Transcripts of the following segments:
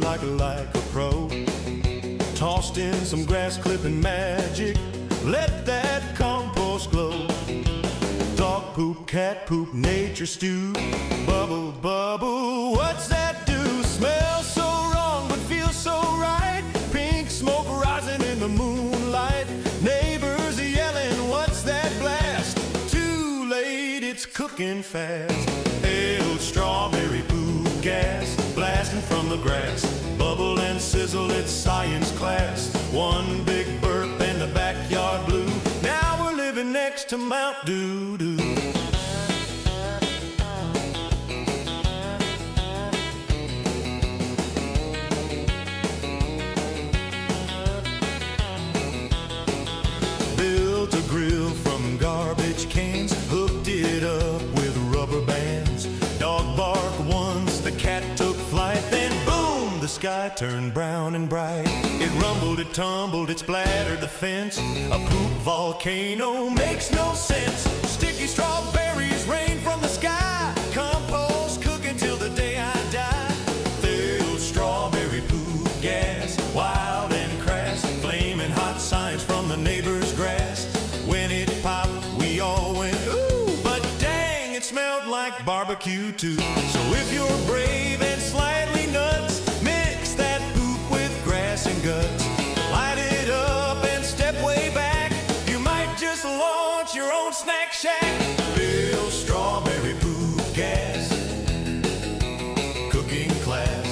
like a pro. Tossed in some grass clipping magic, let that compost glow. Dog poop, cat poop, nature stew. Bubble, bubble, what's that do? Smells so wrong but feels so right. Pink smoke rising in the moonlight. Neighbors yelling, what's that blast? Too late, it's cooking fast. Hail, strawberry poop gas, blasting from the grass. Bubble and sizzle, it's science class. One big burp and the backyard blue. Now we're living next to Mount Doo-Doo. Built a grill from garbage cans, hooked it up with rubber bands. Dog barked once, the cat took flight, then boom, the sky turned brown and bright. It rumbled, it tumbled, it splattered the fence. A poop volcano makes no sense. Sticky strawberries rain from the sky. Compost cooking till the day I die. Filled strawberry poop gas, wild and crass. Flaming hot signs from the neighbor's grass. When it popped, we all went ooh, but dang, it smelled like barbecue too. So if you're brave and slightly nuts, mix that poop with grass and guts. Light it up and step way back. You might just launch your own snack shack. Bill strawberry poop gas, cooking class.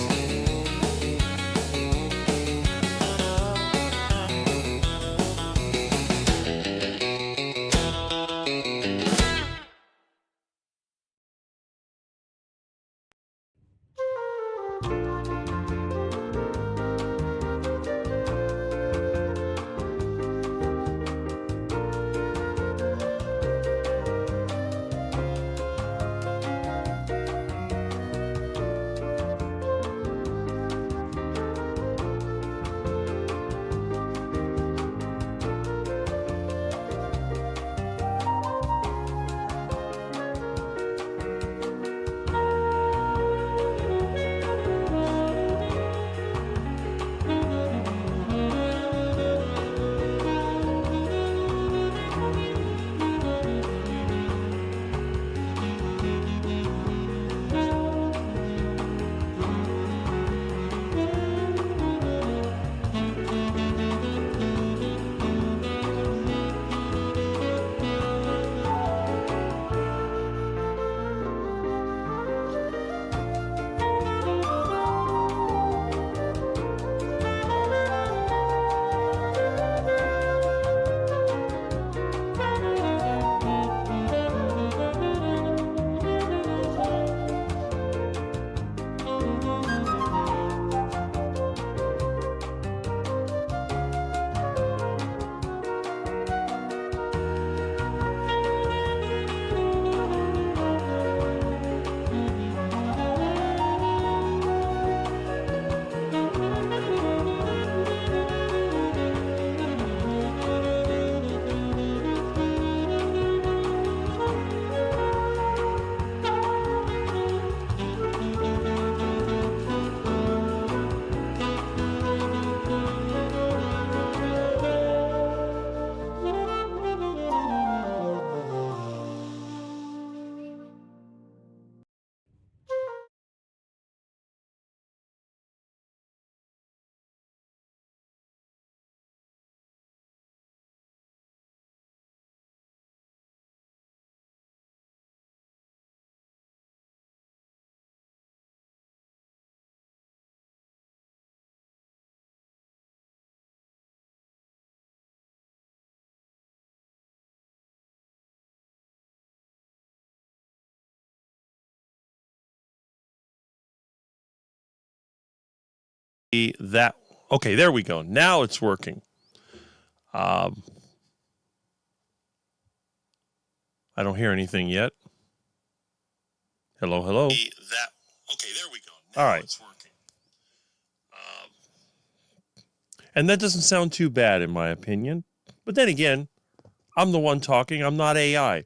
That okay, there we go. Now it's working. I don't hear anything yet. Hello, hello. Okay, there we go. Now All right. it's working. And that doesn't sound too bad in my opinion. But then again, I'm the one talking. I'm not AI.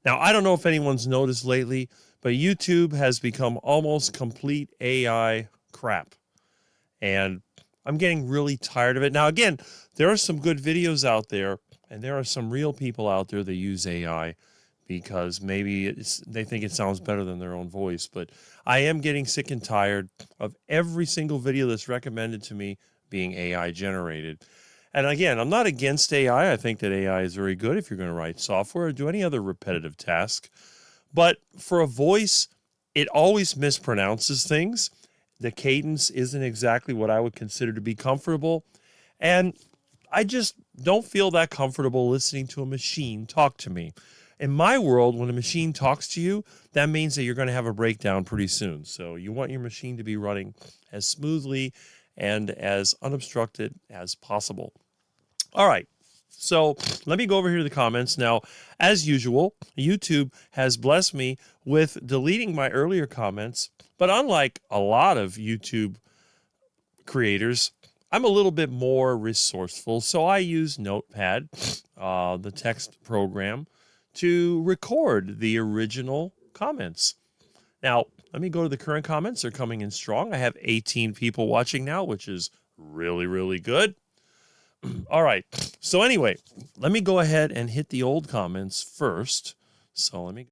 Now, I don't know if anyone's noticed lately, but YouTube has become almost complete AI crap. and I'm getting really tired of it. Now, again, there are some good videos out there, and there are some real people out there that use AI because maybe they think it sounds better than their own voice. But I am getting sick and tired of every single video that's recommended to me being AI generated. And again, I'm not against AI. I think that AI is very good if you're going to write software or do any other repetitive task. But for a voice, it always mispronounces things. The cadence isn't exactly what I would consider to be comfortable. And I just don't feel that comfortable listening to a machine talk to me. In my world, when a machine talks to you, that means that you're going to have a breakdown pretty soon. So you want your machine to be running as smoothly and as unobstructed as possible. All right. So let me go over here to the comments. Now, as usual, YouTube has blessed me with deleting my earlier comments. But unlike a lot of YouTube creators, I'm a little bit more resourceful. So I use Notepad, the text program, to record the original comments. Now, let me go to the current comments. They're coming in strong. I have 18 people watching now, which is really, really good. All right. So anyway, let me go ahead and hit the old comments first. So let me.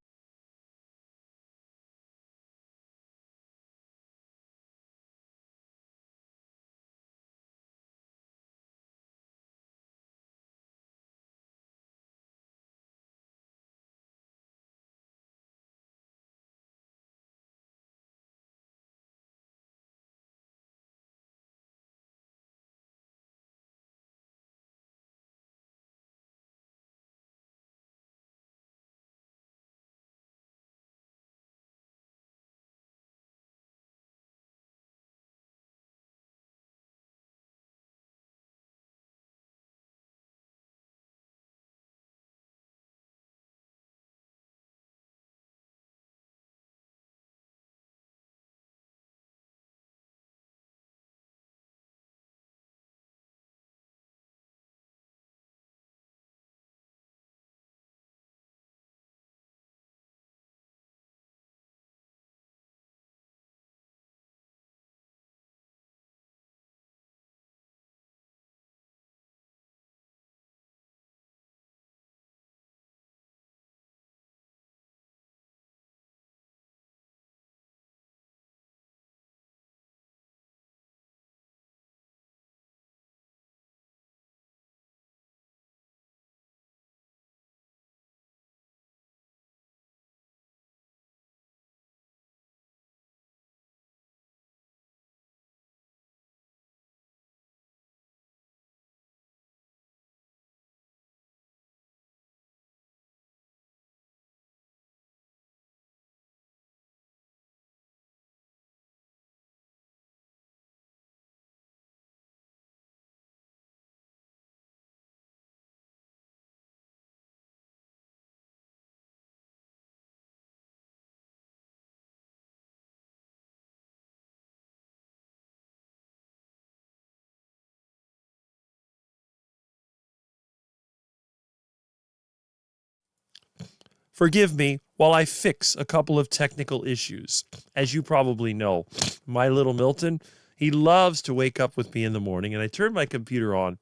Forgive me while I fix a couple of technical issues. As you probably know, my little Milton, he loves to wake up with me in the morning, and I turned my computer on.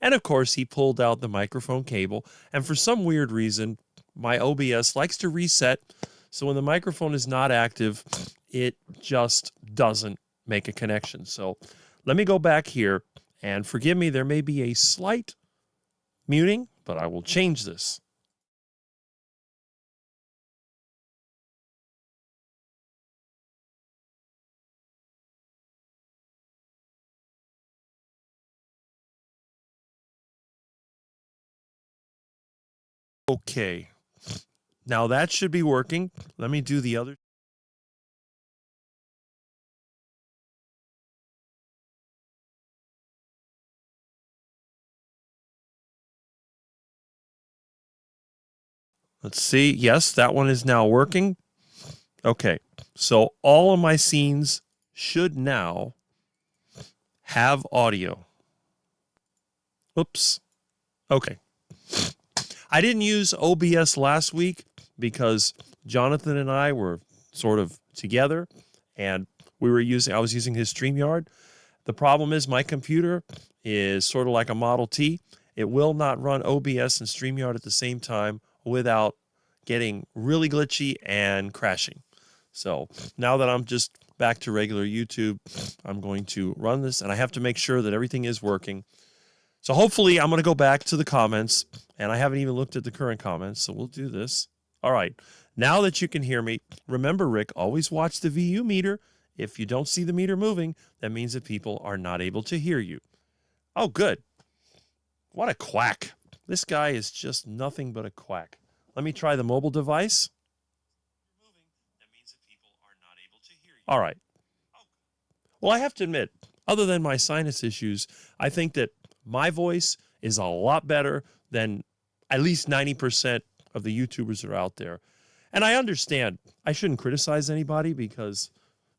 And of course, he pulled out the microphone cable, and for some weird reason, my OBS likes to reset. So when the microphone is not active, it just doesn't make a connection. So let me go back here, and forgive me, there may be a slight muting, but I will change this. Okay, now that should be working. Let me do the other. Let's see. Yes, that one is now working. Okay, so all of my scenes should now have audio. Oops. Okay. I didn't use OBS last week because Jonathan and I were sort of together, and I was using his StreamYard. The problem is my computer is sort of like a Model T. It will not run OBS and StreamYard at the same time without getting really glitchy and crashing. So now that I'm just back to regular YouTube, I'm going to run this, and I have to make sure that everything is working. So hopefully I'm going to go back to the comments, and I haven't even looked at the current comments, so we'll do this. All right, now that you can hear me, remember, Rick, always watch the VU meter. If you don't see the meter moving, that means that people are not able to hear you. Oh, good. What a quack. This guy is just nothing but a quack. Let me try the mobile device. That means that people are not able to hear you. All right. Well, I have to admit, other than my sinus issues, I think that my voice is a lot better than at least 90% of the YouTubers that are out there. And I understand I shouldn't criticize anybody because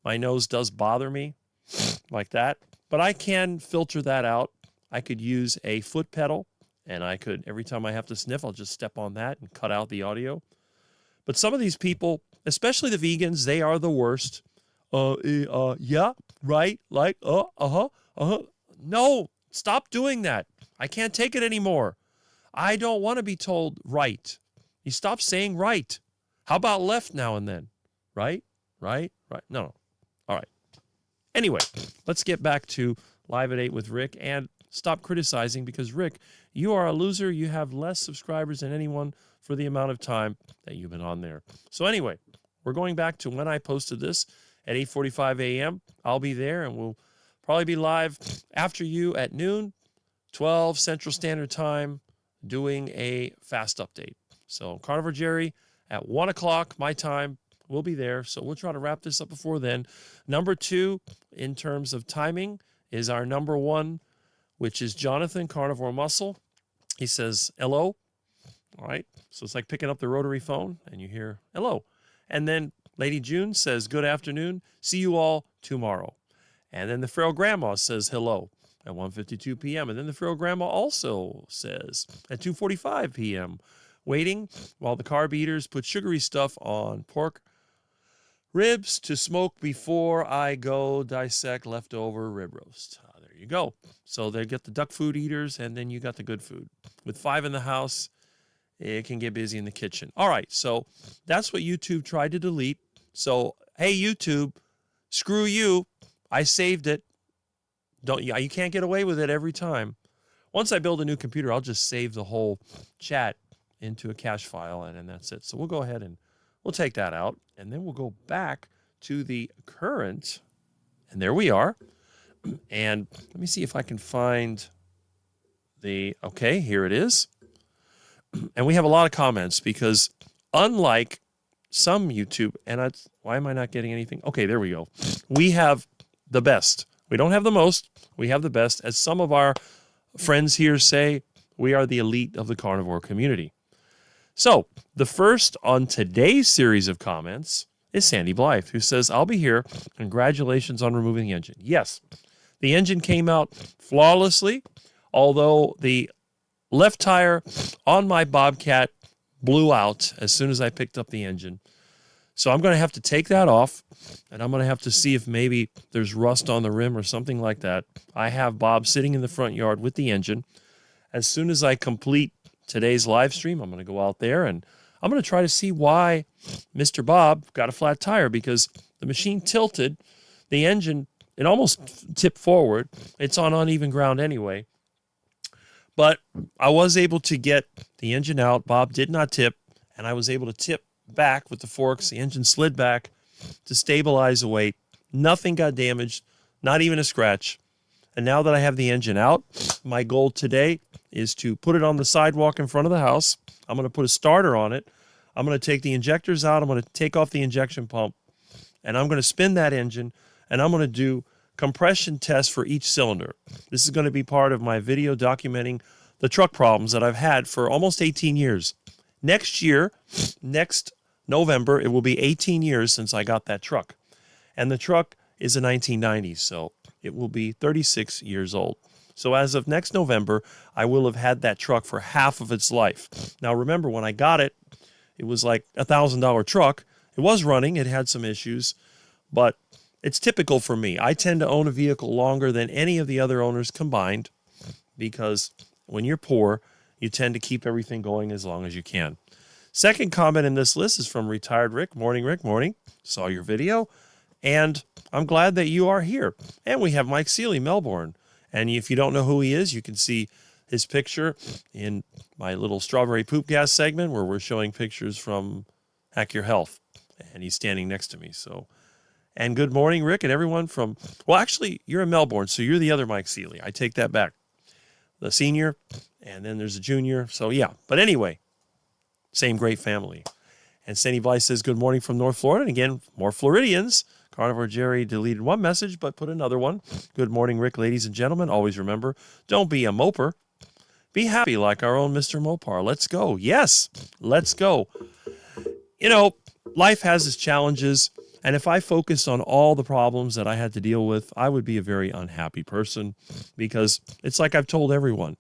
my nose does bother me like that. But I can filter that out. I could use a foot pedal, and I could, every time I have to sniff, I'll just step on that and cut out the audio. But some of these people, especially the vegans, they are the worst. Yeah, right, like, No, stop doing that. I can't take it anymore. I don't want to be told right. You stop saying right. How about left now and then? Right, right, right. No. All right. Anyway, let's get back to Live at 8 with Rick and stop criticizing because, Rick, you are a loser. You have less subscribers than anyone for the amount of time that you've been on there. So anyway, we're going back to when I posted this at 8:45 a.m. I'll be there, and we'll probably be live after you at noon, 12 Central Standard Time, doing a fast update. So Carnivore Jerry at 1 o'clock my time will be there. So we'll try to wrap this up before then. Number 2, in terms of timing, is our number 1, which is Jonathan, Carnivore Muscle. He says, hello. All right. So it's like picking up the rotary phone and you hear hello. And then Lady June says, good afternoon. See you all tomorrow. And then the Frail Grandma says hello at 1:52 p.m. And then the Frail Grandma also says at 2:45 p.m. waiting while the carb eaters put sugary stuff on pork ribs to smoke before I go dissect leftover rib roast. There you go. So they get the duck food eaters, and then you got the good food. With 5 in the house, it can get busy in the kitchen. All right, so that's what YouTube tried to delete. So, hey, YouTube, screw you. I saved it. You can't get away with it every time. Once I build a new computer, I'll just save the whole chat into a cache file, and then that's it. So we'll go ahead and we'll take that out, and then we'll go back to the current, and there we are. And let me see if I can find okay, here it is. And we have a lot of comments because unlike some YouTube, and why am I not getting anything? Okay, there we go. We have the best. We don't have the most. We have the best. As some of our friends here say, we are the elite of the carnivore community. So the first on today's series of comments is Sandy Blythe, who says, I'll be here. Congratulations on removing the engine. Yes, the engine came out flawlessly, although the left tire on my Bobcat blew out as soon as I picked up the engine. So I'm going to have to take that off, and I'm going to have to see if maybe there's rust on the rim or something like that. I have Bob sitting in the front yard with the engine. As soon as I complete today's live stream, I'm going to go out there, and I'm going to try to see why Mr. Bob got a flat tire, because the machine tilted. The engine, it almost tipped forward. It's on uneven ground anyway. But I was able to get the engine out. Bob did not tip, and I was able to tip back with the forks. The engine slid back to stabilize the weight. Nothing got damaged, not even a scratch. And now that I have the engine out, my goal today is to put it on the sidewalk in front of the house. I'm going to put a starter on it. I'm going to take the injectors out. I'm going to take off the injection pump, and I'm going to spin that engine, and I'm going to do compression tests for each cylinder. This is going to be part of my video documenting the truck problems that I've had for almost 18 years. Next year, next November, it will be 18 years since I got that truck. And the truck is a 1990, so it will be 36 years old. So as of next November, I will have had that truck for half of its life. Now remember, when I got it, it was like $1,000 truck. It was running, it had some issues, but it's typical for me. I tend to own a vehicle longer than any of the other owners combined because when you're poor, you tend to keep everything going as long as you can. Second comment in this list is from Retired Rick. Morning, Rick. Morning. Saw your video. And I'm glad that you are here. And we have Mike Seeley, Melbourne. And if you don't know who he is, you can see his picture in my little strawberry poop gas segment where we're showing pictures from Hack Your Health. And he's standing next to me. And good morning, Rick, and everyone from, well, actually, you're in Melbourne, so you're the other Mike Seeley. I take that back. The senior, and then there's a junior. So, yeah. But anyway, same great family. And Sandy Blythe says, good morning from North Florida. And again, more Floridians. Carnivore Jerry deleted one message, but put another one. Good morning, Rick, ladies and gentlemen. Always remember, don't be a moper. Be happy like our own Mr. Mopar. Let's go. Yes, let's go. You know, life has its challenges. And if I focused on all the problems that I had to deal with, I would be a very unhappy person because it's like I've told everyone.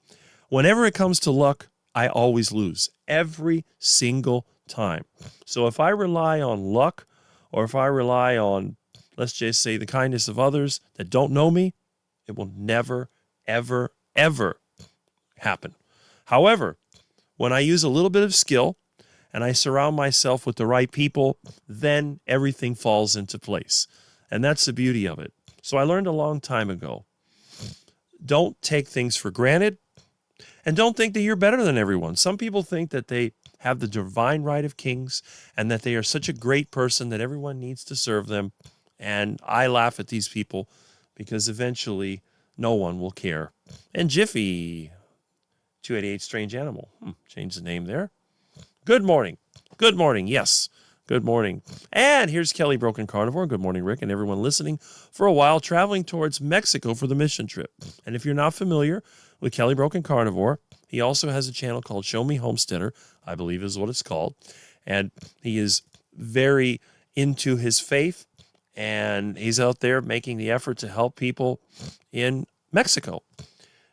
Whenever it comes to luck, I always lose every single time. So if I rely on luck or if I rely on, let's just say, the kindness of others that don't know me, it will never, ever, ever happen. However, when I use a little bit of skill and I surround myself with the right people, then everything falls into place. And that's the beauty of it. So I learned a long time ago, don't take things for granted and don't think that you're better than everyone. Some people think that they have the divine right of kings and that they are such a great person that everyone needs to serve them. And I laugh at these people because eventually no one will care. And Jiffy, 288 Strange Animal, change the name there. Good morning. Good morning. Yes. Good morning. And here's Kelly Broken Carnivore. Good morning, Rick, and everyone listening for a while traveling towards Mexico for the mission trip. And if you're not familiar with Kelly Broken Carnivore, he also has a channel called Show Me Homesteader, I believe is what it's called. And he is very into his faith, and he's out there making the effort to help people in Mexico.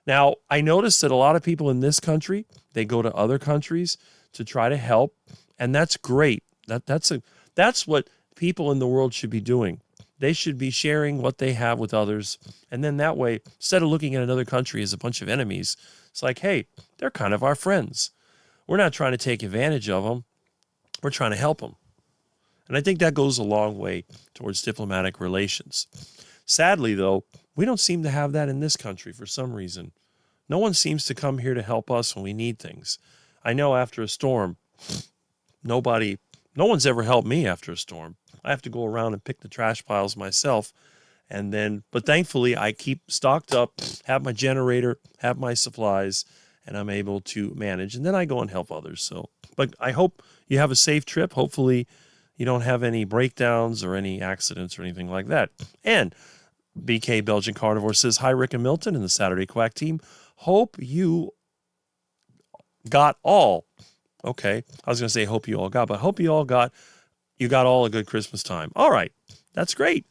Now, I noticed that a lot of people in this country, they go to other countries to try to help, and that's great. That's what people in the world should be doing. They should be sharing what they have with others, and then that way, instead of looking at another country as a bunch of enemies, it's like, hey, they're kind of our friends. We're not trying to take advantage of them. We're trying to help them. And I think that goes a long way towards diplomatic relations. Sadly, though, we don't seem to have that in this country for some reason. No one seems to come here to help us when we need things. I know after a storm, no one's ever helped me after a storm. I have to go around and pick the trash piles myself. But thankfully, I keep stocked up, have my generator, have my supplies, and I'm able to manage. And then I go and help others. But I hope you have a safe trip. Hopefully, you don't have any breakdowns or any accidents or anything like that. And BK Belgian Carnivore says, hi, Rick and Milton and the Saturday Quack team. Hope you got all. Okay, I was going to say hope you all got, but hope you got all a good Christmas time. All right, that's great.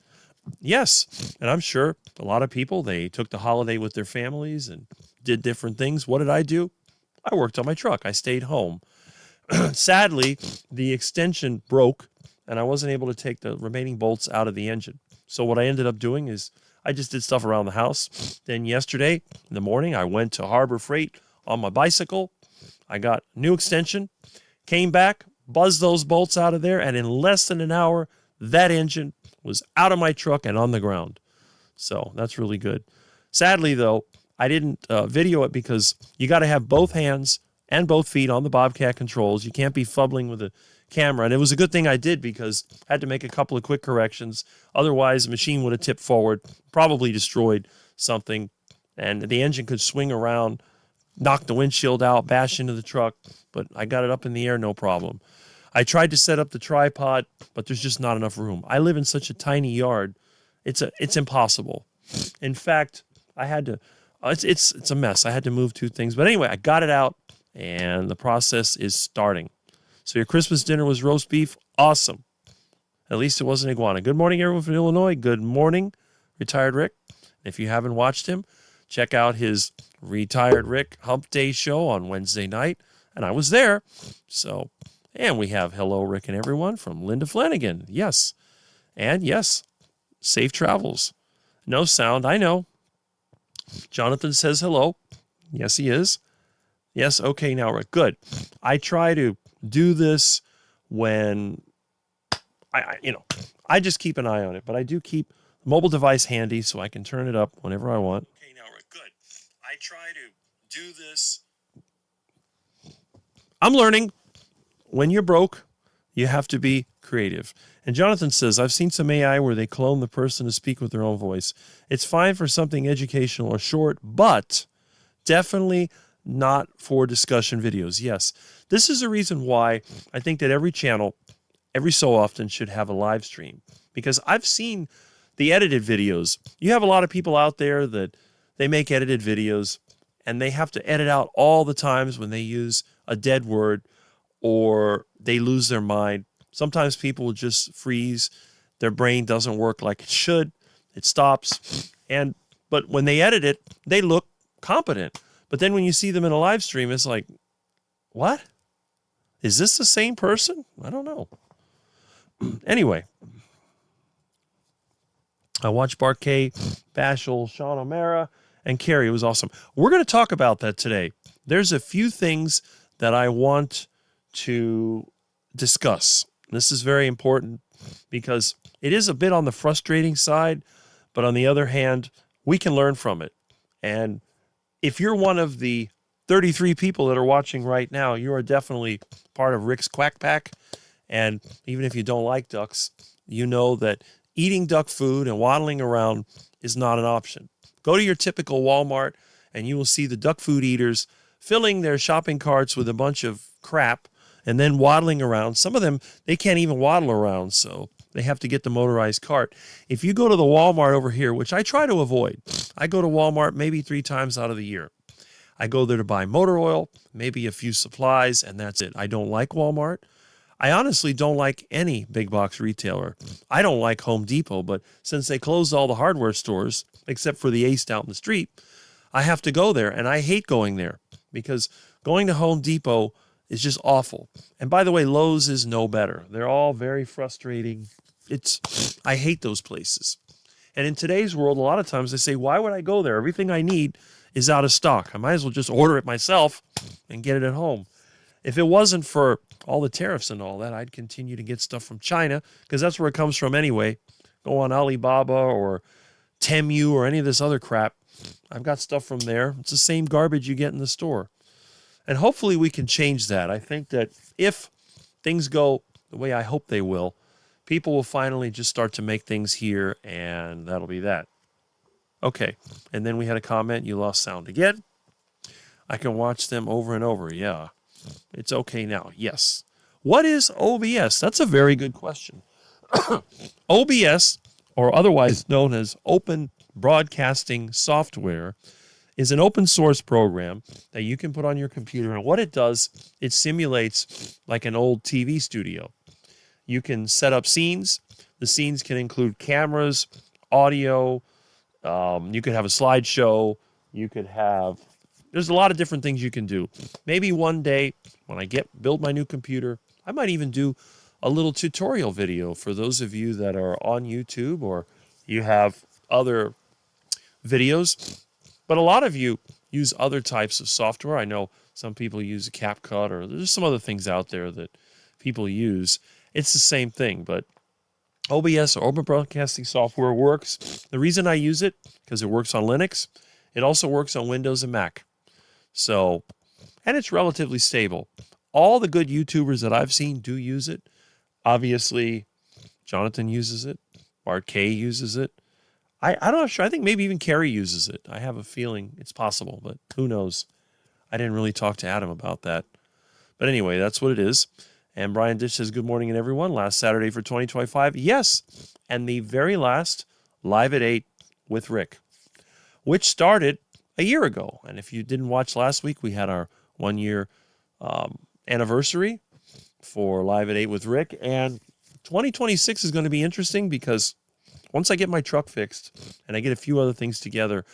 Yes, and I'm sure a lot of people, they took the holiday with their families and did different things. What did I do? I worked on my truck. I stayed home. Sadly, the extension broke, and I wasn't able to take the remaining bolts out of the engine. So what I ended up doing is I just did stuff around the house. Then yesterday in the morning, I went to Harbor Freight on my bicycle. I got a new extension, came back, buzzed those bolts out of there, and in less than an hour, that engine was out of my truck and on the ground. So that's really good. Sadly, though, I didn't video it because you got to have both hands and both feet on the Bobcat controls. You can't be fumbling with a camera. And it was a good thing I did because I had to make a couple of quick corrections. Otherwise, the machine would have tipped forward, probably destroyed something, and the engine could swing around, knock the windshield out, bash into the truck. But I got it up in the air, no problem. I tried to set up the tripod, but there's just not enough room. I live in such a tiny yard. It's impossible. In fact, I had to, it's a mess. I had to move two things. But anyway, I got it out, and the process is starting. So your Christmas dinner was roast beef? Awesome. At least it wasn't iguana. Good morning, everyone from Illinois. Good morning, Retired Rick. If you haven't watched him, check out his Retired Rick Hump Day show on Wednesday night. And I was there. So, and we have hello, Rick and everyone from Linda Flanagan. Yes. And yes, Safe travels. No sound, I know. Jonathan says hello. Yes, he is. Yes, okay, now Rick. Good. I try to do this when I just keep an eye on it, but I do keep the mobile device handy so I can turn it up whenever I want. Okay, now Rick. Good. I try to do this. I'm learning. When you're broke, you have to be creative. And Jonathan says, I've seen some AI where they clone the person to speak with their own voice. It's fine for something educational or short, but definitely not for discussion videos. Yes, this is a reason why I think that every channel, every so often, should have a live stream. Because I've seen the edited videos. You have a lot of people out there that they make edited videos and they have to edit out all the times when they use a dead word or they lose their mind. Sometimes people will just freeze. Their brain doesn't work like it should. It stops. But when they edit it, they look competent. But then when you see them in a live stream, it's like, what? Is this the same person? I don't know. Anyway, I watched Barkay, Bashel, Sean O'Mara, and Carrie. It was awesome. We're going to talk about that today. There's a few things that I want to discuss. This is very important because it is a bit on the frustrating side, but on the other hand, we can learn from it. And if you're one of the 33 people that are watching right now, you are definitely part of Rick's Quack Pack. And even if you don't like ducks, you know that eating duck food and waddling around is not an option. Go to your typical Walmart and you will see the duck food eaters filling their shopping carts with a bunch of crap and then waddling around. Some of them, they can't even waddle around, so they have to get the motorized cart. If you go to the Walmart over here, which I try to avoid, I go to Walmart maybe 3 times out of the year. I go there to buy motor oil, maybe a few supplies, and that's it. I don't like Walmart. I honestly don't like any big box retailer. I don't like Home Depot, but since they closed all the hardware stores, except for the Ace down the street, I have to go there, and I hate going there because going to Home Depot is just awful. And by the way, Lowe's is no better. They're all very frustrating. I hate those places. And in today's world, a lot of times they say, why would I go there? Everything I need is out of stock. I might as well just order it myself and get it at home. If it wasn't for all the tariffs and all that, I'd continue to get stuff from China because that's where it comes from anyway. Go on Alibaba or Temu or any of this other crap. I've got stuff from there. It's the same garbage you get in the store. And hopefully we can change that. I think that if things go the way I hope they will, people will finally just start to make things here, and that'll be that. Okay, and then we had a comment, you lost sound again. I can watch them over and over. Yeah, it's okay now. Yes. What is OBS? That's a very good question. OBS, or otherwise known as Open Broadcasting Software, is an open source program that you can put on your computer. And what it does, it simulates like an old TV studio. You can set up scenes. The scenes can include cameras, audio. You could have a slideshow. There's a lot of different things you can do. Maybe one day when I build my new computer, I might even do a little tutorial video for those of you that are on YouTube or you have other videos. But a lot of you use other types of software. I know some people use CapCut, or there's some other things out there that people use. It's the same thing, but OBS, or Open Broadcasting Software, works. The reason I use it, because it works on Linux. It also works on Windows and Mac. So, and it's relatively stable. All the good YouTubers that I've seen do use it. Obviously, Jonathan uses it. Barkay uses it. I'm not sure. I think maybe even Carrie uses it. I have a feeling it's possible, but who knows? I didn't really talk to Adam about that. But anyway, that's what it is. And Brian Dish says, good morning, everyone. Last Saturday for 2025. Yes. And the very last Live at 8 with Rick, which started a year ago. And if you didn't watch last week, we had our 1-year anniversary for Live at 8 with Rick. And 2026 is going to be interesting because once I get my truck fixed and I get a few other things together,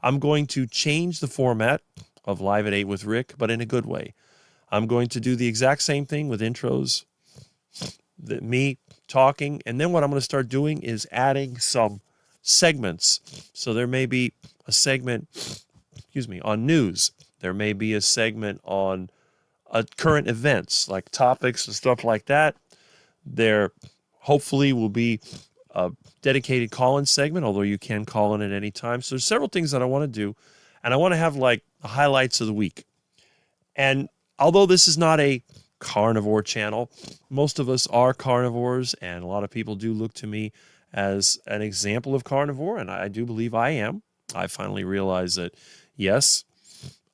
I'm going to change the format of Live at 8 with Rick, but in a good way. I'm going to do the exact same thing with intros, me talking. And then what I'm going to start doing is adding some segments. So there may be a segment, on news. There may be a segment on current events, like topics and stuff like that. There hopefully will be a dedicated call-in segment, although you can call in at any time. So there's several things that I want to do, and I want to have like the highlights of the week. And although this is not a carnivore channel, most of us are carnivores, and a lot of people do look to me as an example of carnivore, and I do believe I am. I finally realized that, yes,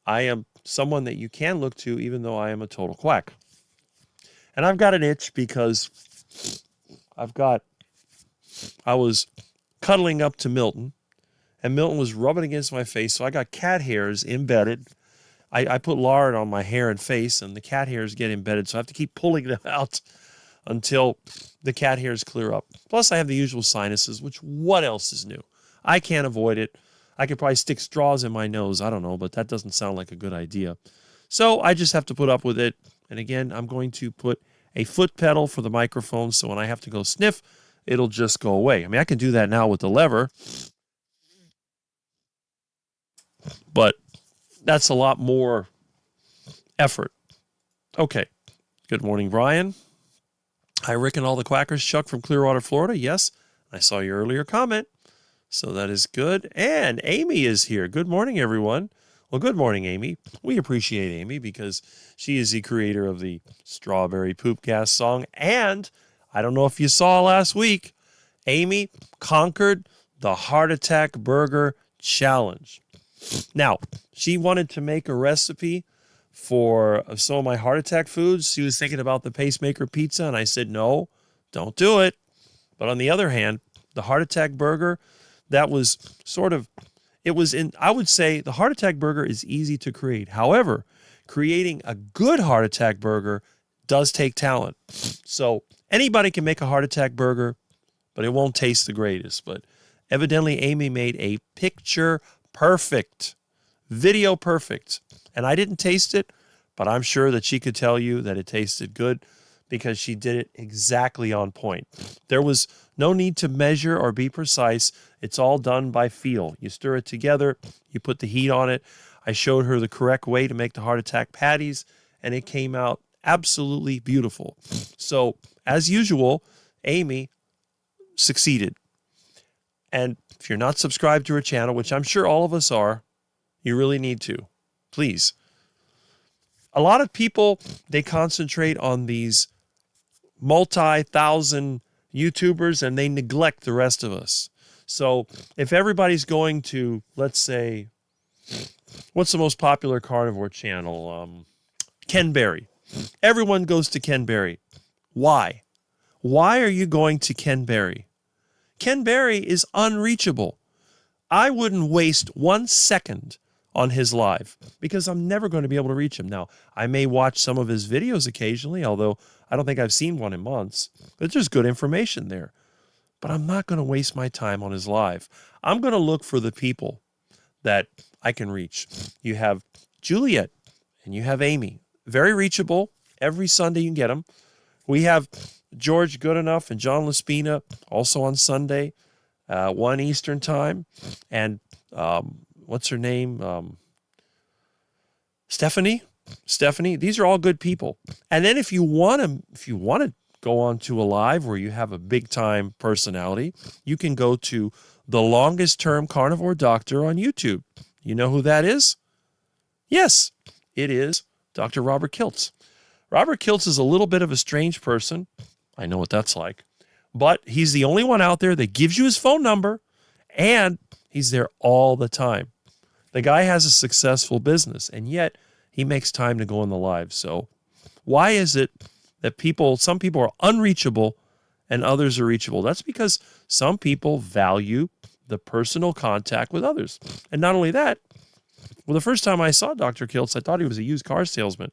I am someone that you can look to, even though I am a total quack. And I've got an itch because I was cuddling up to Milton, and Milton was rubbing against my face, so I got cat hairs embedded. I put lard on my hair and face, and the cat hairs get embedded, so I have to keep pulling them out until the cat hairs clear up. Plus, I have the usual sinuses, which what else is new? I can't avoid it. I could probably stick straws in my nose. I don't know, but that doesn't sound like a good idea. So I just have to put up with it. And again, I'm going to put a foot pedal for the microphone, so when I have to go sniff, it'll just go away. I mean, I can do that now with the lever, but that's a lot more effort. Okay. Good morning, Brian. Hi, Rick and all the quackers. Chuck from Clearwater, Florida. Yes, I saw your earlier comment, so that is good. And Amy is here. Good morning, everyone. Well, good morning, Amy. We appreciate Amy because she is the creator of the Strawberry Poop Gas song. And I don't know if you saw last week, Amy conquered the Heart Attack Burger Challenge. Now, she wanted to make a recipe for some of my heart attack foods. She was thinking about the pacemaker pizza, and I said, no, don't do it. But on the other hand, the heart attack burger, that was I would say the heart attack burger is easy to create. However, creating a good heart attack burger does take talent. So anybody can make a heart attack burger, but it won't taste the greatest. But evidently, Amy made a picture perfect, video perfect. And I didn't taste it, but I'm sure that she could tell you that it tasted good because she did it exactly on point. There was no need to measure or be precise. It's all done by feel. You stir it together, you put the heat on it. I showed her the correct way to make the heart attack patties, and it came out absolutely beautiful. So, as usual, Amy succeeded. And if you're not subscribed to her channel, which I'm sure all of us are, you really need to. Please. A lot of people, they concentrate on these multi-thousand YouTubers and they neglect the rest of us. So if everybody's going to, let's say, what's the most popular carnivore channel? Ken Berry. Everyone goes to Ken Berry. Why? Why are you going to Ken Berry? Ken Berry is unreachable. I wouldn't waste 1 second on his live because I'm never going to be able to reach him. Now, I may watch some of his videos occasionally, although I don't think I've seen one in months, but there's good information there. But I'm not going to waste my time on his live. I'm going to look for the people that I can reach. You have Juliet and you have Amy. Very reachable. Every Sunday you can get them. We have George Goodenough and John Laspina also on Sunday, 1 Eastern time. And what's her name? Stephanie. These are all good people. And then if you want to go on to a live where you have a big time personality, you can go to the longest term carnivore doctor on YouTube. You know who that is? Yes, it is Dr. Robert Kiltz. Robert Kiltz is a little bit of a strange person. I know what that's like. But he's the only one out there that gives you his phone number, and he's there all the time. The guy has a successful business, and yet he makes time to go on the live. So why is it that some people are unreachable and others are reachable? That's because some people value the personal contact with others. And not only that, well, the first time I saw Dr. Kiltz, I thought he was a used car salesman.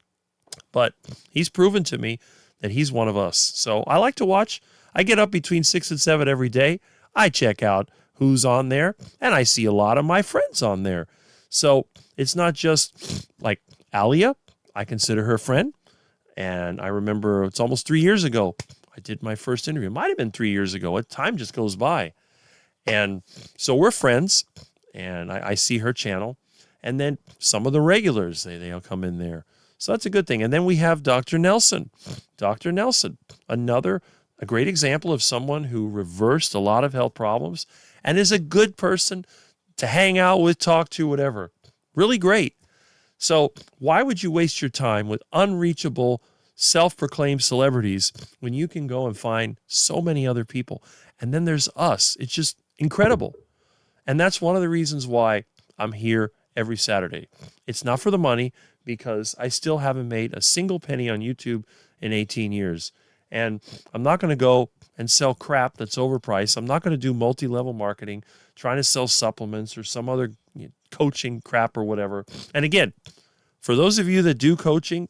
But he's proven to me that he's one of us. So I like to watch. I get up between 6 and 7 every day. I check out who's on there, and I see a lot of my friends on there. So it's not just like Alia. I consider her a friend. And I remember it's almost 3 years ago. I did my first interview. It might have been 3 years ago. Time just goes by. And so we're friends, and I see her channel. And then some of the regulars, they'll come in there. So that's a good thing. And then we have Dr. Nelson. Dr. Nelson, a great example of someone who reversed a lot of health problems and is a good person to hang out with, talk to, whatever. Really great. So why would you waste your time with unreachable, self-proclaimed celebrities when you can go and find so many other people? And then there's us. It's just incredible. And that's one of the reasons why I'm here every Saturday. It's not for the money, because I still haven't made a single penny on YouTube in 18 years. And I'm not going to go and sell crap that's overpriced. I'm not going to do multi-level marketing, trying to sell supplements or some other coaching crap or whatever. And again, for those of you that do coaching,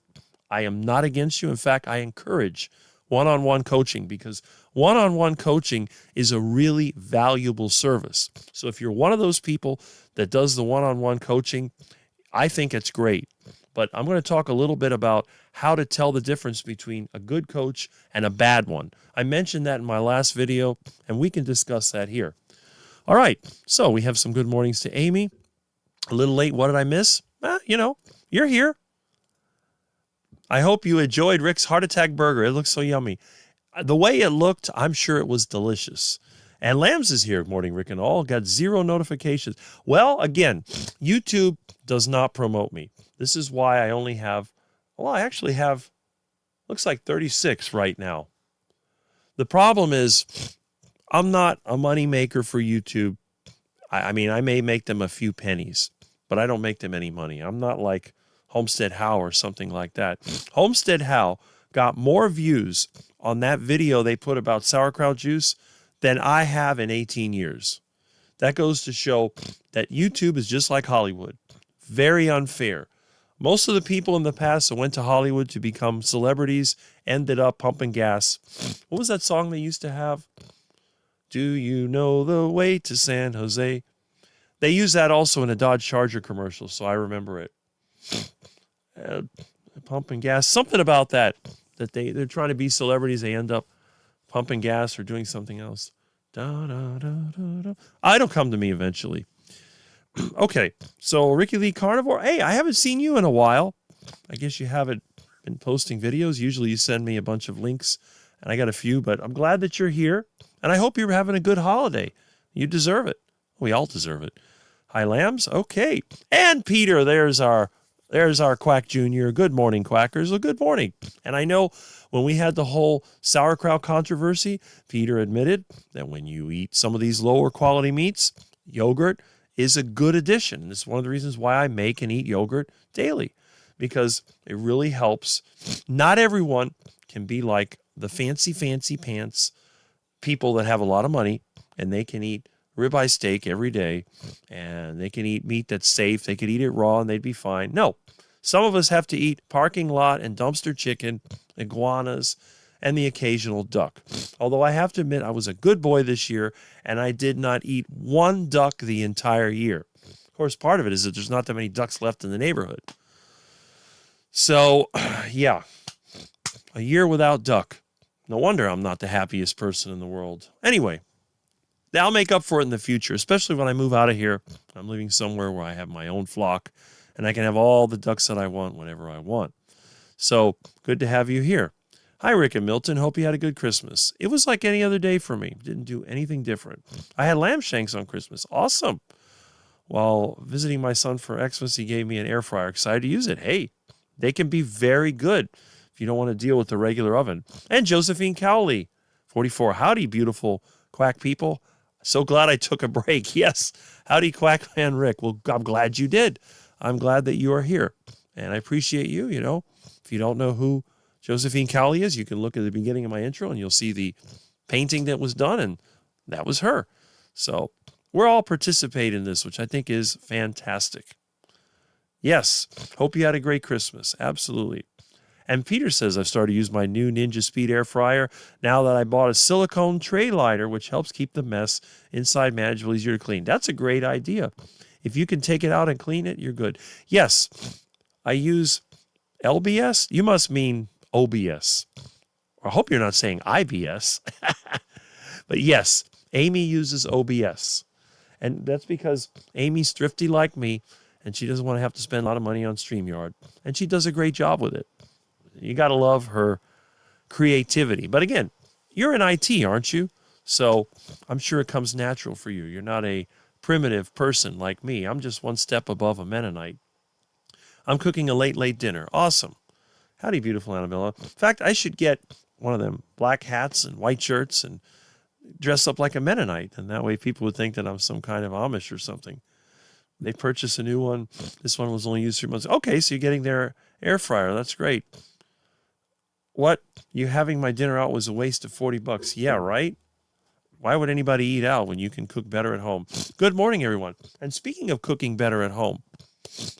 I am not against you. In fact, I encourage one-on-one coaching, because one-on-one coaching is a really valuable service. So if you're one of those people that does the one-on-one coaching, I think it's great. But I'm going to talk a little bit about how to tell the difference between a good coach and a bad one. I mentioned that in my last video, and we can discuss that here. All right, so we have some good mornings to Amy. A little late. What did I miss? You're here. I hope you enjoyed Rick's Heart Attack Burger. It looks so yummy. The way it looked, I'm sure it was delicious. And Lambs is here. Morning, Rick and all. Got 0 notifications. Well, again, YouTube does not promote me. This is why I only have, I actually have, looks like 36 right now. The problem is I'm not a money maker for YouTube. I mean, I may make them a few pennies, but I don't make them any money. I'm not like Homestead How or something like that. Homestead How got more views on that video they put about sauerkraut juice than I have in 18 years. That goes to show that YouTube is just like Hollywood. Very unfair. Most of the people in the past that went to Hollywood to become celebrities ended up pumping gas. What was that song they used to have? Do you know the way to San Jose? They use that also in a Dodge Charger commercial, so I remember it. Pumping gas, something about that they're trying to be celebrities. They end up pumping gas or doing something else. Da, da, da, da, da. It'll come to me eventually. Okay, so Ricky Lee Carnivore. Hey, I haven't seen you in a while. I guess you haven't been posting videos. Usually you send me a bunch of links, and I got a few, but I'm glad that you're here, and I hope you're having a good holiday. You deserve it. We all deserve it. Hi, Lambs. Okay. And Peter, there's our Quack Jr. Good morning, Quackers. Well, good morning. And I know when we had the whole sauerkraut controversy, Peter admitted that when you eat some of these lower quality meats, yogurt is a good addition. And this is one of the reasons why I make and eat yogurt daily, because it really helps. Not everyone can be like the fancy pants people that have a lot of money, and they can eat ribeye steak every day, and they can eat meat that's safe. They could eat it raw and they'd be fine. No, some of us have to eat parking lot and dumpster chicken, iguanas, and the occasional duck. Although I have to admit, I was a good boy this year, and I did not eat one duck the entire year. Of course, part of it is that there's not that many ducks left in the neighborhood. So, yeah, a year without duck. No wonder I'm not the happiest person in the world. Anyway, I'll make up for it in the future, especially when I move out of here. I'm living somewhere where I have my own flock, and I can have all the ducks that I want whenever I want. So, good to have you here. Hi, Rick and Milton. Hope you had a good Christmas. It was like any other day for me. Didn't do anything different. I had lamb shanks on Christmas. Awesome. While visiting my son for Xmas, he gave me an air fryer. Excited to use it. Hey, they can be very good if you don't want to deal with the regular oven. And Josephine Cowley, 44. Howdy, beautiful Quack people. So glad I took a break. Yes. Howdy, Quack Man Rick. Well, I'm glad you did. I'm glad that you are here. And I appreciate you. You know, if you don't know who Josephine Cowley is, you can look at the beginning of my intro and you'll see the painting that was done, and that was her. So we're all participating in this, which I think is fantastic. Yes. Hope you had a great Christmas. Absolutely. And Peter says, I've started to use my new Ninja Speed air fryer now that I bought a silicone tray liner, which helps keep the mess inside manageable, easier to clean. That's a great idea. If you can take it out and clean it, you're good. Yes, I use LBS. You must mean OBS I hope you're not saying IBS. But yes, Amy uses OBS. And that's because Amy's thrifty like me, and she doesn't want to have to spend a lot of money on StreamYard. And she does a great job with it. You got to love her creativity. But again, you're in IT, aren't you? So I'm sure it comes natural for you. You're not a primitive person like me. I'm just one step above a Mennonite. I'm cooking a late dinner. Awesome. Howdy, beautiful Annabella. In fact, I should get one of them black hats and white shirts and dress up like a Mennonite. And that way people would think that I'm some kind of Amish or something. They purchased a new one. This one was only used 3 months. Okay, so you're getting their air fryer. That's great. What? You having my dinner out was a waste of $40. Yeah, right? Why would anybody eat out when you can cook better at home? Good morning, everyone. And speaking of cooking better at home,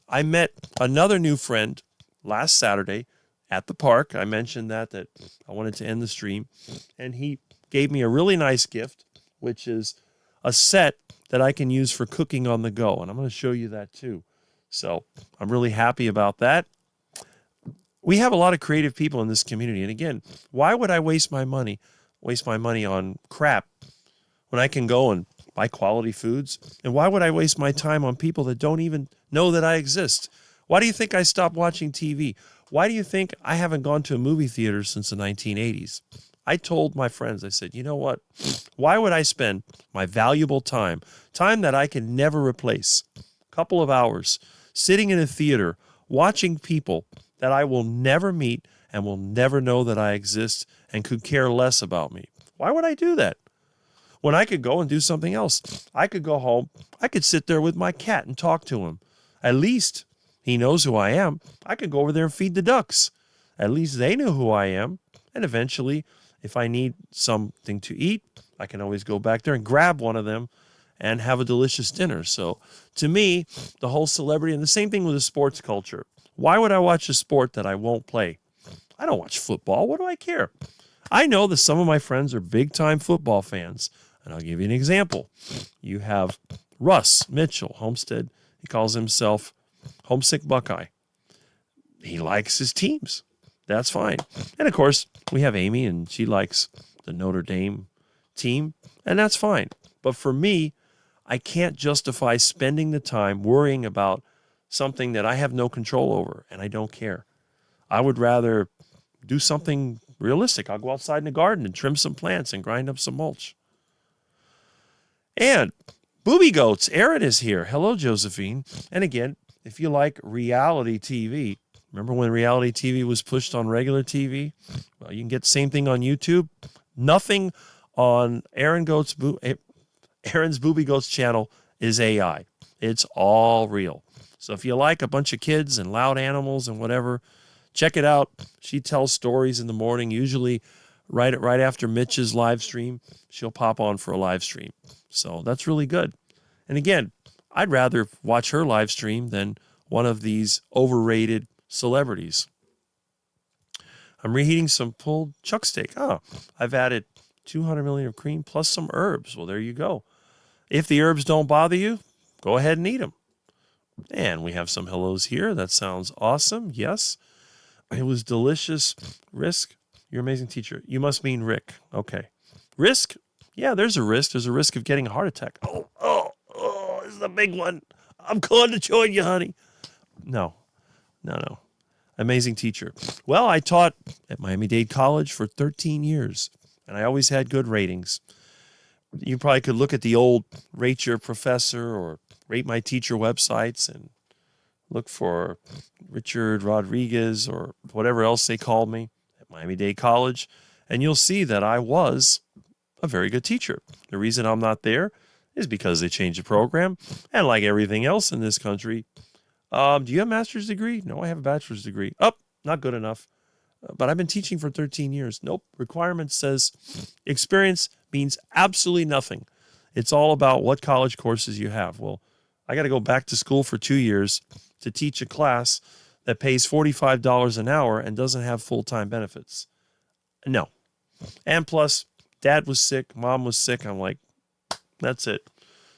I met another new friend last Saturday at the park. I mentioned that I wanted to end the stream. And he gave me a really nice gift, which is a set that I can use for cooking on the go. And I'm going to show you that too. So I'm really happy about that. We have a lot of creative people in this community. And again, why would I waste my money on crap when I can go and buy quality foods? And why would I waste my time on people that don't even know that I exist? Why do you think I stopped watching TV? Why do you think I haven't gone to a movie theater since the 1980s? I told my friends, I said, you know what? Why would I spend my valuable time that I can never replace, a couple of hours, sitting in a theater, watching people that I will never meet and will never know that I exist and could care less about me? Why would I do that? When I could go and do something else. I could go home. I could sit there with my cat and talk to him. At least he knows who I am. I could go over there and feed the ducks. At least they know who I am. And eventually, if I need something to eat, I can always go back there and grab one of them and have a delicious dinner. So to me, the whole celebrity, and the same thing with the sports culture. Why would I watch a sport that I won't play? I don't watch football. What do I care? I know that some of my friends are big-time football fans, and I'll give you an example. You have Russ Mitchell, Homestead. He calls himself Homesick Buckeye. He likes his teams. That's fine. And, of course, we have Amy, and she likes the Notre Dame team, and that's fine. But for me, I can't justify spending the time worrying about something that I have no control over, and I don't care. I would rather do something realistic. I'll go outside in the garden and trim some plants and grind up some mulch. And Booby Goats, Aaron is here. Hello, Josephine. And again, if you like reality TV, remember when reality TV was pushed on regular TV? Well, you can get the same thing on YouTube. Nothing on Aaron's Booby Goats channel is AI. It's all real. So if you like a bunch of kids and loud animals and whatever, check it out. She tells stories in the morning, usually right after Mitch's live stream. She'll pop on for a live stream. So that's really good. And again, I'd rather watch her live stream than one of these overrated celebrities. I'm reheating some pulled chuck steak. I've added 200 million of cream plus some herbs. Well, there you go. If the herbs don't bother you, go ahead and eat them. And we have some hellos here. That sounds awesome. Yes. It was delicious. Risk. You're an amazing teacher. You must mean Rick. Okay. Risk? Yeah, there's a risk. There's a risk of getting a heart attack. Oh, this is a big one. I'm going to join you, honey. No. Amazing teacher. Well, I taught at Miami-Dade College for 13 years, and I always had good ratings. You probably could look at the old Rate Your Professor or Rate My Teacher websites and look for Richard Rodriguez or whatever else they called me at Miami-Dade College, and you'll see that I was a very good teacher. The reason I'm not there is because they changed the program, and like everything else in this country, do you have a master's degree? No, I have a bachelor's degree. Not good enough. But I've been teaching for 13 years. Nope. Requirement says experience means absolutely nothing. It's all about what college courses you have. Well, I got to go back to school for 2 years to teach a class that pays $45 an hour and doesn't have full-time benefits. No. And plus, Dad was sick, Mom was sick. I'm like, that's it.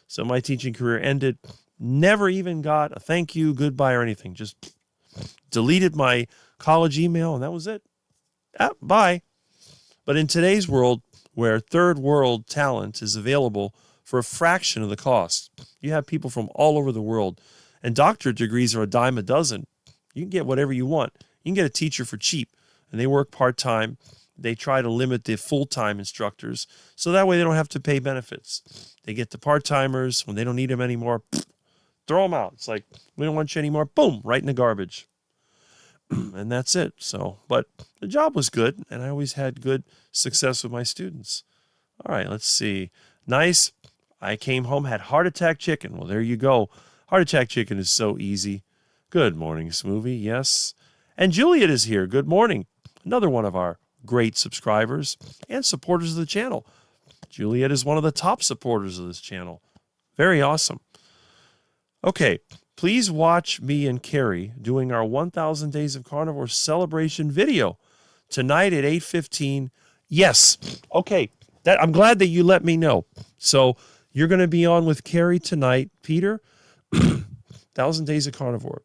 So my teaching career ended. Never even got a thank you, goodbye, or anything. Just deleted my college email, and that was it. Bye. But in today's world, where third world talent is available for a fraction of the cost, you have people from all over the world, and doctorate degrees are a dime a dozen. You can get whatever you want. You can get a teacher for cheap, and they work part-time. They try to limit the full-time instructors, so that way they don't have to pay benefits. They get the part-timers. When they don't need them anymore, throw them out. It's like, we don't want you anymore. Boom, right in the garbage. And that's it. So, but the job was good, and I always had good success with my students. All right, let's see. Nice. I came home, had heart attack chicken. Well, there you go. Heart attack chicken is so easy. Good morning, Smoothie. Yes. And Juliet is here. Good morning. Another one of our great subscribers and supporters of the channel. Juliet is one of the top supporters of this channel. Very awesome. Okay, please watch me and Carrie doing our 1,000 Days of Carnivore celebration video tonight at 8:15. Yes. Okay, I'm glad that you let me know. So you're going to be on with Carrie tonight, Peter. 1,000 Days of Carnivore.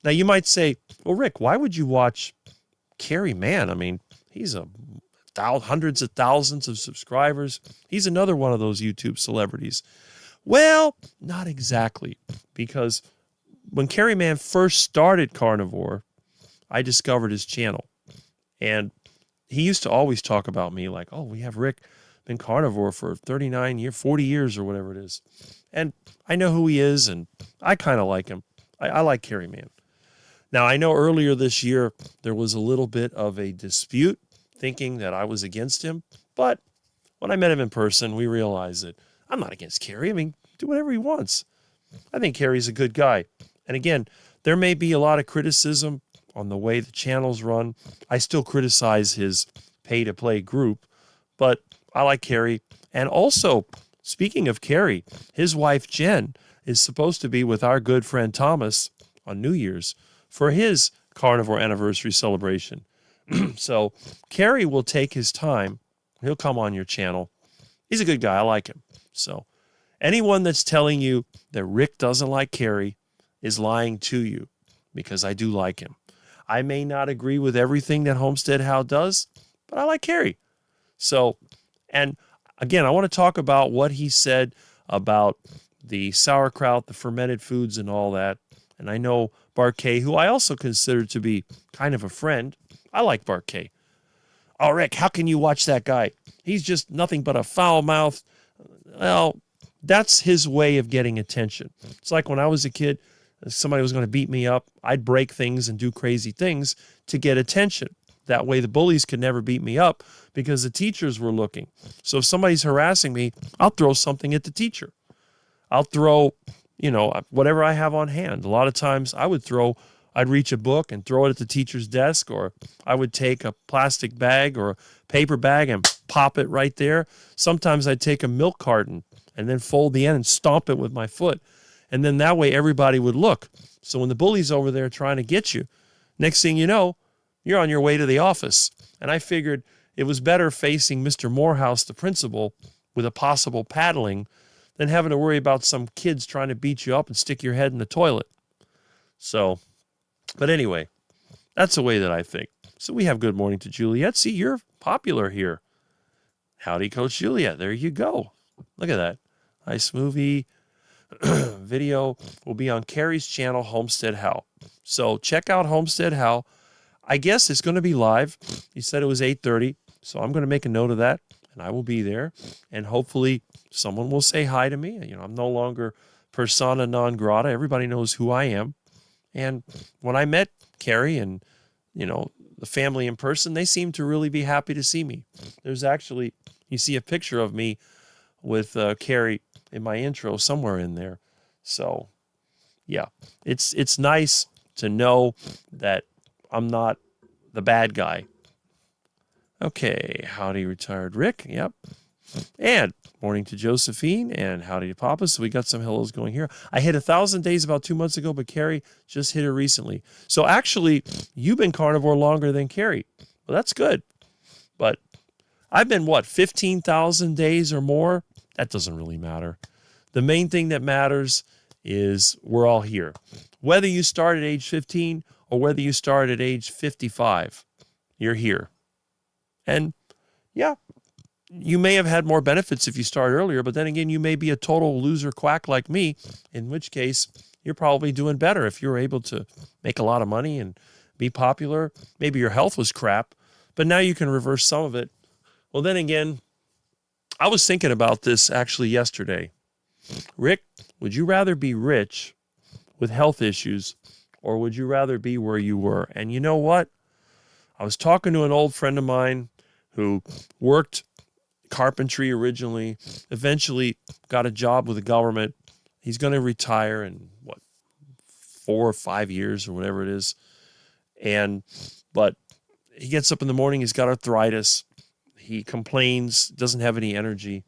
Now you might say, well, Rick, why would you watch Carrie Mann? I mean, he's hundreds of thousands of subscribers. He's another one of those YouTube celebrities. Well, not exactly, because when Carrie Mann first started Carnivore, I discovered his channel. And he used to always talk about me like, oh, we have Rick been Carnivore for 39 years, 40 years or whatever it is. And I know who he is, and I kind of like him. I like Carrie Mann. Now, I know earlier this year there was a little bit of a dispute, thinking that I was against him. But when I met him in person, we realized that I'm not against Carrie. I mean, do whatever he wants. I think Carrie's a good guy. And again, there may be a lot of criticism on the way the channel's run. I still criticize his pay-to-play group, but I like Carrie. And also, speaking of Carrie, his wife Jen is supposed to be with our good friend Thomas on New Year's for his carnivore anniversary celebration. So Carrie will take his time. He'll come on your channel. He's a good guy. I like him. So anyone that's telling you that Rick doesn't like Carrie is lying to you, because I do like him. I may not agree with everything that Homestead How does, but I like Carrie. So, and again, I want to talk about what he said about the sauerkraut, the fermented foods, and all that. And I know Barkay, who I also consider to be kind of a friend. I like Barkay. Oh, Rick, how can you watch that guy? He's just nothing but a foul mouth. Well, that's his way of getting attention. It's like when I was a kid, somebody was going to beat me up. I'd break things and do crazy things to get attention. That way the bullies could never beat me up because the teachers were looking. So if somebody's harassing me, I'll throw something at the teacher. I'll throw, whatever I have on hand. A lot of times I'd reach a book and throw it at the teacher's desk, or I would take a plastic bag or a paper bag and pop it right there. Sometimes I'd take a milk carton and then fold the end and stomp it with my foot. And then that way everybody would look. So when the bully's over there trying to get you, next thing you know, you're on your way to the office. And I figured it was better facing Mr. Morehouse, the principal, with a possible paddling than having to worry about some kids trying to beat you up and stick your head in the toilet. So, but anyway, that's the way that I think. So we have good morning to Juliet. See, you're popular here. Howdy, Coach Juliet. There you go. Look at that. Nice movie. Video will be on Carrie's channel, Homestead How. So check out Homestead How. I guess it's going to be live. He said it was 8:30, so I'm going to make a note of that, and I will be there. And hopefully someone will say hi to me. I'm no longer persona non grata. Everybody knows who I am. And when I met Carrie and, the family in person, they seemed to really be happy to see me. There's actually, you see a picture of me with Carrie in my intro somewhere in there. So, yeah, it's nice to know that I'm not the bad guy. Okay, howdy, retired Rick. Yep. And morning to Josephine, and howdy to Papa. So we got some hellos going here. I hit 1,000 days about 2 months ago, but Carrie just hit it recently. So actually, you've been carnivore longer than Carrie. Well, that's good. But I've been, 15,000 days or more? That doesn't really matter. The main thing that matters is we're all here. Whether you start at age 15 or whether you start at age 55, you're here. And, Yeah, you may have had more benefits if you start earlier, but then again, you may be a total loser quack like me, in which case you're probably doing better if you're able to make a lot of money and be popular. Maybe your health was crap, but now you can reverse some of it. Well, then again, I was thinking about this actually yesterday. Rick, would you rather be rich with health issues, or would you rather be where you were? And you know what? I was talking to an old friend of mine who worked carpentry originally, eventually got a job with the government. He's going to retire in 4 or 5 years or whatever it is. But he gets up in the morning, he's got arthritis. He complains, doesn't have any energy.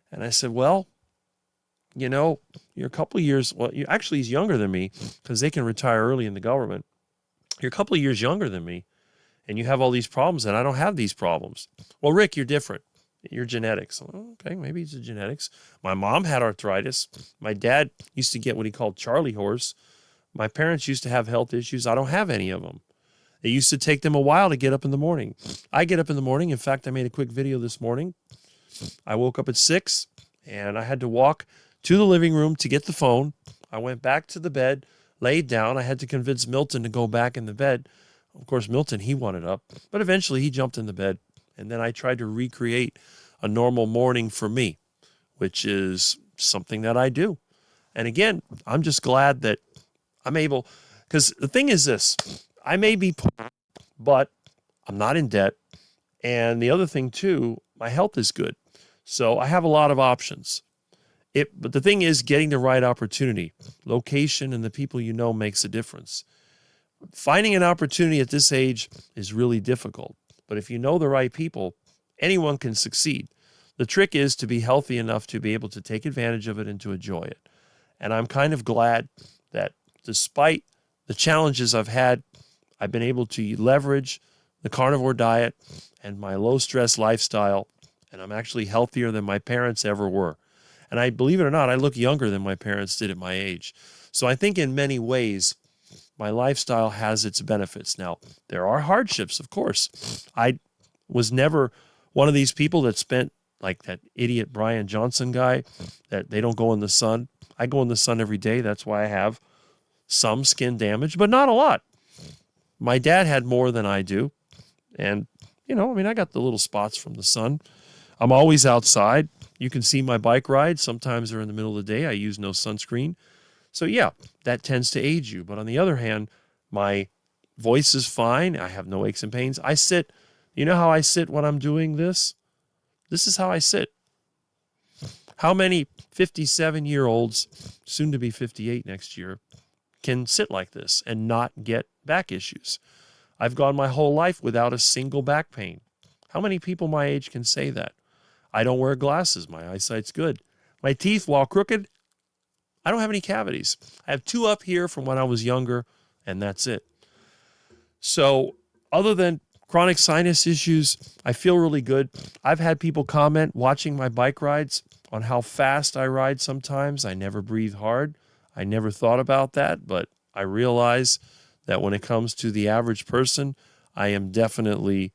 And I said, well, you're a couple of years, actually he's younger than me because they can retire early in the government. You're a couple of years younger than me and you have all these problems and I don't have these problems. Well, Rick, you're different. Your genetics. Okay, maybe it's the genetics. My mom had arthritis. My dad used to get what he called Charlie horse. My parents used to have health issues. I don't have any of them. It used to take them a while to get up in the morning. I get up in the morning. In fact, I made a quick video this morning. I woke up at 6 and I had to walk to the living room to get the phone. I went back to the bed, laid down. I had to convince Milton to go back in the bed. Of course, Milton, he wanted up, but eventually he jumped in the bed. And then I tried to recreate a normal morning for me, which is something that I do. And again, I'm just glad that I'm able, because the thing is this, I may be poor, but I'm not in debt. And the other thing too, my health is good. So I have a lot of options. But the thing is getting the right opportunity, location and the people you know makes a difference. Finding an opportunity at this age is really difficult. But if you know the right people, anyone can succeed. The trick is to be healthy enough to be able to take advantage of it and to enjoy it. And I'm kind of glad that despite the challenges I've had, I've been able to leverage the carnivore diet and my low-stress lifestyle, and I'm actually healthier than my parents ever were. And I believe it or not, I look younger than my parents did at my age. So I think in many ways, my lifestyle has its benefits. Now, there are hardships, of course. I was never one of these people that spent, like that idiot Brian Johnson guy, that they don't go in the sun. I go in the sun every day. That's why I have some skin damage, but not a lot. My dad had more than I do. And, I got the little spots from the sun. I'm always outside. You can see my bike rides. Sometimes they're in the middle of the day. I use no sunscreen. So yeah, that tends to age you. But on the other hand, my voice is fine. I have no aches and pains. I sit, you know how I sit when I'm doing this? This is how I sit. How many 57-year-olds, soon to be 58 next year, can sit like this and not get back issues? I've gone my whole life without a single back pain. How many people my age can say that? I don't wear glasses. My eyesight's good. My teeth, while crooked, I don't have any cavities. I have 2 up here from when I was younger, and that's it. So other than chronic sinus issues, I feel really good. I've had people comment watching my bike rides on how fast I ride sometimes. I never breathe hard. I never thought about that, but I realize that when it comes to the average person, I am definitely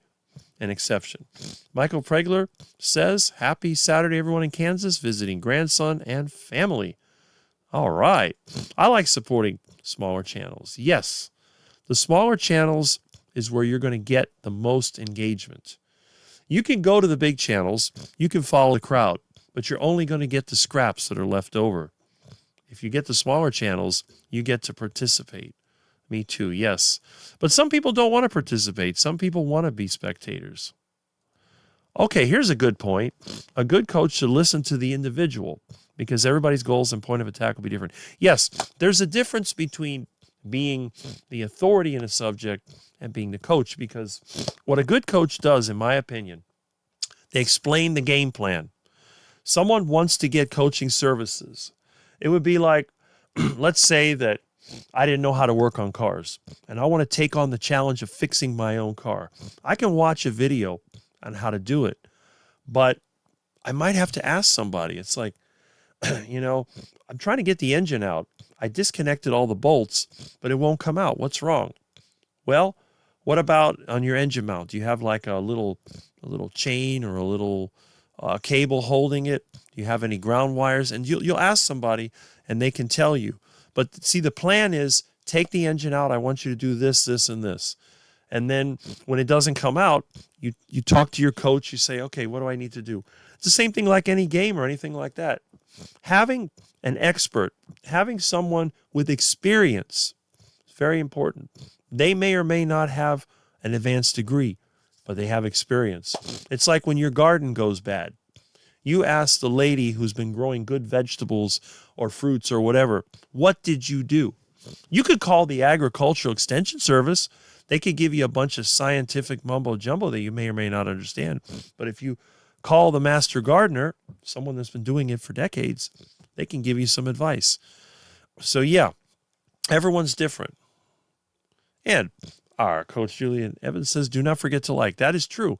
an exception. Michael Pregler says, happy Saturday, everyone in Kansas, visiting grandson and family. All right. I like supporting smaller channels. Yes, the smaller channels is where you're going to get the most engagement. You can go to the big channels, you can follow the crowd, but you're only going to get the scraps that are left over. If you get the smaller channels, you get to participate. Me too, yes. But some people don't want to participate. Some people want to be spectators. Okay, here's a good point. A good coach should listen to the individual because everybody's goals and point of attack will be different. Yes, there's a difference between being the authority in a subject and being the coach, because what a good coach does, in my opinion, they explain the game plan. Someone wants to get coaching services. It would be like, let's say that I didn't know how to work on cars, and I want to take on the challenge of fixing my own car. I can watch a video on how to do it, but I might have to ask somebody. It's like, I'm trying to get the engine out. I disconnected all the bolts, but it won't come out. What's wrong? Well, What about on your engine mount? Do you have like a little chain or a little cable holding it? Do you have any ground wires? And you'll ask somebody, and they can tell you. But see, the plan is take the engine out. I want you to do this, this, and this. And then when it doesn't come out, you talk to your coach. You say, okay, what do I need to do? It's the same thing like any game or anything like that. Having an expert, having someone with experience is very important. They may or may not have an advanced degree, but they have experience. It's like when your garden goes bad. You ask the lady who's been growing good vegetables or fruits or whatever, what did you do? You could call the Agricultural Extension Service. They could give you a bunch of scientific mumbo jumbo that you may or may not understand. But if you call the master gardener, someone that's been doing it for decades, they can give you some advice. So yeah, everyone's different. And our coach Julian Evans says, do not forget to like. That is true.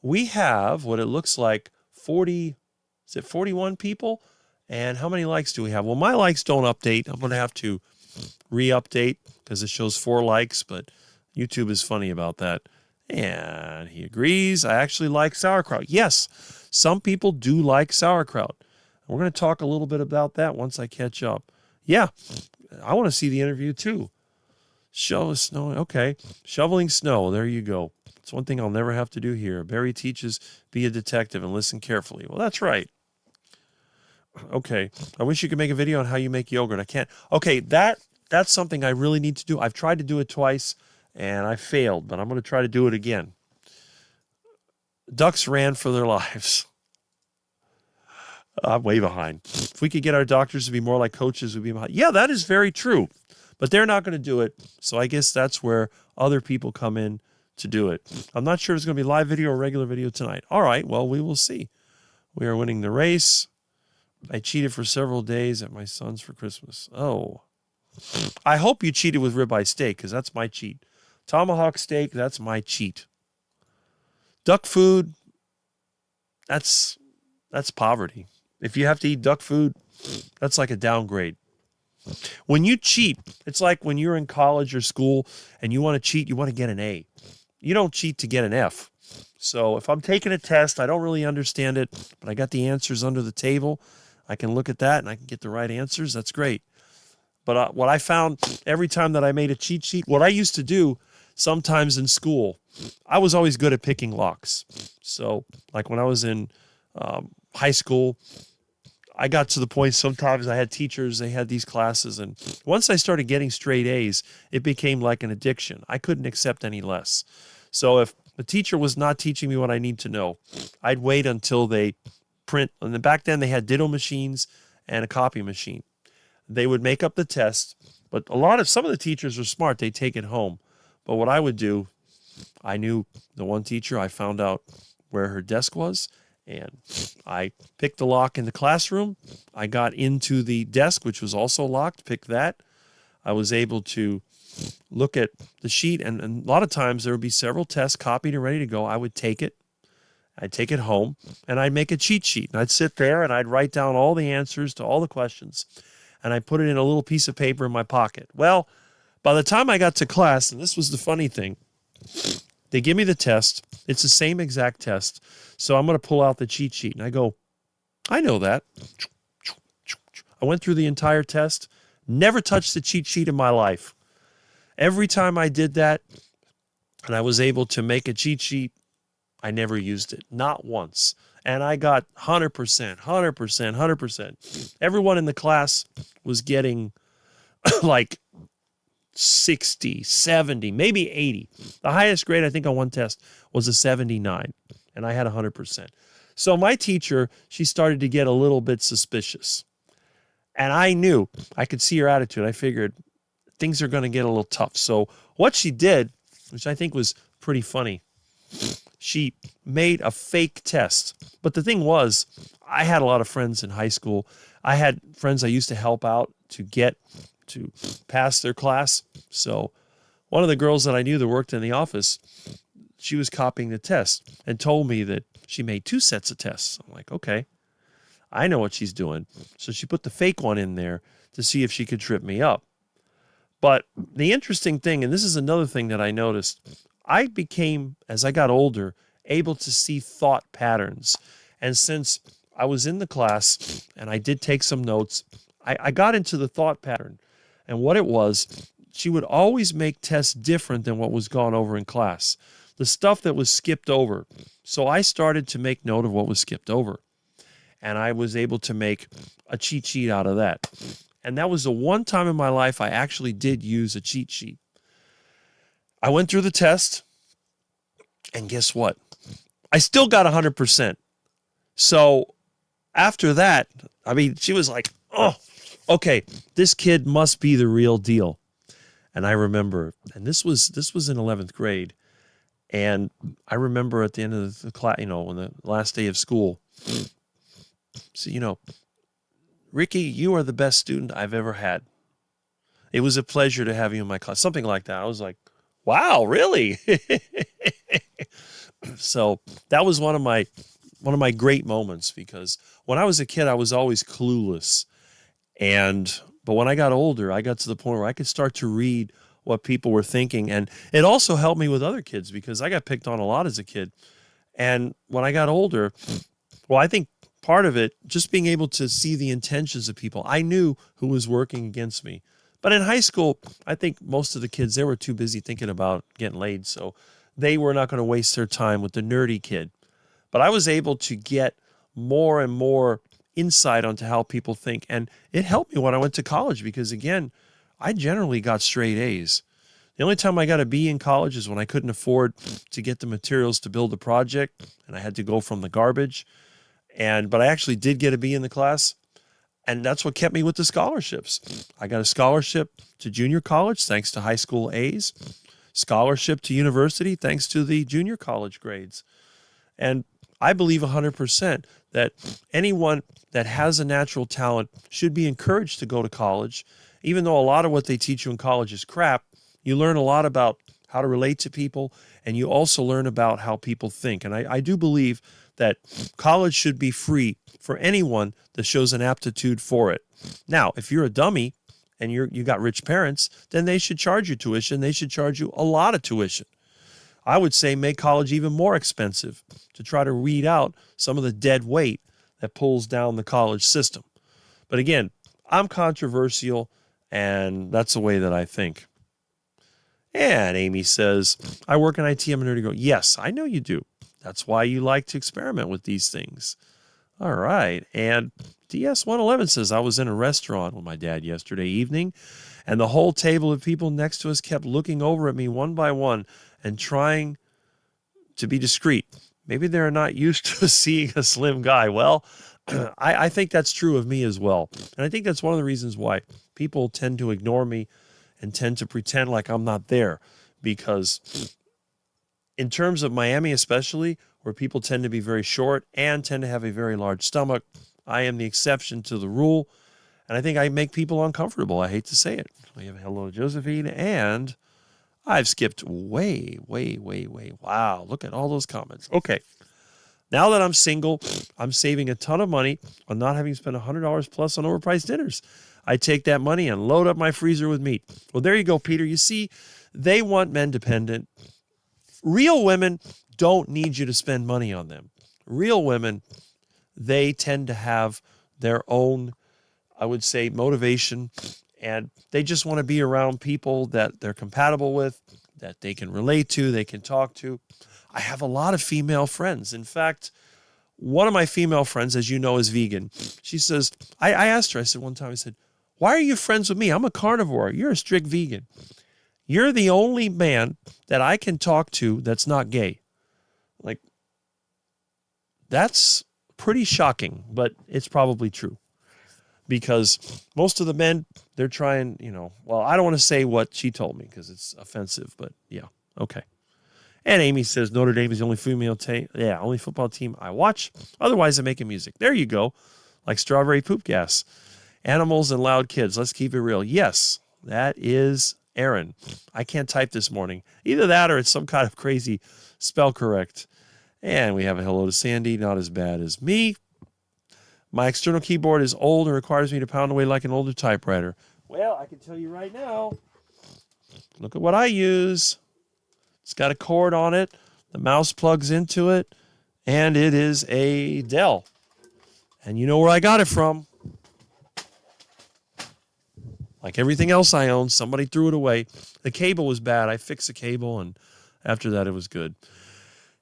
We have what it looks like 41 people? And how many likes do we have? Well, my likes don't update. I'm going to have to re-update because it shows 4 likes, but YouTube is funny about that. And he agrees. I actually like sauerkraut. Yes, some people do like sauerkraut. We're going to talk a little bit about that once I catch up. Yeah, I want to see the interview too. Shovel snow. Okay, shoveling snow. There you go. It's one thing I'll never have to do here. Barry teaches, be a detective and listen carefully. Well, that's right. Okay, I wish you could make a video on how you make yogurt. I can't. Okay, that's something I really need to do. I've tried to do it twice, and I failed, but I'm going to try to do it again. Ducks ran for their lives. I'm way behind. If we could get our doctors to be more like coaches, we'd be behind. Yeah, that is very true, but they're not going to do it, so I guess that's where other people come in to do it. I'm not sure if it's going to be live video or regular video tonight. All right, well, we will see. We are winning the race. I cheated for several days at my son's for Christmas. Oh. I hope you cheated with ribeye steak, because that's my cheat. Tomahawk steak, that's my cheat. Duck food, that's poverty. If you have to eat duck food, that's like a downgrade. When you cheat, it's like when you're in college or school and you want to cheat, you want to get an A. You don't cheat to get an F. So if I'm taking a test, I don't really understand it, but I got the answers under the table. I can look at that and I can get the right answers. That's great. But what I found every time that I made a cheat sheet, what I used to do sometimes in school, I was always good at picking locks. So like when I was in high school, I got to the point sometimes I had teachers, they had these classes. And once I started getting straight A's, it became like an addiction. I couldn't accept any less. So if the teacher was not teaching me what I need to know, I'd wait until they print. And then back then they had ditto machines and a copy machine. They would make up the test, but some of the teachers are smart. They take it home. But what I would do, I knew the one teacher, I found out where her desk was, and I picked the lock in the classroom. I got into the desk, which was also locked, picked that. I was able to look at the sheet, and a lot of times there would be several tests copied and ready to go. I would take it. I'd take it home, and I'd make a cheat sheet. And I'd sit there, and I'd write down all the answers to all the questions, and I put it in a little piece of paper in my pocket. Well, by the time I got to class, and this was the funny thing, they give me the test. It's the same exact test. So I'm going to pull out the cheat sheet, and I go, I know that. I went through the entire test, never touched the cheat sheet in my life. Every time I did that, and I was able to make a cheat sheet, I never used it, not once. And I got 100%, 100%, 100%. Everyone in the class was getting like 60, 70, maybe 80. The highest grade I think on one test was a 79, and I had 100%. So my teacher, she started to get a little bit suspicious. And I knew, I could see her attitude. I figured things are going to get a little tough. So what she did, which I think was pretty funny, she made a fake test. But the thing was, I had a lot of friends in high school. I had friends I used to help out to get to pass their class. So one of the girls that I knew that worked in the office, she was copying the test and told me that she made 2 sets of tests. I'm like, okay, I know what she's doing. So she put the fake one in there to see if she could trip me up. But the interesting thing, and this is another thing that I noticed, I became, as I got older, able to see thought patterns. And since I was in the class and I did take some notes, I got into the thought pattern. And what it was, she would always make tests different than what was gone over in class. The stuff that was skipped over. So I started to make note of what was skipped over. And I was able to make a cheat sheet out of that. And that was the one time in my life I actually did use a cheat sheet. I went through the test, and guess what? I still got 100%. So after that, I mean, she was like, oh, okay, this kid must be the real deal. And I remember, and this was in 11th grade. And I remember at the end of the class, on the last day of school, so, Ricky, you are the best student I've ever had. It was a pleasure to have you in my class. Something like that. I was like, wow, really? So that was one of my great moments, because when I was a kid, I was always clueless. But when I got older, I got to the point where I could start to read what people were thinking. And it also helped me with other kids, because I got picked on a lot as a kid. And when I got older, well, I think part of it, just being able to see the intentions of people. I knew who was working against me. But in high school, I think most of the kids, they were too busy thinking about getting laid. So they were not going to waste their time with the nerdy kid. But I was able to get more and more insight onto how people think. And it helped me when I went to college, because, again, I generally got straight A's. The only time I got a B in college is when I couldn't afford to get the materials to build a project, and I had to go from the garbage. But I actually did get a B in the class, and that's what kept me with the scholarships. I got a scholarship to junior college thanks to high school A's, scholarship to university thanks to the junior college grades. And I believe 100% that anyone that has a natural talent should be encouraged to go to college. Even though a lot of what they teach you in college is crap, you learn a lot about how to relate to people, and you also learn about how people think. And I do believe that college should be free for anyone that shows an aptitude for it. Now, if you're a dummy and you got rich parents, then they should charge you tuition. They should charge you a lot of tuition. I would say make college even more expensive to try to weed out some of the dead weight that pulls down the college system. But again, I'm controversial, and that's the way that I think. And Amy says, I work in IT, I'm a nerdy girl. Yes, I know you do. That's why you like to experiment with these things. All right. And DS111 says, I was in a restaurant with my dad yesterday evening, and the whole table of people next to us kept looking over at me one by one and trying to be discreet. Maybe they're not used to seeing a slim guy. Well, I think that's true of me as well. And I think that's one of the reasons why people tend to ignore me and tend to pretend like I'm not there, because in terms of Miami especially, where people tend to be very short and tend to have a very large stomach, I am the exception to the rule, and I think I make people uncomfortable. I hate to say it. We have hello, Josephine, and I've skipped way. Wow, look at all those comments. Okay, now that I'm single, I'm saving a ton of money on not having to spend $100 plus on overpriced dinners. I take that money and load up my freezer with meat. Well, there you go, Peter. You see, they want men dependent. Real women don't need you to spend money on them. Real women, they tend to have their own, I would say, motivation, and they just want to be around people that they're compatible with, that they can relate to, they can talk to. I have a lot of female friends. In fact, one of my female friends, as you know, is vegan. She says, I asked her, I said one time, I said, why are you friends with me? I'm a carnivore. You're a strict vegan. You're the only man that I can talk to that's not gay. Like, that's pretty shocking, but it's probably true. Because most of the men, they're trying, well, I don't want to say what she told me because it's offensive, but yeah, okay. And Amy says Notre Dame is the only female team, only football team I watch. Otherwise, I'm making music. There you go. Like strawberry poop gas. Animals and loud kids. Let's keep it real. Yes, that is Aaron. I can't type this morning. Either that or it's some kind of crazy spell correct. And we have a hello to Sandy. Not as bad as me. My external keyboard is old and requires me to pound away like an older typewriter. Well, I can tell you right now. Look at what I use. It's got a cord on it. The mouse plugs into it, and it is a Dell. And you know where I got it from. Like everything else I own, somebody threw it away. The cable was bad. I fixed the cable, and after that, it was good.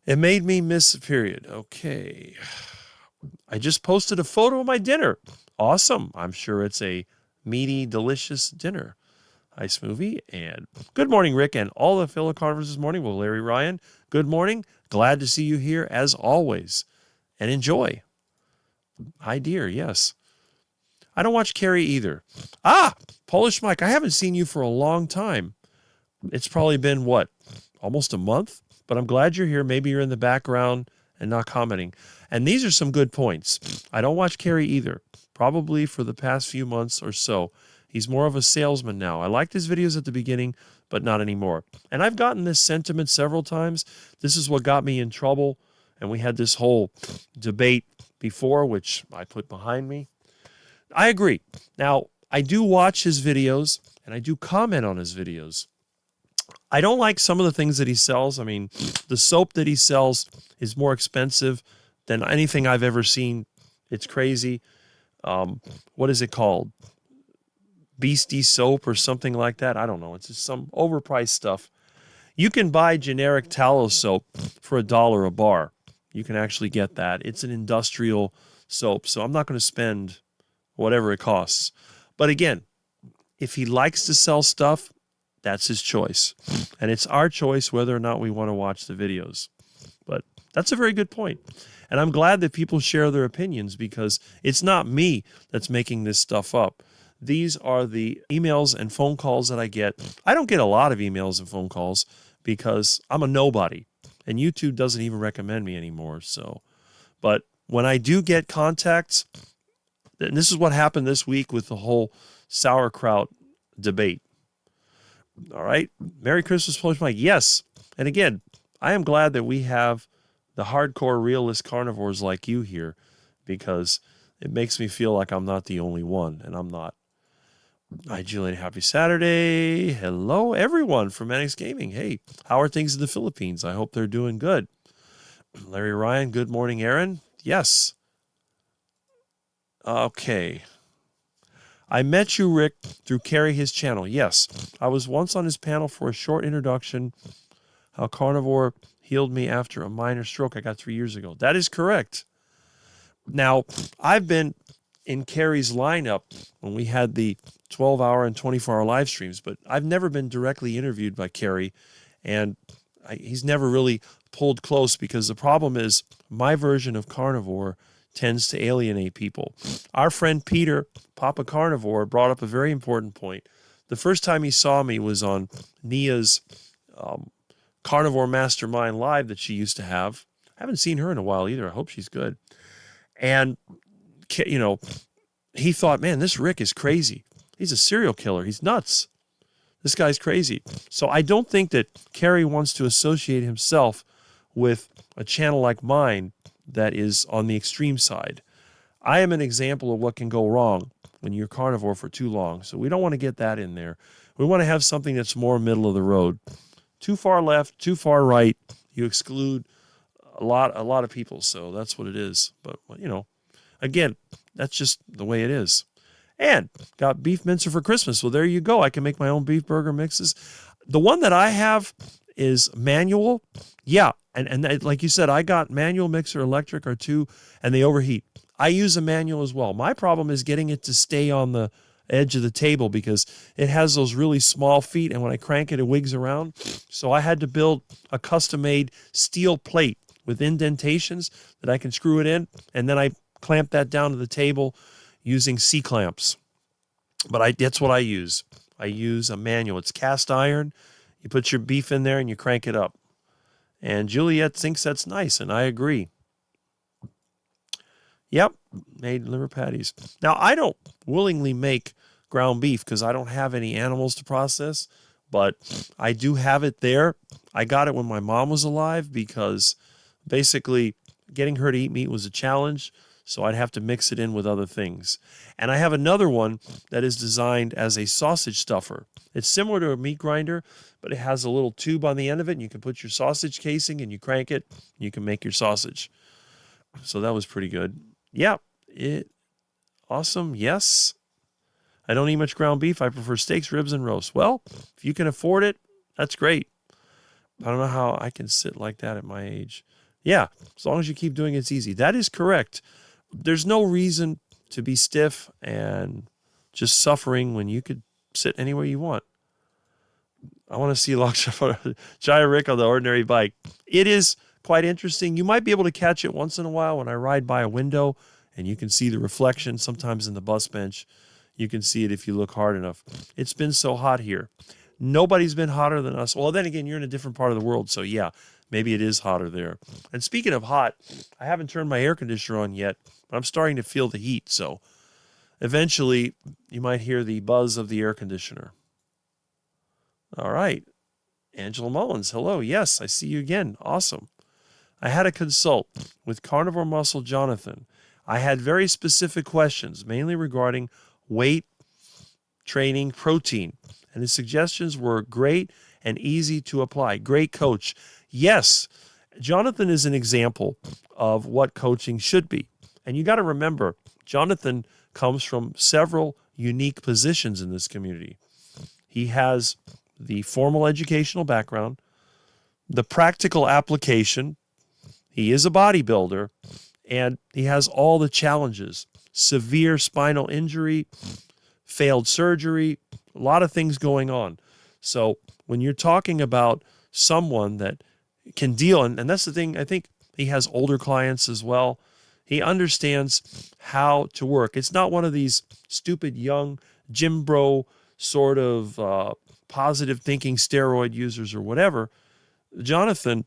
It made me miss a period. Okay. I just posted a photo of my dinner. Awesome. I'm sure it's a meaty, delicious dinner. Hi, Smoothie. And good morning, Rick, and all the fellow carnivores this morning. Well, Larry Ryan, good morning. Glad to see you here as always. And enjoy. Hi, dear. Yes. I don't watch Carrie either. Polish Mike, I haven't seen you for a long time. It's probably been, what, almost a month? But I'm glad you're here. Maybe you're in the background and not commenting. And these are some good points. I don't watch Carrie either, probably for the past few months or so. He's more of a salesman now. I liked his videos at the beginning, but not anymore. And I've gotten this sentiment several times. This is what got me in trouble. And we had this whole debate before, which I put behind me. I agree. Now, I do watch his videos, and I do comment on his videos. I don't like some of the things that he sells. I mean, the soap that he sells is more expensive than anything I've ever seen. It's crazy. What is it called? Beastie soap or something like that. I don't know. It's just some overpriced stuff. You can buy generic tallow soap for $1 a bar. You can actually get that. It's an industrial soap, so I'm not going to spend whatever it costs. But again, if he likes to sell stuff, that's his choice. And it's our choice whether or not we want to watch the videos. But that's a very good point. And I'm glad that people share their opinions because it's not me that's making this stuff up. These are the emails and phone calls that I get. I don't get a lot of emails and phone calls because I'm a nobody. And YouTube doesn't even recommend me anymore. But when I do get contacts, and this is what happened this week with the whole sauerkraut debate. All right. Merry Christmas, Polish Mike. Yes. And again, I am glad that we have the hardcore realist carnivores like you here because it makes me feel like I'm not the only one, and I'm not. Hi, Julian. Happy Saturday. Hello, everyone from Mannix Gaming. Hey, how are things in the Philippines? I hope they're doing good. Larry Ryan, good morning, Aaron. Yes. Okay. I met you, Rick, through Carrie, his channel. Yes. I was once on his panel for a short introduction, how carnivore healed me after a minor stroke I got 3 years ago. That is correct. Now, I've been in Carrie's lineup when we had the 12-hour and 24-hour live streams, but I've never been directly interviewed by Carrie, and he's never really pulled close because the problem is my version of carnivore tends to alienate people. Our friend Peter, Papa Carnivore, brought up a very important point. The first time he saw me was on Nia's Carnivore Mastermind Live that she used to have. I haven't seen her in a while either. I hope she's good. And, you know, he thought, man, this Rick is crazy. He's a serial killer. He's nuts. This guy's crazy. So I don't think that Carrie wants to associate himself with a channel like mine that is on the extreme side. I am an example of what can go wrong when you're carnivore for too long. So we don't want to get that in there. We want to have something that's more middle of the road. Too far left, too far right, you exclude a lot of people. So that's what it is. But, you know, again, that's just the way it is. And got beef mincer for Christmas. Well, there you go. I can make my own beef burger mixes. The one that I have is manual. Yeah. And like you said, I got manual mixer, electric or two, and they overheat. I use a manual as well. My problem is getting it to stay on the edge of the table because it has those really small feet, and when I crank it, it wigs around. So I had to build a custom-made steel plate with indentations that I can screw it in, and then I clamp that down to the table using C-clamps. But that's what I use. I use a manual. It's cast iron. You put your beef in there and you crank it up. And Juliet thinks that's nice, and I agree. Yep, made liver patties. Now, I don't willingly make ground beef because I don't have any animals to process, but I do have it there. I got it when my mom was alive because basically getting her to eat meat was a challenge. So I'd have to mix it in with other things. And I have another one that is designed as a sausage stuffer. It's similar to a meat grinder, but it has a little tube on the end of it, and you can put your sausage casing and you crank it, and you can make your sausage. So that was pretty good. Yeah, awesome. Yes. I don't eat much ground beef. I prefer steaks, ribs, and roast. Well, if you can afford it, that's great. I don't know how I can sit like that at my age. Yeah, as long as you keep doing it, it's easy. That is correct. There's no reason to be stiff and just suffering when you could sit anywhere you want. I want to see Jaya Rick on the ordinary bike. It is quite interesting. You might be able to catch it once in a while when I ride by a window and you can see the reflection sometimes in the bus bench. You can see it if you look hard enough. It's been so hot here. Nobody's been hotter than us. Well, then again, you're in a different part of the world, so yeah, maybe it is hotter there. And speaking of hot, I haven't turned my air conditioner on yet, but I'm starting to feel the heat, so eventually you might hear the buzz of the air conditioner. All right. Angela Mullins, hello. Yes, I see you again. Awesome. I had a consult with Carnivore Muscle Jonathan. I had very specific questions, mainly regarding weight, training, protein, and his suggestions were great and easy to apply. Great coach. Yes, Jonathan is an example of what coaching should be. And you got to remember, Jonathan comes from several unique positions in this community. He has the formal educational background, the practical application. He is a bodybuilder, and he has all the challenges: severe spinal injury, failed surgery, a lot of things going on. So when you're talking about someone that can deal, and that's the thing, I think he has older clients as well. He understands how to work. It's not one of these stupid young gym bro sort of positive thinking steroid users or whatever. Jonathan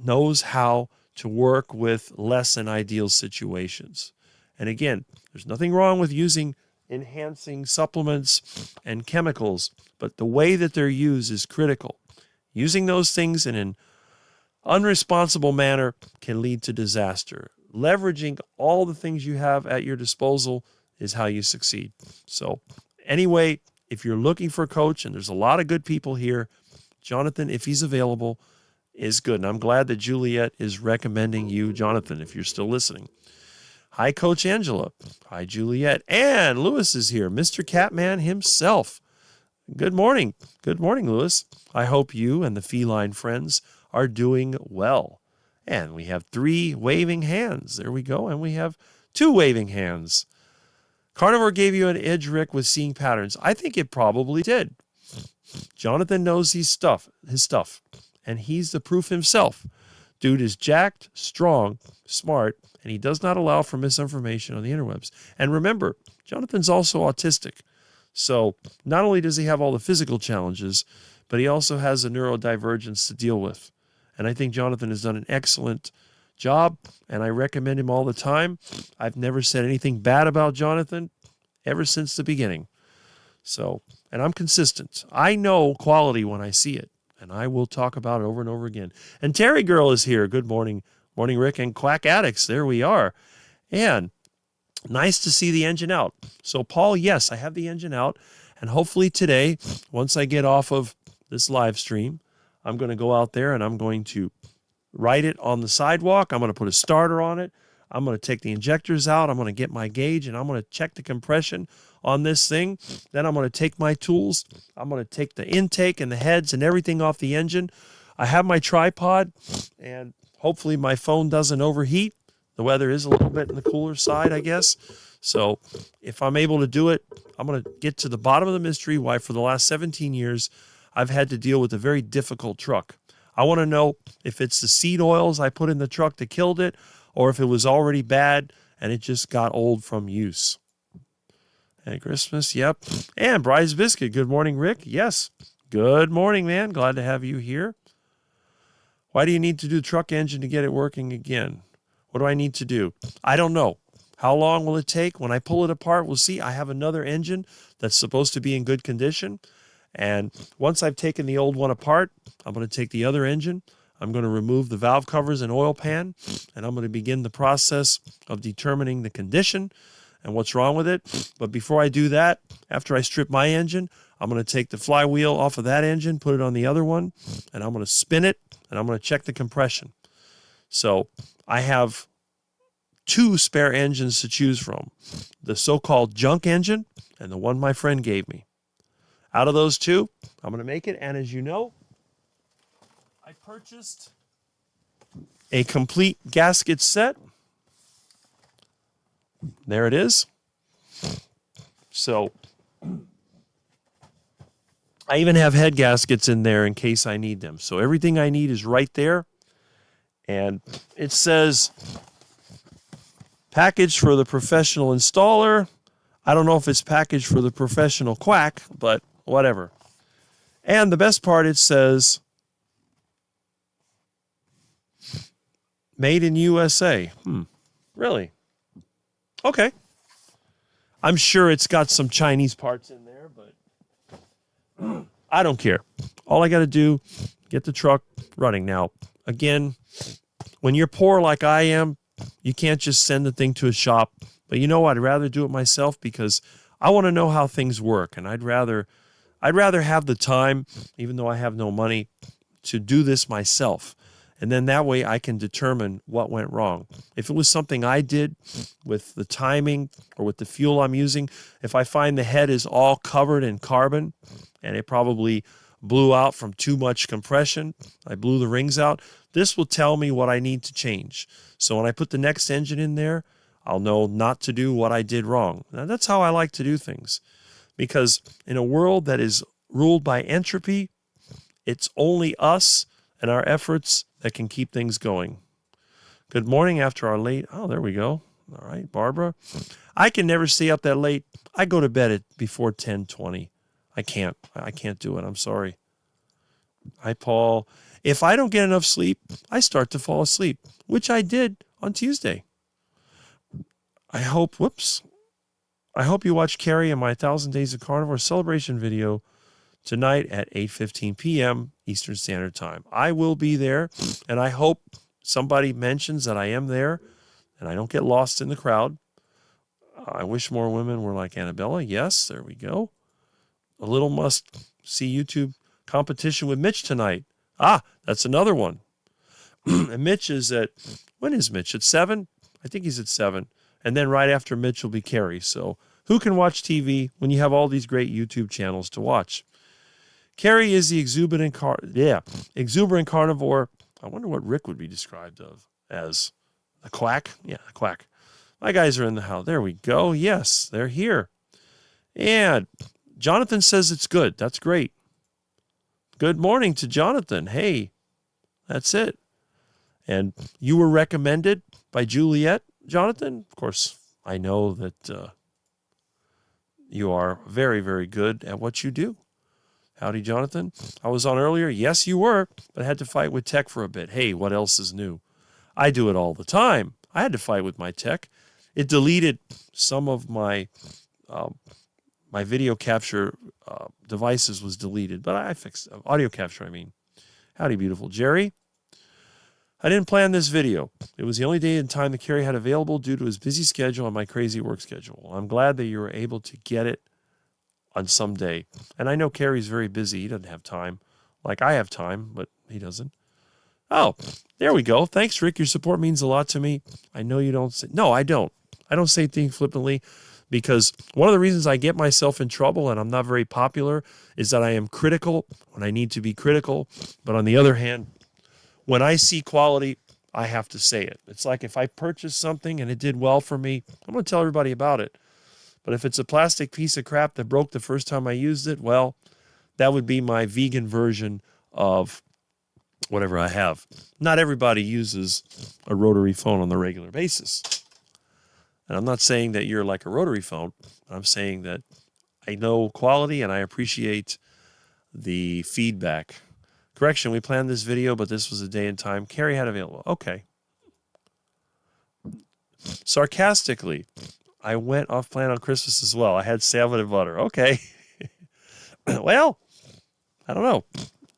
knows how to work with less than ideal situations. And again, there's nothing wrong with using enhancing supplements and chemicals, but the way that they're used is critical. Using those things in an unresponsible manner can lead to disaster. Leveraging all the things you have at your disposal is how you succeed. So anyway, if you're looking for a coach, and there's a lot of good people here, Jonathan, if he's available, is good. And I'm glad that Juliet is recommending you, Jonathan, if you're still listening. Hi, Coach Angela. Hi, Juliet. And Lewis is here, Mr. Catman himself. Good morning. Good morning, Lewis. I hope you and the feline friends are doing well. And we have 3 waving hands. There we go. And we have 2 waving hands. Carnivore gave you an edge, Rick, with seeing patterns. I think it probably did. Jonathan knows his stuff, and he's the proof himself. Dude is jacked, strong, smart, and he does not allow for misinformation on the interwebs. And remember, Jonathan's also autistic. So not only does he have all the physical challenges, but he also has a neurodivergence to deal with. And I think Jonathan has done an excellent job, and I recommend him all the time. I've never said anything bad about Jonathan ever since the beginning. So, and I'm consistent. I know quality when I see it, and I will talk about it over and over again. And Terry Girl is here. Good morning. Morning, Rick and Quack Addicts. There we are. And nice to see the engine out. So, Paul, yes, I have the engine out. And hopefully today, once I get off of this live stream, I'm going to go out there and I'm going to ride it on the sidewalk. I'm going to put a starter on it. I'm going to take the injectors out. I'm going to get my gauge and I'm going to check the compression on this thing. Then I'm going to take my tools. I'm going to take the intake and the heads and everything off the engine. I have my tripod, and hopefully my phone doesn't overheat. The weather is a little bit in the cooler side, I guess. So if I'm able to do it, I'm going to get to the bottom of the mystery why for the last 17 years I've had to deal with a very difficult truck. I want to know if it's the seed oils I put in the truck that killed it, or if it was already bad and it just got old from use. And Christmas, yep. And Bryce Biscuit, good morning, Rick. Yes, good morning, man. Glad to have you here. Why do you need to do the truck engine to get it working again? What do I need to do? I don't know. How long will it take? When I pull it apart, we'll see. I have another engine that's supposed to be in good condition. And once I've taken the old one apart, I'm going to take the other engine. I'm going to remove the valve covers and oil pan, and I'm going to begin the process of determining the condition and what's wrong with it. But before I do that, after I strip my engine, I'm going to take the flywheel off of that engine, put it on the other one, and I'm going to spin it, and I'm going to check the compression. So I have 2 spare engines to choose from, the so-called junk engine and the one my friend gave me. Out of those 2, I'm going to make it. And as you know, I purchased a complete gasket set. There it is. So I even have head gaskets in there in case I need them. So everything I need is right there. And it says package for the professional installer. I don't know if it's packaged for the professional quack, but whatever. And the best part, it says made in USA. Really? Okay. I'm sure it's got some Chinese parts in there, but I don't care. All I got to do, get the truck running. Now, again, when you're poor like I am, you can't just send the thing to a shop. But you know what? I'd rather do it myself because I want to know how things work. And I'd rather have the time, even though I have no money, to do this myself. And then that way I can determine what went wrong. If it was something I did with the timing or with the fuel I'm using, if I find the head is all covered in carbon and it probably blew out from too much compression, I blew the rings out, this will tell me what I need to change. So when I put the next engine in there, I'll know not to do what I did wrong. Now, that's how I like to do things. Because in a world that is ruled by entropy, it's only us and our efforts that can keep things going. Good morning after our late... Oh, there we go. All right, Barbara. I can never stay up that late. I go to bed at before 10:20. I can't do it. I'm sorry. Hi, Paul. If I don't get enough sleep, I start to fall asleep, which I did on Tuesday. I hope you watch Carrie and my 1,000 Days of Carnivore celebration video tonight at 8:15 p.m. Eastern Standard Time. I will be there, and I hope somebody mentions that I am there and I don't get lost in the crowd. I wish more women were like Annabella. Yes, there we go. A little must-see YouTube competition with Mitch tonight. Ah, that's another one. And Mitch is at... When is Mitch? At 7? I think he's at 7. And then right after Mitch will be Carrie. So who can watch TV when you have all these great YouTube channels to watch? Carrie is the exuberant carnivore. I wonder what Rick would be described as. A quack? Yeah, a quack. My guys are in the house. There we go. Yes, they're here. And Jonathan says it's good. That's great. Good morning to Jonathan. Hey, that's it. And you were recommended by Juliet, Jonathan. Of course, I know that you are very, very good at what you do. Howdy, Jonathan. I was on earlier. Yes, you were, but I had to fight with tech for a bit. Hey, what else is new? I do it all the time. I had to fight with my tech. It deleted some of my my video capture devices was deleted, but I fixed audio capture, I mean. Howdy, beautiful Jerry. I didn't plan this video. It was the only day and time that Carrie had available due to his busy schedule and my crazy work schedule. I'm glad that you were able to get it on some day. And I know Carrie's very busy. He doesn't have time. Like I have time, but he doesn't. Oh, there we go. Thanks, Rick. Your support means a lot to me. I know you don't say... No, I don't. I don't say things flippantly because one of the reasons I get myself in trouble and I'm not very popular is that I am critical when I need to be critical. But on the other hand, when I see quality, I have to say it. It's like if I purchase something and it did well for me, I'm going to tell everybody about it. But if it's a plastic piece of crap that broke the first time I used it, well, that would be my vegan version of whatever I have. Not everybody uses a rotary phone on the regular basis. And I'm not saying that you're like a rotary phone. I'm saying that I know quality and I appreciate the feedback. Correction, we planned this video, but this was a day and time Carrie had available. Okay. Sarcastically, I went off plan on Christmas as well. I had salmon and butter. Okay. Well, I don't know.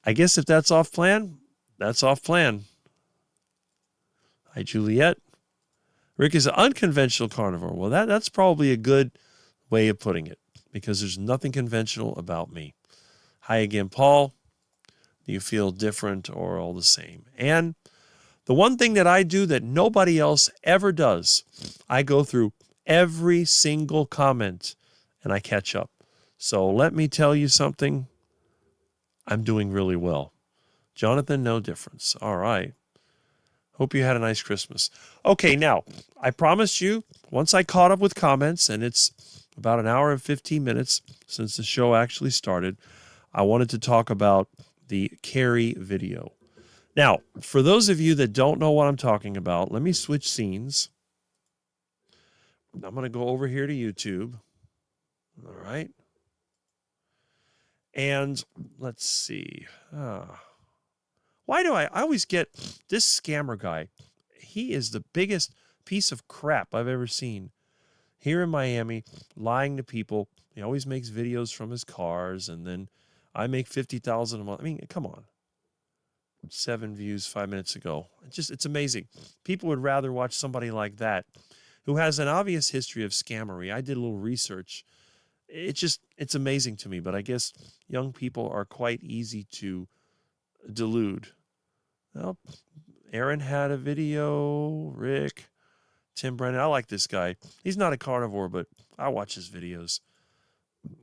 I guess if that's off plan, That's off plan. Hi, Juliet. Rick is an unconventional carnivore. Well, that's probably a good way of putting it because there's nothing conventional about me. Hi again, Paul. Do you feel different or all the same? And the one thing that I do that nobody else ever does, I go through every single comment and I catch up. So let me tell you something. I'm doing really well. Jonathan, no difference. All right. Hope you had a nice Christmas. Okay, now, I promised you, once I caught up with comments, and it's about an hour and 15 minutes since the show actually started, I wanted to talk about the Carrie video. Now, for those of you that don't know what I'm talking about, let me switch scenes. I'm going to go over here to YouTube. All right. And let's see. Why do I always get this scammer guy? He is the biggest piece of crap I've ever seen. Here in Miami, lying to people. He always makes videos from his cars, and then I make $50,000 a month. I mean, come on. 7 views 5 minutes ago. It's amazing. People would rather watch somebody like that who has an obvious history of scammery. I did a little research. It's amazing to me, but I guess young people are quite easy to delude. Well, Aaron had a video, Rick, Tim Brennan. I like this guy. He's not a carnivore, but I watch his videos.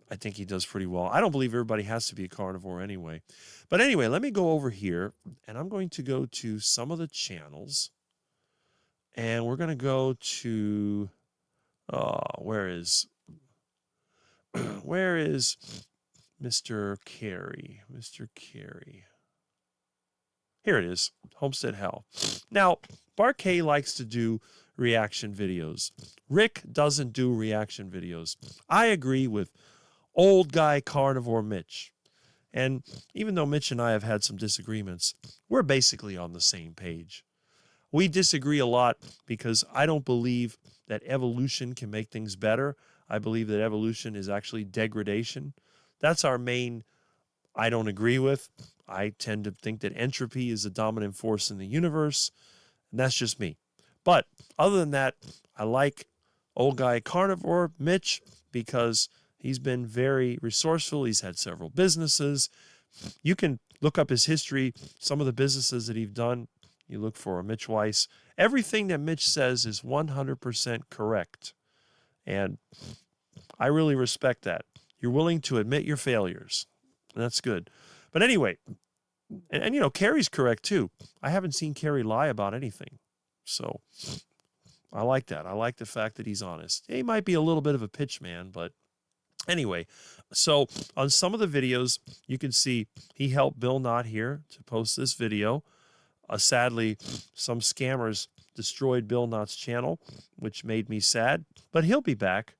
I think he does pretty well. I don't believe everybody has to be a carnivore anyway. But anyway, let me go over here, and I'm going to go to some of the channels. And we're going to go to, where is Mr. Carey? Mr. Carey. Here it is, Homestead Hell. Now, Barkay likes to do reaction videos. Rick doesn't do reaction videos. I agree with old guy carnivore Mitch. And even though Mitch and I have had some disagreements, we're basically on the same page. We disagree a lot because I don't believe that evolution can make things better. I believe that evolution is actually degradation. That's our main I don't agree with. I tend to think that entropy is the dominant force in the universe, and that's just me. But other than that, I like old guy carnivore Mitch because he's been very resourceful. He's had several businesses. You can look up his history, some of the businesses that he's done. You look for Mitch Weiss. Everything that Mitch says is 100% correct. And I really respect that. You're willing to admit your failures. And that's good. But anyway, and you know, Carrie's correct too. I haven't seen Carrie lie about anything. So I like that. I like the fact that he's honest. He might be a little bit of a pitch man, but anyway, so on some of the videos, you can see he helped Bill Knott here to post this video. Sadly, some scammers destroyed Bill Knott's channel, which made me sad, but he'll be back.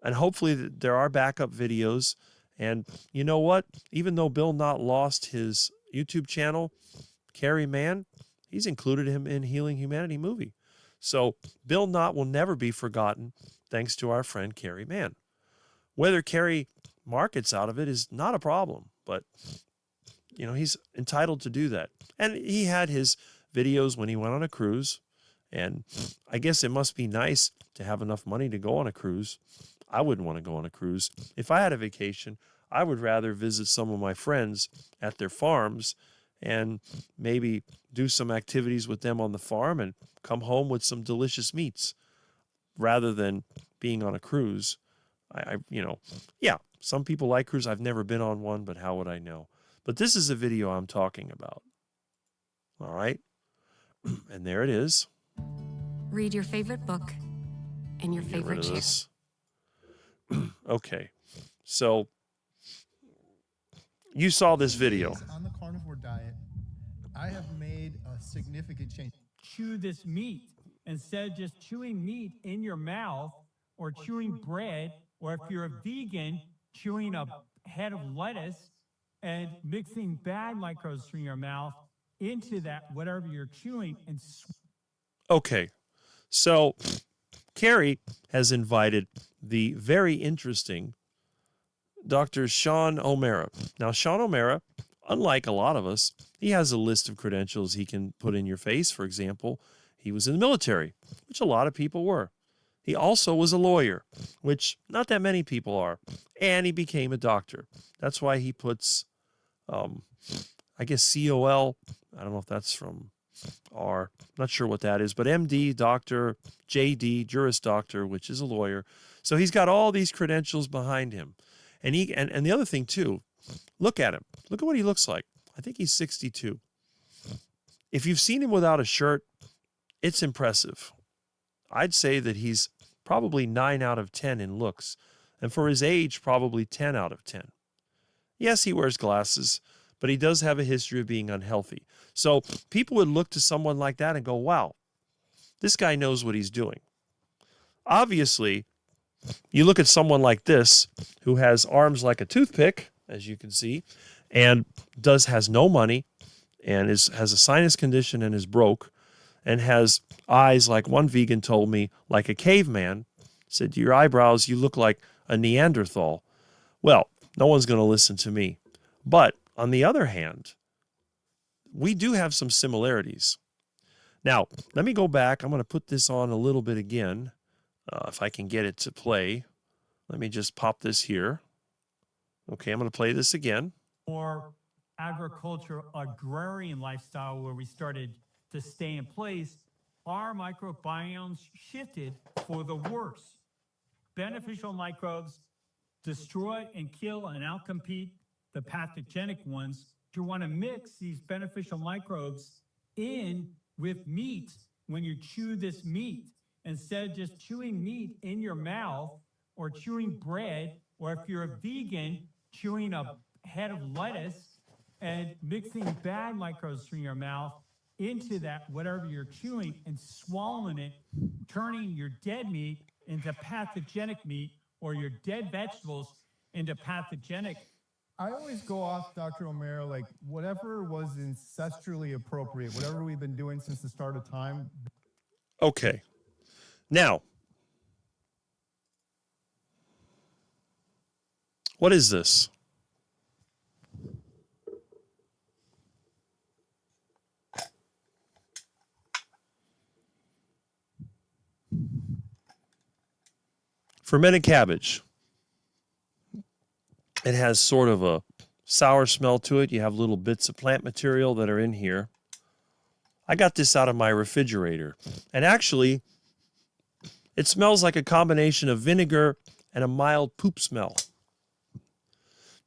And hopefully there are backup videos. And you know what? Even though Bill Knott lost his YouTube channel, Carrie Mann, he's included him in Healing Humanity movie. So Bill Knott will never be forgotten thanks to our friend Carrie Mann. Whether Carrie markets out of it is not a problem, but you know, he's entitled to do that. And he had his videos when he went on a cruise. And I guess it must be nice to have enough money to go on a cruise. I wouldn't want to go on a cruise. If I had a vacation, I would rather visit some of my friends at their farms and maybe do some activities with them on the farm and come home with some delicious meats rather than being on a cruise. Yeah, some people like cruise. I've never been on one, but how would I know? But this is a video I'm talking about. All right. And there it is. Read your favorite book in your favorite chair. Okay. So you saw this video. On the carnivore diet, I have made a significant change. Chew this meat instead of just chewing meat in your mouth or chewing bread, or if you're a vegan, chewing a head of lettuce and mixing bad microbes from your mouth into that whatever you're chewing and Okay. So Carrie has invited the very interesting Dr. Sean O'Mara. Now, Sean O'Mara, unlike a lot of us, he has a list of credentials he can put in your face. For example, he was in the military, which a lot of people were. He also was a lawyer, which not that many people are. And he became a doctor. That's why he puts, I guess, COL. I don't know if that's from R. Not sure what that is, but MD, doctor, JD, Juris Doctor, which is a lawyer. So he's got all these credentials behind him. And the other thing, too, look at him. Look at what he looks like. I think he's 62. If you've seen him without a shirt, it's impressive. I'd say that he's probably 9 out of 10 in looks. And for his age, probably 10 out of 10. Yes, he wears glasses, but he does have a history of being unhealthy. So people would look to someone like that and go, wow, this guy knows what he's doing. Obviously, you look at someone like this who has arms like a toothpick, as you can see, and has no money and has a sinus condition and is broke and has eyes, like one vegan told me, like a caveman. Said, your eyebrows, you look like a Neanderthal. Well, no one's going to listen to me. But on the other hand, we do have some similarities. Now, let me go back. I'm going to put this on a little bit again, if I can get it to play. Let me just pop this here. Okay, I'm going to play this again. More agriculture agrarian lifestyle where we started to stay in place, our microbiomes shifted for the worse. Beneficial microbes destroy and kill and outcompete the pathogenic ones. You want to mix these beneficial microbes in with meat when you chew this meat. Instead of just chewing meat in your mouth or chewing bread, or if you're a vegan, chewing a head of lettuce and mixing bad microbes from your mouth into that whatever you're chewing and swallowing it, turning your dead meat into pathogenic meat or your dead vegetables into pathogenic. I always go off, Dr. O'Mara, like whatever was ancestrally appropriate, whatever we've been doing since the start of time. Okay. Now, what is this? Fermented cabbage. It has sort of a sour smell to it. You have little bits of plant material that are in here. I got this out of my refrigerator. And actually, it smells like a combination of vinegar and a mild poop smell.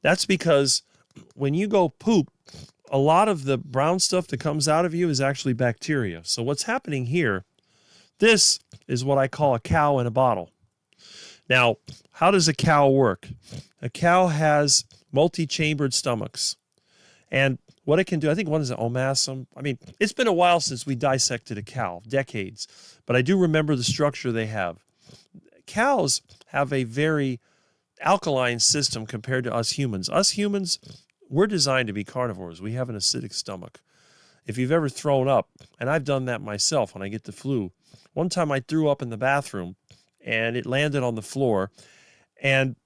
That's because when you go poop, a lot of the brown stuff that comes out of you is actually bacteria. So what's happening here, this is what I call a cow in a bottle. Now, how does a cow work? A cow has multi-chambered stomachs. And what it can do, I think one is an omasum. I mean, it's been a while since we dissected a cow, decades. But I do remember the structure they have. Cows have a very alkaline system compared to us humans. Us humans, we're designed to be carnivores. We have an acidic stomach. If you've ever thrown up, and I've done that myself when I get the flu. One time I threw up in the bathroom, and it landed on the floor, and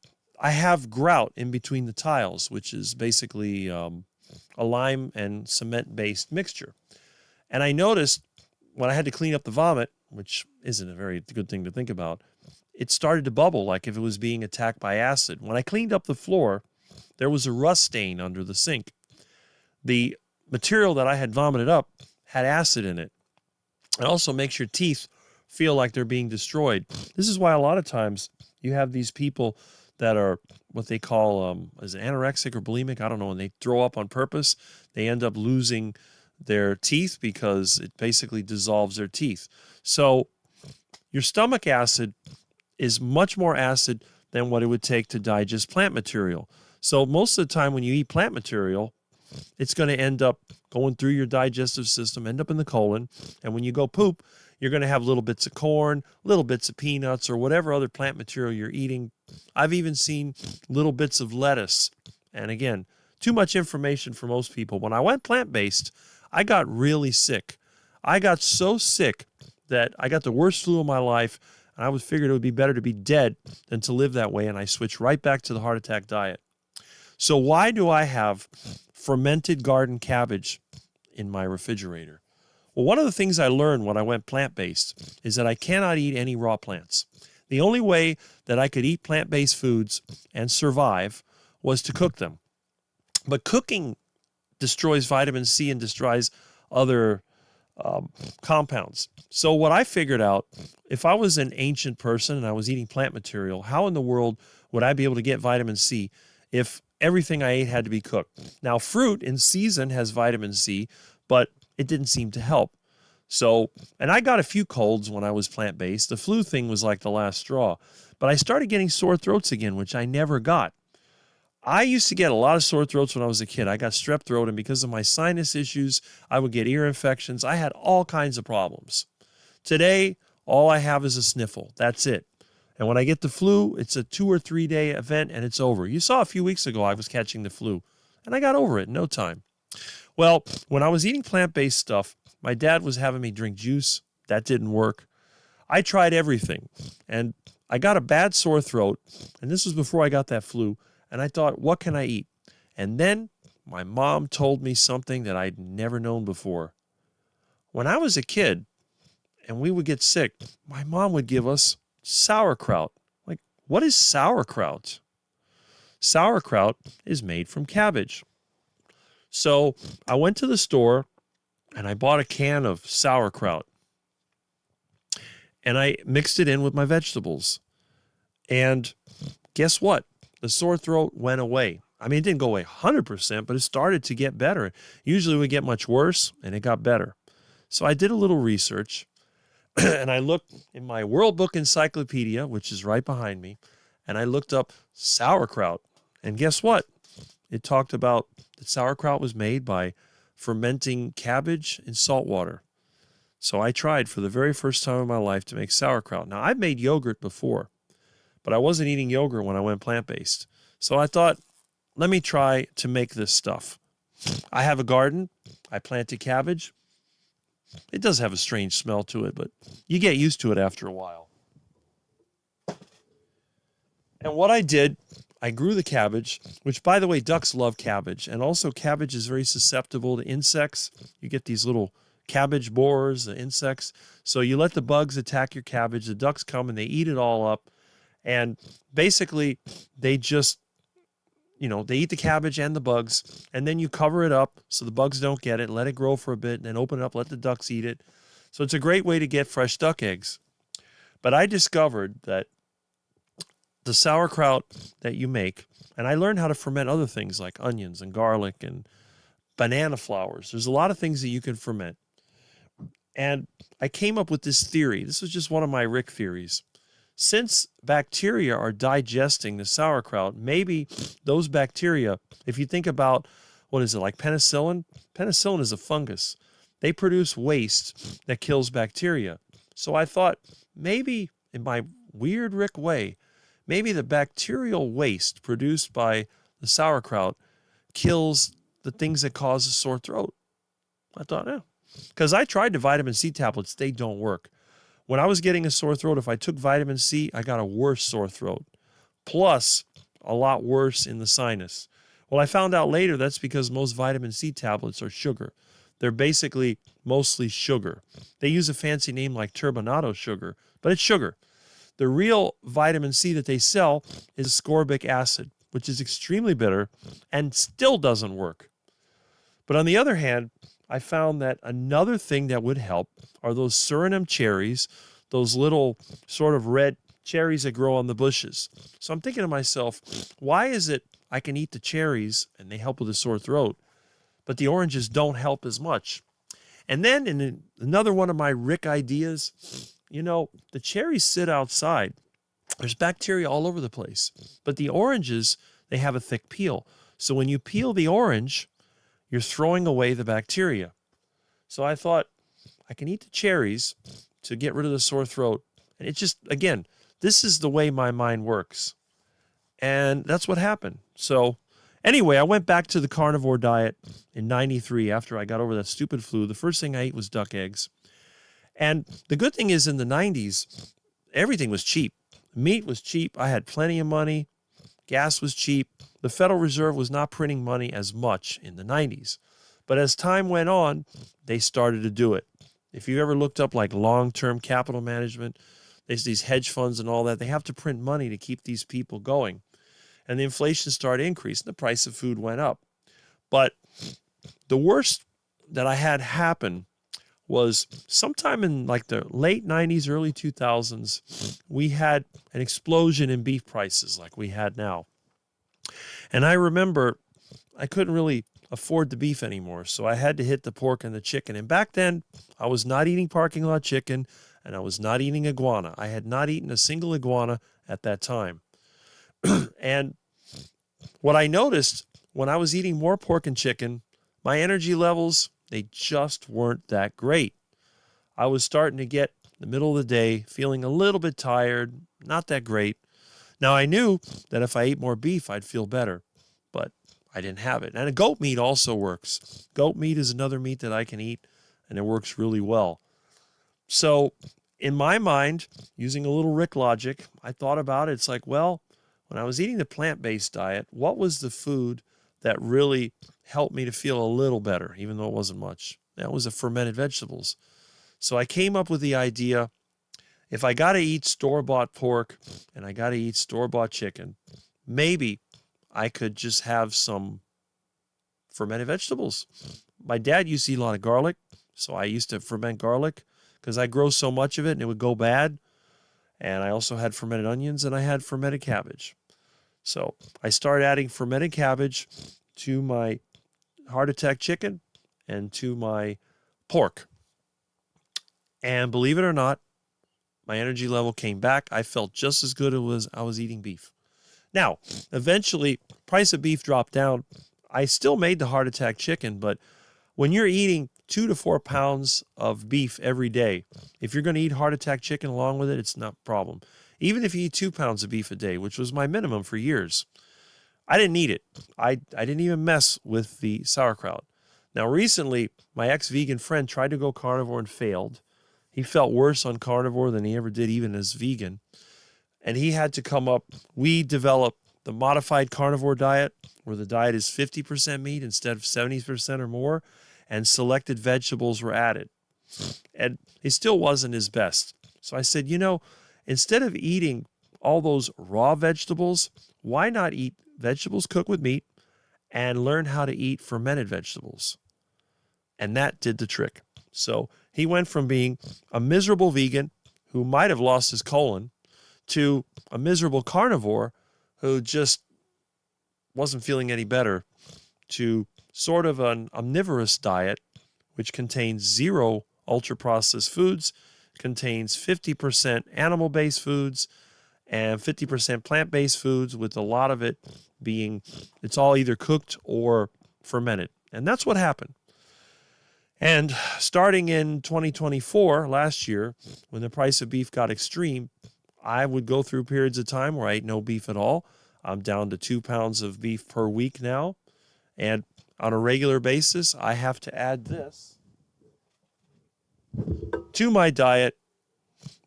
I have grout in between the tiles, which is basically a lime and cement-based mixture. And I noticed when I had to clean up the vomit, which isn't a very good thing to think about, it started to bubble like if it was being attacked by acid. When I cleaned up the floor, there was a rust stain under the sink. The material that I had vomited up had acid in it. It also makes your teeth feel like they're being destroyed. This is why a lot of times you have these people that are what they call is it anorexic or bulimic? I don't know. When they throw up on purpose, they end up losing their teeth because it basically dissolves their teeth. So your stomach acid is much more acid than what it would take to digest plant material. So most of the time when you eat plant material, it's going to end up going through your digestive system, end up in the colon, and when you go poop, you're going to have little bits of corn, little bits of peanuts, or whatever other plant material you're eating. I've even seen little bits of lettuce. And again, too much information for most people. When I went plant-based, I got really sick. I got so sick that I got the worst flu of my life, and I figured it would be better to be dead than to live that way, and I switched right back to the heart attack diet. So why do I have fermented garden cabbage in my refrigerator. Well, one of the things I learned when I went plant-based is that I cannot eat any raw plants. The only way that I could eat plant-based foods and survive was to cook them. But cooking destroys vitamin C and destroys other compounds. So what I figured out, if I was an ancient person and I was eating plant material, how in the world would I be able to get vitamin C if everything I ate had to be cooked? Now, fruit in season has vitamin C, but it didn't seem to help. So, and I got a few colds when I was plant-based. The flu thing was like the last straw. But I started getting sore throats again, which I never got. I used to get a lot of sore throats when I was a kid. I got strep throat, and because of my sinus issues, I would get ear infections. I had all kinds of problems. Today, all I have is a sniffle. That's it. And when I get the flu, it's a 2 or 3 day event, and it's over. You saw a few weeks ago I was catching the flu, and I got over it in no time. Well, when I was eating plant-based stuff, my dad was having me drink juice. That didn't work. I tried everything, and I got a bad sore throat, and this was before I got that flu. And I thought, what can I eat? And then my mom told me something that I'd never known before. When I was a kid and we would get sick, my mom would give us sauerkraut. Like, what is sauerkraut? Sauerkraut is made from cabbage. So I went to the store and I bought a can of sauerkraut. And I mixed it in with my vegetables. And guess what? The sore throat went away. I mean, it didn't go away 100%, but it started to get better. Usually it would get much worse, and it got better. So I did a little research, and I looked in my World Book Encyclopedia, which is right behind me, and I looked up sauerkraut. And guess what? It talked about that sauerkraut was made by fermenting cabbage in salt water. So I tried for the very first time in my life to make sauerkraut. Now, I've made yogurt before, but I wasn't eating yogurt when I went plant-based. So I thought, let me try to make this stuff. I have a garden. I planted cabbage. It does have a strange smell to it, but you get used to it after a while. And what I did, I grew the cabbage, which, by the way, ducks love cabbage. And also cabbage is very susceptible to insects. You get these little cabbage borers, the insects. So you let the bugs attack your cabbage. The ducks come and they eat it all up. And basically, they just, they eat the cabbage and the bugs, and then you cover it up so the bugs don't get it, let it grow for a bit, and then open it up, let the ducks eat it. So it's a great way to get fresh duck eggs. But I discovered that the sauerkraut that you make, and I learned how to ferment other things like onions and garlic and banana flowers. There's a lot of things that you can ferment. And I came up with this theory. This was just one of my Rick theories. Since bacteria are digesting the sauerkraut, maybe those bacteria, if you think about, what is it, like penicillin? Penicillin is a fungus. They produce waste that kills bacteria. So I thought, maybe in my weird Rick way, maybe the bacterial waste produced by the sauerkraut kills the things that cause a sore throat. I thought, yeah. Because I tried the vitamin C tablets, they don't work. When I was getting a sore throat, if I took vitamin C, I got a worse sore throat, plus a lot worse in the sinus. Well, I found out later that's because most vitamin C tablets are sugar. They're basically mostly sugar. They use a fancy name like turbinado sugar, but it's sugar. The real vitamin C that they sell is ascorbic acid, which is extremely bitter and still doesn't work. But on the other hand, I found that another thing that would help are those Suriname cherries, those little sort of red cherries that grow on the bushes. So I'm thinking to myself, why is it I can eat the cherries and they help with a sore throat, but the oranges don't help as much? And then in another one of my Rick ideas, the cherries sit outside. There's bacteria all over the place. But the oranges, they have a thick peel. So when you peel the orange, you're throwing away the bacteria. So I thought, I can eat the cherries to get rid of the sore throat. And it just, again, this is the way my mind works. And that's what happened. So anyway, I went back to the carnivore diet in '93 after I got over that stupid flu. The first thing I ate was duck eggs. And the good thing is in the 90s, everything was cheap. Meat was cheap. I had plenty of money. Gas was cheap. the Federal Reserve was not printing money as much in the 90s. But as time went on, they started to do it. If you ever looked up like long-term capital management, there's these hedge funds and all that, they have to print money to keep these people going. And the inflation started increasing, the price of food went up. But the worst that I had happen was sometime in like the late 90s, early 2000s, we had an explosion in beef prices like we had now. And I remember I couldn't really afford the beef anymore, so I had to hit the pork and the chicken. And back then, I was not eating parking lot chicken, and I was not eating iguana. I had not eaten a single iguana at that time. And what I noticed when I was eating more pork and chicken, my energy levels, they just weren't that great. I was starting to get the middle of the day, feeling a little bit tired, not that great. Now, I knew that if I ate more beef, I'd feel better, but I didn't have it. And goat meat also works. Goat meat is another meat that I can eat, and it works really well. So in my mind, using a little Rick logic, I thought about it. It's like, well, when I was eating the plant-based diet, what was the food that really helped me to feel a little better, even though it wasn't much? That was the fermented vegetables. So I came up with the idea, if I got to eat store-bought pork and I got to eat store-bought chicken, maybe I could just have some fermented vegetables. My dad used to eat a lot of garlic, so I used to ferment garlic because I grow so much of it and it would go bad. And I also had fermented onions and I had fermented cabbage. So I started adding fermented cabbage to my heart attack chicken and to my pork. And believe it or not, my energy level came back. I felt just as good as I was eating beef. Now, eventually, price of beef dropped down. I still made the heart attack chicken, but when you're eating 2 to 4 pounds of beef every day, if you're going to eat heart attack chicken along with it, it's not a problem. Even if you eat 2 pounds of beef a day, which was my minimum for years, I didn't eat it. I didn't even mess with the sauerkraut. Now, recently, my ex-vegan friend tried to go carnivore and failed. He felt worse on carnivore than he ever did even as vegan. And he had to come up, we developed the modified carnivore diet, where the diet is 50% meat instead of 70% or more, and selected vegetables were added. And it still wasn't his best. So I said, instead of eating all those raw vegetables, why not eat vegetables cooked with meat and learn how to eat fermented vegetables? And that did the trick. So he went from being a miserable vegan who might have lost his colon to a miserable carnivore who just wasn't feeling any better, to sort of an omnivorous diet, which contains 0 ultra-processed foods, contains 50% animal-based foods and 50% plant-based foods, with a lot of it being, it's all either cooked or fermented. And that's what happened. And starting in 2024, last year, when the price of beef got extreme, I would go through periods of time where I ate no beef at all. I'm down to 2 pounds of beef per week now. And on a regular basis, I have to add this to my diet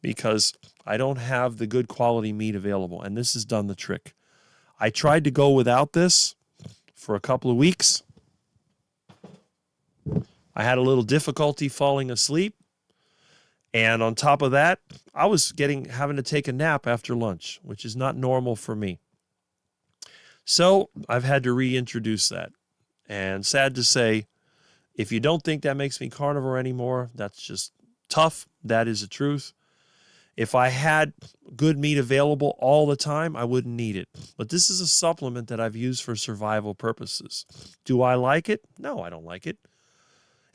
because I don't have the good quality meat available. And this has done the trick. I tried to go without this for a couple of weeks. I had a little difficulty falling asleep. And on top of that, I was having to take a nap after lunch, which is not normal for me. So I've had to reintroduce that. And sad to say, if you don't think that makes me carnivore anymore, that's just tough. That is the truth. If I had good meat available all the time, I wouldn't need it. But this is a supplement that I've used for survival purposes. Do I like it? No, I don't like it.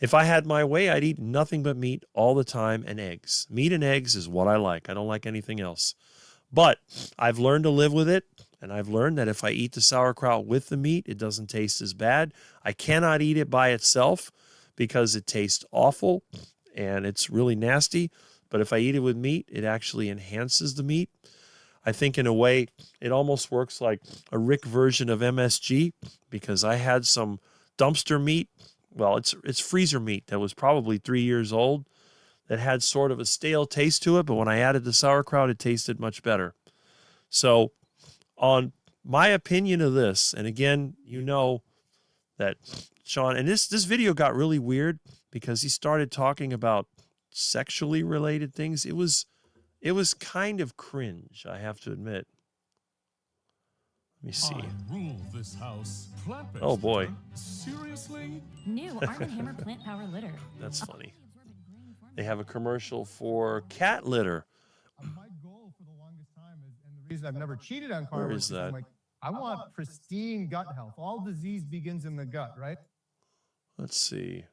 If I had my way, I'd eat nothing but meat all the time and eggs. Meat and eggs is what I like. I don't like anything else. But I've learned to live with it, and I've learned that if I eat the sauerkraut with the meat, it doesn't taste as bad. I cannot eat it by itself because it tastes awful and it's really nasty. But if I eat it with meat, it actually enhances the meat. I think in a way, it almost works like a Rick version of MSG, because I had some dumpster meat. Well, it's freezer meat that was probably 3 years old that had sort of a stale taste to it, but when I added the sauerkraut, it tasted much better. So on my opinion of this, and again, you know that Sean, and this video got really weird because he started talking about sexually related things. It was kind of cringe, I have to admit. Let me see. Rule this house. Oh boy. Seriously? New Arm & Hammer Plant Power Litter. That's funny. They have a commercial for cat litter. My goal for the longest time is, and the reason I've never cheated on Where carnivore is I'm that? like, I want pristine gut health. All disease begins in the gut, right? Let's see.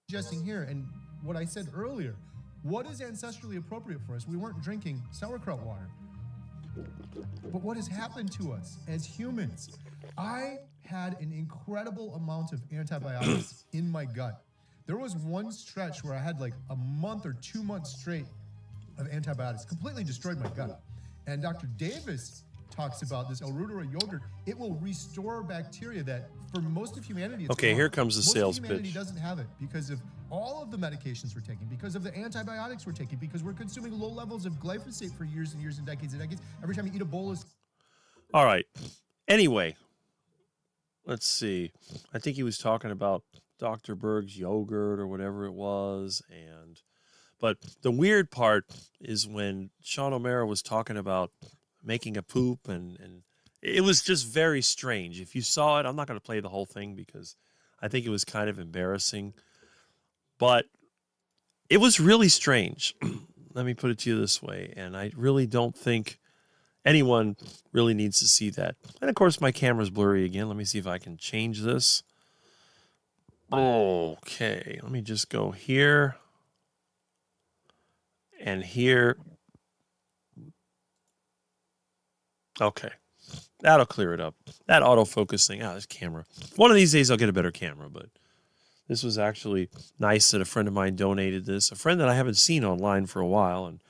Suggesting here, and what I said earlier, what is ancestrally appropriate for us? We weren't drinking sauerkraut water. But what has happened to us as humans? I had an incredible amount of antibiotics in my gut. There was one stretch where I had like a month or 2 months straight of antibiotics, completely destroyed my gut. And Dr. Davis talks about this Arudura yogurt. It will restore bacteria that for most of humanity, it's Okay, gone. here comes the Most sales of humanity pitch. doesn't have it because of all of the medications we're taking, because of the antibiotics we're taking, because we're consuming low levels of glyphosate for years and years and decades and decades. Every time you eat a bowl of All right. Anyway, let's see. I think he was talking about Dr. Berg's yogurt or whatever it was. But the weird part is when Sean O'Mara was talking about making a poop, and it was just very strange. If you saw it, I'm not going to play the whole thing because I think it was kind of embarrassing. But it was really strange. Let me put it to you this way. And I really don't think anyone really needs to see that. And of course, my camera's blurry again. Let me see if I can change this. Okay, let me just go here and here. Okay, that'll clear it up. That autofocusing, this camera. One of these days I'll get a better camera, but this was actually nice that a friend of mine donated this. A friend that I haven't seen online for a while. And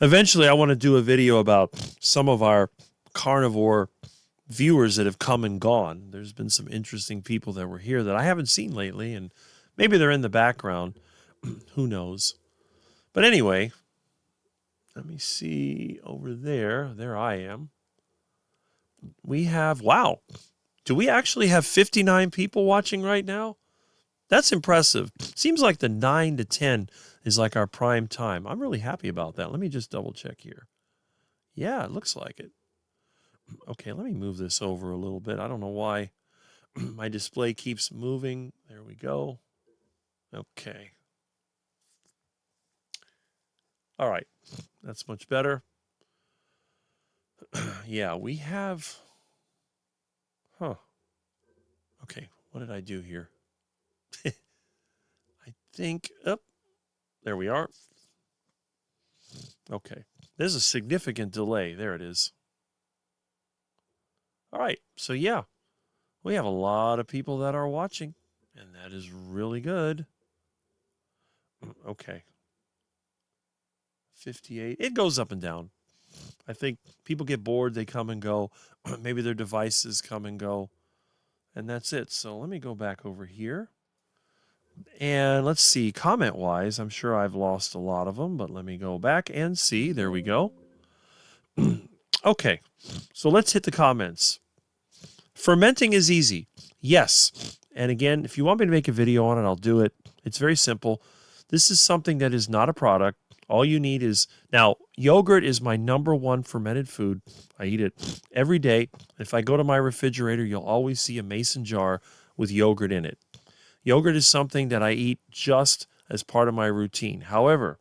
eventually I want to do a video about some of our carnivore viewers that have come and gone. There's been some interesting people that were here that I haven't seen lately, and maybe they're in the background. Who knows? But anyway, let me see over there. There I am. We have, wow, do we actually have 59 people watching right now? That's impressive. Seems like the 9 to 10 is like our prime time. I'm really happy about that. Let me just double check here. Yeah, it looks like it. Okay, let me move this over a little bit. I don't know why my display keeps moving. There we go. Okay. All right, that's much better. Yeah, we have, okay, what did I do here? I think, there we are. Okay, there's a significant delay. There it is. All right, so yeah, we have a lot of people that are watching, and that is really good. Okay. 58. It goes up and down. I think people get bored, they come and go. Maybe their devices come and go, and that's it. So let me go back over here. And let's see, comment-wise, I'm sure I've lost a lot of them, but let me go back and see. There we go. Okay, so let's hit the comments. Fermenting is easy. Yes. And again, if you want me to make a video on it, I'll do it. It's very simple. This is something that is not a product. All you need is, now, yogurt is my #1 fermented food. I eat it every day. If I go to my refrigerator, you'll always see a mason jar with yogurt in it. Yogurt is something that I eat just as part of my routine. However,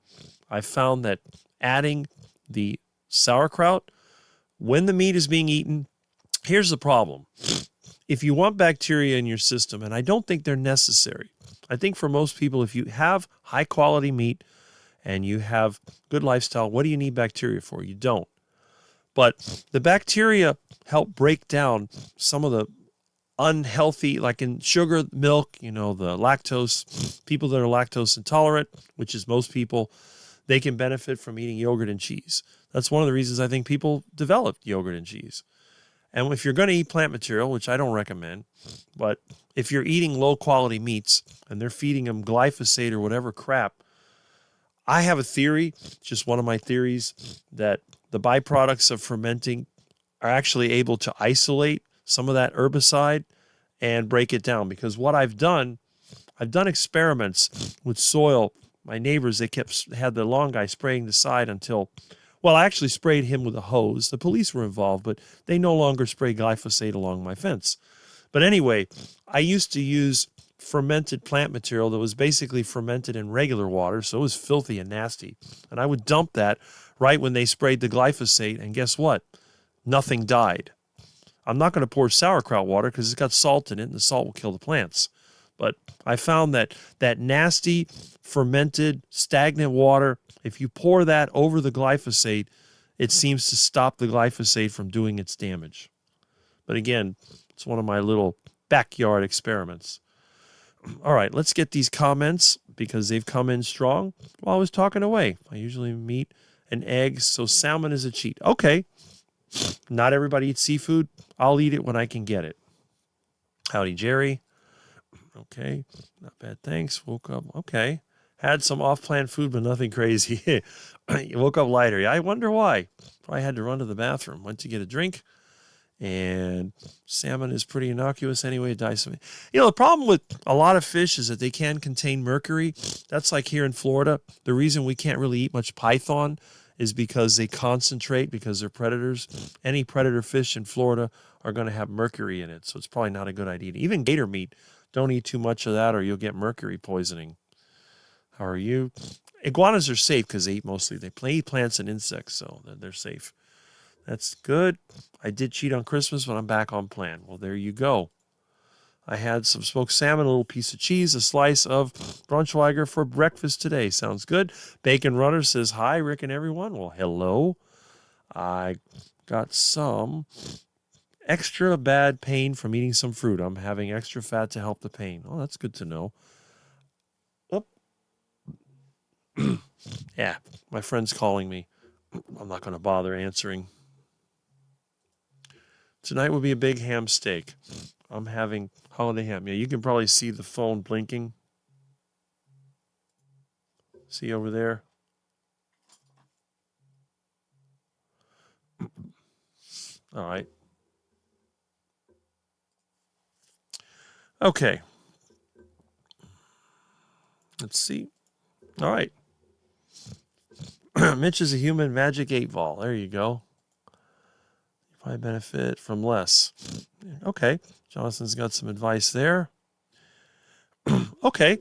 I found that adding the sauerkraut, when the meat is being eaten, here's the problem. If you want bacteria in your system, and I don't think they're necessary, I think for most people, if you have high quality meat and you have good lifestyle, what do you need bacteria for? You don't. But the bacteria help break down some of the unhealthy, like in sugar, milk, the lactose, people that are lactose intolerant, which is most people, they can benefit from eating yogurt and cheese. That's one of the reasons I think people developed yogurt and cheese. And if you're going to eat plant material, which I don't recommend, but if you're eating low quality meats and they're feeding them glyphosate or whatever crap, I have a theory, just one of my theories, that the byproducts of fermenting are actually able to isolate some of that herbicide and break it down. Because what I've done experiments with soil. My neighbors, they had the long guy spraying the side until, well, I actually sprayed him with a hose. The police were involved, but they no longer spray glyphosate along my fence. But anyway, I used to use fermented plant material that was basically fermented in regular water, so it was filthy and nasty. And I would dump that right when they sprayed the glyphosate, and guess what? Nothing died. I'm not going to pour sauerkraut water because it's got salt in it, and the salt will kill the plants. But I found that nasty, fermented, stagnant water, if you pour that over the glyphosate, it seems to stop the glyphosate from doing its damage. But again, it's one of my little backyard experiments. All right, let's get these comments because they've come in strong while I was talking away. I usually meat and eggs, so salmon is a cheat. Okay, not everybody eats seafood. I'll eat it when I can get it. Howdy, Jerry. Okay, not bad, thanks. Woke up, okay. Had some off-plan food, but nothing crazy. You woke up lighter. Yeah, I wonder why. Probably had to run to the bathroom. Went to get a drink, and salmon is pretty innocuous anyway. The problem with a lot of fish is that they can contain mercury. That's like here in Florida. The reason we can't really eat much python is because they concentrate, because they're predators. Any predator fish in Florida are going to have mercury in it, so it's probably not a good idea. Even gator meat, don't eat too much of that or you'll get mercury poisoning. How are you? Iguanas are safe because they eat plants and insects, so they're safe. That's good. I did cheat on Christmas, but I'm back on plan. Well, there you go. I had some smoked salmon, a little piece of cheese, a slice of Braunschweiger for breakfast today. Sounds good. Bacon Runner says, hi, Rick and everyone. Well, hello. I got some extra bad pain from eating some fruit. I'm having extra fat to help the pain. Oh, that's good to know. Oh. Yeah, my friend's calling me. I'm not going to bother answering. Tonight will be a big ham steak. I'm having holiday ham. Yeah, you can probably see the phone blinking. See over there? All right. Okay. Let's see. All right. Mitch is a human magic 8-ball. There you go. You probably benefit from less. Okay. Jonathan's got some advice there. Okay.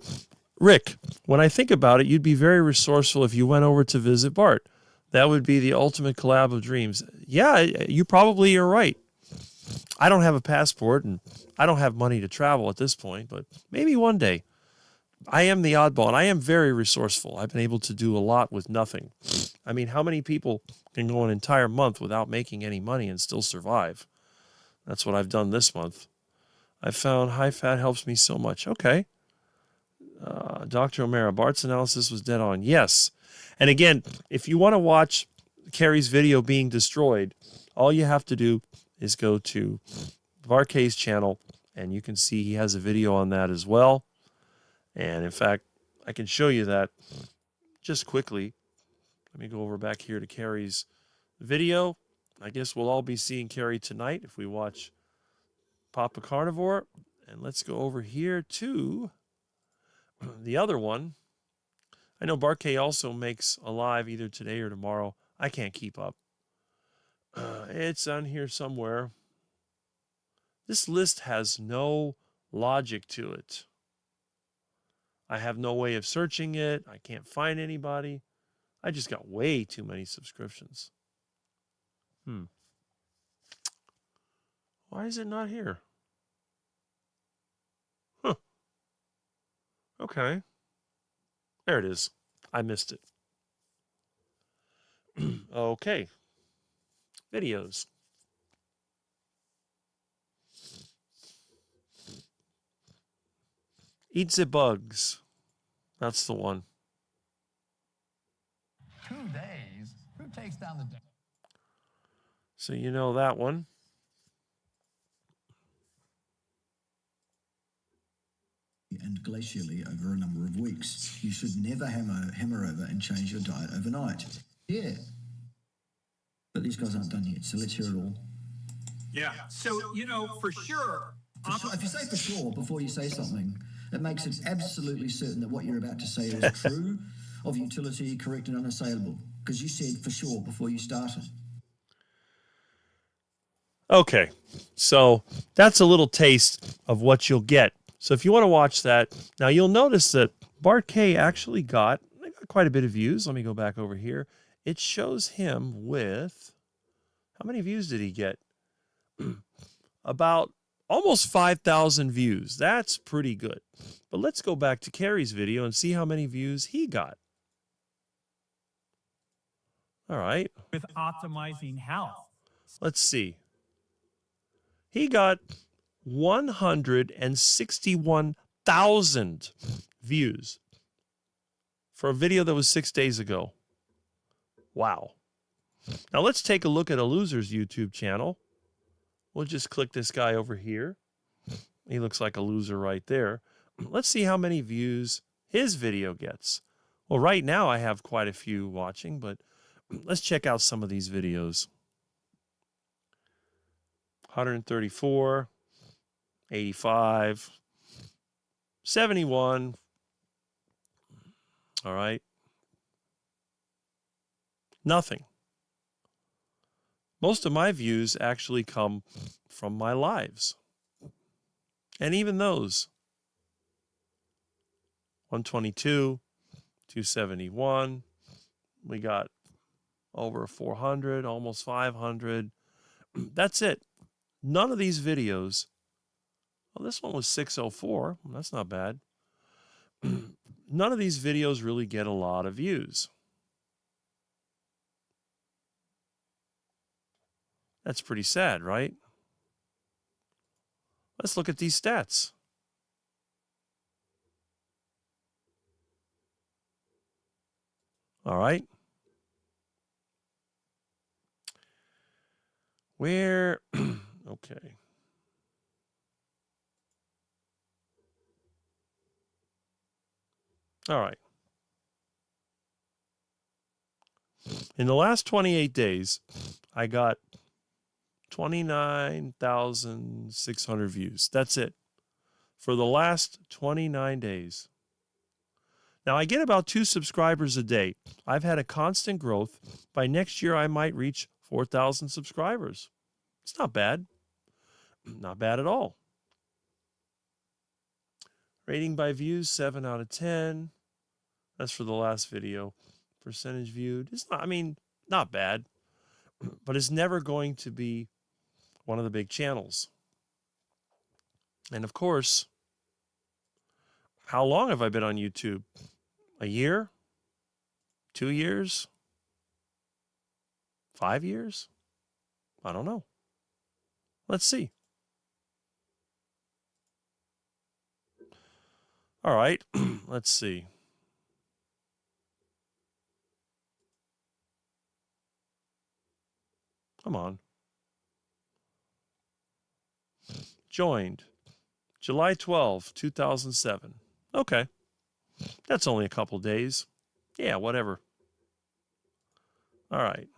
Rick, when I think about it, you'd be very resourceful if you went over to visit Bart. That would be the ultimate collab of dreams. Yeah, you probably are right. I don't have a passport and I don't have money to travel at this point, but maybe one day. I am the oddball and I am very resourceful. I've been able to do a lot with nothing. I mean, how many people can go an entire month without making any money and still survive? That's what I've done this month. I found high fat helps me so much. Okay. Dr. O'Mara, Bart's analysis was dead on. Yes. And again, if you want to watch Carrie's video being destroyed, all you have to do is go to Varkay's channel and you can see he has a video on that as well. And in fact, I can show you that just quickly. Let me go over back here to Carrie's video. I guess we'll all be seeing Carrie tonight if we watch Papa Carnivore. And let's go over here to the other one. I know Barkay also makes a live either today or tomorrow. I can't keep up. It's on here somewhere. This list has no logic to it. I have no way of searching it. I can't find anybody. I just got way too many subscriptions. Why is it not here? Huh. Okay. There it is. I missed it. Okay. Videos. Eat the bugs. That's the one. 2 days? Who takes down the... So you know that one. And glacially over a number of weeks. You should never hammer over and change your diet overnight. Yeah. But these guys aren't done yet, so let's hear it all. Yeah. So, you know, for sure. If you say for sure before you say something, it makes it absolutely certain that what you're about to say is true, of utility, correct, and unassailable. Because you said for sure before you started. Okay, so that's a little taste of what you'll get. So if you want to watch that, now you'll notice that Bart K actually got quite a bit of views. Let me go back over here. It shows him with, how many views did he get? About almost 5,000 views. That's pretty good. But let's go back to Carrie's video and see how many views he got. All right. With optimizing health. Let's see. He got 161,000 views for a video that was 6 days ago. Wow. Now let's take a look at a loser's YouTube channel. We'll just click this guy over here. He looks like a loser right there. Let's see how many views his video gets. Well, right now I have quite a few watching, but let's check out some of these videos. 134, 85, 71. All right. Nothing. Most of my views actually come from my lives. And even those. 122, 271. We got over 400, almost 500. That's it. None of these videos. Well, this one was 604. That's not bad. None of these videos really get a lot of views. That's pretty sad, right? Let's look at these stats. All right. Where, okay. All right. In the last 28 days, I got 29,600 views. That's it. For the last 29 days. Now, I get about 2 subscribers a day. I've had a constant growth. By next year, I might reach 4,000 subscribers. It's not bad. Not bad at all. Rating by views, 7 out of 10. That's for the last video. Percentage viewed. It's not, I mean, not bad. But it's never going to be one of the big channels. And of course, how long have I been on YouTube? A year? 2 years? 5 years? I don't know. Let's see. All right, let's see. Come on. Joined July 12, 2007. Okay. That's only a couple days. Yeah, whatever. All right.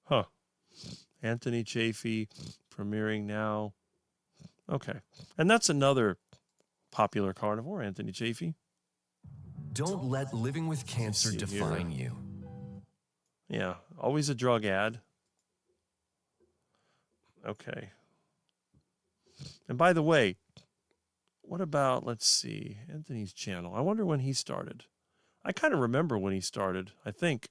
Huh. Anthony Chafee premiering now. Okay. And that's another popular carnivore, Anthony Chafee. Don't let living with cancer define you. Yeah, always a drug ad. Okay. And by the way, what about, let's see, Anthony's channel? I wonder when he started. I kind of remember when he started, I think.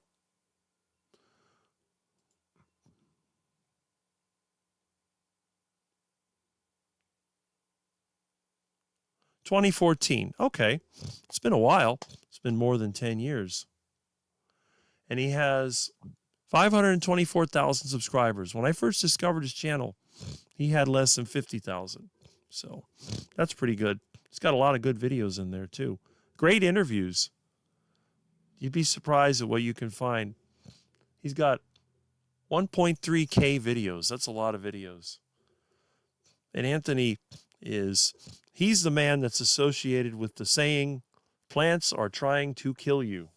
$2014. Okay. It's been a while. It's been more than 10 years. And he has 524,000 subscribers. When I first discovered his channel, he had less than 50,000. So that's pretty good. He's got a lot of good videos in there too. Great interviews. You'd be surprised at what you can find. He's got 1.3K videos. That's a lot of videos. And Anthony he's the man that's associated with the saying, plants are trying to kill you.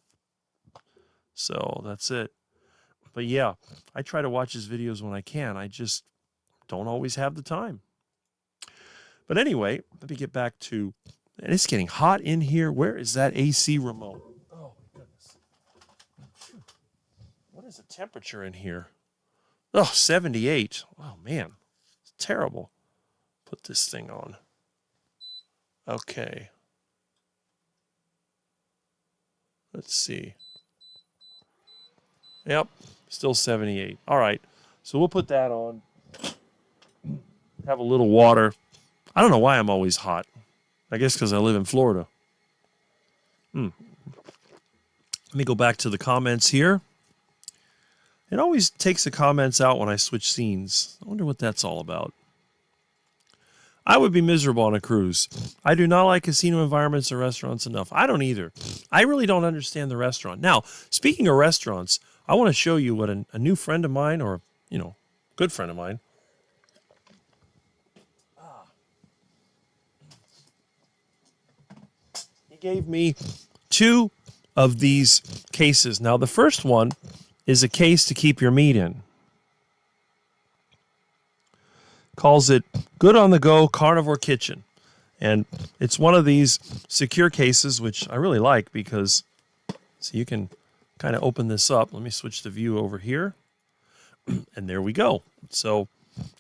So that's it. But yeah, I try to watch his videos when I can. I just don't always have the time. But anyway, let me get back to, and it's getting hot in here. Where is that AC remote? Oh, my goodness. What is the temperature in here? Oh, 78. Oh, man. It's terrible. Put this thing on. Okay. Let's see. Yep, still 78. All right, so we'll put that on. Have a little water. I don't know why I'm always hot. I guess because I live in Florida. Let me go back to the comments here. It always takes the comments out when I switch scenes. I wonder what that's all about. I would be miserable on a cruise. I do not like casino environments or restaurants enough. I don't either. I really don't understand the restaurant. Now, speaking of restaurants, I want to show you what a new friend of mine, or, good friend of mine. He gave me 2 of these cases. Now, the first one is a case to keep your meat in. Calls it Good on the Go Carnivore Kitchen. And it's one of these secure cases, which I really like because, so you can kind of open this up. Let me switch the view over here. And there we go. So,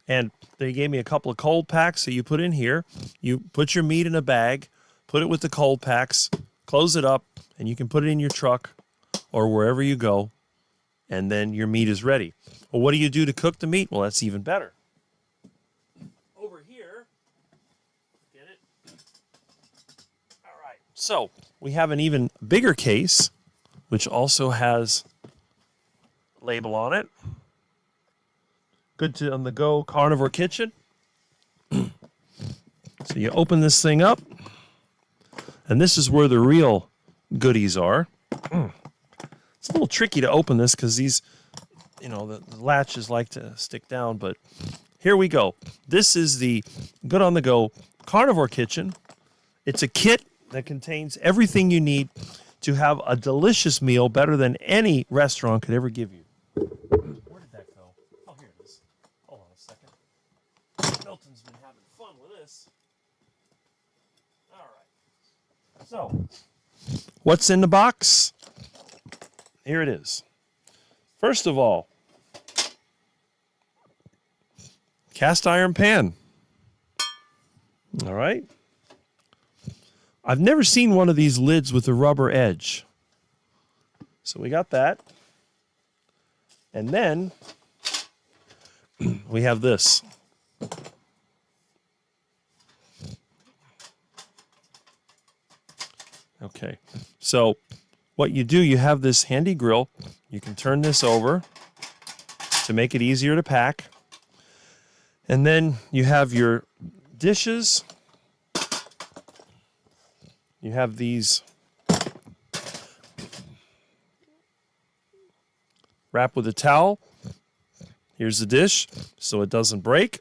and they gave me a couple of cold packs that you put in here. You put your meat in a bag, put it with the cold packs, close it up, and you can put it in your truck or wherever you go, and then your meat is ready. Well, what do you do to cook the meat? Well, that's even better. Over here, get it? All right. So, we have an even bigger case, which also has a label on it. Good to on the go carnivore kitchen. So you open this thing up, and this is where the real goodies are. It's a little tricky to open this because these, the latches like to stick down, but here we go. This is the Good on the Go Carnivore Kitchen. It's a kit that contains everything you need to have a delicious meal, better than any restaurant could ever give you. Where did that go? Oh, here it is. Hold on a second. Milton's been having fun with this. All right. So, what's in the box? Here it is. First of all, cast iron pan. All right. I've never seen one of these lids with a rubber edge. So we got that. And then we have this. Okay. So what you do, you have this handy grill. You can turn this over to make it easier to pack. And then you have your dishes. You have these wrap with a towel. Here's the dish so it doesn't break.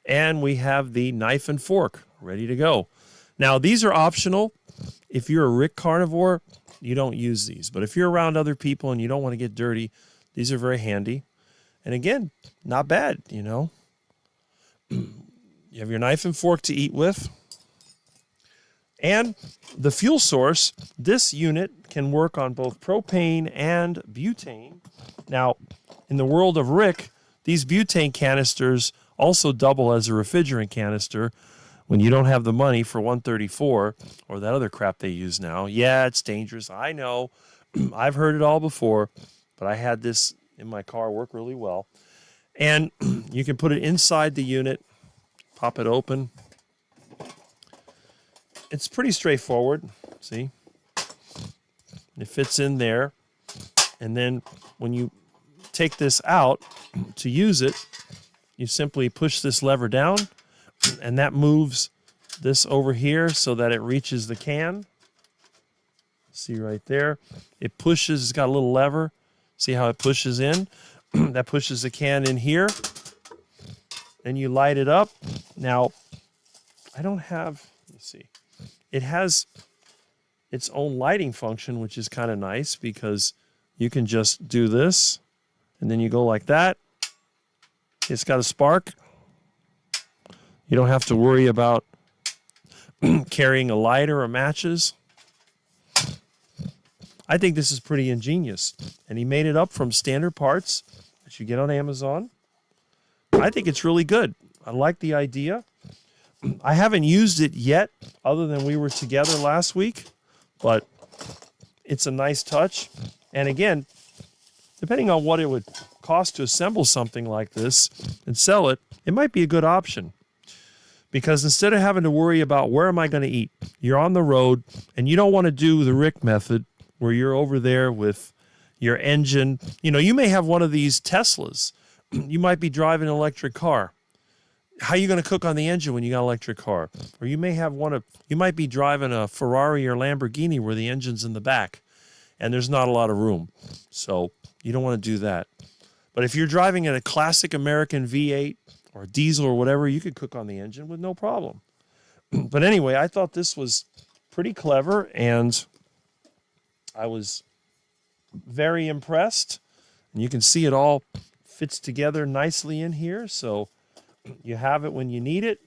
And we have the knife and fork ready to go. Now, these are optional. If you're a Rick carnivore, you don't use these. But if you're around other people and you don't want to get dirty, these are very handy. And again, not bad, You have your knife and fork to eat with. And the fuel source, this unit can work on both propane and butane. Now, in the world of Rick, these butane canisters also double as a refrigerant canister when you don't have the money for 134 or that other crap they use now. Yeah, it's dangerous. I know. I've heard it all before, but I had this in my car work really well. And you can put it inside the unit, pop it open. It's pretty straightforward, see? It fits in there. And then when you take this out to use it, you simply push this lever down, and that moves this over here so that it reaches the can. See right there? It pushes, it's got a little lever. See how it pushes in? That pushes the can in here. Then you light it up. Now, I don't have, let's see. It has its own lighting function, which is kind of nice because you can just do this and then you go like that. It's got a spark. You don't have to worry about carrying a lighter or matches. I think this is pretty ingenious. And he made it up from standard parts that you get on Amazon. I think it's really good. I like the idea. I haven't used it yet, other than we were together last week, but it's a nice touch. And again, depending on what it would cost to assemble something like this and sell it, it might be a good option. Because instead of having to worry about where am I going to eat, you're on the road and you don't want to do the Rick method where you're over there with your engine. You know, you may have one of these Teslas. You might be driving an electric car. How are you going to cook on the engine when you got an electric car? Or you may have you might be driving a Ferrari or Lamborghini where the engine's in the back and there's not a lot of room. So you don't want to do that. But if you're driving in a classic American V8 or diesel or whatever, you could cook on the engine with no problem. But anyway, I thought this was pretty clever and I was very impressed. And you can see it all fits together nicely in here. So you have it when you need it.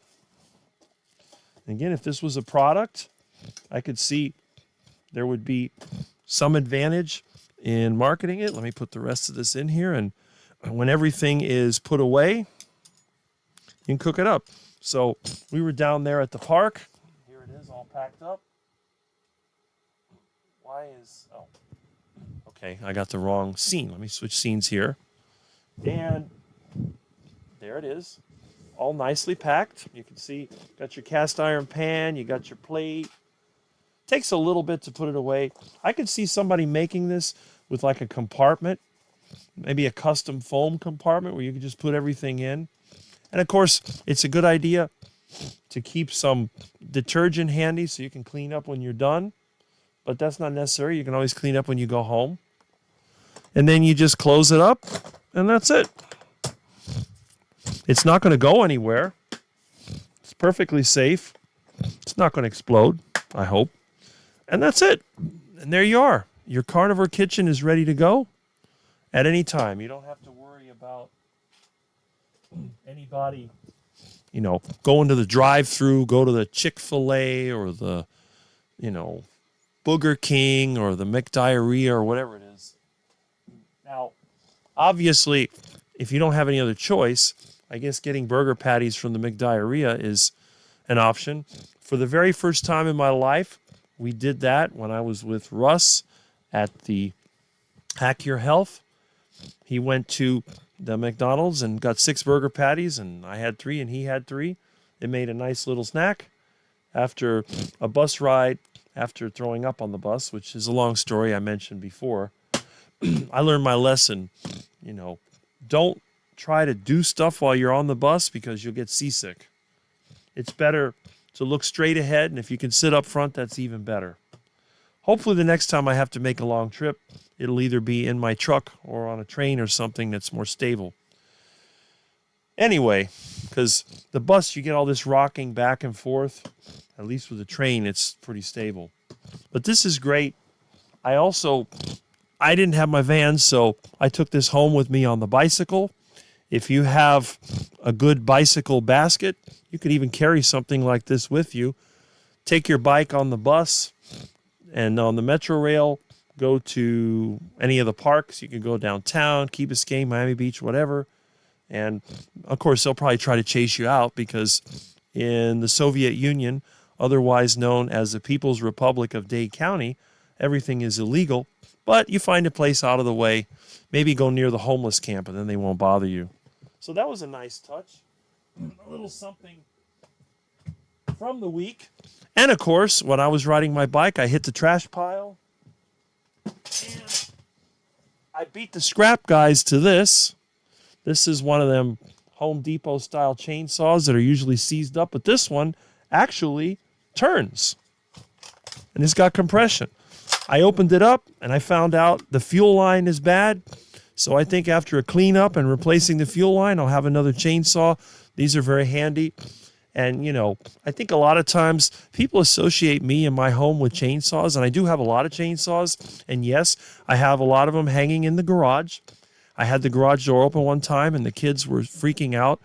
And again, if this was a product, I could see there would be some advantage in marketing it. Let me put the rest of this in here. And when everything is put away, you can cook it up. So we were down there at the park. Here it is, all packed up. Okay, I got the wrong scene. Let me switch scenes here. And there it is, all nicely packed. You can see, got your cast iron pan, you got your plate. Takes a little bit to put it away. I could see somebody making this with like a compartment, maybe a custom foam compartment where you could just put everything in. And of course, it's a good idea to keep some detergent handy so you can clean up when you're done. But that's not necessary. You can always clean up when you go home. And then you just close it up, and that's it. It's not going to go anywhere. It's perfectly safe. It's not going to explode, I hope. And that's it. And there you are. Your carnivore kitchen is ready to go at any time. You don't have to worry about anybody, going to the drive-thru, go to the Chick-fil-A or the, Booger King or the McDiarrhea or whatever it is. Now, obviously, if you don't have any other choice, I guess getting burger patties from the McDiarrhea is an option. For the very first time in my life, we did that when I was with Russ at the Hack Your Health. He went to the McDonald's and got 6 burger patties, and I had 3 and he had 3. It made a nice little snack after a bus ride, after throwing up on the bus, which is a long story I mentioned before. I learned my lesson. Don't try to do stuff while you're on the bus because you'll get seasick. It's better to look straight ahead, and if you can sit up front, that's even better. Hopefully the next time I have to make a long trip, it'll either be in my truck or on a train or something that's more stable. Anyway, because the bus, you get all this rocking back and forth. At least with the train, it's pretty stable. But this is great. I didn't have my van, so I took this home with me on the bicycle. If you have a good bicycle basket, you could even carry something like this with you. Take your bike on the bus and on the Metro Rail, go to any of the parks. You can go downtown, Key Biscayne, Miami Beach, whatever. And, of course, they'll probably try to chase you out because in the Soviet Union, otherwise known as the People's Republic of Dade County, everything is illegal. But you find a place out of the way. Maybe go near the homeless camp, and then they won't bother you. So that was a nice touch. A little something from the week. And, of course, when I was riding my bike, I hit the trash pile. And I beat the scrap guys to this. This is one of them Home Depot-style chainsaws that are usually seized up. But this one actually turns. And it's got compression. I opened it up, and I found out the fuel line is bad. So I think after a cleanup and replacing the fuel line, I'll have another chainsaw. These are very handy. And, I think a lot of times people associate me and my home with chainsaws, and I do have a lot of chainsaws. And yes, I have a lot of them hanging in the garage. I had the garage door open one time, and the kids were freaking out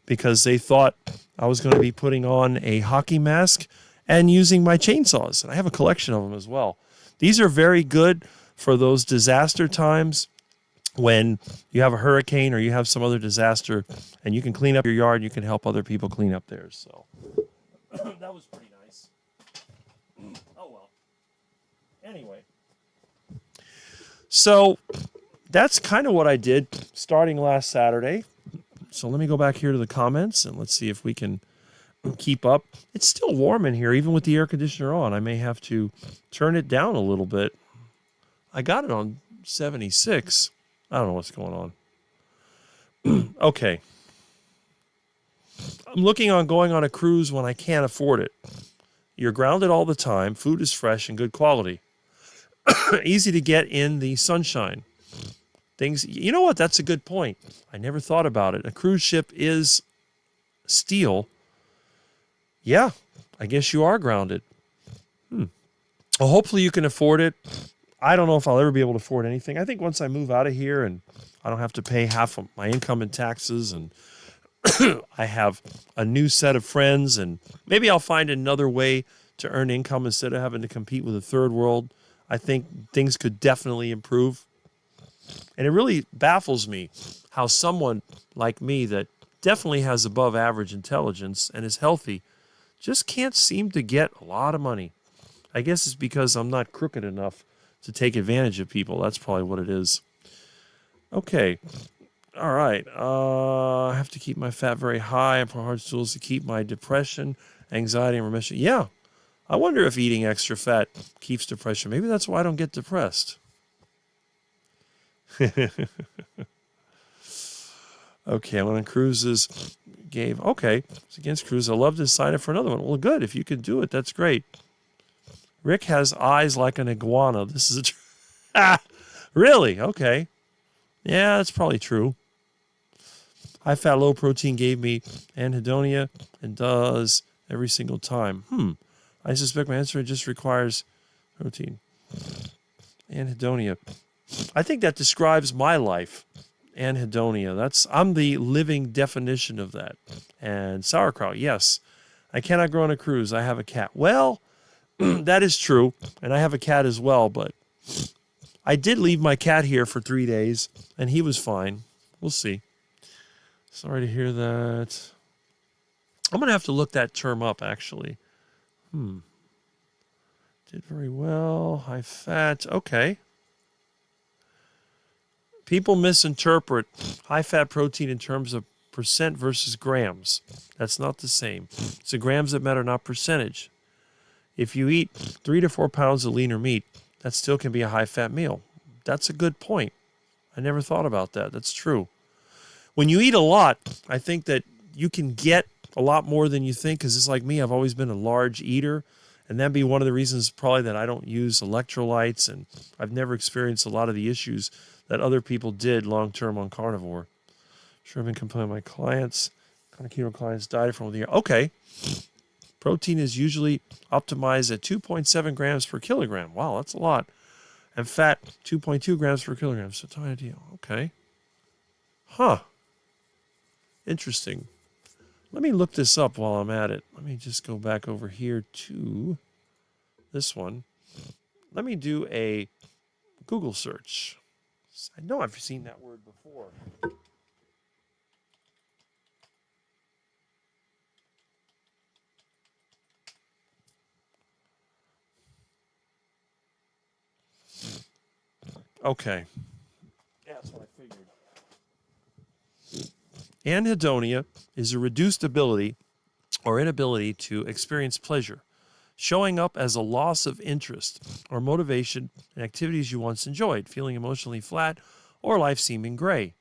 because they thought I was going to be putting on a hockey mask and using my chainsaws. And I have a collection of them as well. These are very good for those disaster times when you have a hurricane or you have some other disaster, and you can clean up your yard and you can help other people clean up theirs. So that was pretty nice. Oh, well. Anyway. So that's kind of what I did starting last Saturday. So let me go back here to the comments and let's see if we can keep up. It's still warm in here, even with the air conditioner on. I may have to turn it down a little bit. I got it on 76. I don't know what's going on. Okay. I'm looking on going on a cruise when I can't afford it. You're grounded all the time. Food is fresh and good quality. Easy to get in the sunshine. Things, you know what? That's a good point. I never thought about it. A cruise ship is steel. Yeah, I guess you are grounded. Well, hopefully you can afford it. I don't know if I'll ever be able to afford anything. I think once I move out of here and I don't have to pay half of my income in taxes and I have a new set of friends and maybe I'll find another way to earn income instead of having to compete with the third world. I think things could definitely improve. And it really baffles me how someone like me that definitely has above average intelligence and is healthy just can't seem to get a lot of money. I guess it's because I'm not crooked enough to take advantage of people. That's probably what it is. Okay. All right. I have to keep my fat very high and put hard tools to keep my depression, anxiety, and remission. Yeah. I wonder if eating extra fat keeps depression. Maybe that's why I don't get depressed. Okay, I went on cruises. Okay, it's against cruises. I love to sign up for another one. Well, good. If you could do it, that's great. Rick has eyes like an iguana. This is really? Okay. Yeah, that's probably true. High fat, low protein gave me anhedonia and does every single time. I suspect my answer just requires protein. Anhedonia. I think that describes my life. Anhedonia. I'm the living definition of that. And sauerkraut. Yes. I cannot go on a cruise. I have a cat. Well, that is true. And I have a cat as well, but I did leave my cat here for 3 days and he was fine. We'll see. Sorry to hear that. I'm going to have to look that term up, actually. Did very well. High fat. Okay. People misinterpret high fat protein in terms of percent versus grams. That's not the same. It's the grams that matter, not percentage. If you eat 3 to 4 pounds of leaner meat, that still can be a high fat meal. That's a good point. I never thought about that. That's true. When you eat a lot, I think that you can get a lot more than you think, because it's like me. I've always been a large eater, and that'd be one of the reasons probably that I don't use electrolytes, and I've never experienced a lot of the issues that other people did long-term on carnivore. Sure, I've been complaining my clients, kind of keto clients died from the year. Okay. Protein is usually optimized at 2.7 grams per kilogram. Wow, that's a lot. And fat, 2.2 grams per kilogram. So tiny deal. Okay. Huh. Interesting. Let me look this up while I'm at it. Let me just go back over here to this one. Let me do a Google search. I know I've seen that word before. Okay. Yeah, that's what I figured. Anhedonia is a reduced ability or inability to experience pleasure, showing up as a loss of interest or motivation in activities you once enjoyed, feeling emotionally flat, or life seeming gray.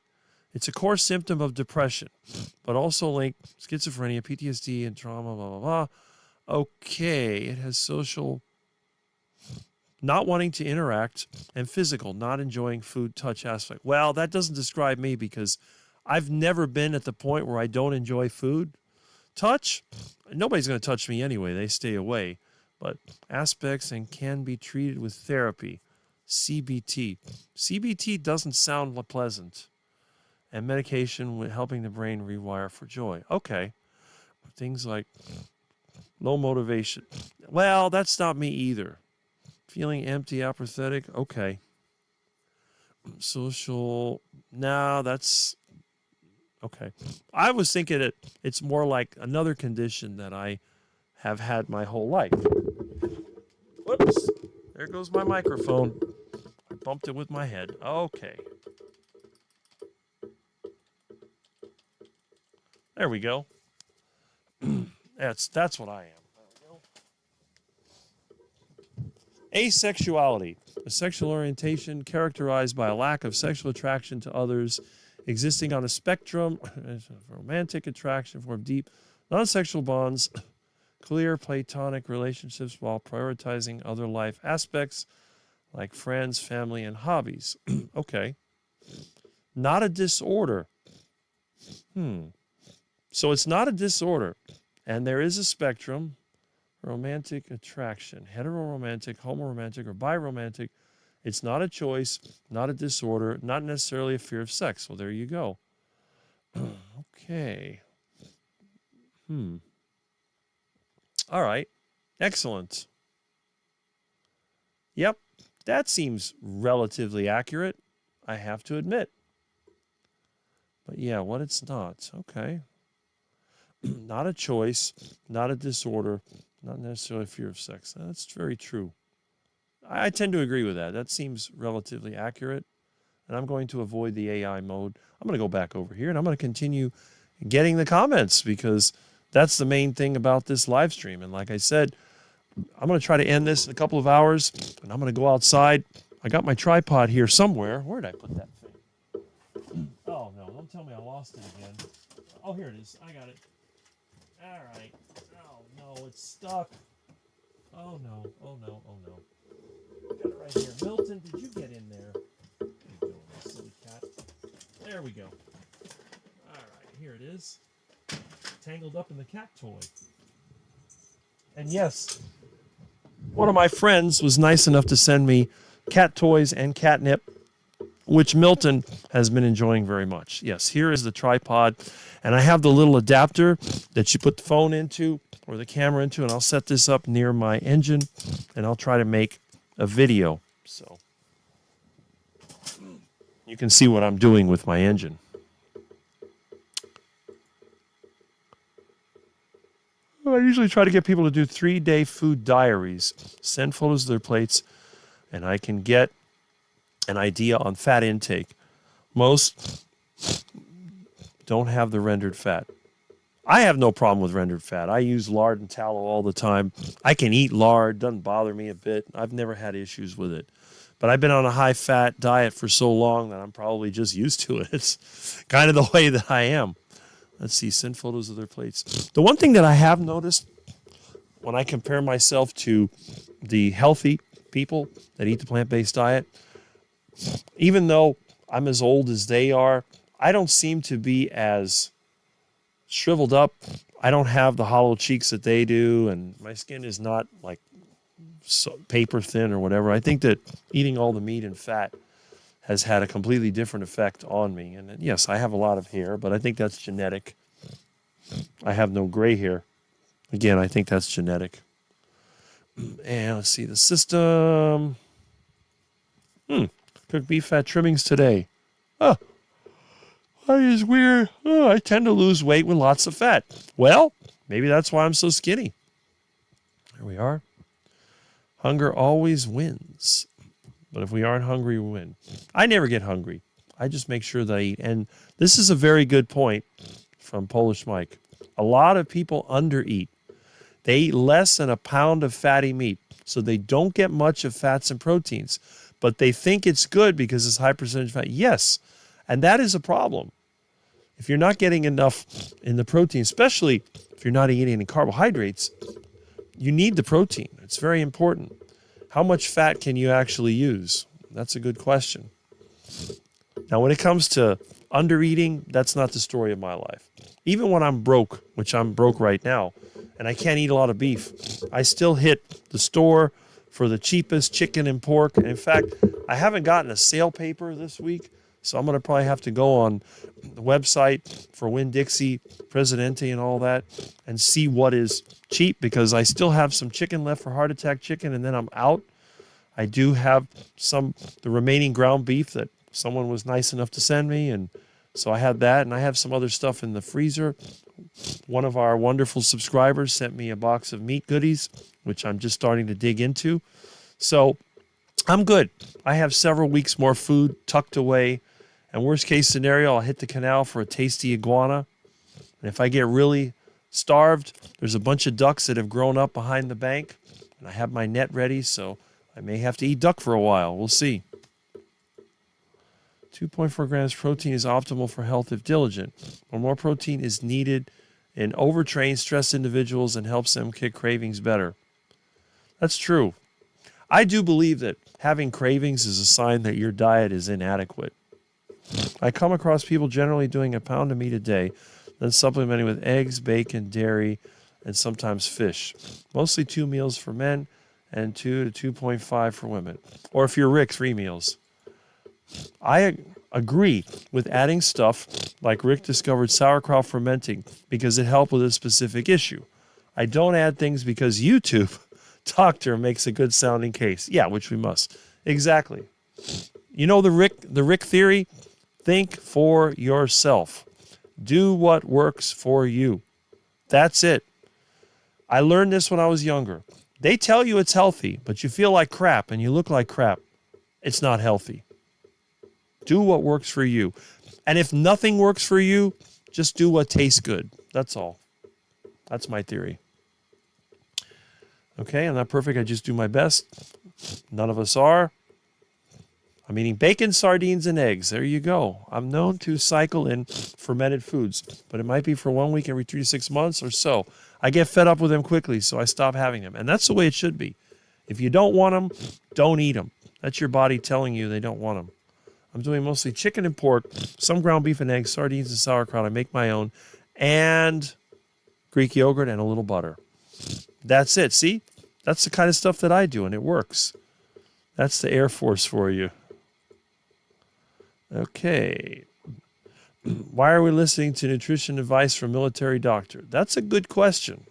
It's a core symptom of depression, but also linked schizophrenia, PTSD, and trauma, blah, blah, blah. Okay, it has social, not wanting to interact, and physical, not enjoying food, touch aspect. Well, that doesn't describe me because I've never been at the point where I don't enjoy food. Touch, nobody's going to touch me anyway. They stay away. But aspects and can be treated with therapy. CBT. CBT doesn't sound pleasant. and medication with helping the brain rewire for joy. Okay. Things like low motivation. Well, that's not me either. Feeling empty, apathetic. Okay. Social. No, that's okay. I was thinking it's more like another condition that I have had my whole life. Whoops. There goes my microphone. I bumped it with my head. Okay. There we go. That's what I am. There we go. Asexuality, a sexual orientation characterized by a lack of sexual attraction to others, existing on a spectrum, romantic attraction, form deep, non-sexual bonds, clear platonic relationships while prioritizing other life aspects like friends, family, and hobbies. Okay. Not a disorder. So it's not a disorder. And there is a spectrum, romantic attraction, heteroromantic, homoromantic, or biromantic. It's not a choice, not a disorder, not necessarily a fear of sex. Well, there you go. Okay. All right. Excellent. Yep. That seems relatively accurate, I have to admit. But yeah, what it's not. Okay. Not a choice, not a disorder, not necessarily a fear of sex. That's very true. I tend to agree with that. That seems relatively accurate. And I'm going to avoid the AI mode. I'm going to go back over here and I'm going to continue getting the comments because that's the main thing about this live stream. And like I said, I'm going to try to end this in a couple of hours and I'm going to go outside. I got my tripod here somewhere. Where did I put that thing? Oh, no, don't tell me I lost it again. Oh, here it is. I got it. All right. Oh, no, it's stuck. Oh, no. Oh, no. Oh, no. I got it right here. Milton, did you get in there? What are you doing, silly cat? There we go. All right, here it is. Tangled up in the cat toy. And yes, one of my friends was nice enough to send me cat toys and catnip, which Milton has been enjoying very much. Yes, here is the tripod, and I have the little adapter that you put the phone into or the camera into, and I'll set this up near my engine, and I'll try to make a video. So you can see what I'm doing with my engine. I usually try to get people to do 3-day food diaries, send photos of their plates, and I can get an idea on fat intake. Most don't have the rendered fat. I have no problem with rendered fat. I use lard and tallow all the time. I can eat lard, doesn't bother me a bit. I've never had issues with it. But I've been on a high-fat diet for so long that I'm probably just used to it. It's kind of the way that I am. Let's see, send photos of their plates. The one thing that I have noticed when I compare myself to the healthy people that eat the plant-based diet, even though I'm as old as they are, I don't seem to be as shriveled up. I don't have the hollow cheeks that they do, and my skin is not like so paper thin or whatever. I think that eating all the meat and fat has had a completely different effect on me. And yes, I have a lot of hair, but I think that's genetic. I have no gray hair. Again, I think that's genetic. And let's see, the system. Cooked beef fat trimmings today. That is weird. I tend to lose weight with lots of fat. Well, maybe that's why I'm so skinny. There we are. Hunger always wins. But if we aren't hungry, we win. I never get hungry. I just make sure that I eat. And this is a very good point from Polish Mike. A lot of people undereat. They eat less than a pound of fatty meat, so they don't get much of fats and proteins. But they think it's good because it's high percentage fat. Yes, and that is a problem. If you're not getting enough in the protein, especially if you're not eating any carbohydrates, you need the protein. It's very important. How much fat can you actually use? That's a good question. Now, when it comes to undereating, that's not the story of my life. Even when I'm broke, which I'm broke right now, and I can't eat a lot of beef, I still hit the store for the cheapest chicken and pork. And in fact, I haven't gotten a sale paper this week So I'm going to probably have to go on the website for Winn-Dixie, Presidente, and all that and see what is cheap, because I still have some chicken left for heart attack chicken, and then I'm out. I do have the remaining ground beef that someone was nice enough to send me, and so I had that, and I have some other stuff in the freezer. One of our wonderful subscribers sent me a box of meat goodies, which I'm just starting to dig into. So I'm good. I have several weeks more food tucked away, and worst case scenario, I'll hit the canal for a tasty iguana. And if I get really starved, there's a bunch of ducks that have grown up behind the bank, and I have my net ready, so I may have to eat duck for a while. We'll see. 2.4 grams protein is optimal for health if diligent. Or more protein is needed in overtrained, stressed individuals and helps them kick cravings better. That's true. I do believe that having cravings is a sign that your diet is inadequate. I come across people generally doing a pound of meat a day, then supplementing with eggs, bacon, dairy, and sometimes fish. Mostly 2 meals for men and 2 to 2.5 for women. Or if you're Rick, 3 meals. I agree with adding stuff like Rick discovered sauerkraut fermenting because it helped with a specific issue. I don't add things because YouTube doctor makes a good sounding case. Yeah, which we must. Exactly. You know the Rick theory? Think for yourself. Do what works for you. That's it. I learned this when I was younger. They tell you it's healthy, but you feel like crap and you look like crap. It's not healthy. Do what works for you. And if nothing works for you, just do what tastes good. That's all. That's my theory. Okay, I'm not perfect. I just do my best. None of us are. I'm eating bacon, sardines, and eggs. There you go. I'm known to cycle in fermented foods, but it might be for 1 week every 3 to 6 months or so. I get fed up with them quickly, so I stop having them. And that's the way it should be. If you don't want them, don't eat them. That's your body telling you they don't want them. I'm doing mostly chicken and pork, some ground beef and eggs, sardines and sauerkraut. I make my own, and Greek yogurt and a little butter. That's it. See? That's the kind of stuff that I do, and it works. That's the Air Force for you. Okay. Why are we listening to nutrition advice from military doctor? That's a good question.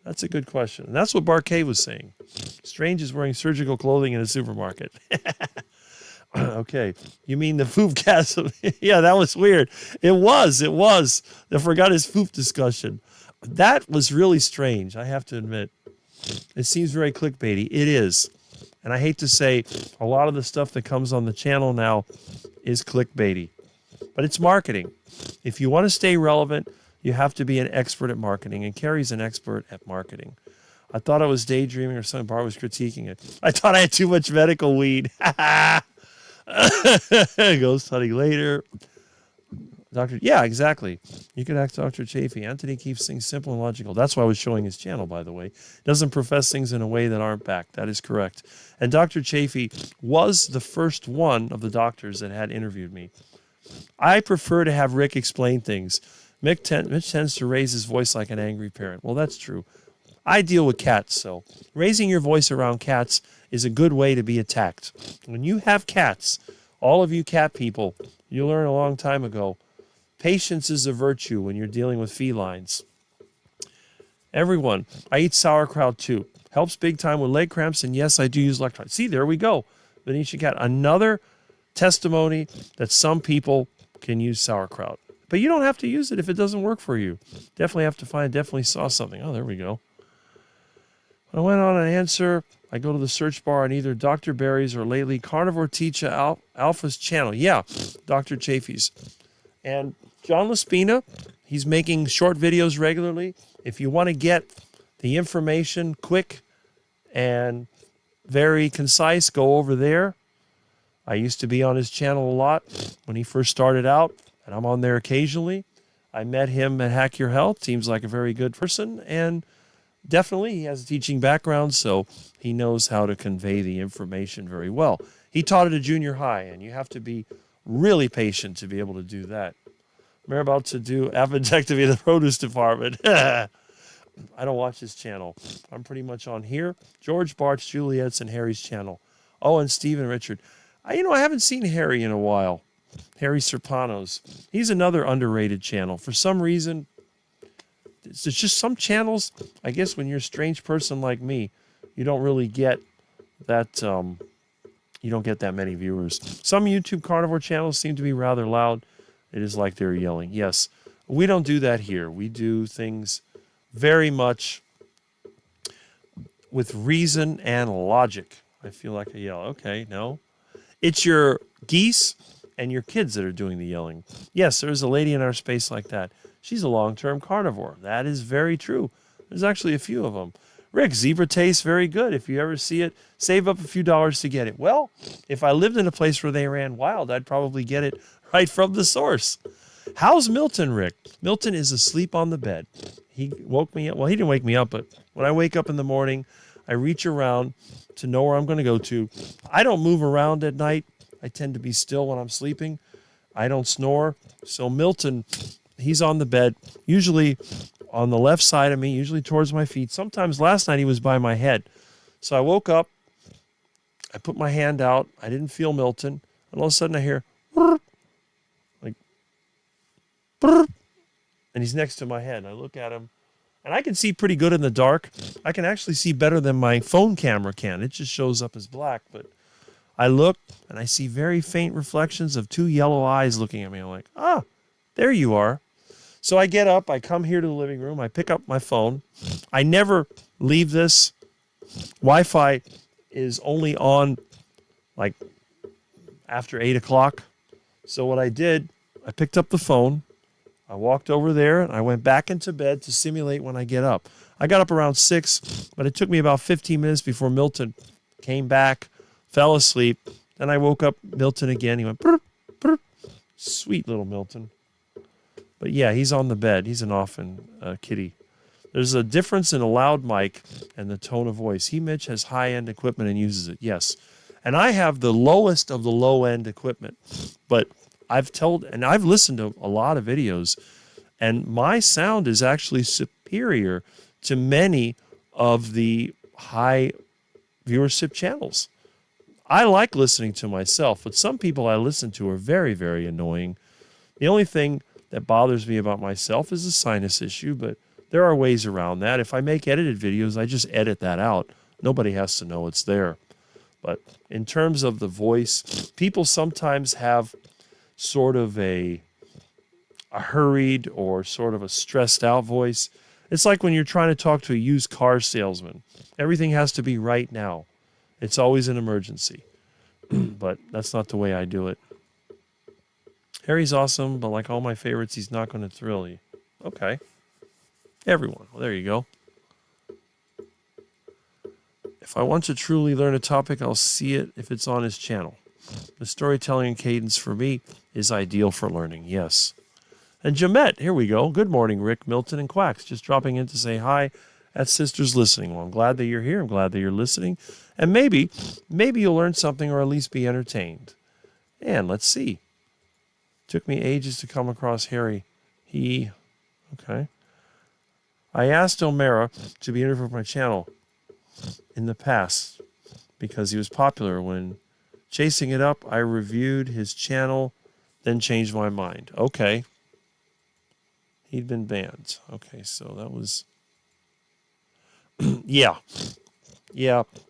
That's a good question. And that's what Barquet was saying. Strange is wearing surgical clothing in a supermarket. Okay. You mean the foop gas? Yeah, that was weird. It was. I forgot his foop discussion. That was really strange, I have to admit. It seems very clickbaity. It is. And I hate to say, a lot of the stuff that comes on the channel now is clickbaity. But it's marketing. If you want to stay relevant, you have to be an expert at marketing. And Carrie's an expert at marketing. I thought I was daydreaming or something. Bart was critiquing it. I thought I had too much medical weed. Ghost hunting later. Doctor, yeah, exactly. You could ask Dr. Chafee. Anthony keeps things simple and logical. That's why I was showing his channel, by the way. Doesn't profess things in a way that aren't backed. That is correct. And Dr. Chafee was the first one of the doctors that had interviewed me. I prefer to have Rick explain things. Mitch tends to raise his voice like an angry parent. Well, that's true. I deal with cats, so raising your voice around cats is a good way to be attacked. When you have cats, all of you cat people, you learned a long time ago, patience is a virtue when you're dealing with felines. Everyone, I eat sauerkraut too. Helps big time with leg cramps, and yes, I do use electrolytes. See, there we go. Venetian cat, another testimony that some people can use sauerkraut. But you don't have to use it if it doesn't work for you. Definitely saw something. Oh, there we go. When I went on an answer, I go to the search bar on either Dr. Barry's or lately Carnivore Teacher Alpha's channel. Yeah, Dr. Chafee's. And John Laspina, he's making short videos regularly. If you want to get the information quick and very concise, go over there. I used to be on his channel a lot when he first started out, and I'm on there occasionally. I met him at Hack Your Health. Seems like a very good person, and definitely he has a teaching background, so he knows how to convey the information very well. He taught at a junior high, and you have to be really patient to be able to do that. We're about to do appendectomy in the produce department. I don't watch his channel. I'm pretty much on here. George, Bart's, Juliet's, and Harry's channel. Oh, and Steve and Richard. I haven't seen Harry in a while. Harry Serpanos. He's another underrated channel. For some reason, it's just some channels, I guess when you're a strange person like me, you don't really get that, you don't get that many viewers. Some YouTube carnivore channels seem to be rather loud. It is like they're yelling. Yes, we don't do that here. We do things very much with reason and logic. I feel like I yell. Okay, no. It's your geese and your kids that are doing the yelling. Yes, there's a lady in our space like that. She's a long-term carnivore. That is very true. There's actually a few of them. Rick, zebra tastes very good. If you ever see it, save up a few dollars to get it. Well, if I lived in a place where they ran wild, I'd probably get it right from the source. How's Milton, Rick? Milton is asleep on the bed. He woke me up. Well, he didn't wake me up, but when I wake up in the morning, I reach around to know where I'm going to go to. I don't move around at night. I tend to be still when I'm sleeping. I don't snore. So Milton, he's on the bed, usually on the left side of me, usually towards my feet. Sometimes last night he was by my head. So I woke up. I put my hand out. I didn't feel Milton. And all of a sudden I hear, like, and he's next to my head. I look at him. And I can see pretty good in the dark. I can actually see better than my phone camera can. It just shows up as black. But I look, and I see very faint reflections of two yellow eyes looking at me. I'm like, ah, there you are. So I get up. I come here to the living room. I pick up my phone. I never leave this. Wi-Fi is only on, like, after 8 o'clock. So what I did, I picked up the phone. I walked over there, and I went back into bed to simulate when I get up. I got up around 6, but it took me about 15 minutes before Milton came back, fell asleep. Then I woke up Milton again. He went, brr, brr. Sweet little Milton. But yeah, he's on the bed. He's an orphan kitty. There's a difference in a loud mic and the tone of voice. Mitch has high-end equipment and uses it, yes. And I have the lowest of the low-end equipment, but I've listened to a lot of videos, and my sound is actually superior to many of the high viewership channels. I like listening to myself, but some people I listen to are very, very annoying. The only thing that bothers me about myself is a sinus issue, but there are ways around that. If I make edited videos, I just edit that out. Nobody has to know it's there. But in terms of the voice, people sometimes have sort of a hurried or sort of a stressed out voice. It's like when you're trying to talk to a used car salesman. Everything has to be right now. It's always an emergency. But that's not the way I do it. Harry's awesome, but like all my favorites, he's not going to thrill you. Okay. Everyone. Well, there you go. If I want to truly learn a topic, I'll see it if it's on his channel. The storytelling and cadence for me is ideal for learning, yes. And Jamette, here we go. Good morning, Rick, Milton, and Quacks. Just dropping in to say hi at Sisters Listening. Well, I'm glad that you're here. I'm glad that you're listening. And maybe you'll learn something or at least be entertained. And let's see. Took me ages to come across Harry. Okay. I asked O'Mara to be interviewed for my channel in the past because he was popular. When chasing it up, I reviewed his channel, then changed my mind. Okay. He'd been banned. Okay, so that was... Yeah.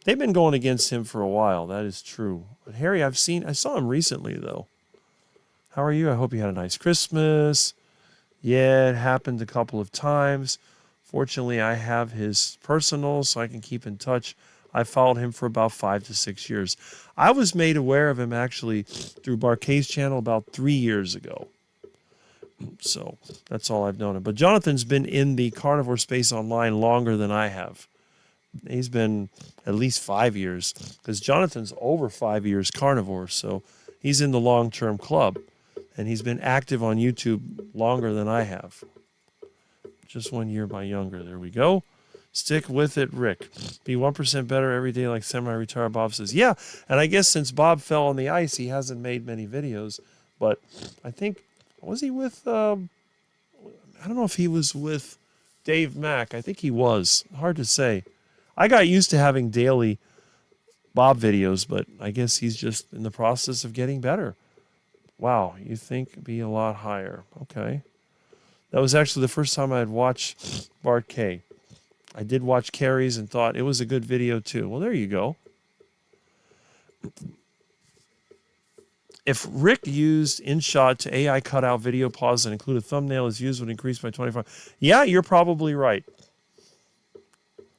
They've been going against him for a while. That is true. But Harry, I saw him recently, though. How are you? I hope you had a nice Christmas. Yeah, it happened a couple of times. Fortunately, I have his personal, so I can keep in touch. I followed him for about 5 to 6 years. I was made aware of him, actually, through Barkay's channel about 3 years ago. So that's all I've known him. But Jonathan's been in the carnivore space online longer than I have. He's been at least 5 years, because Jonathan's over 5 years carnivore, so he's in the long-term club. And he's been active on YouTube longer than I have. Just 1 year by younger. There we go. Stick with it, Rick. Be 1% better every day like semi-retired Bob says. Yeah, and I guess since Bob fell on the ice, he hasn't made many videos. But I think, was he with, I don't know if he was with Dave Mack. I think he was. Hard to say. I got used to having daily Bob videos, but I guess he's just in the process of getting better. Wow, you think be a lot higher. Okay. That was actually the first time I had watched Bart K. I did watch Carrie's and thought it was a good video too. Well, there you go. If Rick used InShot to AI cut out video pause and include a thumbnail, his views would increase by 25. Yeah, you're probably right.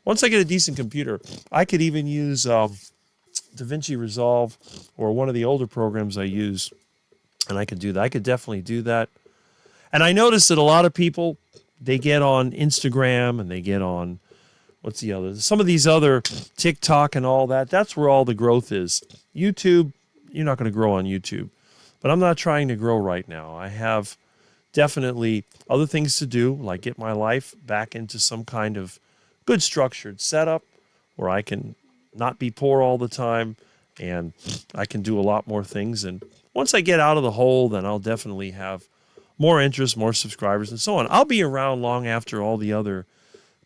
Once I get a decent computer, I could even use DaVinci Resolve or one of the older programs I use, and I could do that. I could definitely do that. And I noticed that a lot of people, they get on Instagram and they get on, what's the other? Some of these other TikTok and all that. That's where all the growth is. YouTube, you're not going to grow on YouTube. But I'm not trying to grow right now. I have definitely other things to do, like get my life back into some kind of good structured setup where I can not be poor all the time and I can do a lot more things. And once I get out of the hole, then I'll definitely have more interest, more subscribers, and so on. I'll be around long after all the other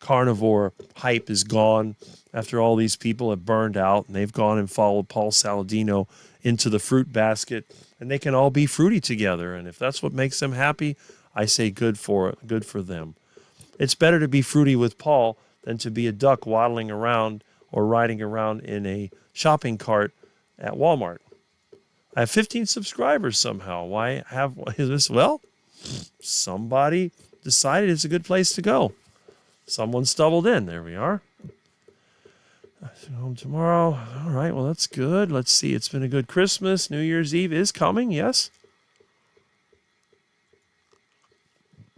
carnivore hype is gone, after all these people have burned out and they've gone and followed Paul Saladino into the fruit basket, and they can all be fruity together. And if that's what makes them happy, I say good for it, good for them. It's better to be fruity with Paul than to be a duck waddling around or riding around in a shopping cart at Walmart. I have 15 subscribers somehow. Why have this? Well, somebody decided it's a good place to go. Someone stumbled in. There we are. Home tomorrow. All right, well, that's good. Let's see. It's been a good Christmas. New Year's Eve is coming, yes?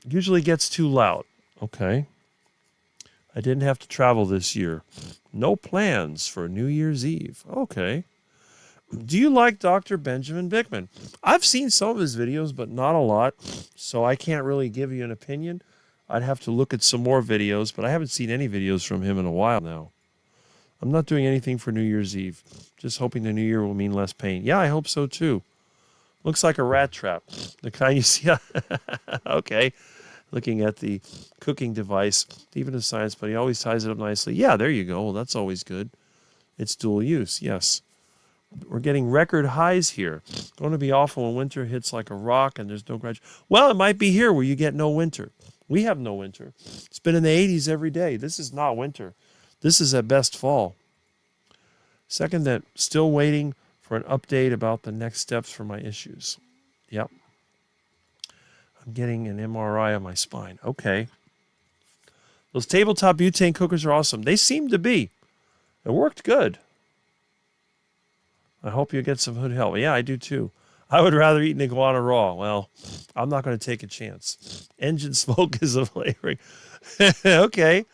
Usually gets too loud. Okay. I didn't have to travel this year. No plans for New Year's Eve. Okay. Do you like Dr. Benjamin Bickman? I've seen some of his videos, but not a lot, so I can't really give you an opinion. I'd have to look at some more videos, but I haven't seen any videos from him in a while now. I'm not doing anything for New Year's Eve. Just hoping the new year will mean less pain. Yeah, I hope so too. Looks like a rat trap. The kind you see. Okay. Looking at the cooking device, even a science, but he always ties it up nicely. Yeah, there you go. Well, that's always good. It's dual use, yes. We're getting record highs here. It's going to be awful when winter hits like a rock and there's no graduation. Well, it might be here where you get no winter. We have no winter. It's been in the 80s every day. This is not winter. This is at best fall. Second, that still waiting for an update about the next steps for my issues. Yep. I'm getting an MRI on my spine. Okay. Those tabletop butane cookers are awesome. They seem to be. It worked good. I hope you get some good help. Yeah, I do too. I would rather eat an iguana raw. Well, I'm not going to take a chance. Engine smoke is a flavoring. Okay.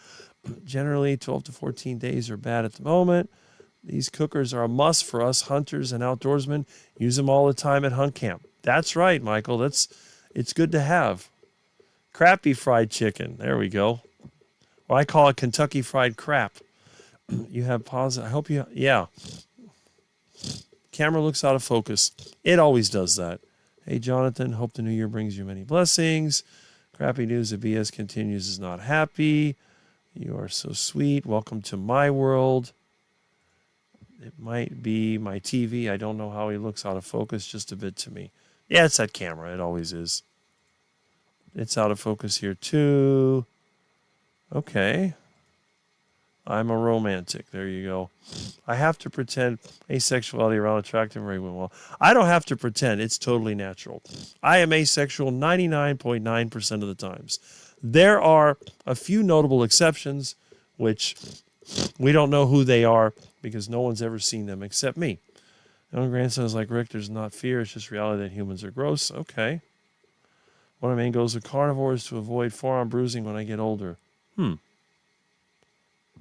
Generally, 12 to 14 days are bad at the moment. These cookers are a must for us hunters and outdoorsmen. Use them all the time at hunt camp. That's right, Michael. It's good to have. Crappy fried chicken. There we go. Well, I call it Kentucky Fried Crap. You have pause. I hope you... Yeah. Camera looks out of focus. It always does that. Hey, Jonathan. Hope the new year brings you many blessings. Crappy news. The BS continues is not happy. You are so sweet. Welcome to my world. It might be my TV. I don't know how he looks out of focus just a bit to me. Yeah, it's that camera. It always is. It's out of focus here too. Okay. I'm a romantic. There you go. I have to pretend asexuality around attractive very well. I don't have to pretend. It's totally natural. I am asexual 99.9% of the times. There are a few notable exceptions, which we don't know who they are because no one's ever seen them except me. My own grandson is like, Rick, there's not fear. It's just reality that humans are gross. Okay. One of my main goals with carnivores is to avoid forearm bruising when I get older.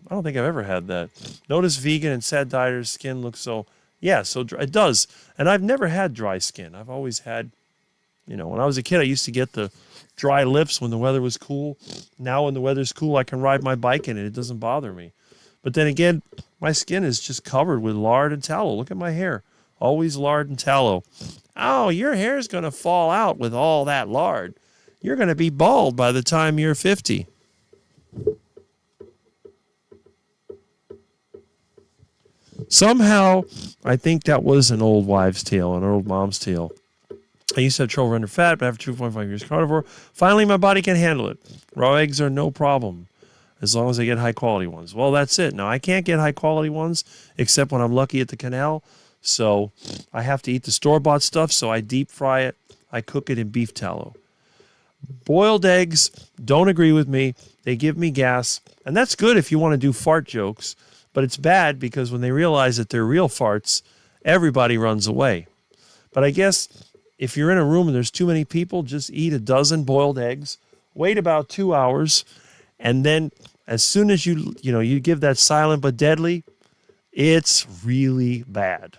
I don't think I've ever had that. Notice vegan and sad dieters' skin looks so, yeah, so dry. It does. And I've never had dry skin. I've always had, when I was a kid, I used to get the dry lips when the weather was cool. Now when the weather's cool, I can ride my bike in it. It doesn't bother me. But then again, my skin is just covered with lard and tallow. Look at my hair. Always lard and tallow. Oh, your hair's going to fall out with all that lard. You're going to be bald by the time you're 50. Somehow, I think that was an old wives' tale, an old mom's tale. I used to have trouble under fat, but after 2.5 years carnivore, finally my body can handle it. Raw eggs are no problem as long as I get high quality ones. Well, that's it. Now, I can't get high quality ones except when I'm lucky at the canal. So I have to eat the store-bought stuff, so I deep fry it. I cook it in beef tallow. Boiled eggs, don't agree with me. They give me gas. And that's good if you want to do fart jokes. But it's bad because when they realize that they're real farts, everybody runs away. But I guess if you're in a room and there's too many people, just eat a dozen boiled eggs. Wait about 2 hours. And then as soon as you give that silent but deadly, it's really bad.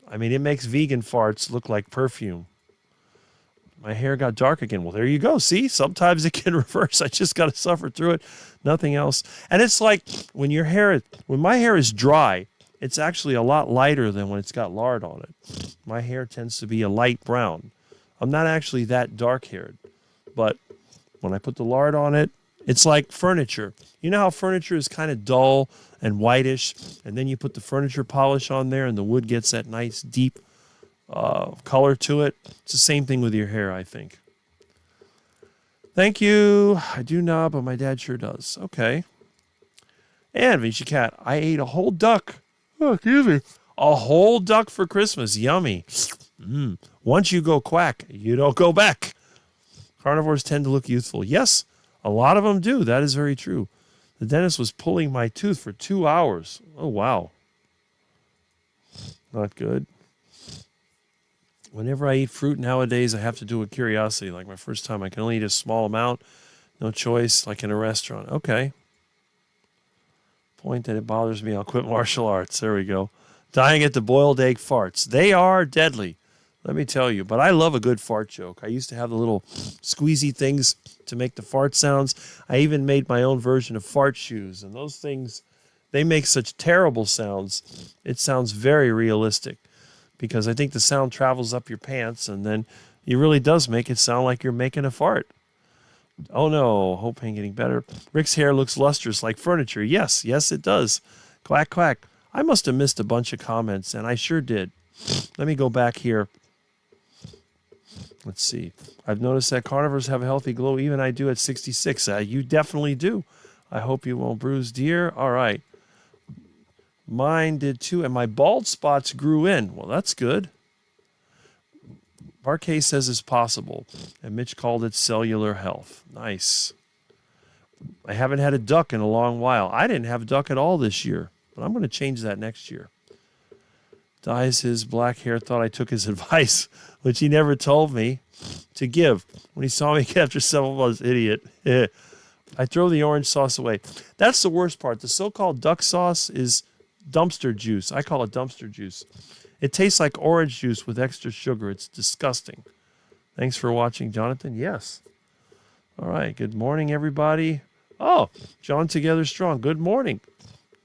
I mean, it makes vegan farts look like perfume. My hair got dark again. Well, there you go. See, sometimes it can reverse. I just got to suffer through it. Nothing else. And it's like when my hair is dry, it's actually a lot lighter than when it's got lard on it. My hair tends to be a light brown. I'm not actually that dark-haired. But when I put the lard on it, it's like furniture. You know how furniture is kind of dull and whitish, and then you put the furniture polish on there and the wood gets that nice deep color to it? It's the same thing with your hair, I think. Thank you. I do not, but my dad sure does. Okay. And Vinci Cat, I ate a whole duck. Oh, excuse me. A whole duck for Christmas. Yummy. Once you go quack, you don't go back. Carnivores tend to look youthful. Yes, a lot of them do. That is very true. The dentist was pulling my tooth for 2 hours. Oh, wow. Not good. Whenever I eat fruit nowadays, I have to do a curiosity. Like my first time, I can only eat a small amount. No choice, like in a restaurant. Okay. Point that it bothers me, I'll quit martial arts. There we go. Dying at the boiled egg farts. They are deadly, let me tell you. But I love a good fart joke. I used to have the little squeezy things to make the fart sounds. I even made my own version of fart shoes. And those things, they make such terrible sounds. It sounds very realistic because I think the sound travels up your pants and then it really does make it sound like you're making a fart. Oh no, hope ain't getting better. Rick's hair looks lustrous like furniture. Yes, it does. Quack, quack. I must have missed a bunch of comments, and I sure did. Let me go back here. Let's see. I've noticed that carnivores have a healthy glow. Even I do at 66. You definitely do. I hope you won't bruise deer. All right. Mine did too, and my bald spots grew in. Well, that's good. Barkay says it's possible, and Mitch called it cellular health. Nice. I haven't had a duck in a long while. I didn't have a duck at all this year, but I'm going to change that next year. Dyes his black hair, thought I took his advice, which he never told me to give. When he saw me after several months, idiot. I throw the orange sauce away. That's the worst part. The so-called duck sauce is dumpster juice. I call it dumpster juice. It tastes like orange juice with extra sugar. It's disgusting. Thanks for watching, Jonathan. Yes. All right. Good morning, everybody. Oh, John Together Strong. Good morning.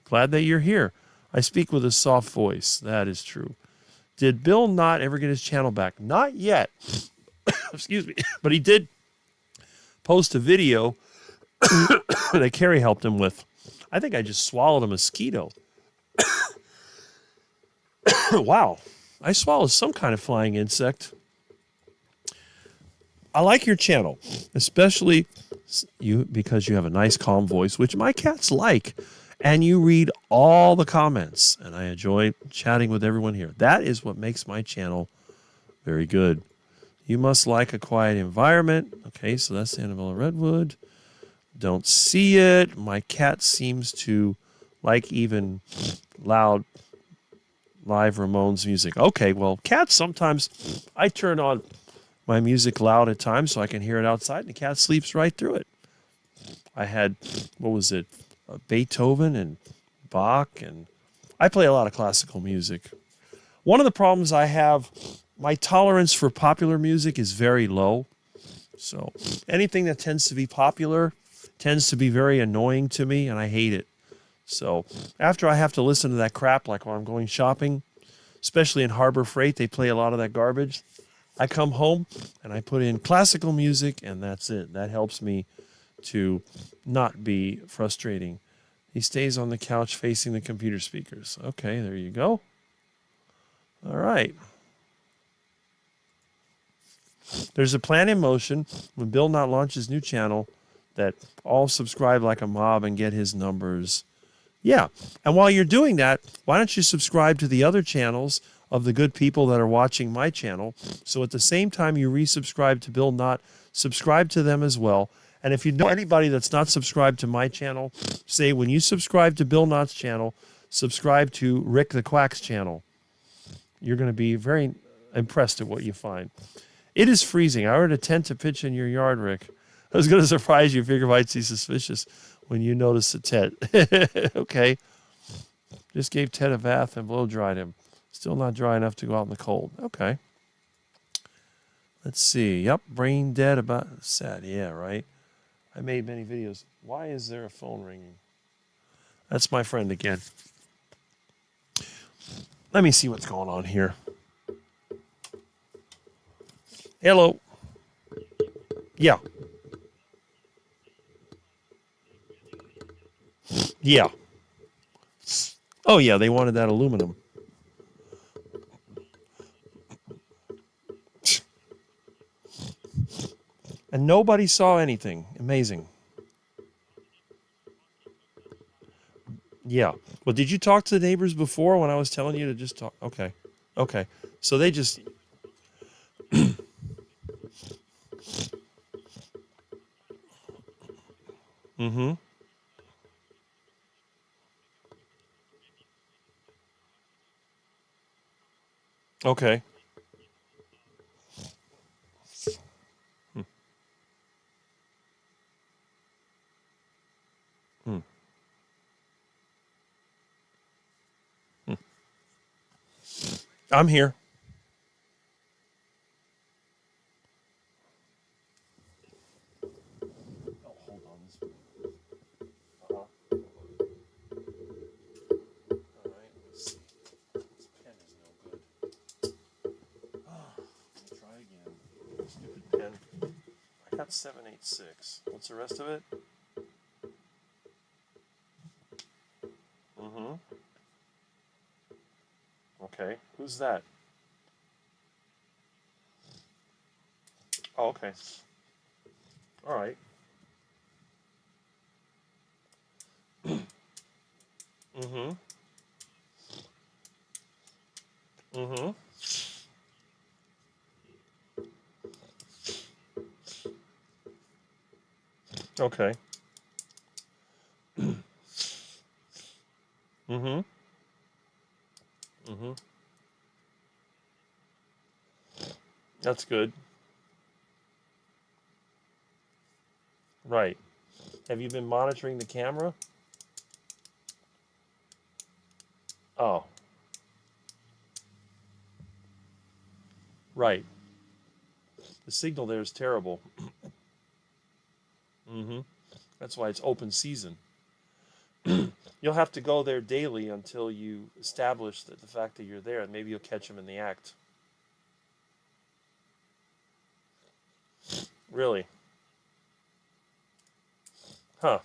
Glad that you're here. I speak with a soft voice. That is true. Did Bill not ever get his channel back? Not yet. Excuse me. But he did post a video that Carrie helped him with. I think I just swallowed a mosquito. Wow. I swallowed some kind of flying insect. I like your channel, especially you because you have a nice, calm voice, which my cats like. And you read all the comments, and I enjoy chatting with everyone here. That is what makes my channel very good. You must like a quiet environment. Okay, so that's the Annabella Redwood. Don't see it. My cat seems to like even loud live Ramones music. Okay, well, cats sometimes, I turn on my music loud at times so I can hear it outside, and the cat sleeps right through it. I had, what was it, Beethoven and Bach, and I play a lot of classical music. One of the problems I have, my tolerance for popular music is very low. So anything that tends to be popular tends to be very annoying to me, and I hate it. So after I have to listen to that crap, like when I'm going shopping, especially in Harbor Freight, they play a lot of that garbage. I come home and I put in classical music, and that's it. That helps me to not be frustrating. He stays on the couch facing the computer speakers. Okay, there you go. All right. There's a plan in motion when Bill Knott launches new channel that all subscribe like a mob and get his numbers. Yeah. And while you're doing that, why don't you subscribe to the other channels of the good people that are watching my channel? So at the same time you resubscribe to Bill Knott, subscribe to them as well. And if you know anybody that's not subscribed to my channel, say when you subscribe to Bill Knott's channel, subscribe to Rick the Quack's channel. You're going to be very impressed at what you find. It is freezing. I ordered a tent to pitch in your yard, Rick. I was going to surprise you, figure might see suspicious when you notice the tent. Okay. Just gave Ted a bath and blow dried him. Still not dry enough to go out in the cold. Okay. Let's see. Yep. Brain dead about sad. Yeah, right. I made many videos. Why is there a phone ringing? That's my friend again. Let me see what's going on here. Hello. Yeah. Yeah. Oh, yeah, they wanted that aluminum. And nobody saw anything. Amazing. Yeah. Well, did you talk to the neighbors before when I was telling you to just talk? Okay. Okay. So they just... Mm-hmm. Okay. Hmm. Hmm. Hmm. I'm here. Oh, hold on. All right. Let's see. This pen is no good. Let me try again. Stupid pen. I got 786. What's the rest of it? Mm-hmm. Okay. Who's that? Oh, okay. All right. Mm-hmm. Mm-hmm. Okay. Mm-hmm. Mm-hmm. That's good. Right. Have you been monitoring the camera? Oh. Right. The signal there is terrible. Mm-hmm. That's why it's open season. You'll have to go there daily until you establish that the fact that you're there, and maybe you'll catch them in the act. Really? Huh.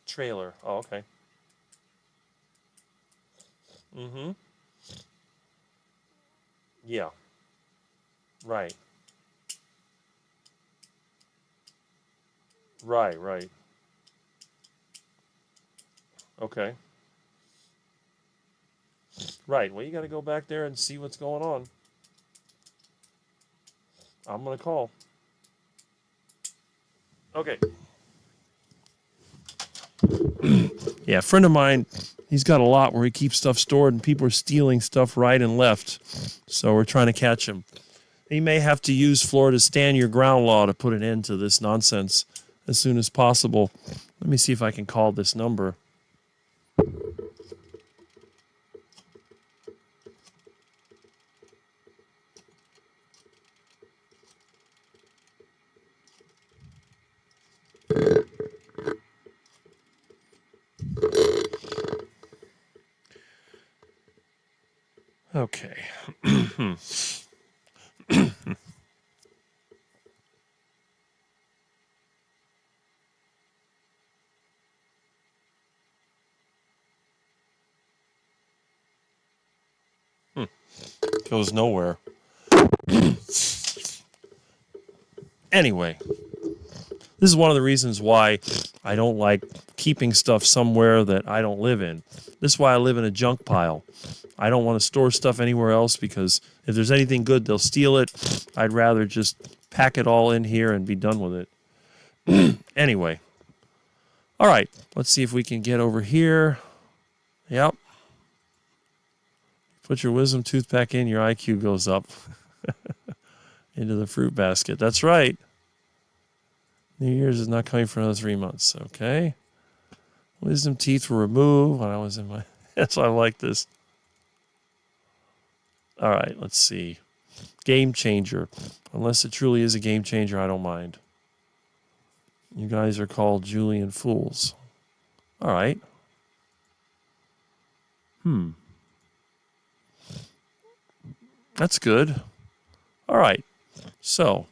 Trailer. Oh, okay. Mm-hmm. Yeah. Right. Right, right. Okay. Right. Well, you got to go back there and see what's going on. I'm going to call. Okay. Yeah, a friend of mine, he's got a lot where he keeps stuff stored and people are stealing stuff right and left. So we're trying to catch him. He may have to use Florida's stand your ground law to put an end to this nonsense as soon as possible. Let me see if I can call this number. Okay. Goes nowhere. Anyway, this is one of the reasons why I don't like keeping stuff somewhere that I don't live in. This is why I live in a junk pile. I don't want to store stuff anywhere else because if there's anything good, they'll steal it. I'd rather just pack it all in here and be done with it. Anyway. All right. Let's see if we can get over here. Yep. Put your wisdom tooth back in, your IQ goes up. Into the fruit basket. That's right. New Year's is not coming for another 3 months. Okay. Wisdom teeth were removed when I was in my... That's why I like this. All right, let's see. Game changer. Unless it truly is a game changer, I don't mind. You guys are called Julian fools. All right. That's good. All right. So,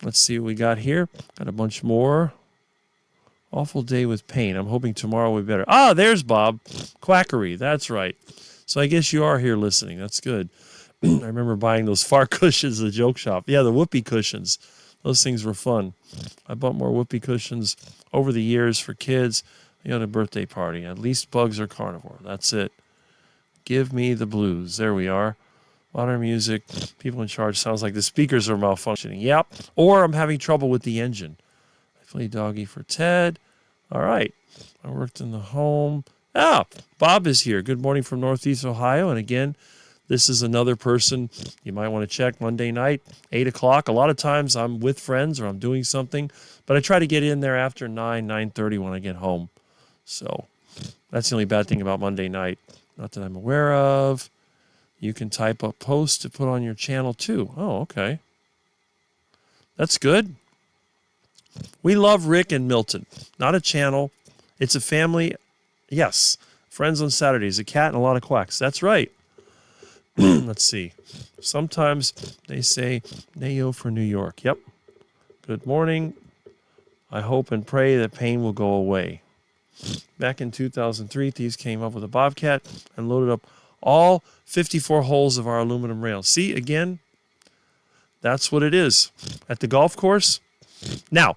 let's see what we got here. Got a bunch more. Awful day with pain. I'm hoping tomorrow will be better. Ah, there's Bob. Quackery. That's right. So I guess you are here listening. That's good. I remember buying those fart cushions at the joke shop. Yeah, the whoopee cushions. Those things were fun. I bought more whoopee cushions over the years for kids. You know, a birthday party. At least bugs are carnivore. That's it. Give me the blues. There we are. Modern music. People in charge. Sounds like the speakers are malfunctioning. Yep. Or I'm having trouble with the engine. I play doggy for Ted. All right. I worked in the home. Ah, Bob is here. Good morning from Northeast Ohio. And again, this is another person you might want to check Monday night, 8 o'clock. A lot of times I'm with friends or I'm doing something, but I try to get in there after 9:30 when I get home. So that's the only bad thing about Monday night. Not that I'm aware of. You can type up posts to put on your channel too. Oh, okay. That's good. We love Rick and Milton. Not a channel. It's a family. Yes. Friends on Saturdays. A cat and a lot of quacks. That's right. Let's see. Sometimes they say, Nayo for New York. Yep. Good morning. I hope and pray that pain will go away. Back in 2003, thieves came up with a bobcat and loaded up all 54 holes of our aluminum rails. See, again, that's what it is. At the golf course. Now,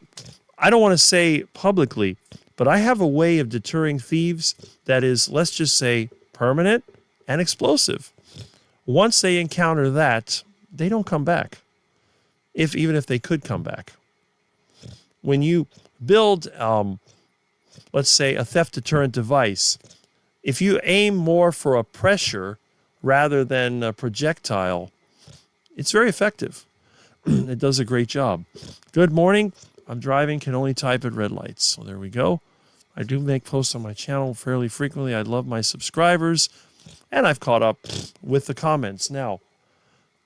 I don't want to say publicly, but I have a way of deterring thieves that is, let's just say, permanent and explosive. Once they encounter that, they don't come back, even if they could come back. When you build, let's say, a theft deterrent device, if you aim more for a pressure rather than a projectile, it's very effective. It does a great job. Good morning. I'm driving, can only type at red lights. So there we go. I do make posts on my channel fairly frequently. I love my subscribers. And I've caught up with the comments. Now,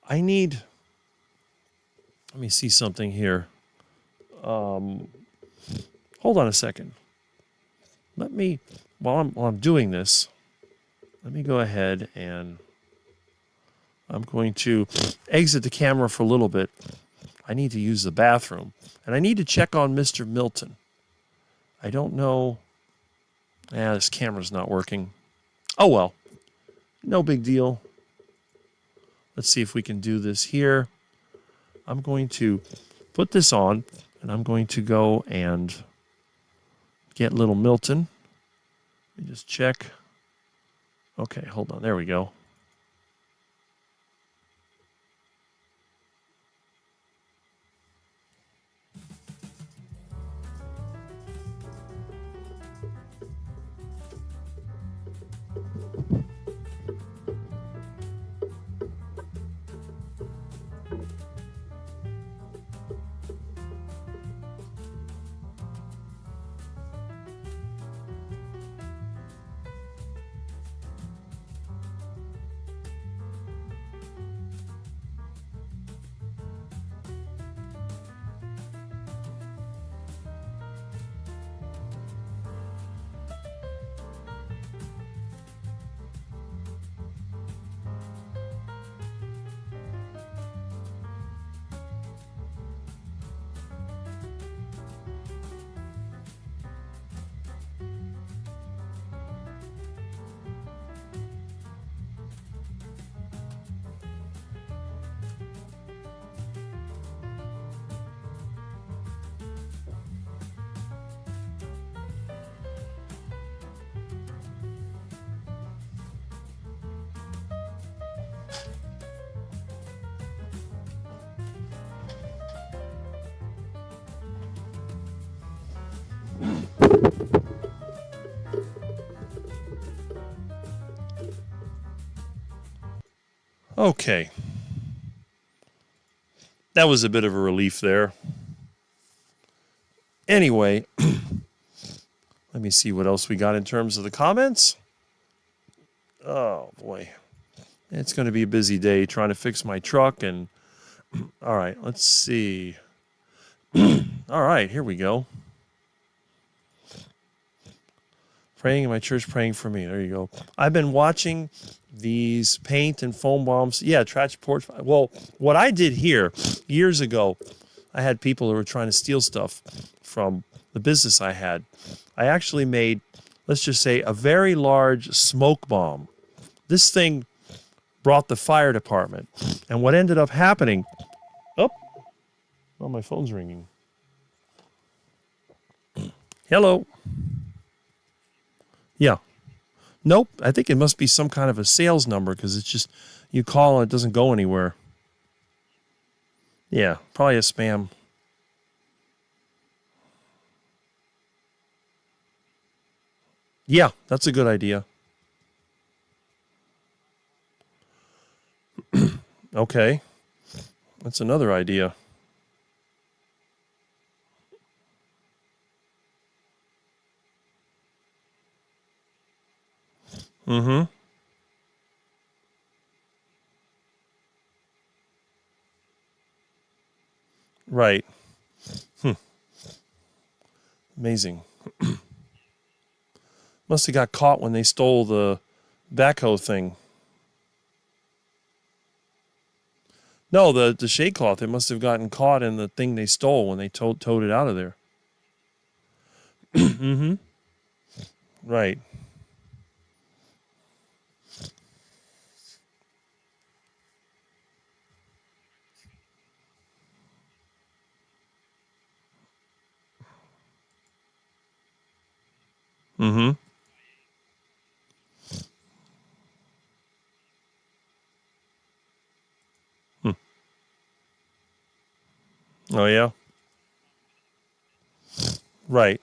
let me see something here. Hold on a second. While I'm doing this, let me go ahead and I'm going to exit the camera for a little bit. I need to use the bathroom. And I need to check on Mr. Milton. I don't know. This camera's not working. Oh, well. No big deal. Let's see if we can do this here. I'm going to put this on, and I'm going to go and get little Milton. Let me just check. Okay, hold on. There we go. Okay. That was a bit of a relief there. Anyway, let me see what else we got in terms of the comments. Oh, boy. It's going to be a busy day trying to fix my truck. And all right, let's see. All right, here we go. Praying in my church, praying for me. There you go. I've been watching these paint and foam bombs. Yeah, trash porch. Well, what I did here years ago, I had people who were trying to steal stuff from the business I had. I actually made, let's just say, a very large smoke bomb. This thing brought the fire department. And what ended up happening, oh, my phone's ringing. Hello. Yeah. Nope. I think it must be some kind of a sales number because it's just, you call and it doesn't go anywhere. Yeah, probably a spam. Yeah, that's a good idea. Okay. That's another idea. Mm-hmm. Right. Amazing. Must have got caught when they stole the backhoe thing. No, the shade cloth. It must have gotten caught in the thing they stole when they towed it out of there. Mm-hmm. Right. Mm-hmm. Oh, yeah? Right.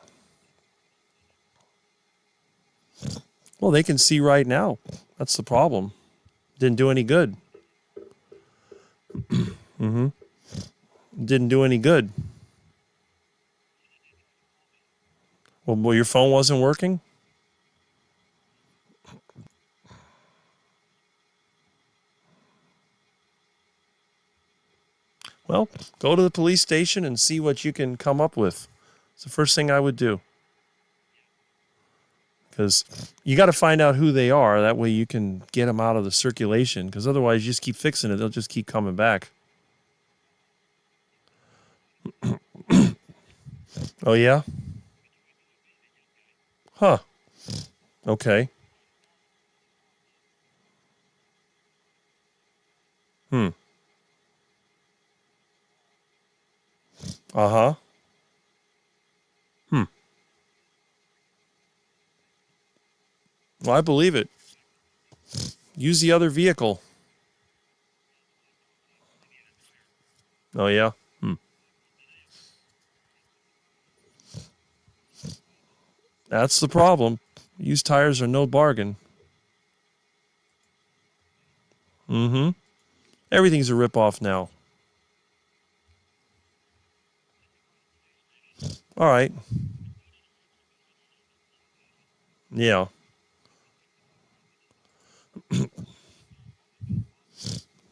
Well, they can see right now. That's the problem. Didn't do any good. Mm-hmm. Didn't do any good. Well, your phone wasn't working? Well, go to the police station and see what you can come up with. It's the first thing I would do. Because you got to find out who they are. That way you can get them out of the circulation. Because otherwise, you just keep fixing it. They'll just keep coming back. Oh, yeah? Huh. Okay. Uh-huh. Well, I believe it. Use the other vehicle. Oh, yeah? That's the problem. Used tires are no bargain. Mm-hmm. Everything's a ripoff now. All right. Yeah.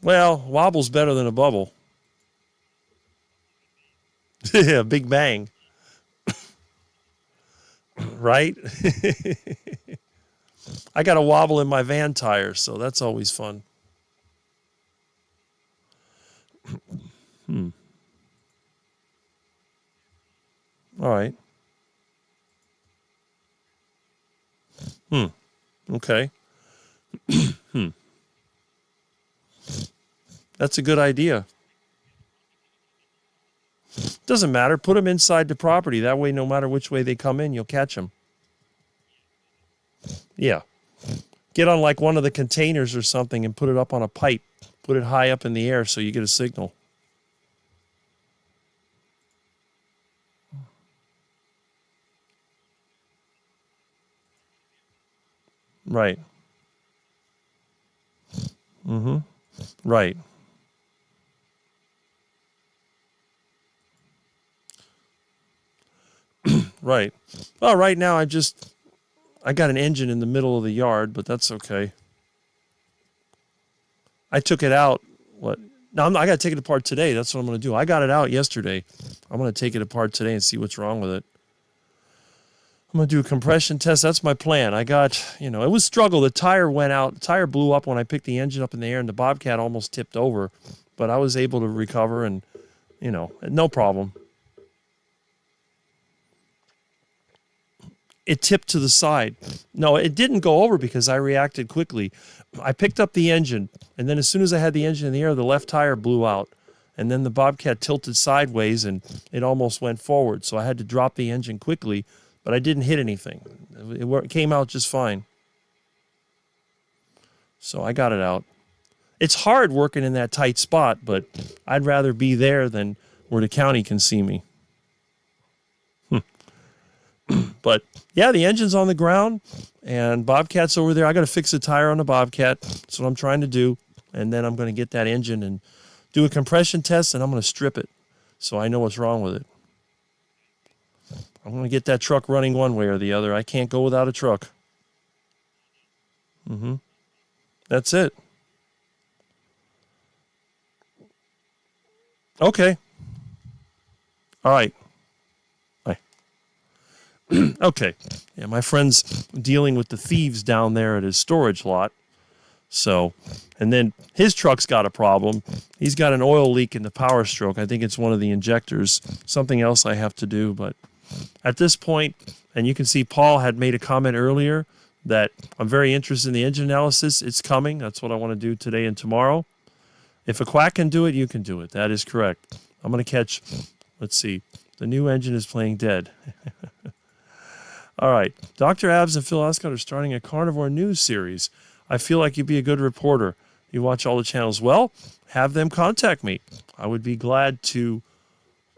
Well, wobble's better than a bubble. Yeah, big bang. Right? I got a wobble in my van tires, so that's always fun. All right. Okay. That's a good idea. Doesn't matter. Put them inside the property. That way, no matter which way they come in, you'll catch them. Yeah. Get on like one of the containers or something and put it up on a pipe. Put it high up in the air so you get a signal. Right. Mm-hmm. Right. Right. Well, right now I got an engine in the middle of the yard, but that's okay. I took it out. What? Now I got to take it apart today. That's what I'm going to do. I got it out yesterday. I'm going to take it apart today and see what's wrong with it. I'm going to do a compression test. That's my plan. I got, it was a struggle. The tire went out. The tire blew up when I picked the engine up in the air, and the Bobcat almost tipped over. But I was able to recover, and, no problem. It tipped to the side. No, it didn't go over because I reacted quickly. I picked up the engine, and then as soon as I had the engine in the air, the left tire blew out. And then the Bobcat tilted sideways, and it almost went forward. So I had to drop the engine quickly, but I didn't hit anything. It came out just fine. So I got it out. It's hard working in that tight spot, but I'd rather be there than where the county can see me. But yeah, the engine's on the ground, and Bobcat's over there. I got to fix the tire on the Bobcat. That's what I'm trying to do. And then I'm going to get that engine and do a compression test, and I'm going to strip it so I know what's wrong with it. I'm going to get that truck running one way or the other. I can't go without a truck. That's it. Okay. All right. Bye. Okay. Yeah, my friend's dealing with the thieves down there at his storage lot. So, and then his truck's got a problem. He's got an oil leak in the power stroke. I think it's one of the injectors. Something else I have to do. But at this point, and you can see Paul had made a comment earlier that I'm very interested in the engine analysis. It's coming. That's what I want to do today and tomorrow. If a quack can do it, you can do it. That is correct. I'm going to catch, let's see, the new engine is playing dead. All right. Dr. Abs and Phil Ascot are starting a carnivore news series. I feel like you'd be a good reporter. You watch all the channels. Well, have them contact me. I would be glad to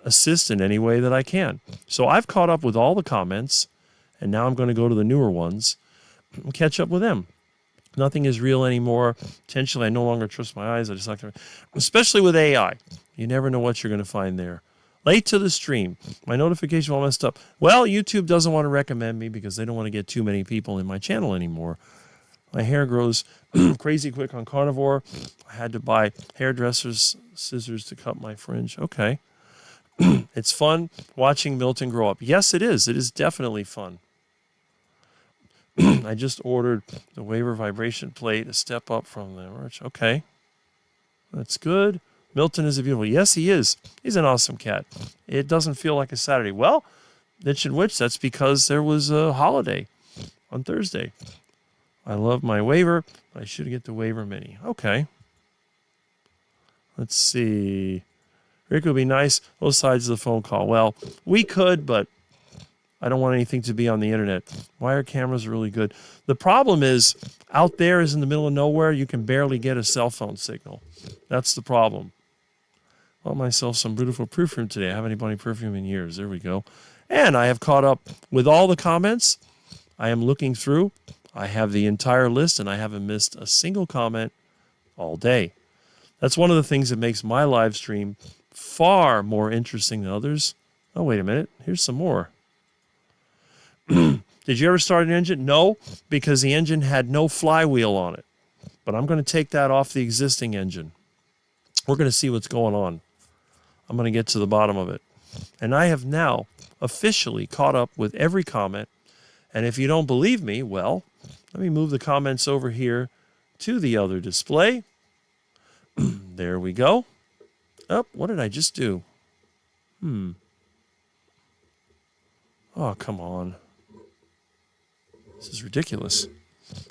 assist in any way that I can. So I've caught up with all the comments, and now I'm going to go to the newer ones and catch up with them. Nothing is real anymore. Potentially, I no longer trust my eyes. I just like to, especially with AI. You never know what you're going to find there. Late to the stream. My notification all messed up. Well, YouTube doesn't want to recommend me because they don't want to get too many people in my channel anymore. My hair grows crazy quick on carnivore. I had to buy hairdresser's scissors to cut my fringe. Okay. It's fun watching Milton grow up. Yes, it is. It is definitely fun. I just ordered the waiver vibration plate, a step up from the merch. Okay. That's good. Milton is a beautiful. Yes, he is. He's an awesome cat. It doesn't feel like a Saturday. Well, Itch and Witch, that's because there was a holiday on Thursday. I love my waiver. I should get the waiver mini. Okay. Let's see. Rick would be nice. Both sides of the phone call. Well, we could, but I don't want anything to be on the internet. Wire cameras are really good. The problem is, out there is in the middle of nowhere, you can barely get a cell phone signal. That's the problem. Bought myself some beautiful perfume today. I haven't had any perfume in years. There we go. And I have caught up with all the comments. I am looking through. I have the entire list, and I haven't missed a single comment all day. That's one of the things that makes my live stream far more interesting than others. Oh, wait a minute. Here's some more. Did you ever start an engine? No, because the engine had no flywheel on it. But I'm going to take that off the existing engine. We're going to see what's going on. I'm going to get to the bottom of it. And I have now officially caught up with every comment. And if you don't believe me, well, let me move the comments over here to the other display. There we go. Oh, what did I just do? Oh, come on. This is ridiculous.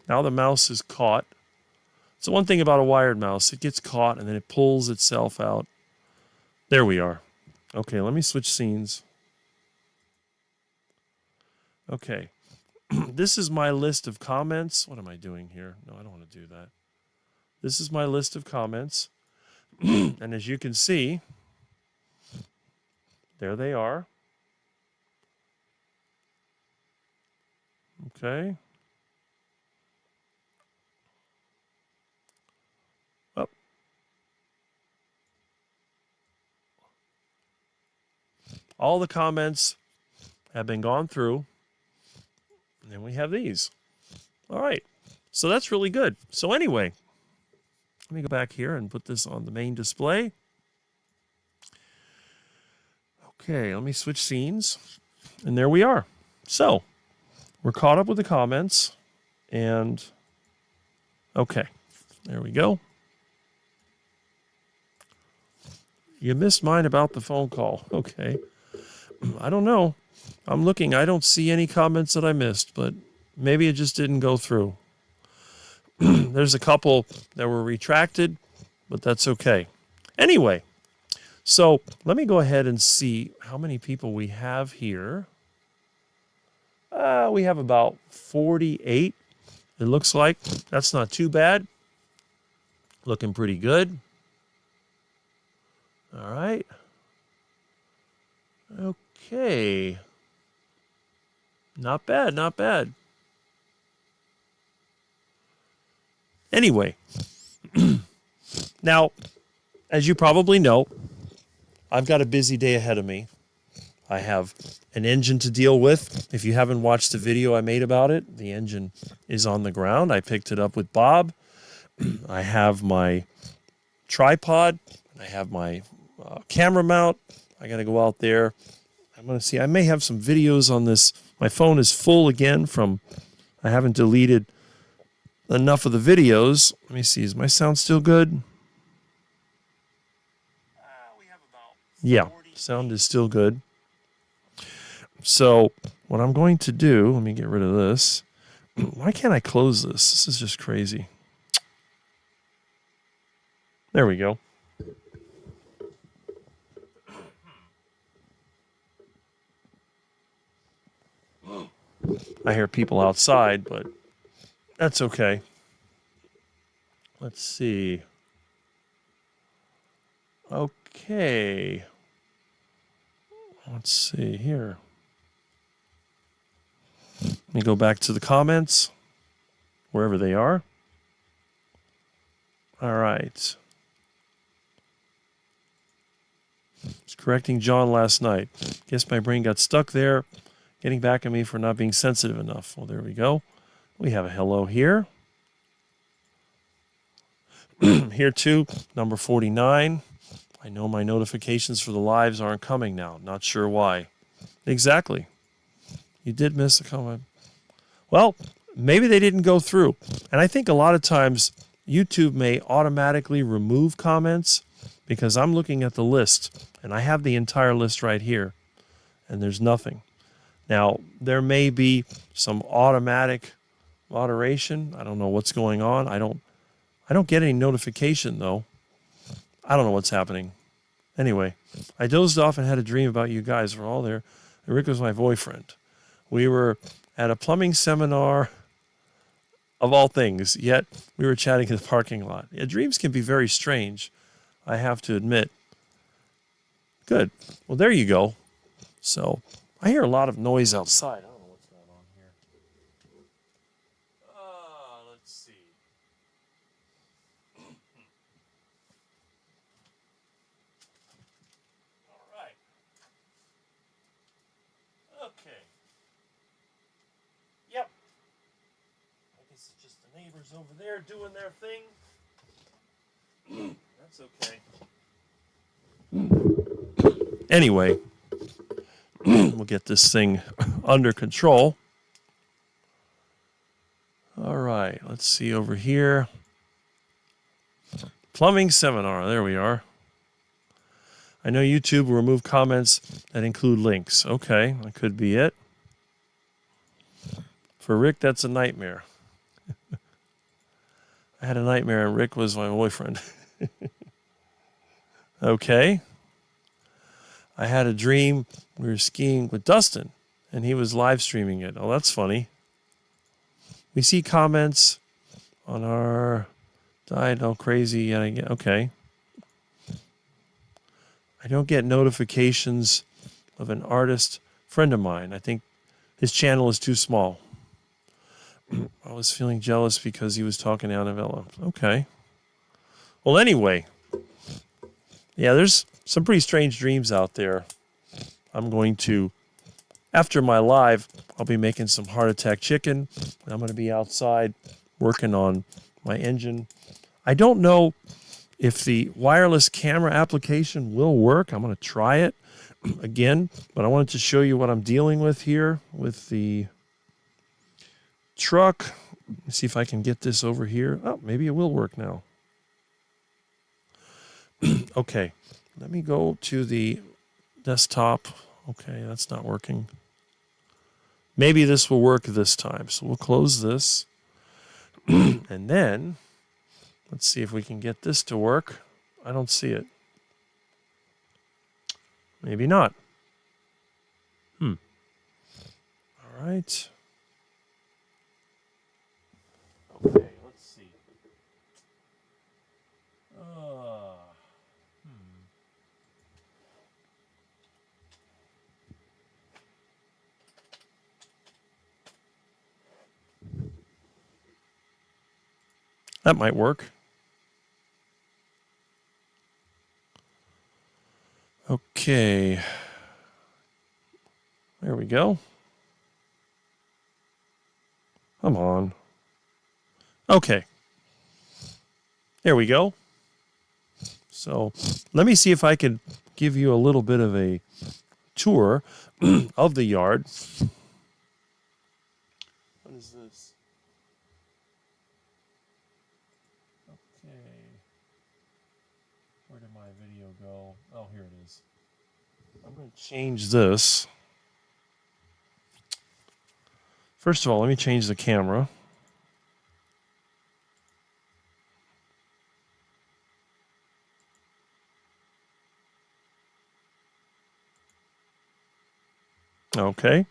Now the mouse is caught. It's the one thing about a wired mouse. It gets caught and then it pulls itself out. There we are. Okay, let me switch scenes. Okay. This is my list of comments. What am I doing here? No, I don't want to do that. This is my list of comments. And as you can see, there they are. Okay. all the comments have been gone through. And then we have these. All right. So that's really good. So anyway, let me go back here and put this on the main display. Okay, let me switch scenes. And there we are. So we're caught up with the comments. And okay, there we go. You missed mine about the phone call. Okay. I don't know. I'm looking. I don't see any comments that I missed, but maybe it just didn't go through. There's a couple that were retracted, but that's okay. Anyway, so let me go ahead and see how many people we have here. We have about 48. It looks like that's not too bad. Looking pretty good. All right. Okay. Not bad, not bad. Anyway, now, as you probably know, I've got a busy day ahead of me. I have an engine to deal with. If you haven't watched the video I made about it, the engine is on the ground. I picked it up with Bob. I have my tripod. I have my camera mount. I got to go out there. I'm going to see. I may have some videos on this. My phone is full again from, I haven't deleted enough of the videos. Let me see. Is my sound still good? Yeah, sound is still good. So what I'm going to do, let me get rid of this. Why can't I close this? This is just crazy. There we go. I hear people outside, but that's okay. Let's see. Okay. Let's see here. Let me go back to the comments, wherever they are. All right. I was correcting John last night. Guess my brain got stuck there, getting back at me for not being sensitive enough. Well, there we go. We have a hello here. Here too, number 49. I know my notifications for the lives aren't coming now. Not sure why. Exactly. You did miss a comment. Well, maybe they didn't go through. And I think a lot of times YouTube may automatically remove comments because I'm looking at the list and I have the entire list right here and there's nothing. Now, there may be some automatic moderation. I don't know what's going on. I don't get any notification though. I don't know what's happening. Anyway, I dozed off and had a dream about you guys. We're all there. Rick was my boyfriend. We were at a plumbing seminar of all things, yet we were chatting in the parking lot. Yeah, dreams can be very strange, I have to admit. Good. Well, there you go. So, I hear a lot of noise outside. I don't know what's going on here. Let's see. All right. Okay. Yep. I guess it's just the neighbors over there doing their thing. That's okay. Anyway, we'll get this thing under control. All right, let's see over here. Plumbing seminar, there we are. I know YouTube will remove comments that include links. Okay, that could be it. For Rick, that's a nightmare. I had a nightmare and Rick was my boyfriend. Okay. I had a dream we were skiing with Dustin and he was live streaming it. Oh, that's funny. We see comments on our diet all crazy yet again. Okay. I don't get notifications of an artist friend of mine. I think his channel is too small. I was feeling jealous because he was talking to Annabella. Okay. Well, anyway. Yeah, there's some pretty strange dreams out there. I'm going to, after my live, I'll be making some heart attack chicken. I'm going to be outside working on my engine. I don't know if the wireless camera application will work. I'm going to try it again, but I wanted to show you what I'm dealing with here with the truck. Let's see if I can get this over here. Oh, maybe it will work now. Okay, let me go to the desktop. Okay, that's not working. Maybe this will work this time. So we'll close this. And then, let's see if we can get this to work. I don't see it. Maybe not. All right. Okay, let's see. That might work. Okay. There we go. Come on. Okay. There we go. So let me see if I can give you a little bit of a tour of the yard. What is this? Okay. Where did my video go? Oh, here it is. I'm going to change this. First of all, let me change the camera. Okay,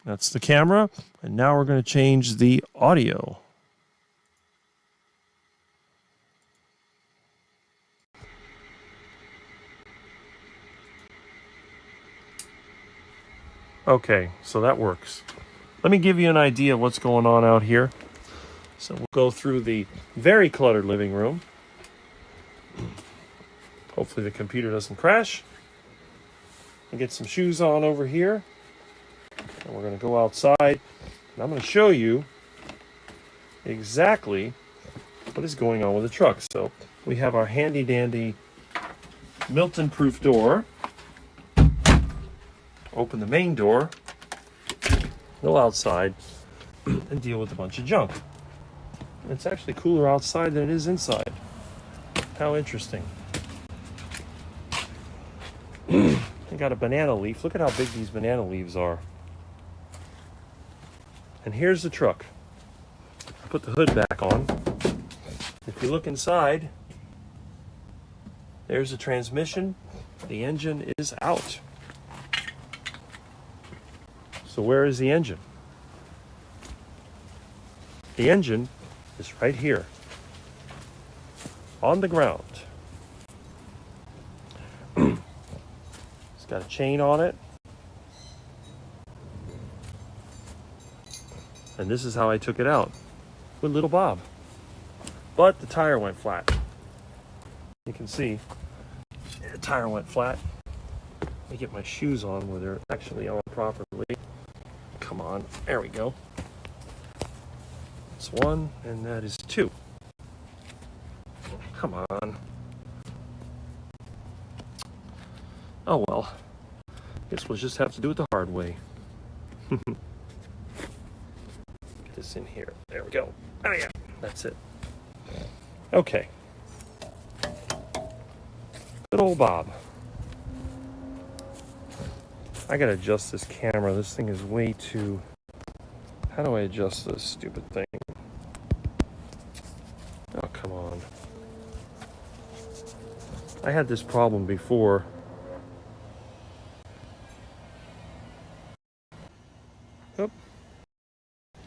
that's the camera. And now we're going to change the audio. Okay, so that works. Let me give you an idea of what's going on out here. So we'll go through the very cluttered living room. Hopefully the computer doesn't crash. I'll get some shoes on over here. And we're going to go outside. And I'm going to show you exactly what is going on with the truck. So we have our handy dandy Milton-proof door. Open the main door. Go outside and deal with a bunch of junk. It's actually cooler outside than it is inside. How interesting. I got a banana leaf. Look at how big these banana leaves are. And here's the truck. Put the hood back on. If you look inside, there's the transmission. The engine is out. So where is the engine? The engine is right here, on the ground. It's got a chain on it. And this is how I took it out with little Bob. But the tire went flat. You can see the tire went flat. Let me get my shoes on where they're actually on properly. Come on, there we go. That's one, and that is two. Come on. Oh well. Guess we'll just have to do it the hard way. Get this in here. There we go. Oh yeah, that's it. Okay. Good old Bob. I gotta adjust this camera. This thing is way too... How do I adjust this stupid thing? Oh, come on. I had this problem before. Oop.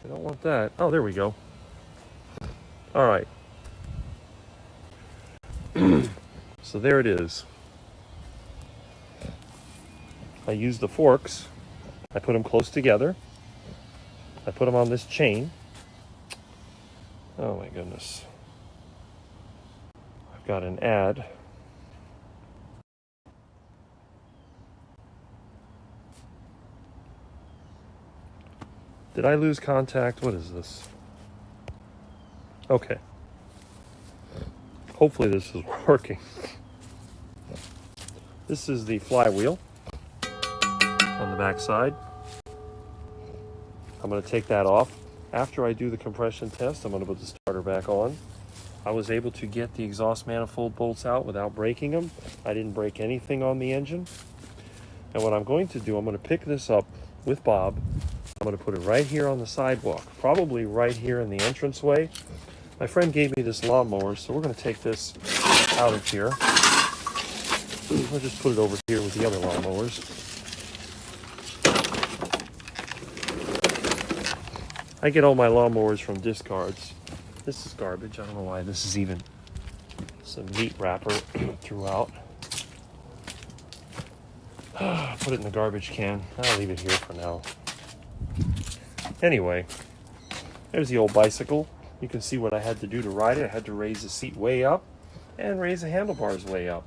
I don't want that. Oh, there we go. All right. So there it is. I use the forks. I put them close together. I put them on this chain. Oh my goodness. I've got an ad. Did I lose contact? What is this? Okay. Hopefully this is working. This is the flywheel on the back side. I'm going to take that off. After I do the compression test, I'm going to put the starter back on. I was able to get the exhaust manifold bolts out without breaking them. I didn't break anything on the engine. And what I'm going to do, I'm going to pick this up with Bob. I'm going to put it right here on the sidewalk, probably right here in the entranceway. My friend gave me this lawnmower, so we're going to take this out of here. I'll just put it over here with the other lawnmowers. I get all my lawnmowers from discards. This is garbage. I don't know why this is even some meat wrapper throughout. Put it in the garbage can. I'll leave it here for now. Anyway, there's the old bicycle. You can see what I had to do to ride it. I had to raise the seat way up and raise the handlebars way up.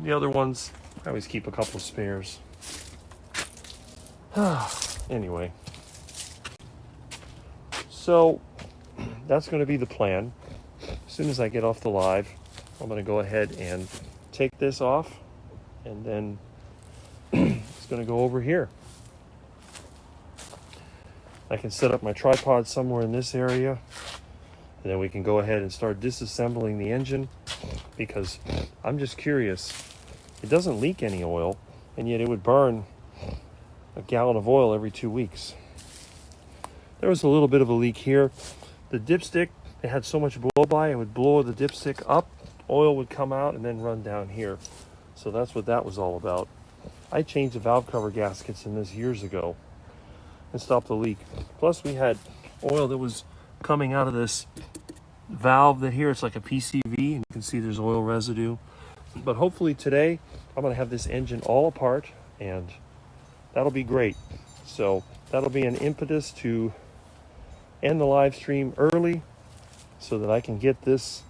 The other ones, I always keep a couple spares. Anyway. So, that's going to be the plan. As soon as I get off the live, I'm going to go ahead and take this off, and then it's going to go over here. I can set up my tripod somewhere in this area, and then we can go ahead and start disassembling the engine, because I'm just curious. It doesn't leak any oil, and yet it would burn a gallon of oil every 2 weeks. There was a little bit of a leak here. The dipstick, it had so much blow by, it would blow the dipstick up, oil would come out and then run down here. So that's what that was all about. I changed the valve cover gaskets in this years ago and stopped the leak. Plus we had oil that was coming out of this valve that here, it's like a PCV, and you can see there's oil residue. But hopefully today, I'm gonna have this engine all apart, and that'll be great. So that'll be an impetus to end the live stream early so that I can get this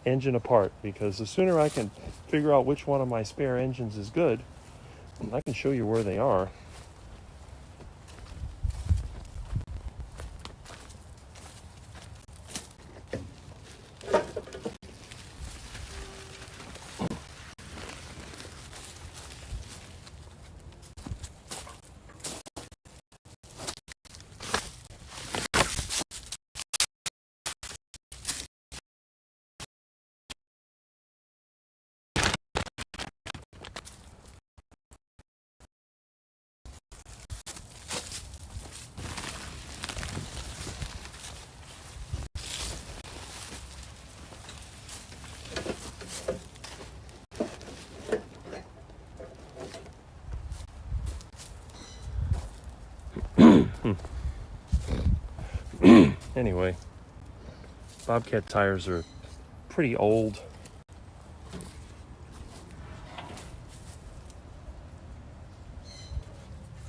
engine apart, because the sooner I can figure out which one of my spare engines is good, I can show you where they are. Anyway, Bobcat tires are pretty old.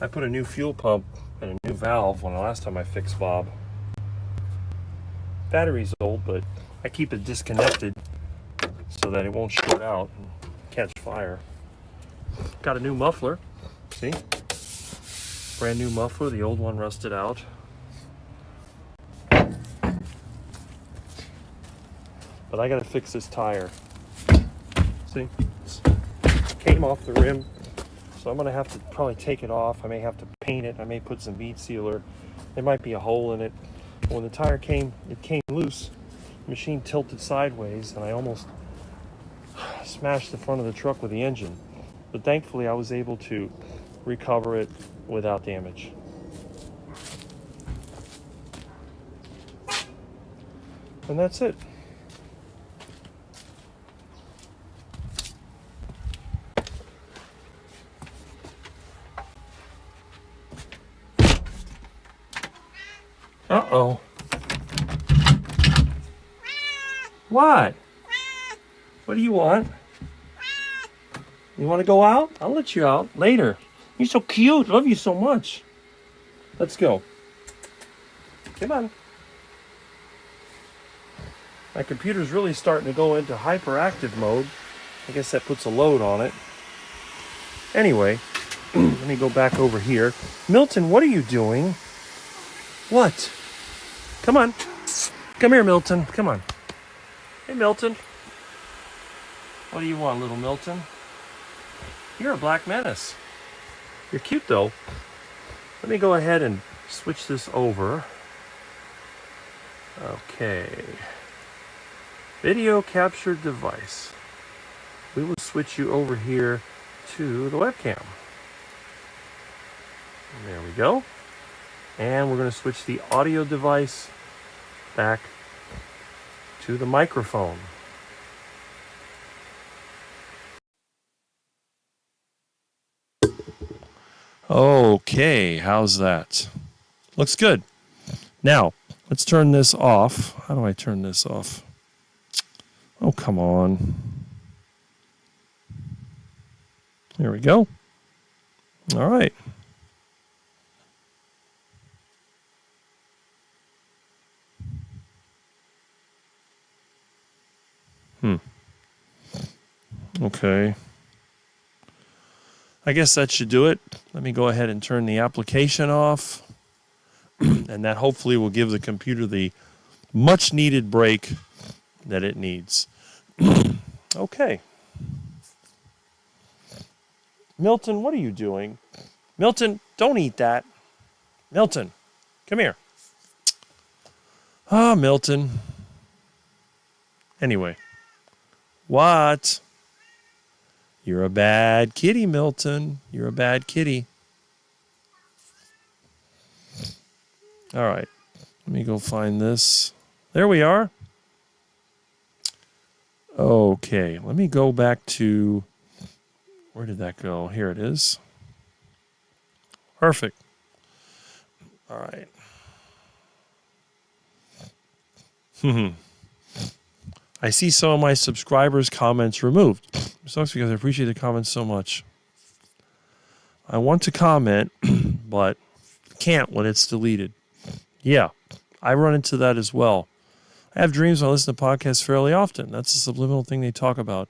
I put a new fuel pump and a new valve when the last time I fixed Bob. Battery's old, but I keep it disconnected so that it won't short out and catch fire. Got a new muffler, see? Brand new muffler, the old one rusted out. But I gotta fix this tire. See, it came off the rim, so I'm gonna have to probably take it off. I may have to paint it. I may put some bead sealer. There might be a hole in it. When the tire came loose. The machine tilted sideways, and I almost smashed the front of the truck with the engine. But thankfully, I was able to recover it without damage. And that's it. Uh-oh. What? What do you want? You want to go out? I'll let you out later. You're so cute. Love you so much. Let's go. Come on. My computer's really starting to go into hyperactive mode. I guess that puts a load on it. Anyway, let me go back over here. Milton, what are you doing? What? Come on. Come here, Milton. Come on. Hey, Milton. What do you want, little Milton? You're a black menace. You're cute, though. Let me go ahead and switch this over. Okay. Video capture device. We will switch you over here to the webcam. There we go. And we're going to switch the audio device back to the microphone. Okay, how's that? Looks good. Now, let's turn this off. How do I turn this off? Oh, come on. There we go. All right. Okay. I guess that should do it. Let me go ahead and turn the application off. And that hopefully will give the computer the much needed break that it needs. Okay. Milton, what are you doing? Milton, don't eat that. Milton, come here. Ah, Milton. Anyway. What? You're a bad kitty, Milton. You're a bad kitty. All right. Let me go find this. There we are. Okay. Let me go back to... Where did that go? Here it is. Perfect. All right. I see some of my subscribers' comments removed. It sucks because I appreciate the comments so much. I want to comment, but can't when it's deleted. Yeah, I run into that as well. I have dreams when I listen to podcasts fairly often. That's a subliminal thing they talk about.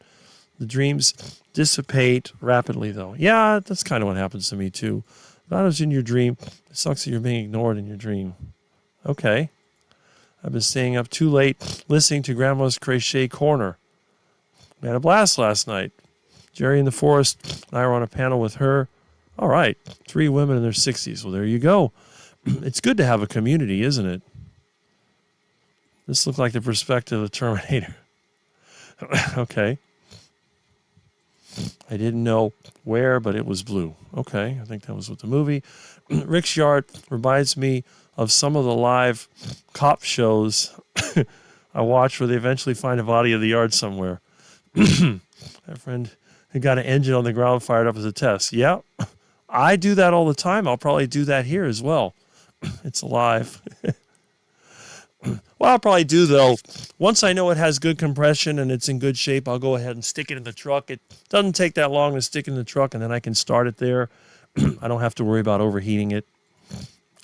The dreams dissipate rapidly, though. Yeah, that's kind of what happens to me, too. Not as in your dream. It sucks that you're being ignored in your dream. Okay. I've been staying up too late listening to Grandma's Crochet Corner. We had a blast last night. Jerry in the Forest and I were on a panel with her. All right, 3 women in their 60s. Well, there you go. It's good to have a community, isn't it? This looked like the perspective of Terminator. Okay. I didn't know where, but it was blue. Okay, I think that was with the movie. Rick's Yard reminds me of some of the live cop shows I watch where they eventually find a body of the yard somewhere. My friend who got an engine on the ground fired up as a test. Yeah, I do that all the time. I'll probably do that here as well. It's alive. What I'll probably do, though, once I know it has good compression and it's in good shape, I'll go ahead and stick it in the truck. It doesn't take that long to stick it in the truck, and then I can start it there. I don't have to worry about overheating it.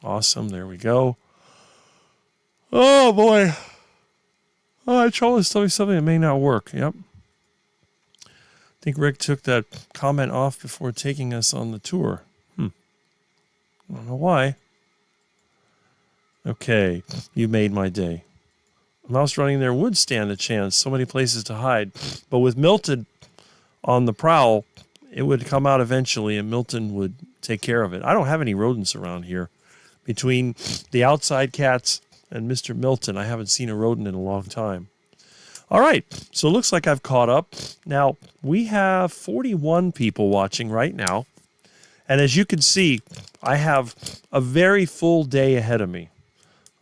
Awesome. There we go. Oh, boy. Oh, I told us to tell me something that may not work. Yep. I think Rick took that comment off before taking us on the tour. I don't know why. Okay, you made my day. A mouse running there would stand a chance. So many places to hide. But with Milton on the prowl, it would come out eventually and Milton would take care of it. I don't have any rodents around here. Between the outside cats and Mr. Milton, I haven't seen a rodent in a long time. All right, so it looks like I've caught up. Now, we have 41 people watching right now. And as you can see, I have a very full day ahead of me.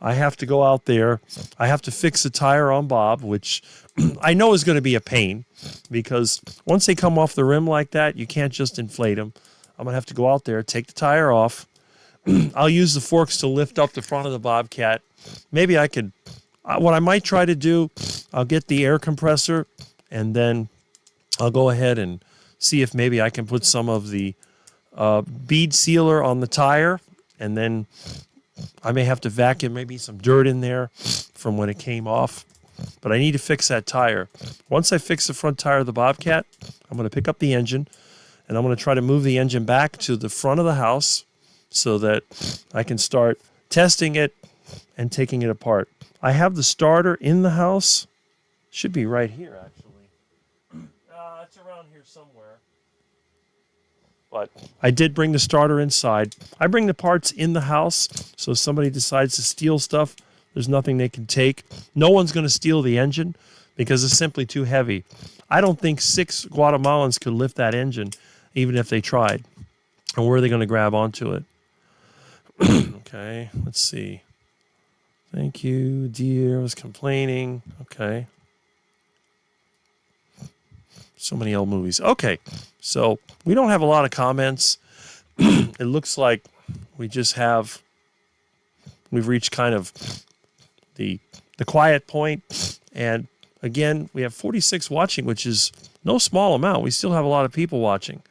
I have to go out there. I have to fix a tire on Bob, which I know is going to be a pain because once they come off the rim like that, you can't just inflate them. I'm going to have to go out there, take the tire off. I'll use the forks to lift up the front of the Bobcat. Maybe I could, what I might try to do, I'll get the air compressor and then I'll go ahead and see if maybe I can put some of the bead sealer on the tire, and then I may have to vacuum maybe some dirt in there from when it came off. But I need to fix that tire. Once I fix the front tire of the Bobcat, I'm going to pick up the engine, and I'm going to try to move the engine back to the front of the house so that I can start testing it and taking it apart. I have the starter in the house. Should be right here, actually. It's around here somewhere. But I did bring the starter inside. I bring the parts in the house, so if somebody decides to steal stuff, there's nothing they can take. No one's going to steal the engine because it's simply too heavy. I don't think 6 Guatemalans could lift that engine, even if they tried. And where are they going to grab onto it? Okay, let's see. Thank you, dear. I was complaining. Okay. So many old movies. Okay, so we don't have a lot of comments. It looks like we've reached kind of the quiet point. And again, we have 46 watching, which is no small amount. We still have a lot of people watching.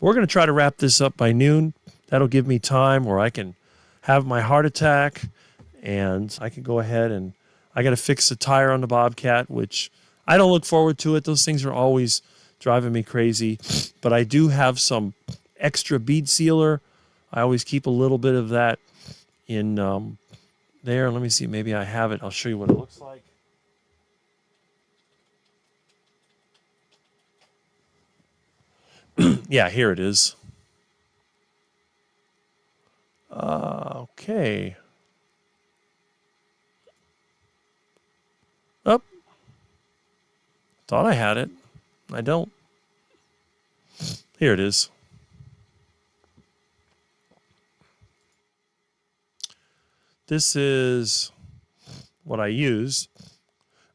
We're going to try to wrap this up by noon. That'll give me time where I can have my heart attack and I can go ahead and I got to fix the tire on the Bobcat, which I don't look forward to it. Those things are always driving me crazy. But I do have some extra bead sealer. I always keep a little bit of that in there. Let me see. Maybe I have it. I'll show you what it looks like. Yeah, here it is. Okay. Oh. Thought I had it. I don't. Here it is. This is what I use.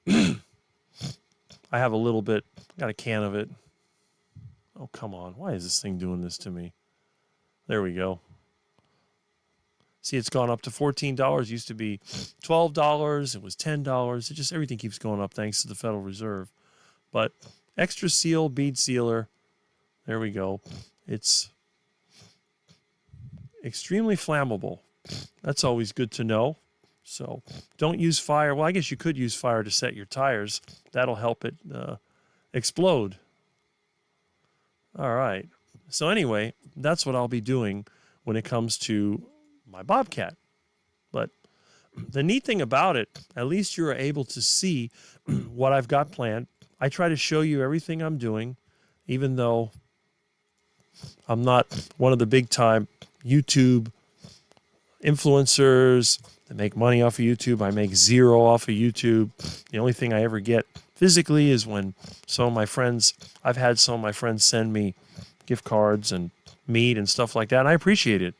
I have a little bit, got a can of it. Oh, come on. Why is this thing doing this to me? There we go. See, it's gone up to $14. It used to be $12. It was $10. It just, everything keeps going up thanks to the Federal Reserve. But extra seal, bead sealer. There we go. It's extremely flammable. That's always good to know. So don't use fire. Well, I guess you could use fire to set your tires. That'll help it explode. All right. So anyway, that's what I'll be doing when it comes to my Bobcat. But the neat thing about it, at least you're able to see what I've got planned. I try to show you everything I'm doing, even though I'm not one of the big time YouTube influencers that make money off of YouTube. I make zero off of YouTube. The only thing I ever get physically is when I've had some of my friends send me gift cards and meat and stuff like that, and I appreciate it.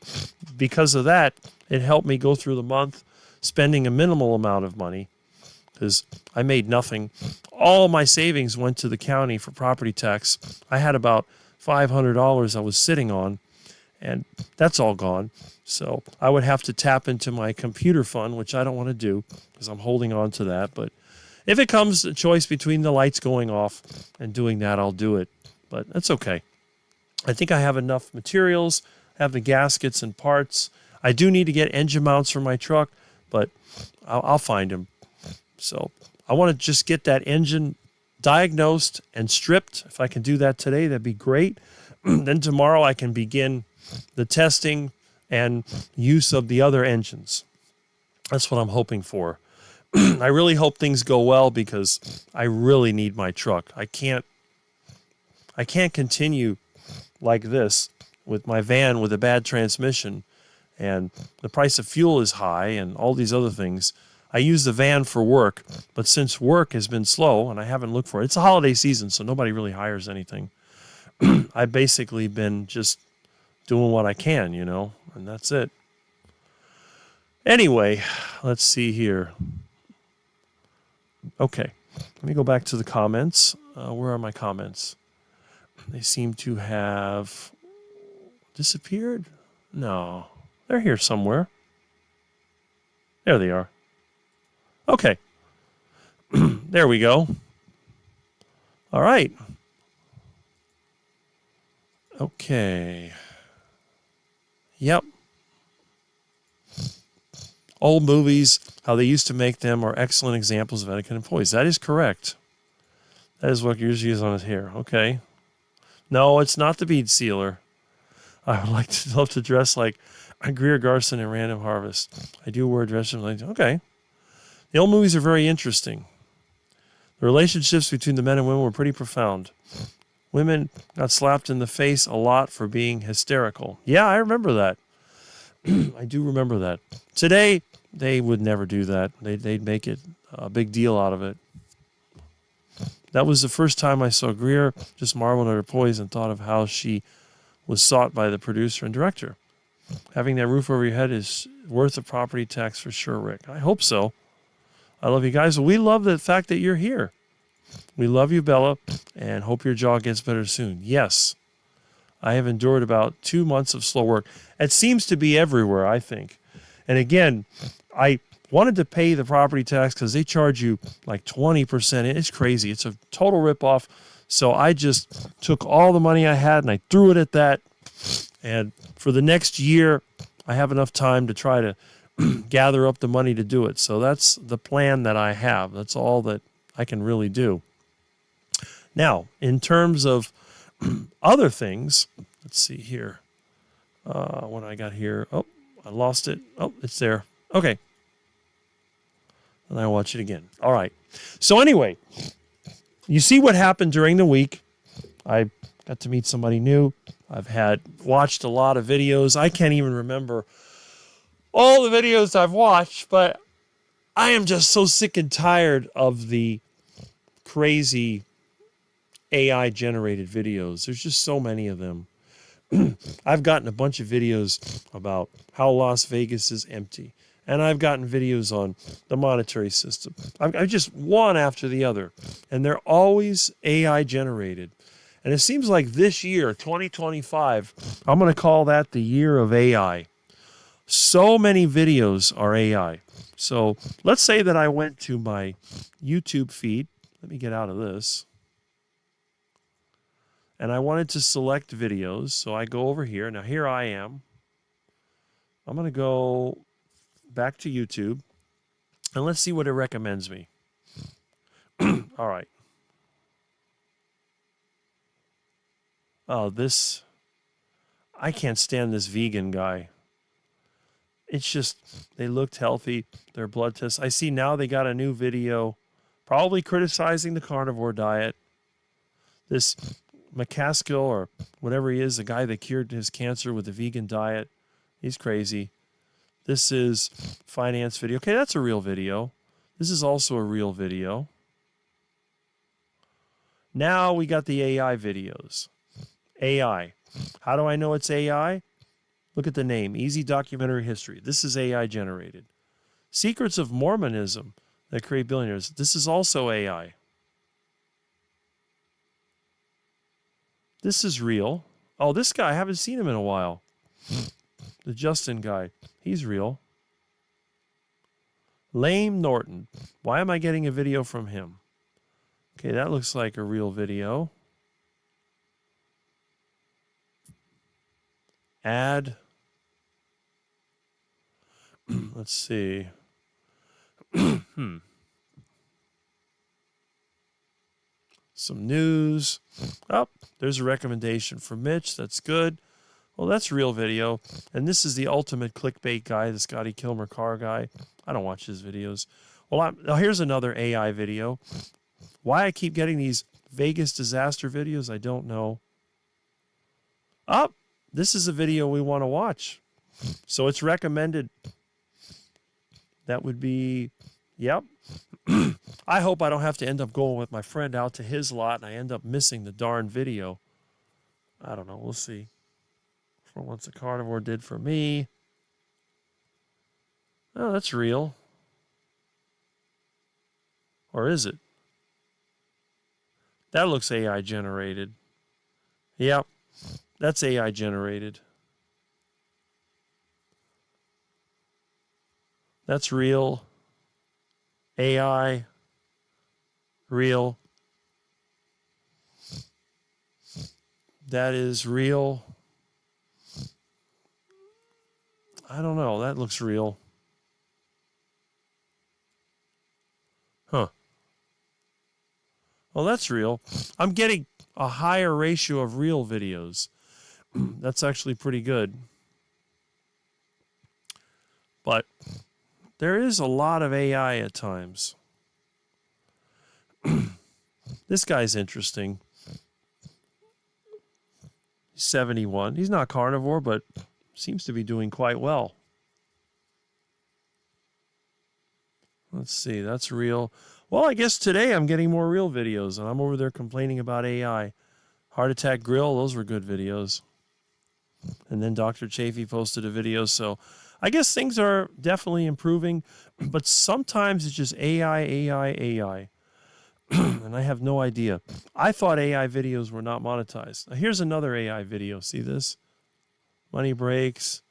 Because of that, it helped me go through the month spending a minimal amount of money because I made nothing. All my savings went to the county for property tax. I had about $500 I was sitting on, and that's all gone. So I would have to tap into my computer fund, which I don't want to do because I'm holding on to that. But if it comes a choice between the lights going off and doing that, I'll do it. But that's okay. I think I have enough materials. I have the gaskets and parts. I do need to get engine mounts for my truck, but I'll find them. So I want to just get that engine diagnosed and stripped. If I can do that today, that'd be great. Then tomorrow I can begin the testing and use of the other engines. That's what I'm hoping for. I really hope things go well because I really need my truck. I can't continue like this with my van with a bad transmission, and the price of fuel is high and all these other things. I use the van for work, but since work has been slow and I haven't looked for it, it's a holiday season, so nobody really hires anything. I've basically been just doing what I can, and that's it. Anyway, let's see here. Okay, let me go back to the comments. Where are my comments? They seem to have disappeared. No, they're here somewhere. There they are. Okay. There we go. All right. Okay. Yep. Old movies, how they used to make them, are excellent examples of etiquette employees. That is correct. That is what yours is on his hair. Okay. No, it's not the bead sealer. I would love to dress like Greer Garson and Random Harvest. I do word vegetables. Okay. The old movies are very interesting. The relationships between the men and women were pretty profound. Women got slapped in the face a lot for being hysterical. Yeah, I remember that. I do remember that. Today, they would never do that. They'd make it a big deal out of it. That was the first time I saw Greer. Just marveled at her poise and thought of how she was sought by the producer and director. Having that roof over your head is worth the property tax for sure, Rick. I hope so. I love you guys. We love the fact that you're here. We love you, Bella, and hope your jaw gets better soon. Yes, I have endured about 2 months of slow work. It seems to be everywhere, I think. And again, I wanted to pay the property tax because they charge you like 20%. It's crazy. It's a total ripoff. So I just took all the money I had and I threw it at that. And for the next year, I have enough time to try to gather up the money to do it. So that's the plan that I have. That's all that I can really do. Now, in terms of other things, let's see here. What I got here? Oh, I lost it. Oh, it's there. Okay. And I watch it again. All right. So anyway, you see what happened during the week. I got to meet somebody new. I've watched a lot of videos. I can't even remember all the videos I've watched, but I am just so sick and tired of the crazy AI generated videos. There's just so many of them. I've gotten a bunch of videos about how Las Vegas is empty. And I've gotten videos on the monetary system. I just one after the other. And they're always AI generated. And it seems like this year, 2025, I'm going to call that the year of AI. So many videos are AI. So let's say that I went to my YouTube feed. Let me get out of this. And I wanted to select videos. So I go over here. Now here I am. I'm going to go back to YouTube. And let's see what it recommends me. All right. Oh, I can't stand this vegan guy. It's just, they looked healthy. Their blood tests. I see now they got a new video probably criticizing the carnivore diet. This McCaskill or whatever he is, the guy that cured his cancer with the vegan diet. He's crazy. This is finance video. Okay, that's a real video. This is also a real video. Now we got the AI videos. AI. How do I know it's AI? Look at the name. Easy Documentary History. This is AI generated. Secrets of Mormonism that create billionaires. This is also AI. This is real. Oh, this guy, I haven't seen him in a while. The Justin guy. He's real. Lame Norton. Why am I getting a video from him? Okay, that looks like a real video. Add. Let's see. Some news. Oh, there's a recommendation for Mitch. That's good. Well, that's real video. And this is the ultimate clickbait guy, the Scotty Kilmer car guy. I don't watch his videos. Well, now here's another AI video. Why I keep getting these Vegas disaster videos, I don't know. Oh, this is a video we want to watch. So it's recommended. That would be, yep. I hope I don't have to end up going with my friend out to his lot and I end up missing the darn video. I don't know. We'll see. For once a carnivore did for me. Oh, that's real. Or is it? That looks AI generated. Yep. That's AI generated. That's real. AI. Real. That is real. I don't know. That looks real. Huh. Well, that's real. I'm getting a higher ratio of real videos. That's actually pretty good. But there is a lot of AI at times. This guy's interesting. He's 71. He's not carnivore, but seems to be doing quite well. Let's see, that's real. Well, I guess today I'm getting more real videos, and I'm over there complaining about AI. Heart Attack Grill, those were good videos. And then Dr. Chafee posted a video, so I guess things are definitely improving, but sometimes it's just AI. And I have no idea. I thought AI videos were not monetized. Now, here's another AI video. See this? Money breaks.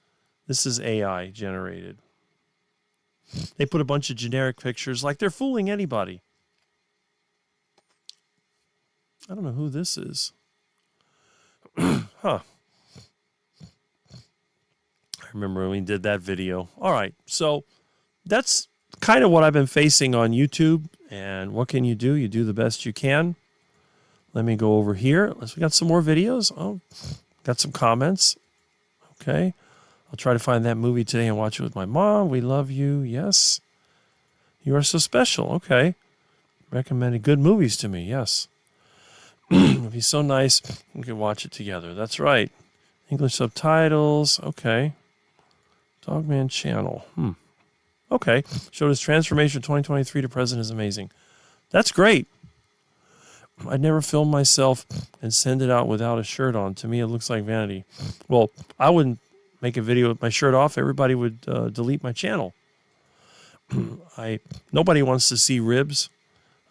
This is AI generated. They put a bunch of generic pictures like they're fooling anybody. I don't know who this is. Huh. I remember when we did that video. All right, so that's kind of what I've been facing on YouTube. And what can you do? You do the best you can. Let me go over here. We got some more videos. Oh, got some comments. Okay. I'll try to find that movie today and watch it with my mom. We love you. Yes. You are so special. Okay. Recommended good movies to me. Yes. It'd be so nice. We could watch it together. That's right. English subtitles. Okay. Dogman Channel. Okay. Showed his transformation 2023 to present is amazing. That's great. I'd never film myself and send it out without a shirt on. To me, it looks like vanity. Well, I wouldn't make a video with my shirt off. Everybody would delete my channel. Nobody wants to see ribs.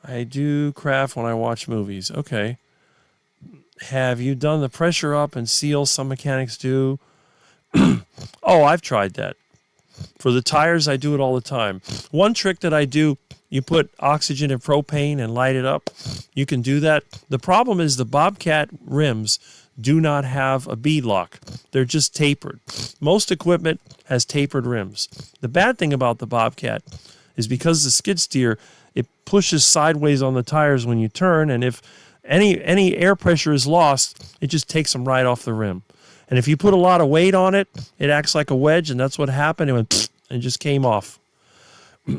I do craft when I watch movies. Okay. Have you done the pressure up and seal? Some mechanics do. Oh, I've tried that. For the tires, I do it all the time. One trick that I do, you put oxygen and propane and light it up. You can do that. The problem is the Bobcat rims do not have a bead lock. They're just tapered. Most equipment has tapered rims. The bad thing about the Bobcat is because the skid steer, it pushes sideways on the tires when you turn, and if any air pressure is lost, it just takes them right off the rim. And if you put a lot of weight on it, it acts like a wedge, and that's what happened. It went and just came off.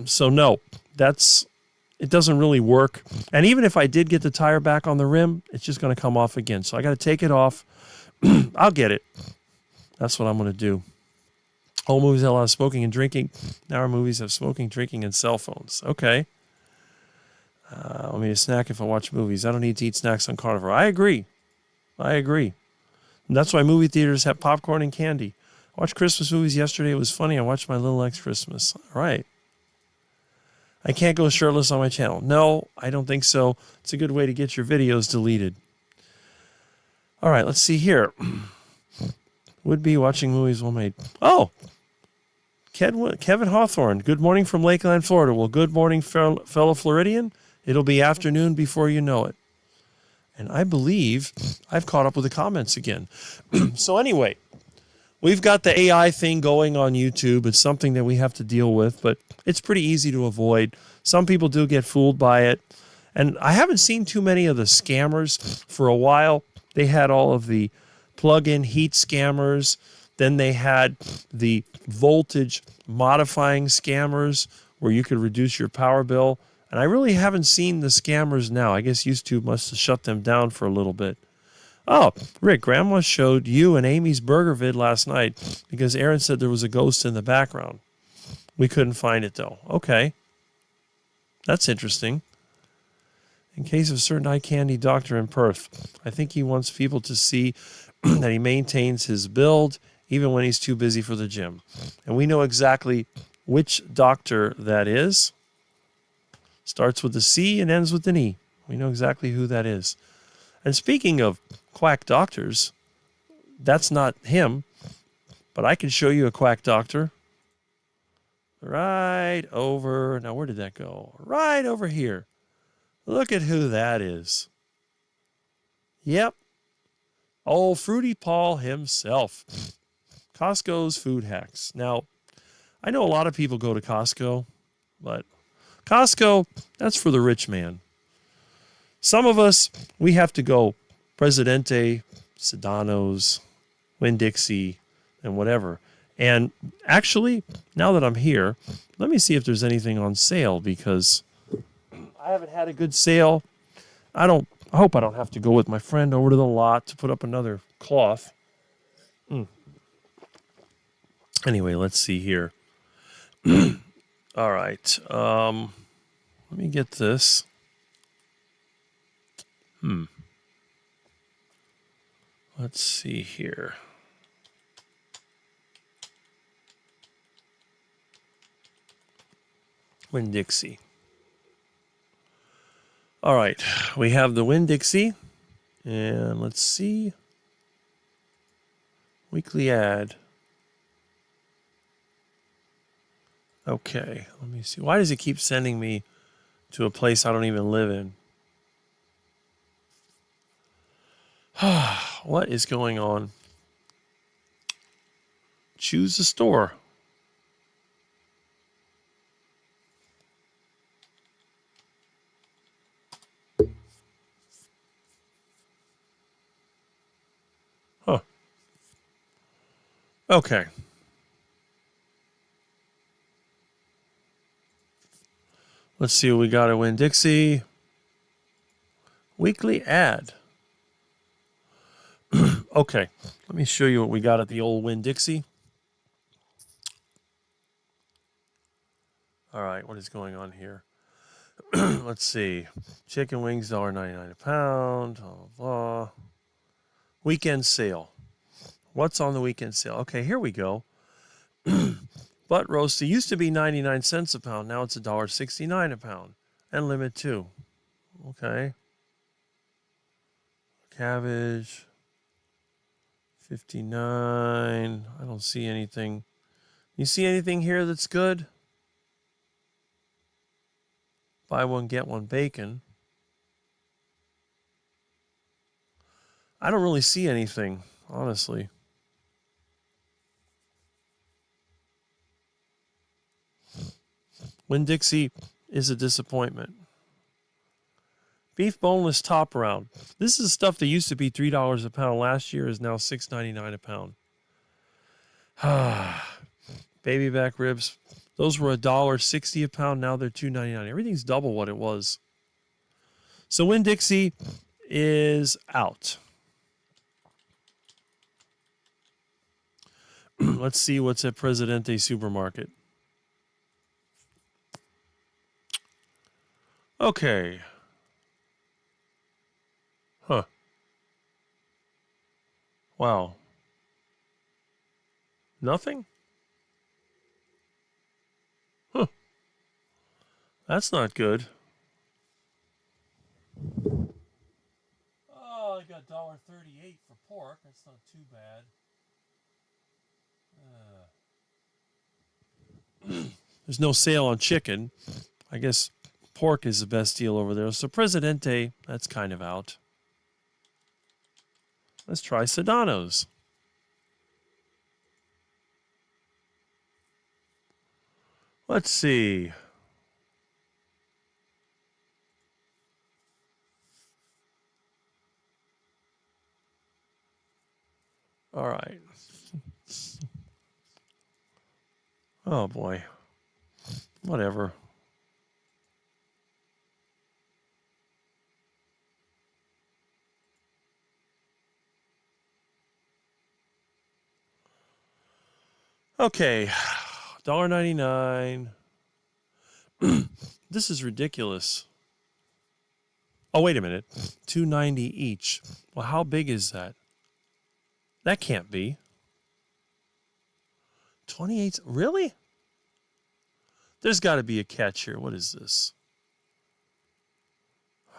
So no, it doesn't really work. And even if I did get the tire back on the rim, it's just going to come off again. So I got to take it off. I'll get it. That's what I'm going to do. Old movies had a lot of smoking and drinking. Now our movies have smoking, drinking, and cell phones. Okay. Want me to snack if I watch movies. I don't need to eat snacks on carnivore. I agree. And that's why movie theaters have popcorn and candy. I watched Christmas movies yesterday. It was funny. I watched My Little X Christmas. All right. I can't go shirtless on my channel. No, I don't think so. It's a good way to get your videos deleted. All right, let's see here. Would be watching movies well made. Oh, Kevin Hawthorne. Good morning from Lakeland, Florida. Well, good morning, fellow Floridian. It'll be afternoon before you know it. And I believe I've caught up with the comments again. So anyway, we've got the AI thing going on YouTube. It's something that we have to deal with, but it's pretty easy to avoid. Some people do get fooled by it. And I haven't seen too many of the scammers. For a while, they had all of the plug-in heat scammers. Then they had the voltage modifying scammers where you could reduce your power bill. And I really haven't seen the scammers now. I guess YouTube must have shut them down for a little bit. Oh, Rick, Grandma showed you and Amy's burger vid last night because Aaron said there was a ghost in the background. We couldn't find it, though. Okay. That's interesting. In case of certain eye candy doctor in Perth, I think he wants people to see that he maintains his build even when he's too busy for the gym. And we know exactly which doctor that is. Starts with a C and ends with an E. We know exactly who that is. And speaking of quack doctors, that's not him, but I can show you a quack doctor. Right over, now where did that go? Right over here. Look at who that is. Yep. Old Fruity Paul himself. Costco's food hacks. Now, I know a lot of people go to Costco, but Costco, that's for the rich man. Some of us, we have to go Presidente, Sedano's, Winn-Dixie, and whatever. And actually, now that I'm here, let me see if there's anything on sale, because I haven't had a good sale. I hope I don't have to go with my friend over to the lot to put up another cloth. Anyway, let's see here. All right. Let me get this. Let's see here. Winn-Dixie. All right. We have the Winn-Dixie. And let's see. Weekly ad. Okay. Let me see. Why does it keep sending me to a place I don't even live in? What is going on? Choose a store. Huh. Okay. Let's see what we got at Winn-Dixie. Weekly ad. Okay. Let me show you what we got at the old Winn-Dixie. All right. What is going on here? Let's see. Chicken wings, $1.99 a pound. Blah, blah, blah. Weekend sale. What's on the weekend sale? Okay, here we go. Butt roast. It used to be 99 cents a pound. Now it's $1.69 a pound. And limit 2. Okay. Cabbage. 59. I don't see anything. You see anything here that's good? Buy one, get one bacon. I don't really see anything, honestly. Winn-Dixie is a disappointment. Beef boneless top round. This is stuff that used to be $3 a pound last year, is now $6.99 a pound. Baby back ribs. Those were $1.60 a pound. Now they're $2.99. Everything's double what it was. So Winn-Dixie is out. Let's see what's at Presidente Supermarket. Okay. Huh. Wow. Nothing? Huh. That's not good. Oh, I got $1.38 for pork. That's not too bad. There's no sale on chicken. I guess pork is the best deal over there. So Presidente, that's kind of out. Let's try Sedano's. Let's see. All right. Oh, boy. Whatever. Okay. $1.99. This is ridiculous. Oh, wait a minute. $2.90 each. Well, how big is that? That can't be. 28. Really? There's got to be a catch here. What is this?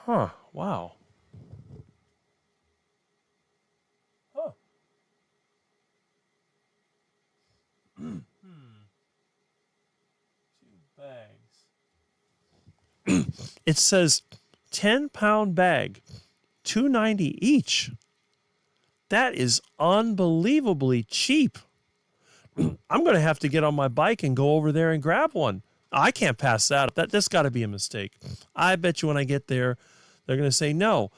Huh. Wow. Huh. Two bags. It says 10-pound bag, $2.90 each. That is unbelievably cheap. I'm going to have to get on my bike and go over there and grab one. I can't pass that up. That's got to be a mistake. I bet you when I get there, they're going to say, no,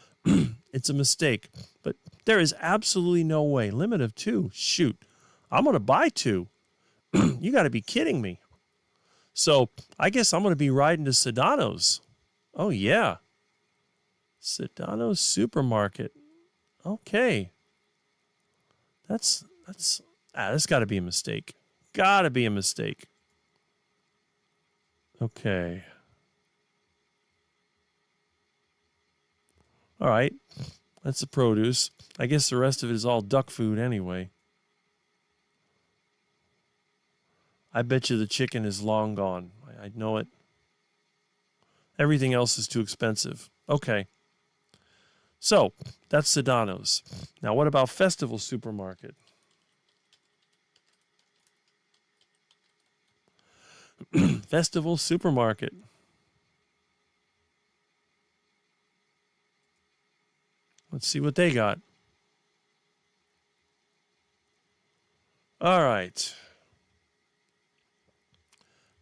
it's a mistake. But there is absolutely no way. Limit of 2. Shoot. I'm going to buy 2. You got to be kidding me. So I guess I'm going to be riding to Sedano's. Oh, yeah. Sedano's Supermarket. Okay. That's got to be a mistake. Got to be a mistake. Okay. All right. That's the produce. I guess the rest of it is all duck food anyway. I bet you the chicken is long gone. I know it. Everything else is too expensive. Okay. So, that's Sedano's. Now, what about Festival Supermarket? Festival Supermarket. Let's see what they got. All right.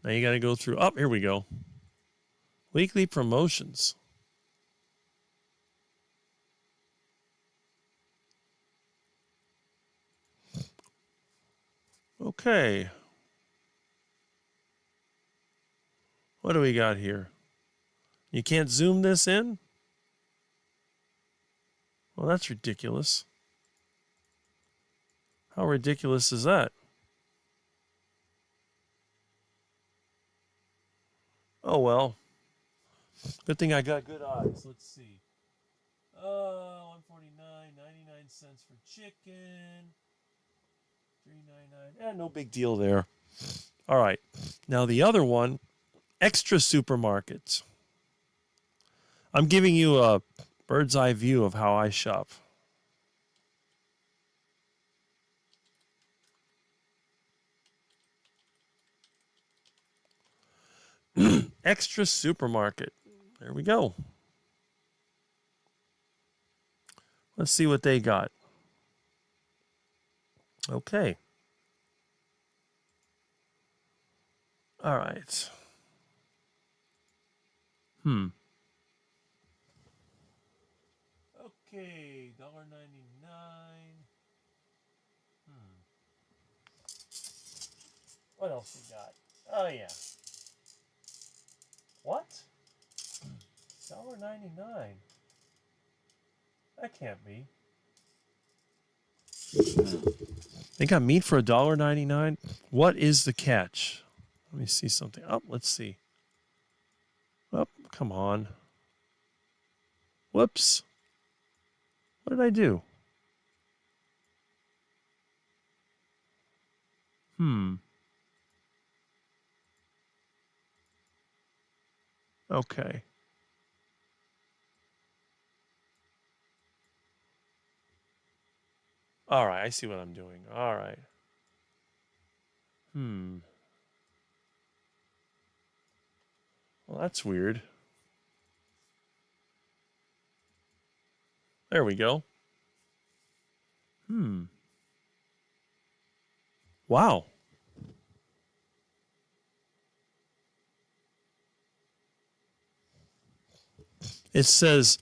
Now you got to go through. Oh, here we go. Weekly promotions. Okay. What do we got here? You can't zoom this in? Well, that's ridiculous. How ridiculous is that? Oh, well. Good thing I got good eyes. Let's see. 149, 99 cents for chicken. 3.99. No big deal there. All right. Now the other one, extra supermarkets. I'm giving you a bird's eye view of how I shop. Extra supermarket. There we go. Let's see what they got. Okay. All right. Okay, $1.99. What else we got? Oh, yeah. What? $1.99. That can't be. They got meat for $1.99? What is the catch? Let me see something. Oh, let's see. Oh, come on. Whoops. What did I do? Okay. All right, I see what I'm doing. All right. Well, that's weird. There we go. Wow. It says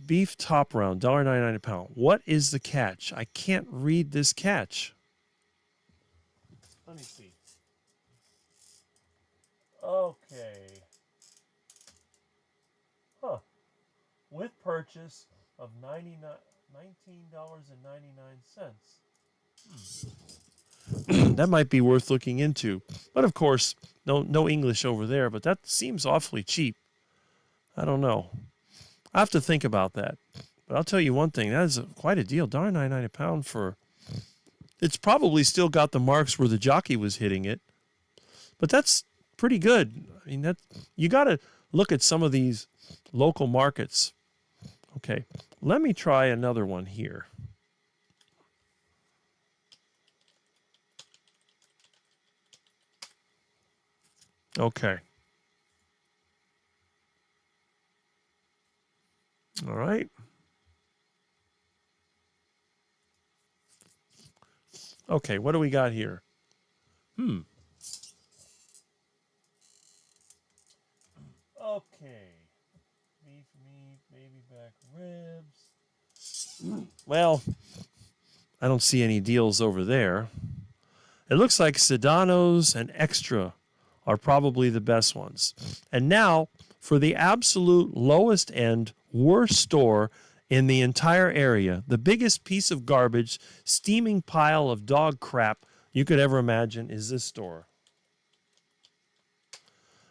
beef top round, $1.99 a pound. What is the catch? I can't read this catch. Let me see. Okay. Huh. With purchase of $19.99. That might be worth looking into. But of course, no English over there, but that seems awfully cheap. I don't know. I have to think about that. But I'll tell you one thing, that is quite a deal. $1.99 a pound for... It's probably still got the marks where the jockey was hitting it. But that's pretty good. I mean, that you got to look at some of these local markets. Okay, let me try another one here. Okay. All right. Okay, what do we got here? Okay. Beef meat, baby back ribs. Well, I don't see any deals over there. It looks like Sedano's and Extra are probably the best ones. And now, for the absolute lowest end, worst store in the entire area, the biggest piece of garbage, steaming pile of dog crap you could ever imagine is this store.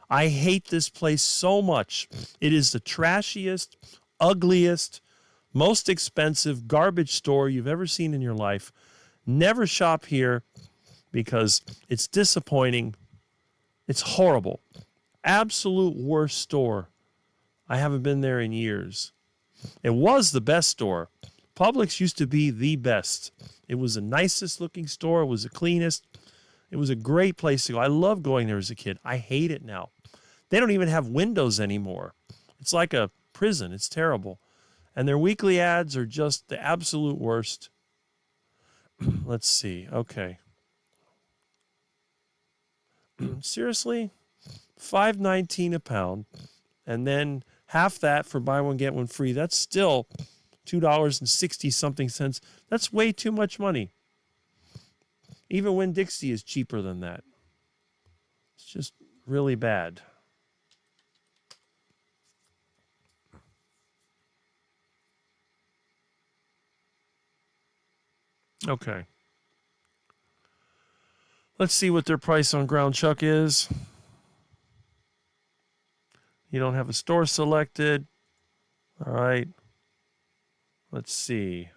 I hate this place so much. It is the trashiest, ugliest, most expensive garbage store you've ever seen in your life. Never shop here because it's disappointing. It's horrible. Absolute worst store. I haven't been there in years. It was the best store. Publix used to be the best. It was the nicest looking store. It was the cleanest. It was a great place to go. I loved going there as a kid. I hate it now. They don't even have windows anymore. It's like a prison. It's terrible. And their weekly ads are just the absolute worst. Let's see. Okay. Seriously? $5.19 a pound. And then half that for buy one, get one free. That's still $2.60 something cents. That's way too much money. Even Winn-Dixie is cheaper than that. It's just really bad. Okay. Let's see what their price on ground chuck is. You don't have a store selected. All right. Let's see.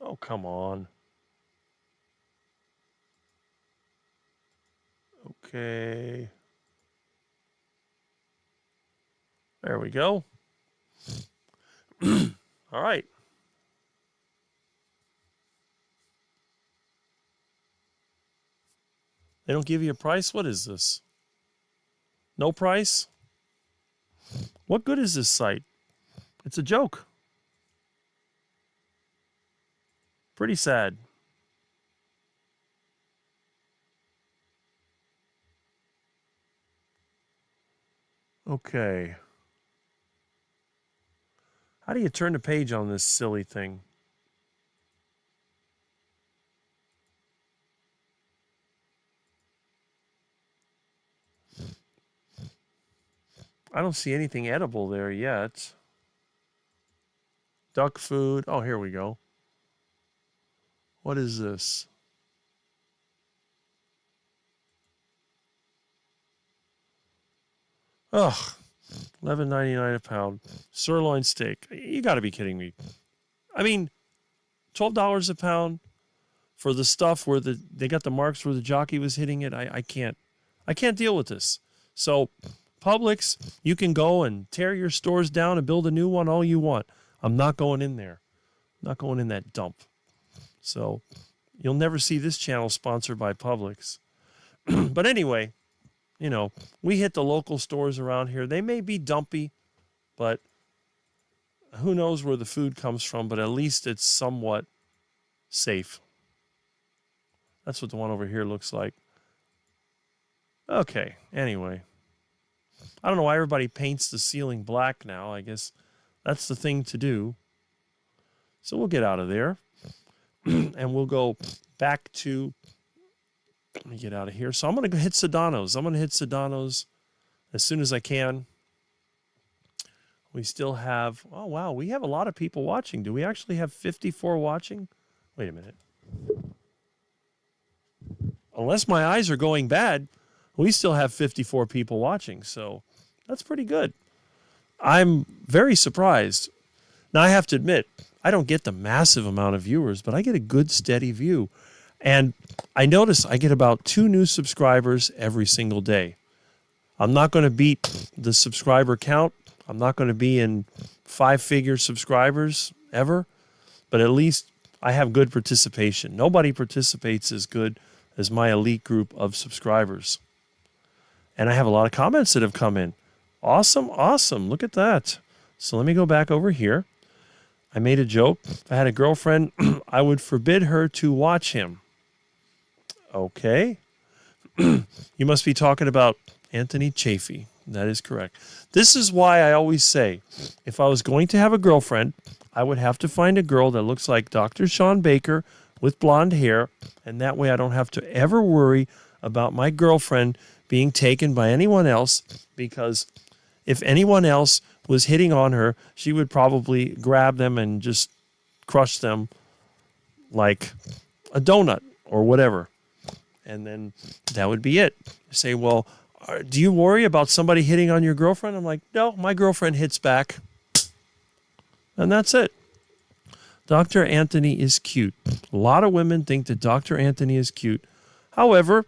Oh, come on. Okay. There we go. All right. They don't give you a price? What is this? No price? What good is this site? It's a joke. Pretty sad. Okay. How do you turn the page on this silly thing? I don't see anything edible there yet. Duck food. Oh, here we go. What is this? Ugh. $11.99 a pound. Sirloin steak. You got to be kidding me. I mean, $12 a pound for the stuff where they got the marks where the jockey was hitting it. I can't deal with this. So Publix, you can go and tear your stores down and build a new one all you want. I'm not going in there. I'm not going in that dump. So you'll never see this channel sponsored by Publix. But anyway, you know, we hit the local stores around here. They may be dumpy, but who knows where the food comes from, but at least it's somewhat safe. That's what the one over here looks like. Okay, anyway. I don't know why everybody paints the ceiling black now. I guess that's the thing to do. So we'll get out of there. And we'll go back to... Let me get out of here. So I'm going to hit Sedano's. I'm going to hit Sedano's as soon as I can. We still have... Oh, wow. We have a lot of people watching. Do we actually have 54 watching? Wait a minute. Unless my eyes are going bad, we still have 54 people watching. So that's pretty good. I'm very surprised. Now, I have to admit, I don't get the massive amount of viewers, but I get a good, steady view. And I notice I get about 2 new subscribers every single day. I'm not going to beat the subscriber count. I'm not going to be in 5-figure subscribers ever, but at least I have good participation. Nobody participates as good as my elite group of subscribers. And I have a lot of comments that have come in. Awesome, awesome. Look at that. So let me go back over here. I made a joke. If I had a girlfriend, I would forbid her to watch him. Okay. You must be talking about Anthony Chafee. That is correct. This is why I always say, if I was going to have a girlfriend, I would have to find a girl that looks like Dr. Sean Baker with blonde hair, and that way I don't have to ever worry about my girlfriend being taken by anyone else, because if anyone else was hitting on her, she would probably grab them and just crush them like a donut or whatever. And then that would be it. You say, well, do you worry about somebody hitting on your girlfriend? I'm like, no, my girlfriend hits back. And that's it. Dr. Anthony is cute. A lot of women think that Dr. Anthony is cute. However,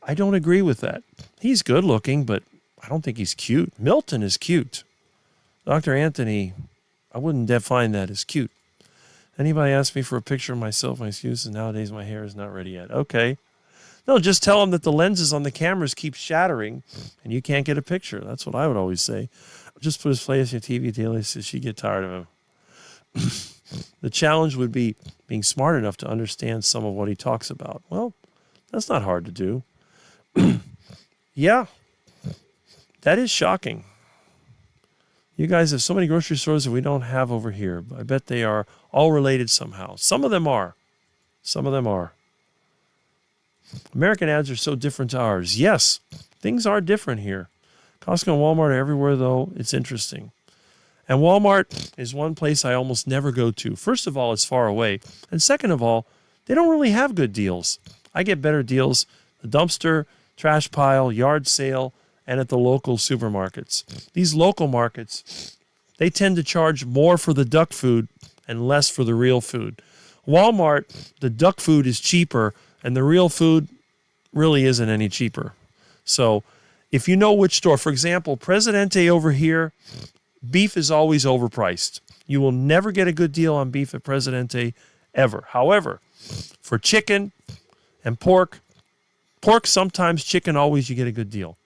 I don't agree with that. He's good looking, but I don't think he's cute. Milton is cute. Dr. Anthony, I wouldn't define that as cute. Anybody ask me for a picture of myself, my excuses, nowadays my hair is not ready yet. Okay. No, just tell them that the lenses on the cameras keep shattering and you can't get a picture. That's what I would always say. Just put his face on TV daily so she get tired of him. The challenge would be being smart enough to understand some of what he talks about. Well, that's not hard to do. Yeah, that is shocking. You guys have so many grocery stores that we don't have over here. I bet they are all related somehow. Some of them are. Some of them are. American ads are so different to ours. Yes, things are different here. Costco and Walmart are everywhere, though. It's interesting. And Walmart is one place I almost never go to. First of all, it's far away. And second of all, they don't really have good deals. I get better deals at the dumpster, trash pile, yard sale, and at the local supermarkets. These local markets, they tend to charge more for the duck food and less for the real food. Walmart, the duck food is cheaper, and the real food really isn't any cheaper. So if you know which store, for example, Presidente over here, beef is always overpriced. You will never get a good deal on beef at Presidente ever. However, for chicken and pork sometimes, chicken always, you get a good deal.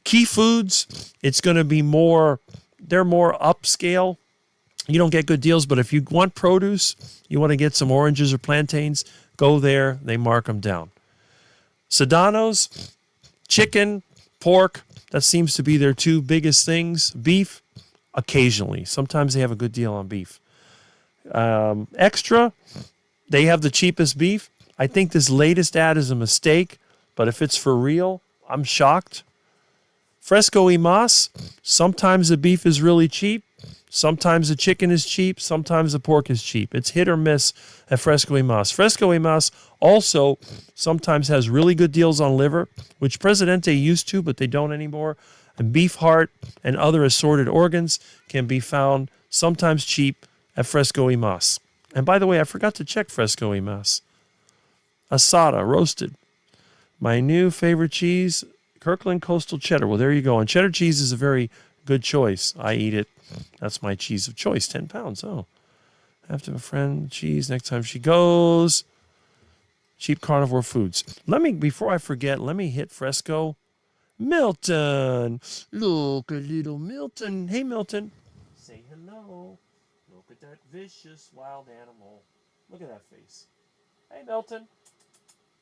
Key Foods, it's going to be more, they're more upscale. You don't get good deals, but if you want produce, you want to get some oranges or plantains, go there. They mark them down. Sedano's, chicken, pork, that seems to be their two biggest things. Beef, occasionally. Sometimes they have a good deal on beef. Extra, they have the cheapest beef. I think this latest ad is a mistake, but if it's for real, I'm shocked. Fresco y Mas, sometimes the beef is really cheap. Sometimes the chicken is cheap. Sometimes the pork is cheap. It's hit or miss at Fresco y Mas. Fresco y Mas also sometimes has really good deals on liver, which Presidente used to, but they don't anymore. And beef heart and other assorted organs can be found sometimes cheap at Fresco y Mas. And by the way, I forgot to check Fresco y Mas. Asada, roasted. My new favorite cheese, Kirkland Coastal Cheddar. Well, there you go. And cheddar cheese is a very good choice. I eat it. That's my cheese of choice, 10 pounds. Oh, I have to have a friend cheese next time she goes. Cheap carnivore foods. Before I forget, let me hit Fresco. Milton. Look at little Milton. Hey, Milton. Say hello. Look at that vicious wild animal. Look at that face. Hey, Milton.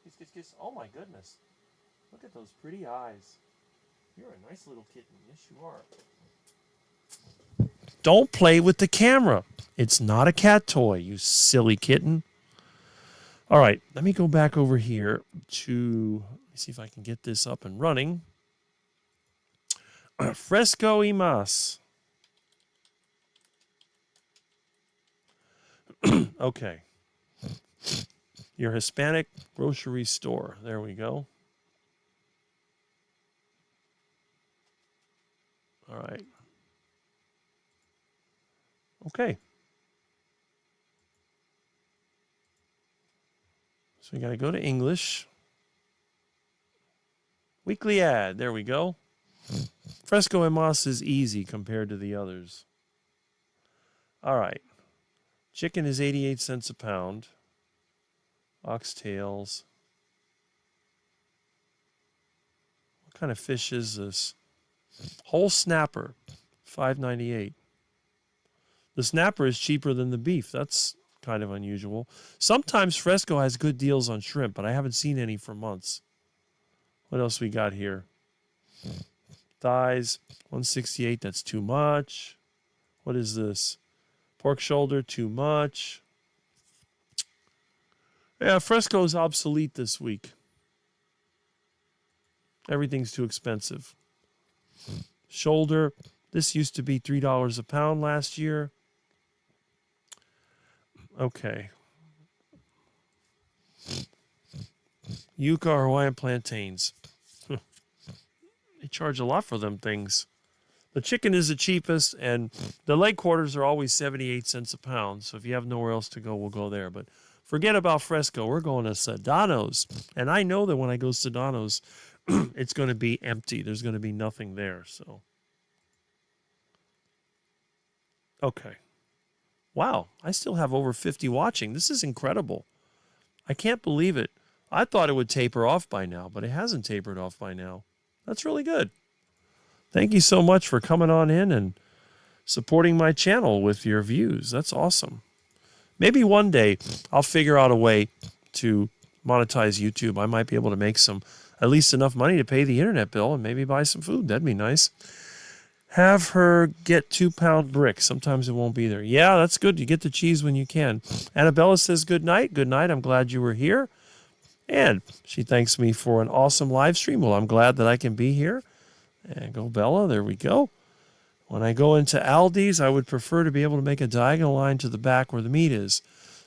Kiss, kiss, kiss. Oh, my goodness. Look at those pretty eyes. You're a nice little kitten. Yes, you are. Don't play with the camera. It's not a cat toy, you silly kitten. All right, let me go back over here to, let me see if I can get this up and running. Fresco y Mas. Okay. Your Hispanic grocery store. There we go. All right. Okay. So we got to go to English. Weekly ad. There we go. Fresco y Mas is easy compared to the others. All right. Chicken is 88 cents a pound. Oxtails. What kind of fish is this? Whole snapper, $5.98. The snapper is cheaper than the beef. That's kind of unusual. Sometimes Fresco has good deals on shrimp, but I haven't seen any for months. What else we got here? Thighs, 168, that's too much. What is this? Pork shoulder, too much. Yeah, Fresco's obsolete this week. Everything's too expensive. Shoulder, this used to be $3 a pound last year. Okay. Yuca or Hawaiian plantains. They charge a lot for them things. The chicken is the cheapest, and the leg quarters are always 78 cents a pound. So if you have nowhere else to go, we'll go there. But forget about Fresco. We're going to Sedano's. And I know that when I go to Sedano's, it's going to be empty. There's going to be nothing there. So, okay. Wow, I still have over 50 watching. This is incredible. I can't believe it. I thought it would taper off by now, but it hasn't tapered off by now. That's really good. Thank you so much for coming on in and supporting my channel with your views. That's awesome. Maybe one day I'll figure out a way to monetize YouTube. I might be able to make at least enough money to pay the internet bill and maybe buy some food. That'd be nice. Have her get 2-pound bricks. Sometimes it won't be there. Yeah, that's good. You get the cheese when you can. Annabella says good night. Good night. I'm glad you were here. And she thanks me for an awesome live stream. Well, I'm glad that I can be here. And go Bella. There we go. When I go into Aldi's, I would prefer to be able to make a diagonal line to the back where the meat is.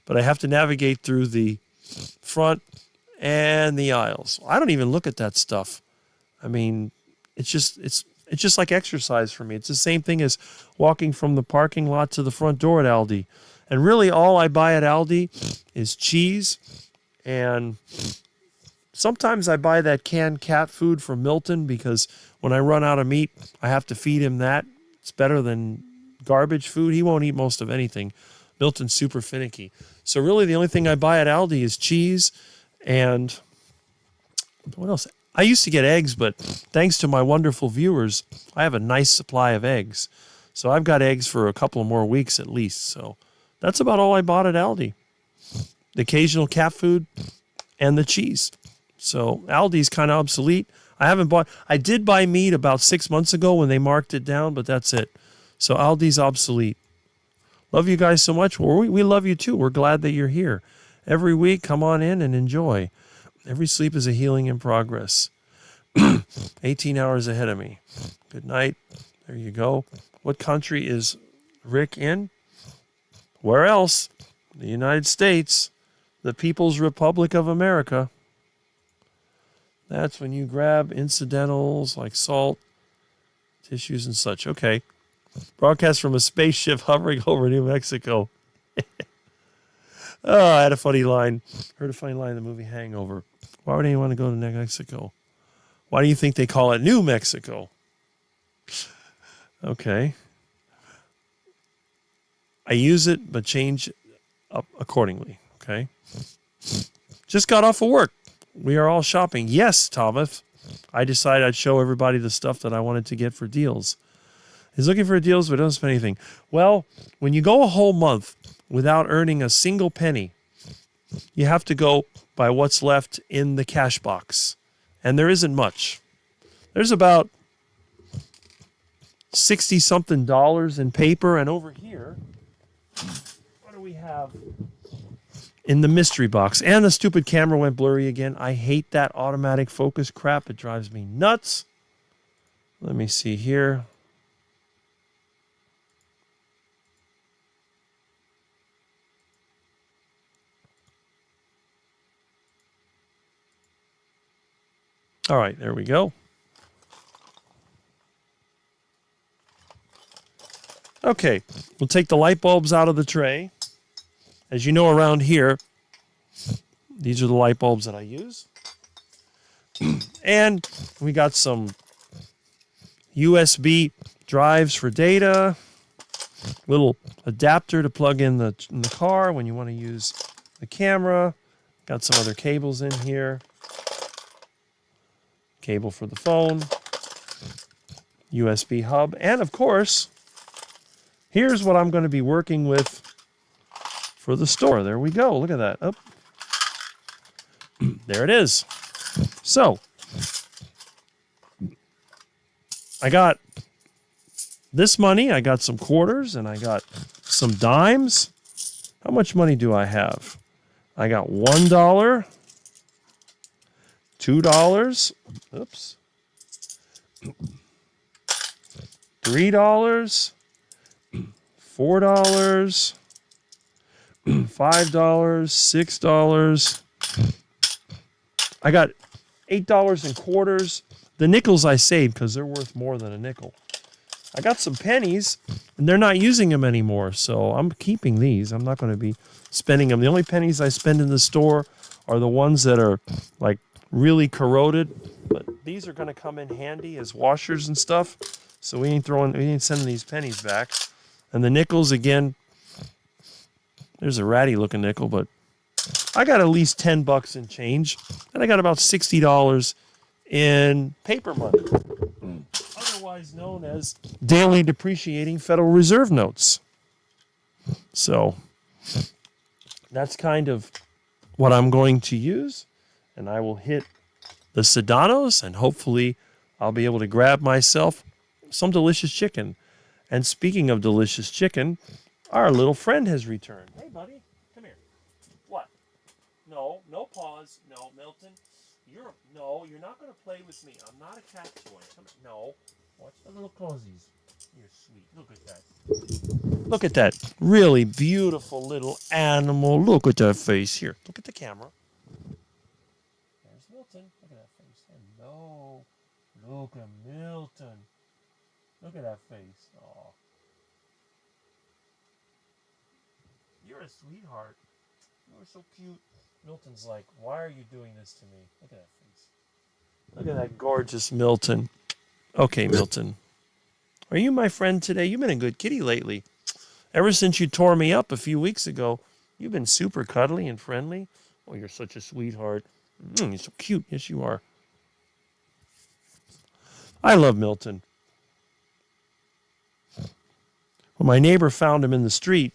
But I have to navigate through the front and the aisles. I don't even look at that stuff. I mean, it's just like exercise for me. It's the same thing as walking from the parking lot to the front door at Aldi. And really all I buy at Aldi is cheese, and sometimes I buy that canned cat food from Milton because when I run out of meat, I have to feed him that. It's better than garbage food. He won't eat most of anything. Milton's super finicky. So really the only thing I buy at Aldi is cheese and what else? I used to get eggs, but thanks to my wonderful viewers, I have a nice supply of eggs. So I've got eggs for a couple of more weeks at least. So that's about all I bought at Aldi. The occasional cat food and the cheese. So Aldi's kind of obsolete. I did buy meat about 6 months ago when they marked it down, but that's it. So Aldi's obsolete. Love you guys so much. We love you too. We're glad that you're here. Every week, come on in and enjoy. Every sleep is a healing in progress. 18 hours ahead of me. Good night. There you go. What country is Rick in? Where else? The United States. The People's Republic of America. That's when you grab incidentals like salt, tissues, and such. Okay. Broadcast from a spaceship hovering over New Mexico. Oh, I had a funny line. Heard a funny line in the movie Hangover. Why would anyone want to go to New Mexico? Why do you think they call it New Mexico? Okay. I use it, but change up accordingly. Okay. Just got off of work. We are all shopping. Yes, Thomas. I decided I'd show everybody the stuff that I wanted to get for deals. He's looking for deals, but doesn't spend anything. Well, when you go a whole month without earning a single penny, you have to go by what's left in the cash box. And there isn't much. There's about $60-something in paper. And over here, what do we have in the mystery box? And the stupid camera went blurry again. I hate that automatic focus crap. It drives me nuts. Let me see here. All right, there we go. Okay, we'll take the light bulbs out of the tray. As you know, around here, these are the light bulbs that I use. And we got some USB drives for data, little adapter to plug in the car when you want to use the camera. Got some other cables in here. Cable for the phone, USB hub, and of course, here's what I'm going to be working with for the store. There we go. Look at that. Oh. There it is. So, I got this money, I got some quarters, and I got some dimes. How much money do I have? I got $1, $2, oops, $3, $4, $5, $6. I got $8 in quarters. The nickels I saved because they're worth more than a nickel. I got some pennies, and they're not using them anymore, so I'm keeping these. I'm not going to be spending them. The only pennies I spend in the store are the ones that are like really corroded, but these are going to come in handy as washers and stuff. So we ain't sending these pennies back. And the nickels, again, there's a ratty looking nickel, but I got at least $10 in change, and I got about $60 in paper money, otherwise known as daily depreciating Federal Reserve notes. So that's kind of what I'm going to use, and I will hit the Sedanos, and hopefully I'll be able to grab myself some delicious chicken. And speaking of delicious chicken, our little friend has returned. Hey, buddy, come here. What? No pause. No, Milton. You're not going to play with me. I'm not a cat toy. Come here. No. Watch the little cozies. You're sweet. Look at that. Look at that really beautiful little animal. Look at that face here. Look at the camera. There's Milton. Look at that face. Hello. Look at Milton. Look at that face. Oh. You're a sweetheart. You're so cute. Milton's like, why are you doing this to me? Look at that face. Look at that gorgeous Milton. Okay, Milton. Are you my friend today? You've been a good kitty lately. Ever since you tore me up a few weeks ago, you've been super cuddly and friendly. Oh, you're such a sweetheart. You're so cute. Yes, you are. I love Milton. When my neighbor found him in the street,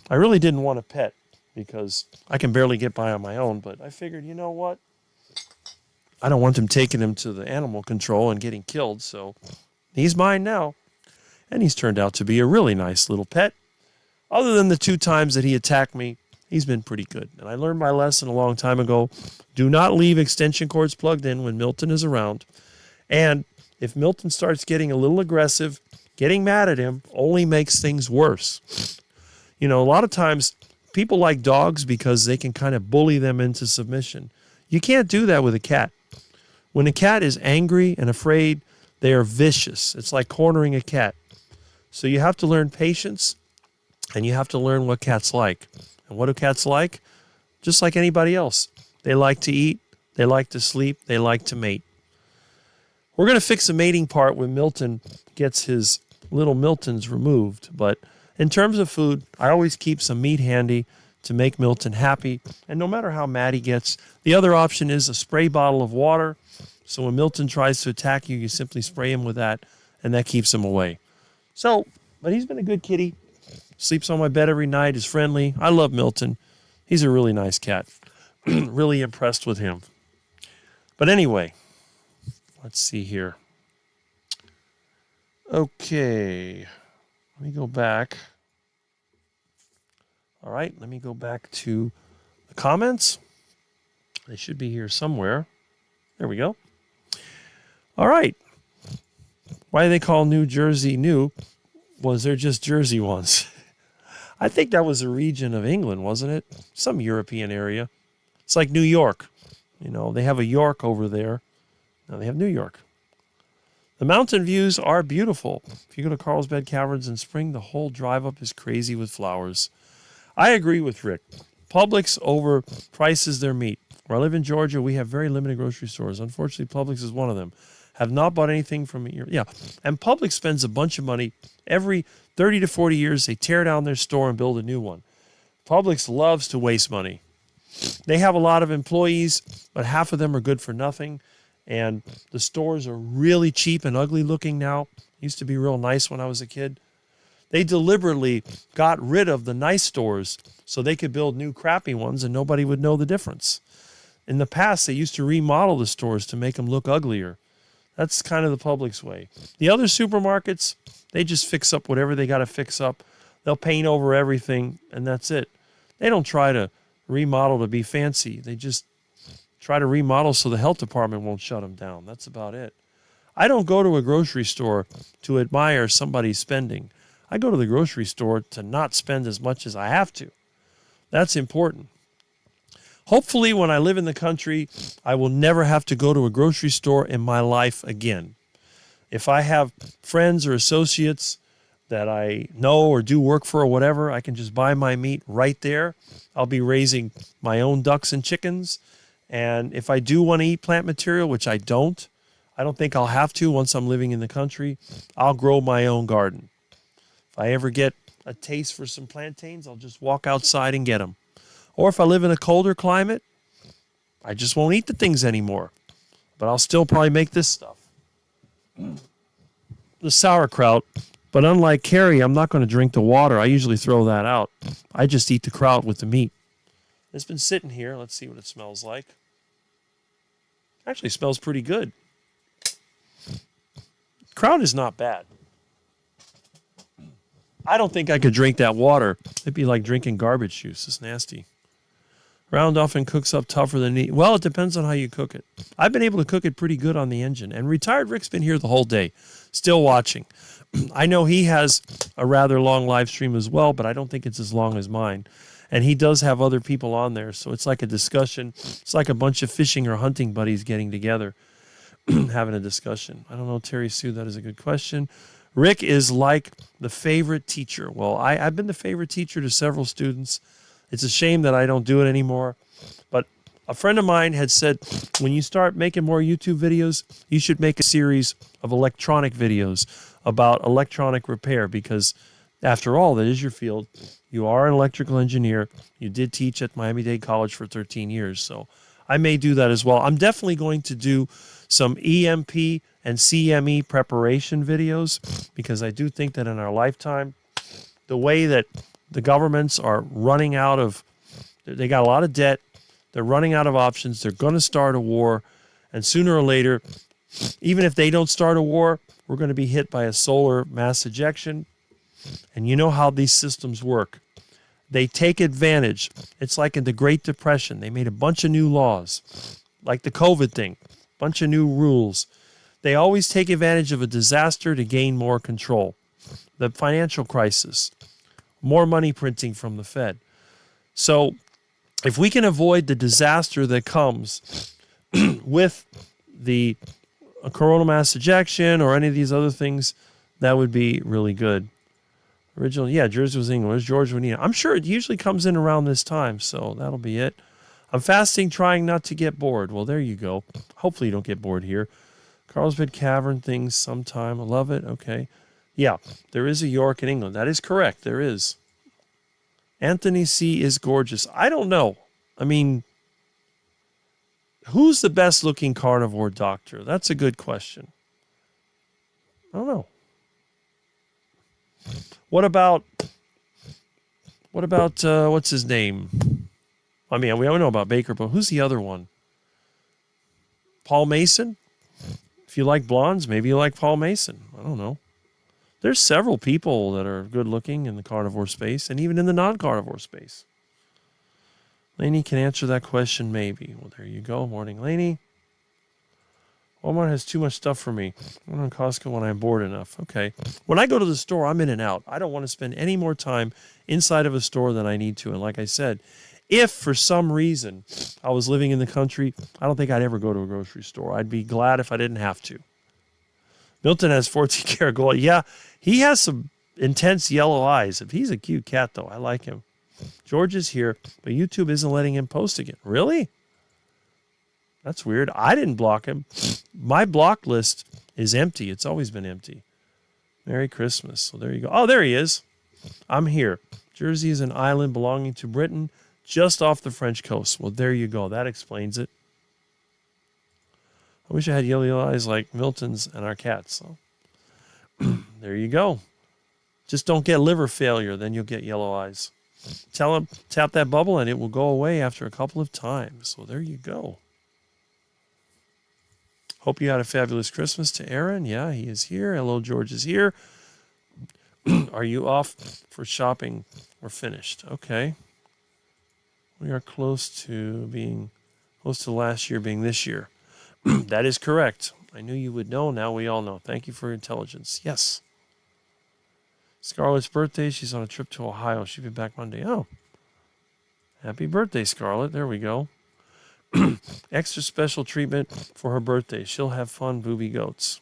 I really didn't want a pet because I can barely get by on my own, but I figured, you know what? I don't want them taking him to the animal control and getting killed, so he's mine now. And he's turned out to be a really nice little pet. Other than the 2 times that he attacked me, he's been pretty good. And I learned my lesson a long time ago. Do not leave extension cords plugged in when Milton is around. And if Milton starts getting a little aggressive, getting mad at him only makes things worse. You know, a lot of times people like dogs because they can kind of bully them into submission. You can't do that with a cat. When a cat is angry and afraid, they are vicious. It's like cornering a cat. So you have to learn patience, and you have to learn what cats like. And what do cats like? Just like anybody else. They like to eat, they like to sleep, they like to mate. We're going to fix the mating part when Milton gets his little Miltons removed. But in terms of food, I always keep some meat handy to make Milton happy. And no matter how mad he gets, the other option is a spray bottle of water. So when Milton tries to attack you, you simply spray him with that, and that keeps him away. So, but he's been a good kitty. Sleeps on my bed every night, is friendly. I love Milton. He's a really nice cat. Really impressed with him. But anyway, let's see here. Okay, let me go back. All right, let me go back to the comments. They should be here somewhere. There we go. All right. Why do they call New Jersey new? Was there just Jersey once? I think that was a region of England, wasn't it? Some European area. It's like New York. You know, they have a York over there. Now they have New York. The mountain views are beautiful. If you go to Carlsbad Caverns in spring, the whole drive up is crazy with flowers. I agree with Rick. Publix overprices their meat. Where I live in Georgia, we have very limited grocery stores. Unfortunately, Publix is one of them. Have not bought anything from here. Yeah, and Publix spends a bunch of money. Every 30 to 40 years, they tear down their store and build a new one. Publix loves to waste money. They have a lot of employees, but half of them are good for nothing. And the stores are really cheap and ugly looking now. Used to be real nice when I was a kid. They deliberately got rid of the nice stores so they could build new crappy ones and nobody would know the difference. In the past, they used to remodel the stores to make them look uglier. That's kind of the public's way. The other supermarkets, they just fix up whatever they got to fix up. They'll paint over everything, and that's it. They don't try to remodel to be fancy. They just try to remodel so the health department won't shut them down. That's about it. I don't go to a grocery store to admire somebody's spending. I go to the grocery store to not spend as much as I have to. That's important. Hopefully, when I live in the country, I will never have to go to a grocery store in my life again. If I have friends or associates that I know or do work for or whatever, I can just buy my meat right there. I'll be raising my own ducks and chickens. And if I do want to eat plant material, which I don't think I'll have to once I'm living in the country, I'll grow my own garden. If I ever get a taste for some plantains, I'll just walk outside and get them. Or if I live in a colder climate, I just won't eat the things anymore. But I'll still probably make this stuff. The sauerkraut. But unlike Carrie, I'm not going to drink the water. I usually throw that out. I just eat the kraut with the meat. It's been sitting here. Let's see what it smells like. Actually smells pretty good. Kraut is not bad. I don't think I could drink that water. It'd be like drinking garbage juice. It's nasty. Round often cooks up tougher than meat. Well, it depends on how you cook it. I've been able to cook it pretty good on the engine. And retired Rick's been here the whole day, still watching. I know he has a rather long live stream as well, but I don't think it's as long as mine. And he does have other people on there, so it's like a discussion. It's like a bunch of fishing or hunting buddies getting together, having a discussion. I don't know, Terry Sue, that is a good question. Rick is like the favorite teacher. Well, I've been the favorite teacher to several students. It's a shame that I don't do it anymore. But a friend of mine had said, when you start making more YouTube videos, you should make a series of electronic videos about electronic repair, because after all, that is your field. You are an electrical engineer. You did teach at Miami-Dade College for 13 years. So I may do that as well. I'm definitely going to do some EMP and CME preparation videos, because I do think that in our lifetime, the way that the governments are running out of, they got a lot of debt, they're running out of options, they're going to start a war, and sooner or later, even if they don't start a war, we're going to be hit by a solar mass ejection. And you know how these systems work. They take advantage. It's like in the Great Depression. They made a bunch of new laws, like the COVID thing, a bunch of new rules. They always take advantage of a disaster to gain more control. The financial crisis, more money printing from the Fed. So if we can avoid the disaster that comes with the coronal mass ejection or any of these other things, that would be really good. Original, yeah, Jersey was England. Where's George Vanina? I'm sure it usually comes in around this time, so that'll be it. I'm fasting, trying not to get bored. Well, there you go. Hopefully you don't get bored here. Carlsbad Cavern things sometime. I love it. Okay. Yeah, there is a York in England. That is correct. There is. Anthony C. is gorgeous. I don't know. I mean, who's the best looking carnivore doctor? That's a good question. I don't know. What about what's his name? I mean, we don't know about Baker, but who's the other one? Paul Mason? If you like blondes, maybe you like Paul Mason. I don't know. There's several people that are good looking in the carnivore space and even in the non-carnivore space. Laney can answer that question, maybe. Well, there you go. Morning, Laney. Walmart has too much stuff for me. I'm on Costco when I'm bored enough. Okay. When I go to the store, I'm in and out. I don't want to spend any more time inside of a store than I need to. And like I said, if for some reason I was living in the country, I don't think I'd ever go to a grocery store. I'd be glad if I didn't have to. Milton has 14 karat gold. Yeah, he has some intense yellow eyes. He's a cute cat, though. I like him. George is here, but YouTube isn't letting him post again. Really? That's weird. I didn't block him. My block list is empty. It's always been empty. Merry Christmas. So there you go. Oh, there he is. I'm here. Jersey is an island belonging to Britain, just off the French coast. Well, there you go. That explains it. I wish I had yellow eyes like Milton's and our cats. So there you go. Just don't get liver failure, then you'll get yellow eyes. Tell him, tap that bubble, and it will go away after a couple of times. So there you go. Hope you had a fabulous Christmas to Aaron. Yeah, he is here. Hello, George is here. Are you off for shopping or finished? Okay. We are close to last year being this year. That is correct. I knew you would know. Now we all know. Thank you for your intelligence. Yes. Scarlett's birthday. She's on a trip to Ohio. She'll be back Monday. Oh. Happy birthday, Scarlett. There we go. Extra special treatment for her birthday. She'll have fun, booby goats.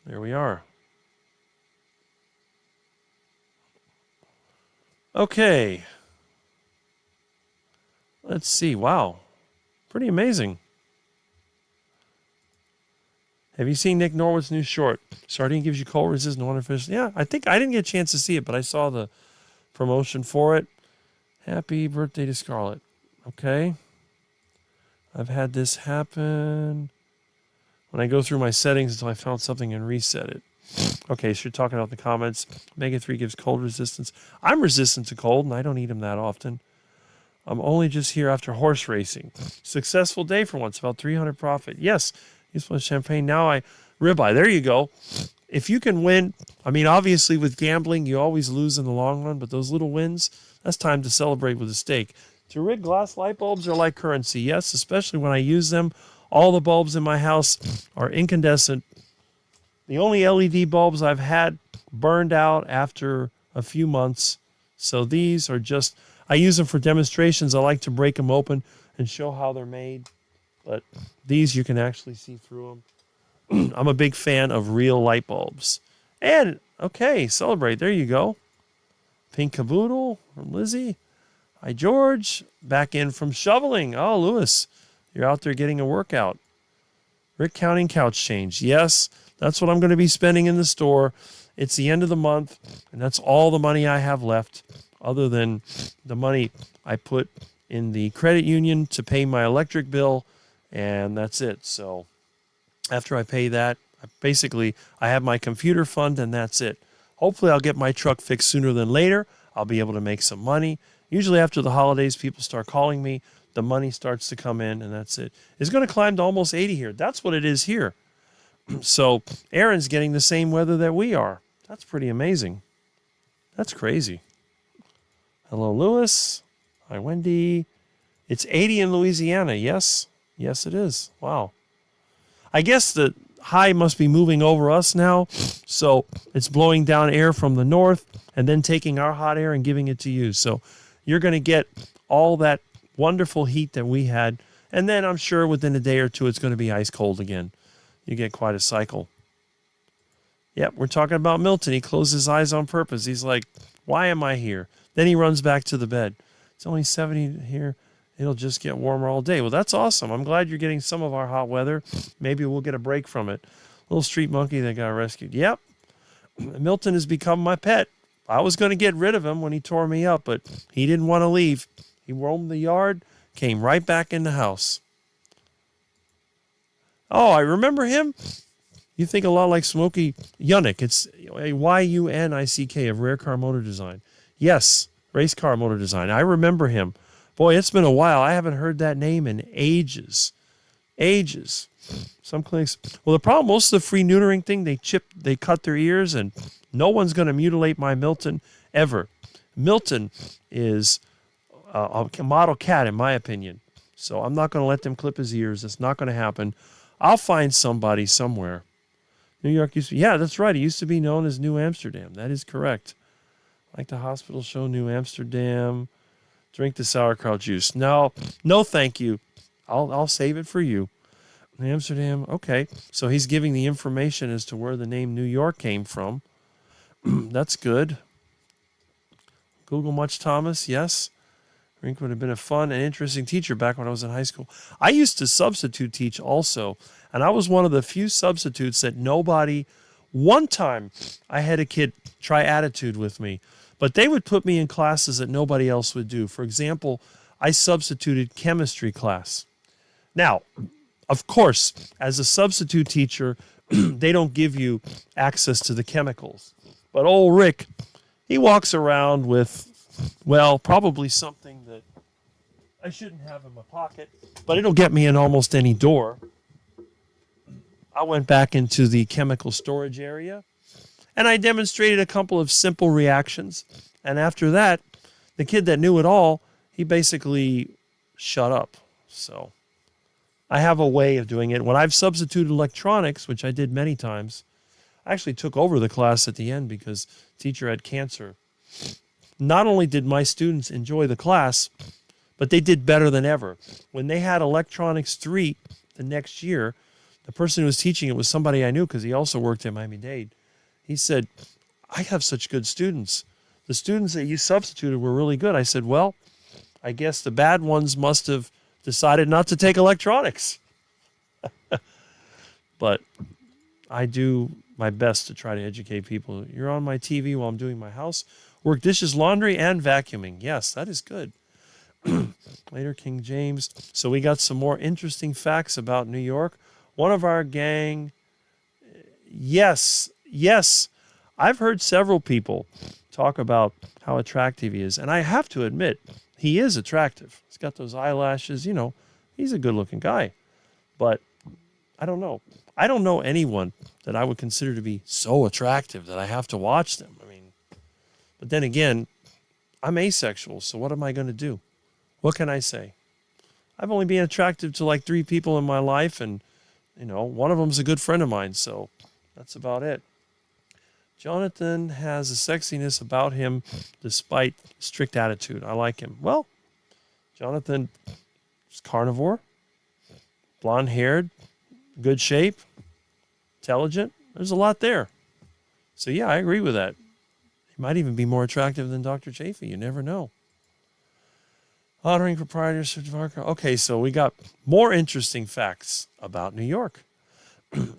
There we are. Okay. Let's see. Wow. Pretty amazing. Have you seen Nick Norwood's new short? Sardine gives you cold resistant water fish. Yeah, I think I didn't get a chance to see it, but I saw the promotion for it. Happy birthday to Scarlett. Okay. I've had this happen when I go through my settings until I found something and reset it. Okay, so you're talking about the comments. Omega-3 gives cold resistance. I'm resistant to cold, and I don't eat them that often. I'm only just here after horse racing. Successful day for once, about 300 profit. Yes, useful champagne. Now ribeye. There you go. If you can win, I mean, obviously with gambling, you always lose in the long run, but those little wins, that's time to celebrate with a steak. To rig glass light bulbs are like currency. Yes, especially when I use them. All the bulbs in my house are incandescent. The only LED bulbs I've had burned out after a few months. So these are just, I use them for demonstrations. I like to break them open and show how they're made. But these, you can actually see through them. I'm a big fan of real light bulbs. And, okay, celebrate. There you go. Pink Caboodle from Lizzie. Hi, George. Back in from shoveling. Oh, Lewis, you're out there getting a workout. Rick counting couch change. Yes, that's what I'm going to be spending in the store. It's the end of the month, and that's all the money I have left, other than the money I put in the credit union to pay my electric bill, and that's it. So after I pay that, I have my computer fund, and that's it. Hopefully I'll get my truck fixed sooner than later. I'll be able to make some money. Usually after the holidays, people start calling me. The money starts to come in, and that's it. It's going to climb to almost 80 here. That's what it is here. So Aaron's getting the same weather that we are. That's pretty amazing. That's crazy. Hello, Lewis. Hi, Wendy. It's 80 in Louisiana. Yes. Yes, it is. Wow. I guess the high must be moving over us now. So it's blowing down air from the north and then taking our hot air and giving it to you. So you're going to get all that wonderful heat that we had. And then I'm sure within a day or two, it's going to be ice cold again. You get quite a cycle. Yep, we're talking about Milton. He closed his eyes on purpose. He's like, why am I here? Then he runs back to the bed. It's only 70 here. It'll just get warmer all day. Well, that's awesome. I'm glad you're getting some of our hot weather. Maybe we'll get a break from it. Little street monkey that got rescued. Yep. Milton has become my pet. I was going to get rid of him when he tore me up, but he didn't want to leave. He roamed the yard, came right back in the house. Oh, I remember him. You think a lot like Smokey Yunick. It's a Y-U-N-I-C-K of Rare Car Motor Design. Yes, Race Car Motor Design. I remember him. Boy, it's been a while. I haven't heard that name in ages. Ages. Some clinics. Well, the problem, most of the free neutering thing, they cut their ears, and no one's going to mutilate my Milton ever. Milton is a model cat, in my opinion. So I'm not going to let them clip his ears. It's not going to happen. I'll find somebody somewhere. New York used to be, yeah, that's right. It used to be known as New Amsterdam. That is correct. Like the hospital show, New Amsterdam. Drink the sauerkraut juice. No, thank you. I'll save it for you. Amsterdam. Okay. So he's giving the information as to where the name New York came from. That's good. Google much, Thomas? Yes. Rink would have been a fun and interesting teacher back when I was in high school. I used to substitute teach also, and I was one of the few substitutes that one time I had a kid try attitude with me, but they would put me in classes that nobody else would do. For example, I substituted chemistry class. Now, of course, as a substitute teacher, they don't give you access to the chemicals. But old Rick, he walks around with, well, probably something that I shouldn't have in my pocket, but it'll get me in almost any door. I went back into the chemical storage area and I demonstrated a couple of simple reactions. And after that, the kid that knew it all, he basically shut up. So I have a way of doing it. When I've substituted electronics, which I did many times, I actually took over the class at the end because teacher had cancer. Not only did my students enjoy the class, but they did better than ever. When they had Electronics 3 the next year, the person who was teaching it was somebody I knew because he also worked at Miami-Dade. He said, I have such good students. The students that you substituted were really good. I said, well, I guess the bad ones must have decided not to take electronics. But I do my best to try to educate people. You're on my TV while I'm doing my house work, dishes, laundry, and vacuuming. Yes, that is good. Later, King James. So we got some more interesting facts about New York. One of our gang, yes, I've heard several people talk about how attractive he is. And I have to admit, he is attractive. He's got those eyelashes, he's a good looking guy. But I don't know. I don't know anyone that I would consider to be so attractive that I have to watch them. But then again, I'm asexual, so what am I going to do? What can I say? I've only been attractive to like 3 people in my life, and, one of them's a good friend of mine, so that's about it. Jonathan has a sexiness about him despite strict attitude. I like him. Well, Jonathan is carnivore, blonde-haired, good shape, intelligent. There's a lot there. So, yeah, I agree with that. He might even be more attractive than Dr. Chafee. You never know. Honoring proprietors. Okay, so we got more interesting facts about New York.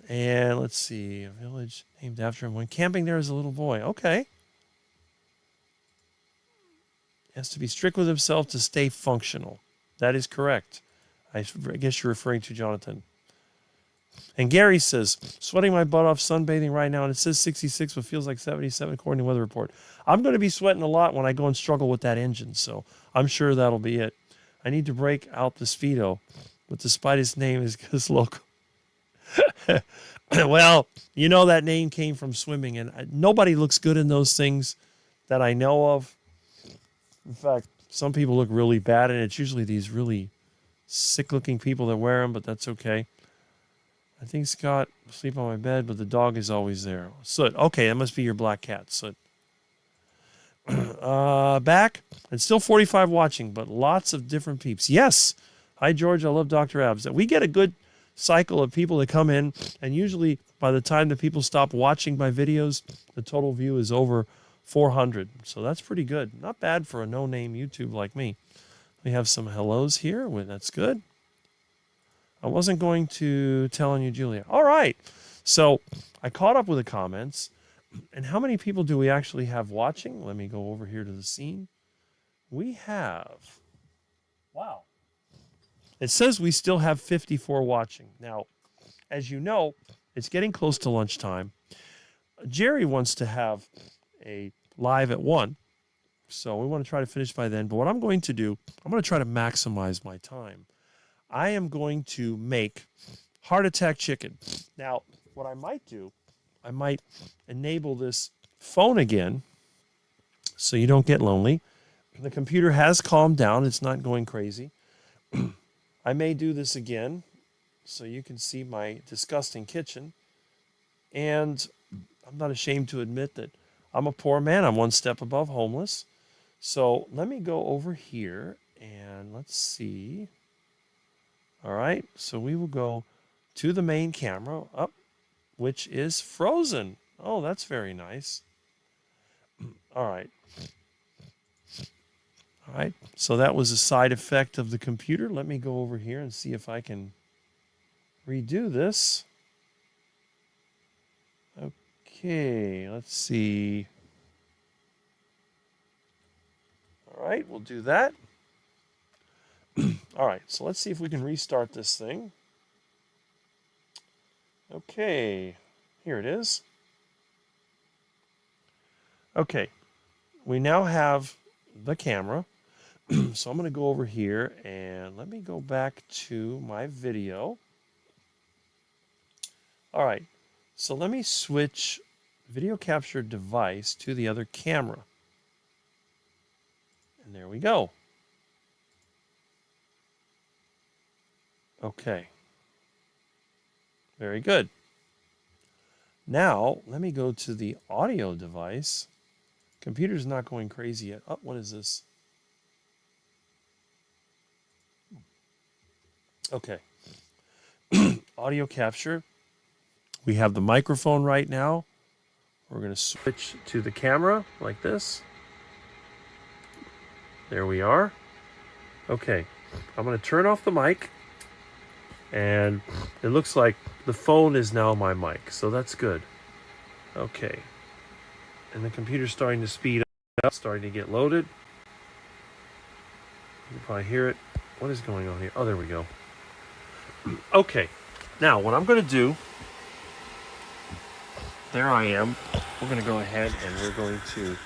And let's see. A village named after him. When camping there as a little boy. Okay. He has to be strict with himself to stay functional. That is correct. I guess you're referring to Jonathan. And Gary says, sweating my butt off sunbathing right now, and it says 66, but feels like 77 according to weather report. I'm going to be sweating a lot when I go and struggle with that engine, so I'm sure that'll be it. I need to break out the Speedo, but despite his name is his local. Well, that name came from swimming, and nobody looks good in those things that I know of. In fact, some people look really bad, and it's usually these really sick-looking people that wear them, but that's okay. I think Scott will sleep on my bed, but the dog is always there. Soot. Okay, that must be your black cat, Soot. Back. And still 45 watching, but lots of different peeps. Yes. Hi, George. I love Dr. Abs. We get a good cycle of people that come in, and usually by the time the people stop watching my videos, the total view is over 400. So that's pretty good. Not bad for a no-name YouTube like me. We have some hellos here. That's good. I wasn't going to tell on you, Julia. All right. So I caught up with the comments. And how many people do we actually have watching? Let me go over here to the scene. We have, wow. It says we still have 54 watching. Now, as you know, it's getting close to lunchtime. Jerry wants to have a live at 1. So we want to try to finish by then. But what I'm going to do, I'm going to try to maximize my time. I am going to make heart attack chicken. Now, what I might do, I might enable this phone again so you don't get lonely. The computer has calmed down. It's not going crazy. I may do this again so you can see my disgusting kitchen. And I'm not ashamed to admit that I'm a poor man. I'm one step above homeless. So let me go over here and let's see. All right, so we will go to the main camera, up, which is frozen. Oh, that's very nice. All right. All right, so that was a side effect of the computer. Let me go over here and see if I can redo this. Okay, let's see. All right, we'll do that. All right, so let's see if we can restart this thing. Okay, here it is. Okay, we now have the camera. So I'm going to go over here and let me go back to my video. All right. So let me switch video capture device to the other camera. And there we go. Okay. Very good. Now, let me go to the audio device. Computer's not going crazy yet. Oh, what is this? Okay. Audio capture. We have the microphone right now. We're going to switch to the camera like this. There we are. Okay. I'm going to turn off the mic. And it looks like the phone is now my mic. So that's good. Okay. And the computer's starting to speed up, starting to get loaded. You can probably hear it. What is going on here? Oh, there we go. Okay. Now, what I'm going to do, there I am. We're going to go ahead and we're going to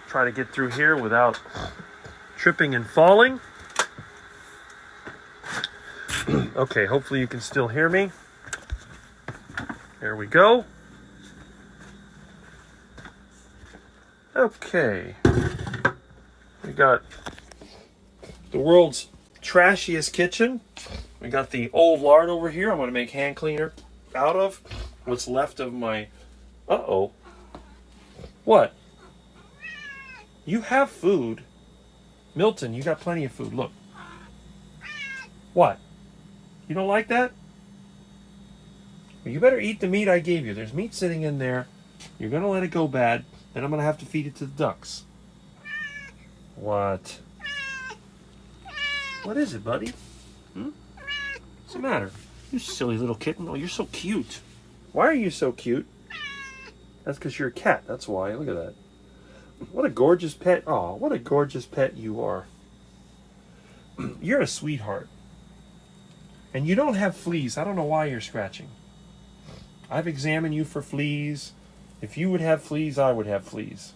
try to get through here without tripping and falling. Okay, hopefully you can still hear me. There we go. Okay. We got the world's trashiest kitchen. We got the old lard over here. I'm going to make hand cleaner out of what's left of my... Uh-oh. What? You have food. Milton, you got plenty of food. Look. What? You don't like that? Well, you better eat the meat I gave you. There's meat sitting in there. You're going to let it go bad. Then I'm going to have to feed it to the ducks. What? What is it, buddy? What's the matter? You silly little kitten. Oh, you're so cute. Why are you so cute? That's because you're a cat. That's why. Look at that. What a gorgeous pet. Oh, what a gorgeous pet you are. You're a sweetheart. And you don't have fleas. I don't know why you're scratching. I've examined you for fleas. If you would have fleas, I would have fleas.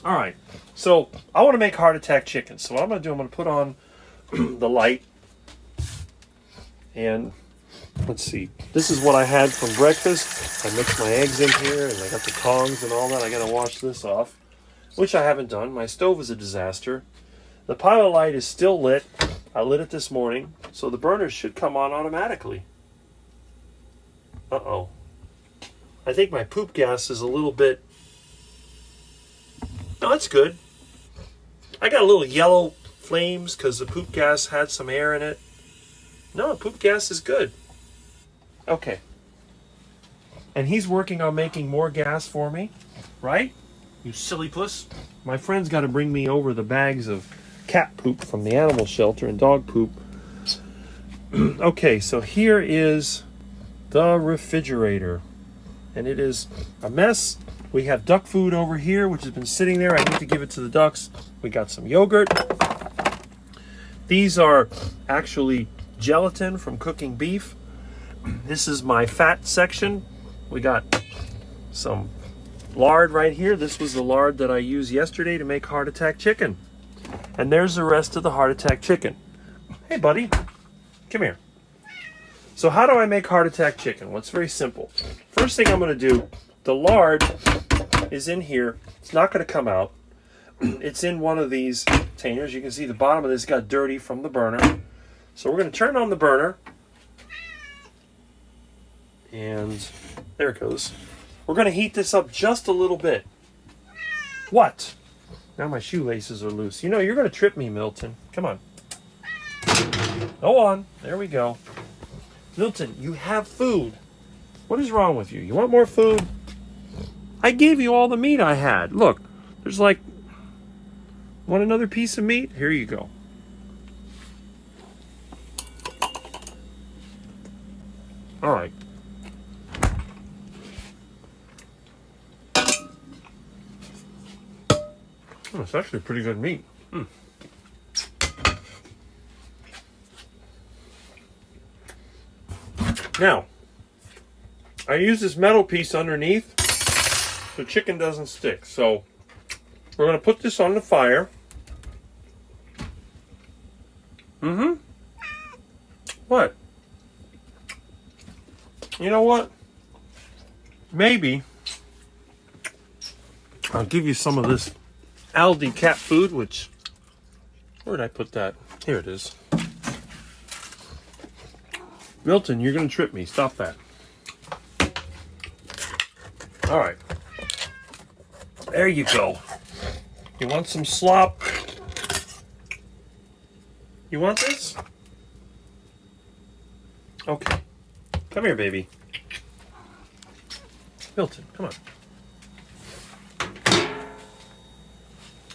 All right. So I want to make heart attack chicken. So what I'm going to do, I'm going to put on the light. And let's see. This is what I had from breakfast. I mixed my eggs in here, and I got the tongs and all that. I got to wash this off, which I haven't done. My stove is a disaster. The pilot light is still lit. I lit it this morning, so the burners should come on automatically. Uh-oh. I think my poop gas is a little bit... No, that's good. I got a little yellow flames because the poop gas had some air in it. No, poop gas is good. Okay. And he's working on making more gas for me, right? You silly puss. My friend's got to bring me over the bags of cat poop from the animal shelter and dog poop. Okay, so here is the refrigerator. And it is a mess. We have duck food over here, which has been sitting there. I need to give it to the ducks. We got some yogurt. These are actually gelatin from cooking beef. This is my fat section. We got some lard right here. This was the lard that I used yesterday to make heart attack chicken. And there's the rest of the heart attack chicken. Hey, buddy. Come here. So how do I make heart attack chicken? Well, it's very simple. First thing I'm going to do, the lard is in here. It's not going to come out. It's in one of these containers. You can see the bottom of this got dirty from the burner. So we're going to turn on the burner. And there it goes. We're going to heat this up just a little bit. What? Now my shoelaces are loose. You know, you're going to trip me, Milton. Come on. Go on. There we go. Milton, you have food. What is wrong with you? You want more food? I gave you all the meat I had. Look, there's like... Want another piece of meat? Here you go. All right. Oh, it's actually pretty good meat. Now, I use this metal piece underneath so chicken doesn't stick. So we're going to put this on the fire. What? You know what? Maybe I'll give you some of this Aldi cat food, which, where did I put that? Here it is. Milton, you're going to trip me. Stop that. All right. There you go. You want some slop? You want this? Okay. Come here, baby. Milton, come on.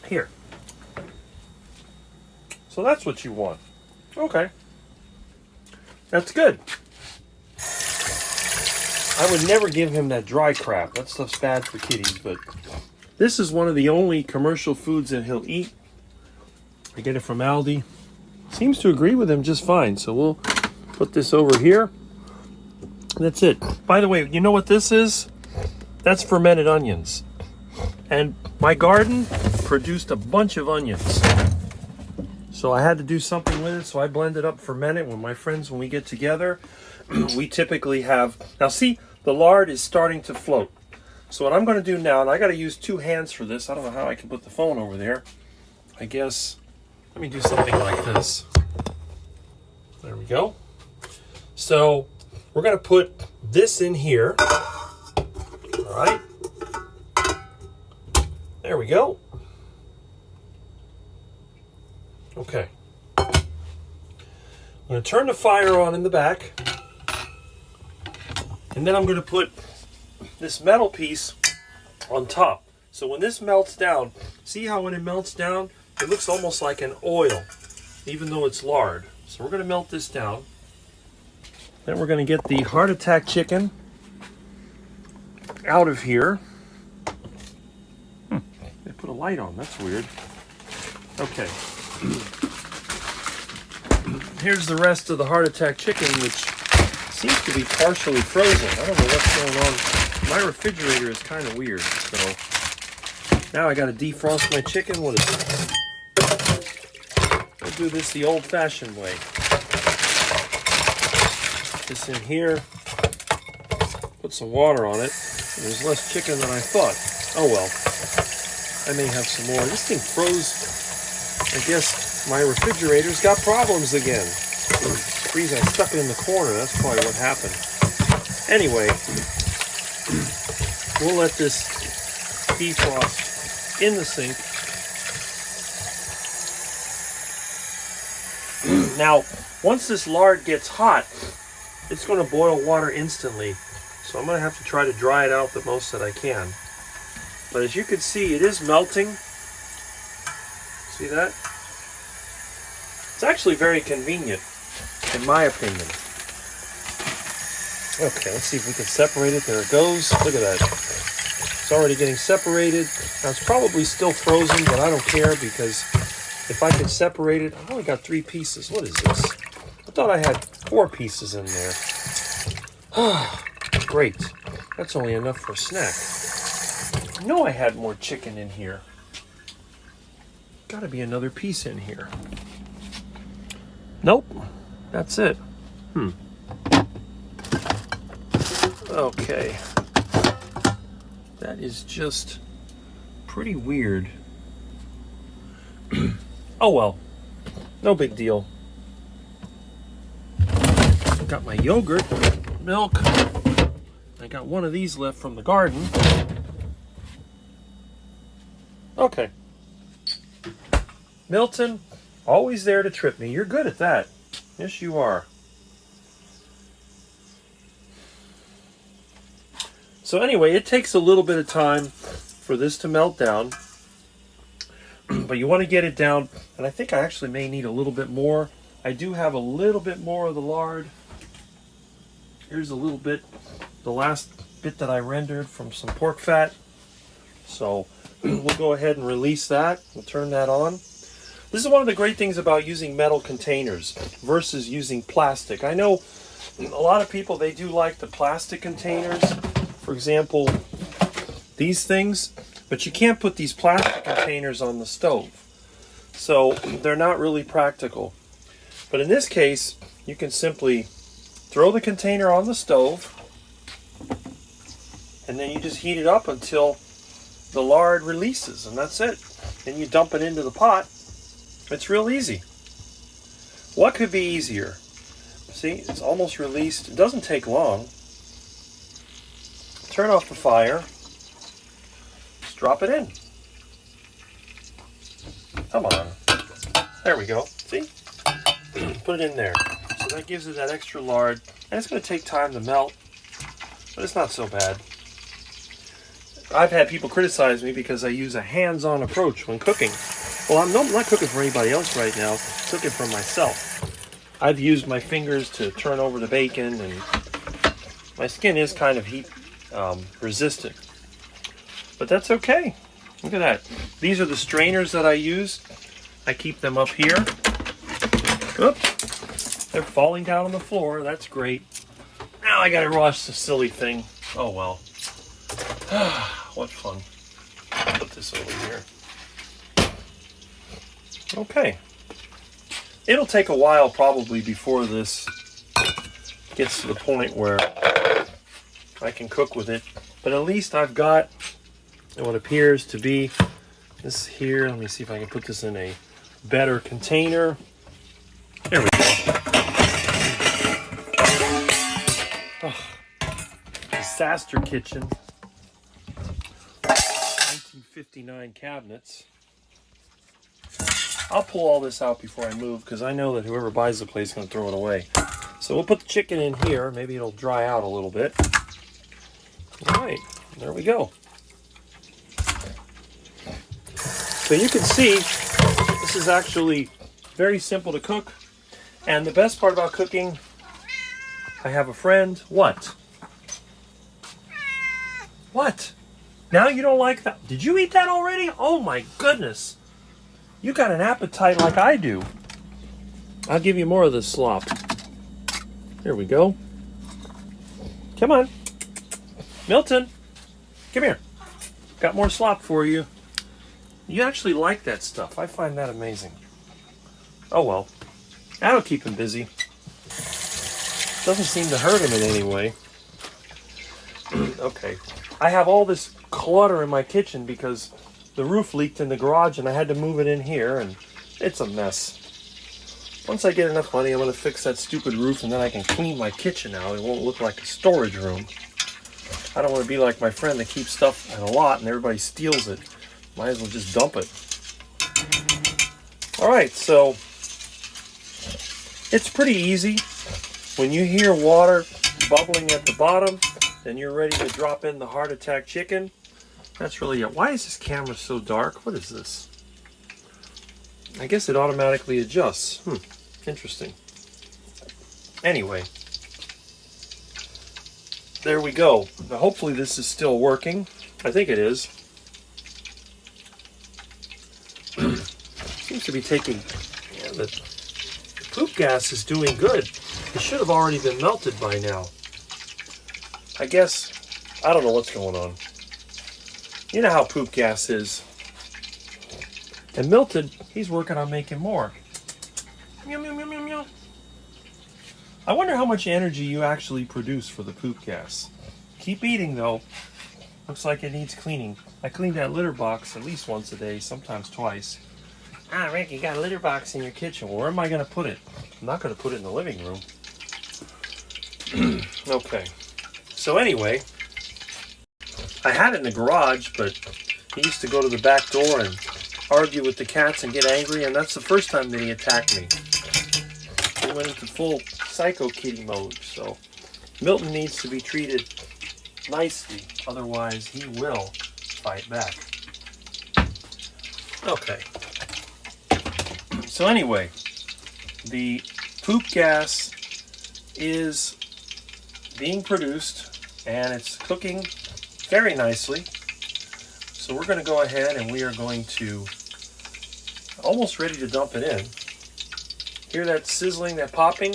Here. So that's what you want. Okay. That's good. I would never give him that dry crap. That stuff's bad for kitties, but this is one of the only commercial foods that he'll eat. I get it from Aldi. Seems to agree with him just fine, so we'll put this over here. That's it. By the way, you know what this is? That's fermented onions. And my garden produced a bunch of onions. So I had to do something with it, so I blended up fermented with my friends when we get together. We typically have... Now see, the lard is starting to float. So what I'm going to do now, and I got to use 2 hands for this. I don't know how I can put the phone over there. I guess, let me do something like this. There we go. So we're going to put this in here. All right. There we go. Okay. I'm going to turn the fire on in the back. And then I'm going to put this metal piece on top. So when this melts down, see how when it melts down, it looks almost like an oil, even though it's lard. So we're going to melt this down. Then we're going to get the heart attack chicken out of here. They put a light on. That's weird. Okay. Here's the rest of the heart attack chicken, which seems to be partially frozen. I don't know what's going on. My refrigerator is kind of weird. So now I got to defrost my chicken. What is this? I'll do this the old-fashioned way. Put this in here. Put some water on it. There's less chicken than I thought. Oh well. I may have some more. This thing froze. I guess my refrigerator's got problems again. Freeze, I stuck it in the corner. That's probably what happened. Anyway, we'll let this defrost in the sink. Now, once this lard gets hot, it's going to boil water instantly. So I'm going to have to try to dry it out the most that I can. But as you can see, it is melting. See that? It's actually very convenient, in my opinion. Okay, let's see if we can separate it. There it goes. Look at that. It's already getting separated. Now, it's probably still frozen, but I don't care because if I can separate it, I've only got 3 pieces. What is this? I thought I had 4 pieces in there. Great. That's only enough for a snack. I know I had more chicken in here. Got to be another piece in here. Nope. That's it. Okay. That is just pretty weird. Oh well. No big deal. Got my yogurt, milk. I got one of these left from the garden. Okay. Milton, always there to trip me. You're good at that. Yes, you are. So anyway, it takes a little bit of time for this to melt down. But you want to get it down. And I think I actually may need a little bit more. I do have a little bit more of the lard. Here's a little bit. The last bit that I rendered from some pork fat. So we'll go ahead and release that. We'll turn that on. This is one of the great things about using metal containers versus using plastic. I know a lot of people, they do like the plastic containers. For example, these things. But you can't put these plastic containers on the stove. So they're not really practical. But in this case, you can simply throw the container on the stove. and then you just heat it up until the lard releases, and that's it. Then you dump it into the pot. It's real easy. What could be easier? See, it's almost released. It doesn't take long. Turn off the fire. Just drop it in. Come on. There we go. See? Put it in there. So that gives it that extra lard. And it's going to take time to melt, but it's not so bad. I've had people criticize me because I use a hands-on approach when cooking. Well, I'm not cooking for anybody else right now. I'm cooking for myself. I've used my fingers to turn over the bacon, and my skin is kind of heat resistant. But that's okay. Look at that. These are the strainers that I use. I keep them up here. Oops. They're falling down on the floor. That's great. Now I gotta wash the silly thing. Oh well. What fun. Put this over here. Okay. It'll take a while probably before this gets to the point where I can cook with it. But at least I've got what appears to be this here. Let me see if I can put this in a better container. There we go. Oh, disaster kitchen. 1959 cabinets. I'll pull all this out before I move because I know that whoever buys the place is going to throw it away. So we'll put the chicken in here. Maybe it'll dry out a little bit. All right, there we go. So you can see this is actually very simple to cook. And the best part about cooking, I have a friend. What? What? Now you don't like that? Did you eat that already? Oh my goodness. You got an appetite like I do. I'll give you more of this slop. Here we go. Come on. Milton, come here. Got more slop for you. You actually like that stuff. I find that amazing. Oh well. That'll keep him busy. Doesn't seem to hurt him in any way. Okay. I have all this clutter in my kitchen because the roof leaked in the garage and I had to move it in here and it's a mess. Once I get enough money, I'm going to fix that stupid roof and then I can clean my kitchen out. It won't look like a storage room. I don't want to be like my friend that keeps stuff in a lot and everybody steals it. Might as well just dump it. Alright, so it's pretty easy. When you hear water bubbling at the bottom, then you're ready to drop in the heart attack chicken. That's really it. Why is this camera so dark? What is this? I guess it automatically adjusts. Interesting. Anyway. There we go. Now hopefully this is still working. I think it is. Seems to be taking... Yeah, the poop gas is doing good. It should have already been melted by now. I guess... I don't know what's going on. You know how poop gas is. And Milton, he's working on making more. Meow, meow, meow, meow, meow. I wonder how much energy you actually produce for the poop gas. Keep eating though. Looks like it needs cleaning. I clean that litter box at least once a day, sometimes twice. Ah, Rick, you got a litter box in your kitchen. Well, where am I going to put it? I'm not going to put it in the living room. Okay. So anyway, I had it in the garage, but he used to go to the back door and argue with the cats and get angry, and that's the first time that he attacked me. He went into full psycho kitty mode, so Milton needs to be treated nicely, otherwise he will fight back. Okay. So anyway, the poop gas is being produced and it's cooking very nicely. So we're going to go ahead and we are going to almost ready to dump it in. Hear that sizzling, that popping?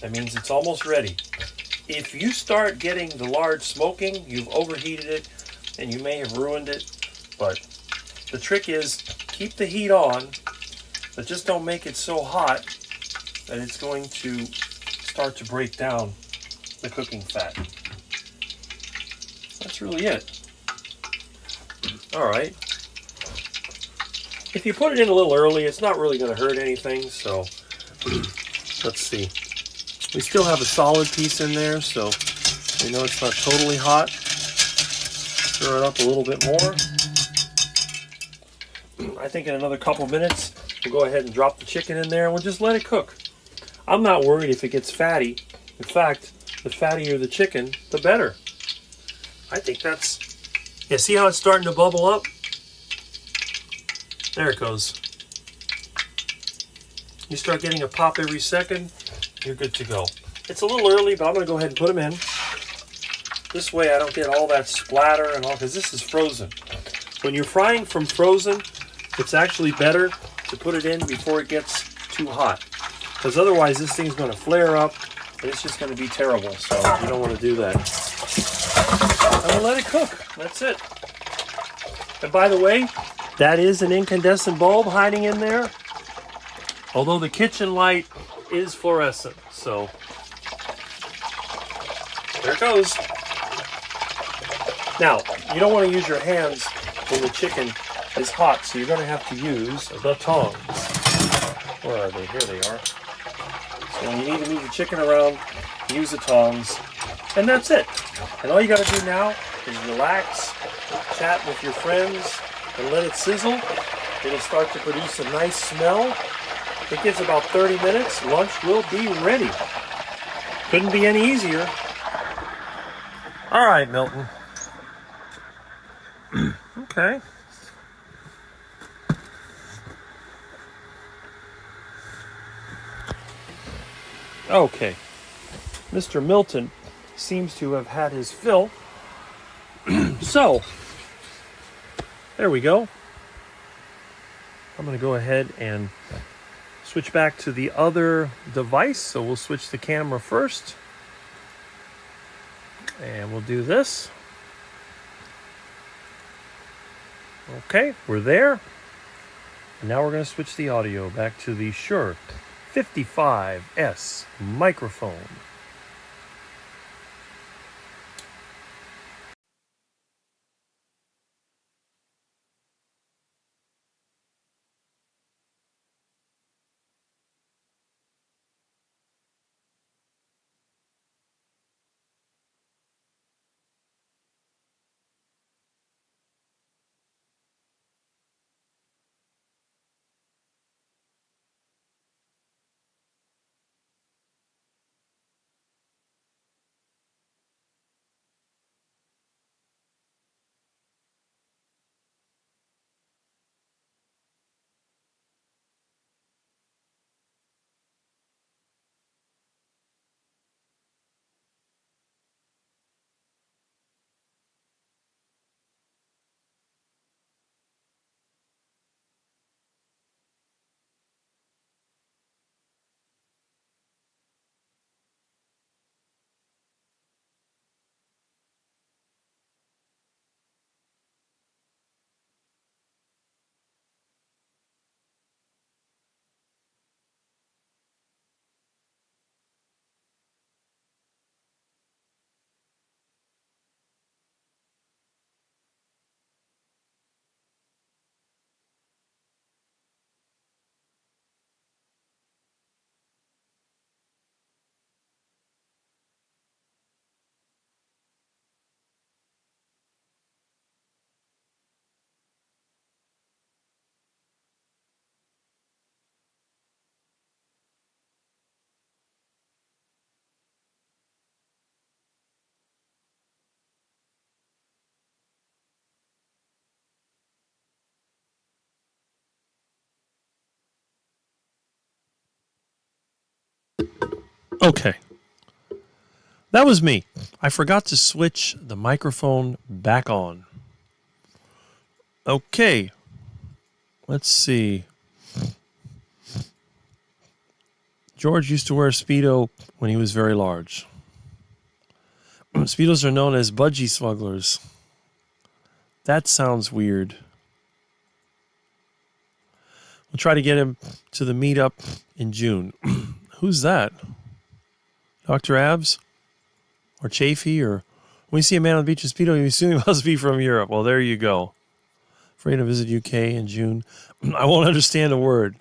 That means it's almost ready. If you start getting the lard smoking, you've overheated it and you may have ruined it. But the trick is keep the heat on, but just don't make it so hot that it's going to start to break down the cooking fat. That's really it. All right. If you put it in a little early, it's not really going to hurt anything. So let's see. We still have a solid piece in there, so we know it's not totally hot. Stir it up a little bit more. I think in another couple minutes, we'll go ahead and drop the chicken in there and we'll just let it cook. I'm not worried if it gets fatty. In fact, the fattier the chicken, the better. I think that's... Yeah, see how it's starting to bubble up? There it goes. You start getting a pop every second, you're good to go. It's a little early, but I'm going to go ahead and put them in. This way I don't get all that splatter and all, because this is frozen. When you're frying from frozen, it's actually better to put it in before it gets too hot. Because otherwise this thing's going to flare up and it's just going to be terrible. So you don't want to do that. And we'll let it cook. That's it. And by the way, that is an incandescent bulb hiding in there. Although the kitchen light is fluorescent. So there it goes. Now, you don't want to use your hands when the chicken is hot, so you're going to have to use the tongs. Where are they? Here they are. So when you need to move the chicken around, use the tongs, and that's it. And all you got to do now is relax, chat with your friends, and let it sizzle. It'll start to produce a nice smell. It gets about 30 minutes. Lunch will be ready. Couldn't be any easier. All right, Milton. Okay. Okay. Mr. Milton seems to have had his fill. So, there we go. I'm going to go ahead and switch back to the other device. So we'll switch the camera first. And we'll do this. Okay, we're there. And now we're going to switch the audio back to the Shure 55S microphone. Okay. That was me. I forgot to switch the microphone back on. Okay. Let's see. George used to wear a Speedo when he was very large. Speedos are known as budgie smugglers. That sounds weird. We'll try to get him to the meetup in June. Who's that? Dr. Abs? Or Chafee? Or When you see a man on the beach with Speedo, you assume he must be from Europe. Well, there you go. Afraid to visit UK in June. I won't understand a word.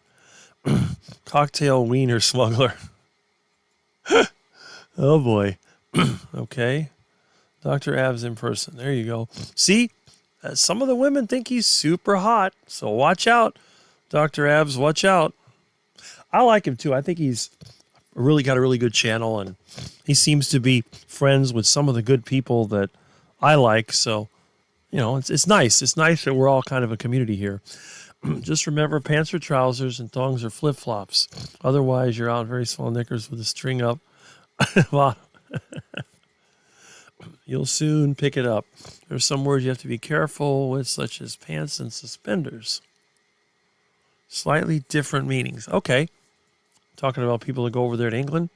Cocktail wiener smuggler. Oh, boy. Okay. Dr. Abs in person. There you go. See, some of the women think he's super hot. So watch out, Dr. Abs. Watch out. I like him, too. I think he's really got a really good channel, and he seems to be friends with some of the good people that I like. So, you know, it's nice. It's nice that we're all kind of a community here. Just remember, pants are trousers and thongs are flip-flops. Otherwise, you're out in very small knickers with a string up. You'll soon pick it up. There's some words you have to be careful with, such as pants and suspenders. Slightly different meanings. Okay. Talking about people that go over there to England.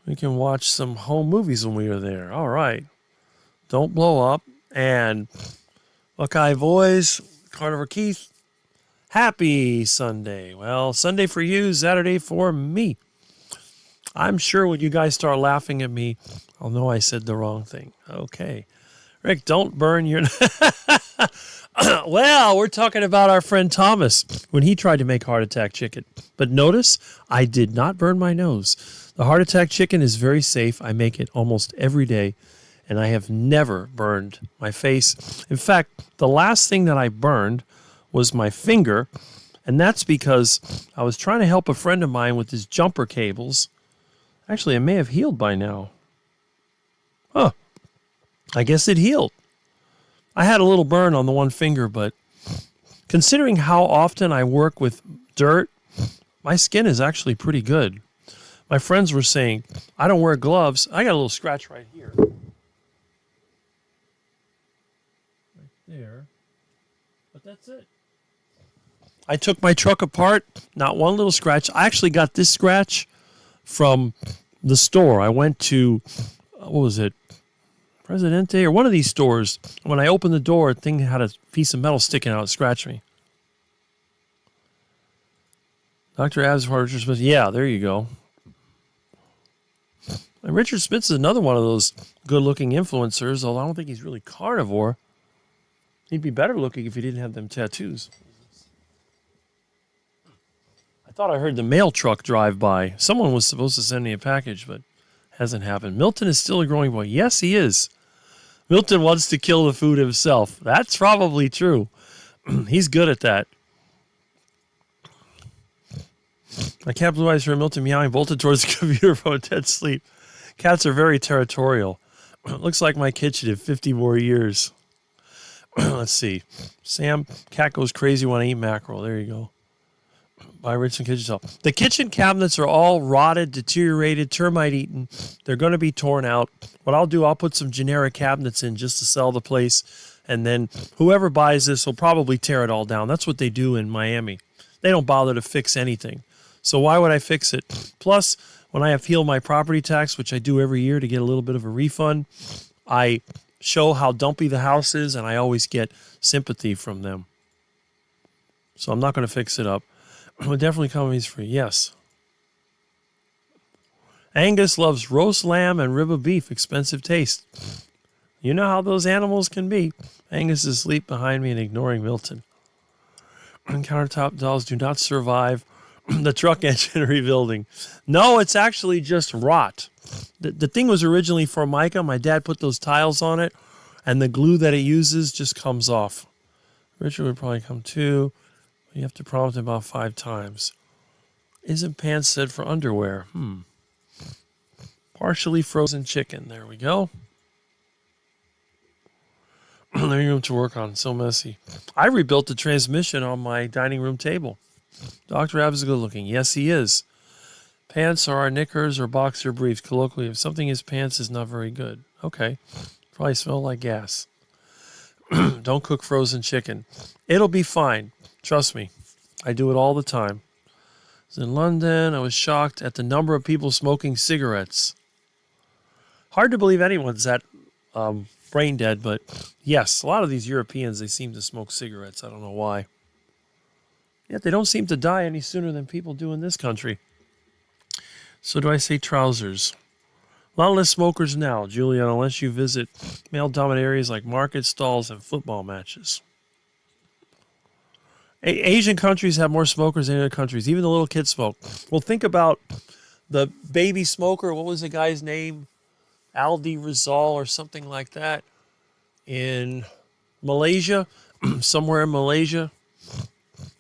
We can watch some home movies when we are there. All right. Don't blow up. And Buckeye Boys, Carnivore Keith, happy Sunday. Well, Sunday for you, Saturday for me. I'm sure when you guys start laughing at me, I'll know I said the wrong thing. Okay. Rick, don't burn your... Well, we're talking about our friend Thomas when he tried to make heart attack chicken. But notice, I did not burn my nose. The heart attack chicken is very safe. I make it almost every day, and I have never burned my face. In fact, the last thing that I burned was my finger, and that's because I was trying to help a friend of mine with his jumper cables. Actually, it may have healed by now. Huh. I guess it healed. I had a little burn on the one finger, but considering how often I work with dirt, my skin is actually pretty good. My friends were saying, I don't wear gloves. I got a little scratch right here. Right there. But that's it. I took my truck apart, not one little scratch. I actually got this scratch from the store. I went to, what was it? Presidente or one of these stores. When I opened the door, the thing had a piece of metal sticking out. It scratched me. Dr. Abs, Richard Smith. Yeah, there you go. And Richard Smith is another one of those good-looking influencers, although I don't think he's really carnivore. He'd be better looking if he didn't have them tattoos. I thought I heard the mail truck drive by. Someone was supposed to send me a package, but hasn't happened. Milton is still a growing boy. Yes, he is. Milton wants to kill the food himself. That's probably true. He's good at that. My cat Blue Eyes heard Milton meowing, bolted towards the computer from a dead sleep. Cats are very territorial. Looks like my kitchen in 50 more years. Let's see. Sam, cat goes crazy when I eat mackerel. There you go. By Richard Kitchen. The kitchen cabinets are all rotted, deteriorated, termite eaten. They're going to be torn out. What I'll do, I'll put some generic cabinets in just to sell the place. And then whoever buys this will probably tear it all down. That's what they do in Miami. They don't bother to fix anything. So why would I fix it? Plus, when I appeal my property tax, which I do every year to get a little bit of a refund, I show how dumpy the house is, and I always get sympathy from them. So I'm not going to fix it up. It definitely comes free. Yes. Angus loves roast lamb and rib of beef. Expensive taste. You know how those animals can be. Angus is asleep behind me and ignoring Milton. Countertop dolls do not survive the truck engine rebuilding. No, it's actually just rot. The thing was originally Formica. My dad put those tiles on it, and the glue that it uses just comes off. Richard would probably come too. You have to prompt him about 5 times. Isn't pants said for underwear? Partially frozen chicken. There we go. Living room to work on. So messy. I rebuilt the transmission on my dining room table. Dr. Abs is good looking. Yes, he is. Pants are our knickers or boxer briefs. Colloquially, if something is pants is not very good. Okay. Probably smell like gas. Don't cook frozen chicken. It'll be fine. Trust me, I do it all the time. I was in London. I was shocked at the number of people smoking cigarettes. Hard to believe anyone's that brain dead, but yes, a lot of these Europeans, they seem to smoke cigarettes. I don't know why. Yet they don't seem to die any sooner than people do in this country. So do I say trousers? A lot less smokers now, Julian, unless you visit male-dominant areas like market stalls and football matches. Asian countries have more smokers than other countries. Even the little kids smoke. Well, think about the baby smoker. What was the guy's name? Aldi Rizal or something like that in Malaysia. Somewhere in Malaysia,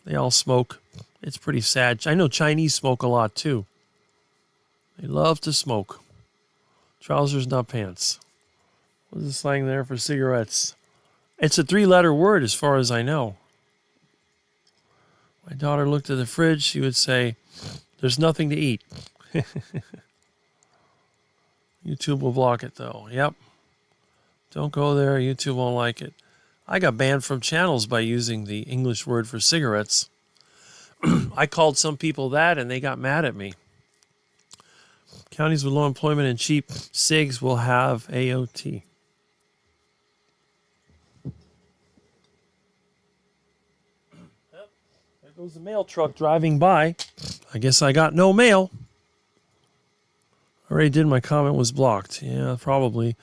they all smoke. It's pretty sad. I know Chinese smoke a lot too. They love to smoke. Trousers, not pants. What is the slang there for cigarettes? It's a 3-letter word as far as I know. My daughter looked at the fridge. She would say, there's nothing to eat. YouTube will block it though. Yep. Don't go there. YouTube won't like it. I got banned from channels by using the English word for cigarettes. I called some people that and they got mad at me. Counties with low employment and cheap cigs will have AOT. There goes the mail truck driving by. I guess I got no mail. Already did. My comment was blocked. Yeah, probably.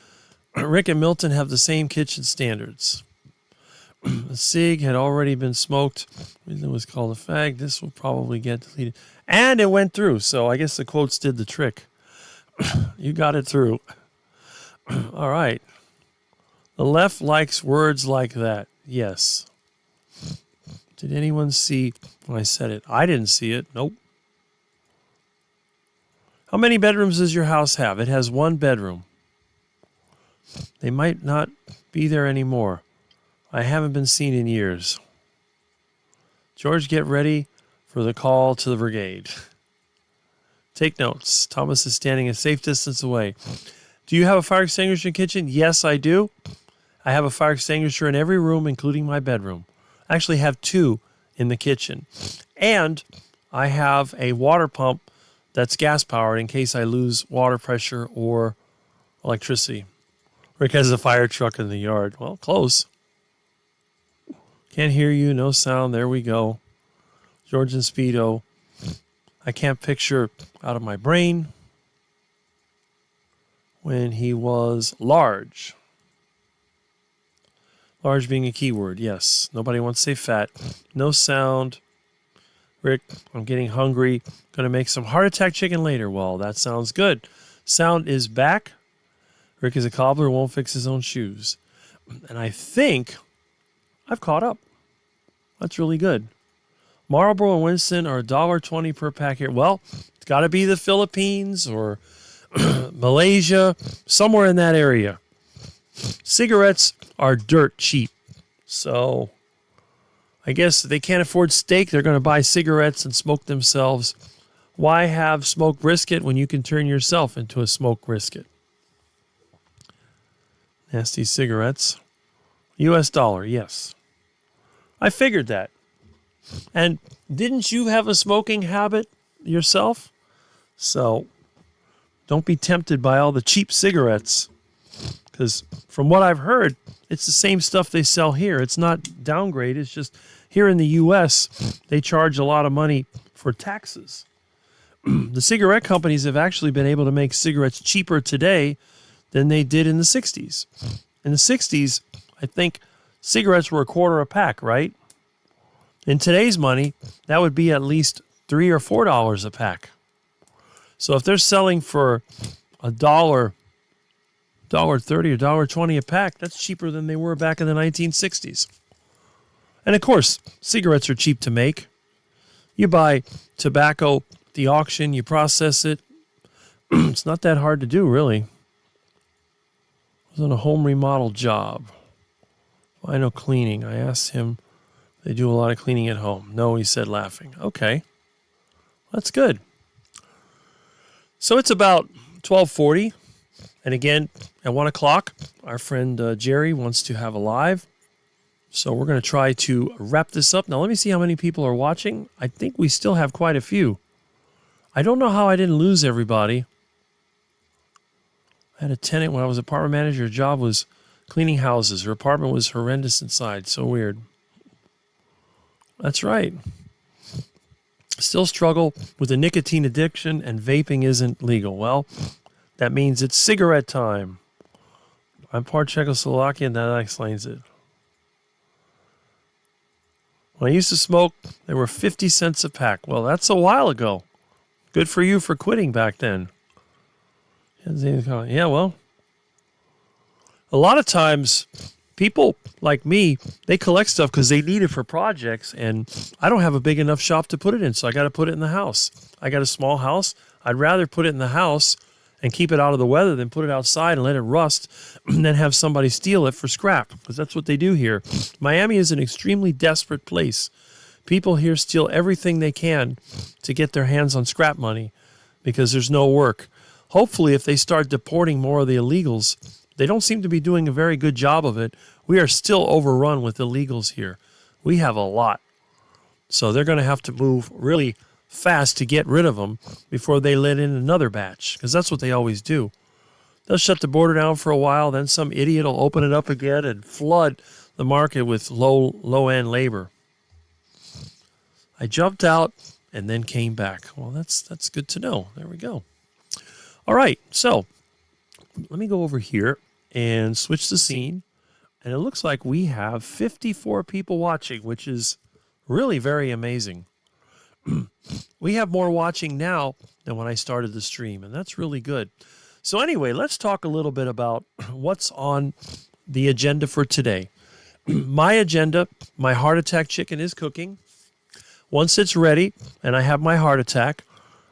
Rick and Milton have the same kitchen standards. The cig had already been smoked. It was called a fag. This will probably get deleted. And it went through, so I guess the quotes did the trick. You got it through. All right. The left likes words like that. Yes. Did anyone see when I said it? I didn't see it. Nope. How many bedrooms does your house have? It has 1 bedroom. They might not be there anymore. I haven't been seen in years. George, get ready for the call to the brigade. Take notes. Thomas is standing a safe distance away. Do you have a fire extinguisher in the kitchen? Yes, I do. I have a fire extinguisher in every room, including my bedroom. I actually have 2 in the kitchen. And I have a water pump that's gas-powered in case I lose water pressure or electricity. Rick has a fire truck in the yard. Well, close. Can't hear you. No sound. There we go. George and Speedo. I can't picture out of my brain when he was large. Large being a keyword, yes. Nobody wants to say fat. No sound. Rick, I'm getting hungry. Going to make some heart attack chicken later. Well, that sounds good. Sound is back. Rick is a cobbler, won't fix his own shoes. And I think I've caught up. That's really good. Marlboro and Winston are $1.20 per pack here. Well, it's got to be the Philippines or Malaysia, somewhere in that area. Cigarettes are dirt cheap. So I guess if they can't afford steak, they're going to buy cigarettes and smoke themselves. Why have smoked brisket when you can turn yourself into a smoked brisket? Nasty cigarettes. US dollar, yes. I figured that. And didn't you have a smoking habit yourself? So don't be tempted by all the cheap cigarettes. Because from what I've heard, it's the same stuff they sell here. It's not downgraded. It's just here in the U.S., they charge a lot of money for taxes. The cigarette companies have actually been able to make cigarettes cheaper today than they did in the 60s. In the 60s, I think cigarettes were $0.25 a pack, right? In today's money, that would be at least $3 or $4 a pack. So if they're selling for $1, $1.30 or $1.20 a pack, that's cheaper than they were back in the 1960s. And of course, cigarettes are cheap to make. You buy tobacco at the auction, you process it. It's not that hard to do, really. I was on a home remodel job. I know cleaning. I asked him, they do a lot of cleaning at home. No, he said, laughing. Okay, that's good. So it's about 12:40. And again, at 1 o'clock, our friend Jerry wants to have a live. So we're going to try to wrap this up. Now, let me see how many people are watching. I think we still have quite a few. I don't know how I didn't lose everybody. I had a tenant when I was apartment manager. Her job was cleaning houses. Her apartment was horrendous inside. So weird. That's right. Still struggle with a nicotine addiction and vaping isn't legal. Well, that means it's cigarette time. I'm part Czechoslovakian, that explains it. When I used to smoke, they were 50 cents a pack. Well, that's a while ago. Good for you for quitting back then. Yeah, well, a lot of times people like me, they collect stuff because they need it for projects, and I don't have a big enough shop to put it in, so I got to put it in the house. I got a small house. I'd rather put it in the house and keep it out of the weather than put it outside and let it rust and then have somebody steal it for scrap, because that's what they do here. Miami is an extremely desperate place. People here steal everything they can to get their hands on scrap money because there's no work. Hopefully, if they start deporting more of the illegals, they don't seem to be doing a very good job of it. We are still overrun with illegals here. We have a lot. So they're going to have to move really fast to get rid of them before they let in another batch, because that's what they always do. They'll shut the border down for a while, then some idiot will open it up again and flood the market with low-end labor. I jumped out and then came back. Well, that's good to know. There we go. All right, so let me go over here and switch the scene. And it looks like we have 54 people watching, which is really very amazing. We have more watching now than when I started the stream, and that's really good. So anyway, let's talk a little bit about what's on the agenda for today. My agenda, my heart attack chicken is cooking. Once it's ready and I have my heart attack,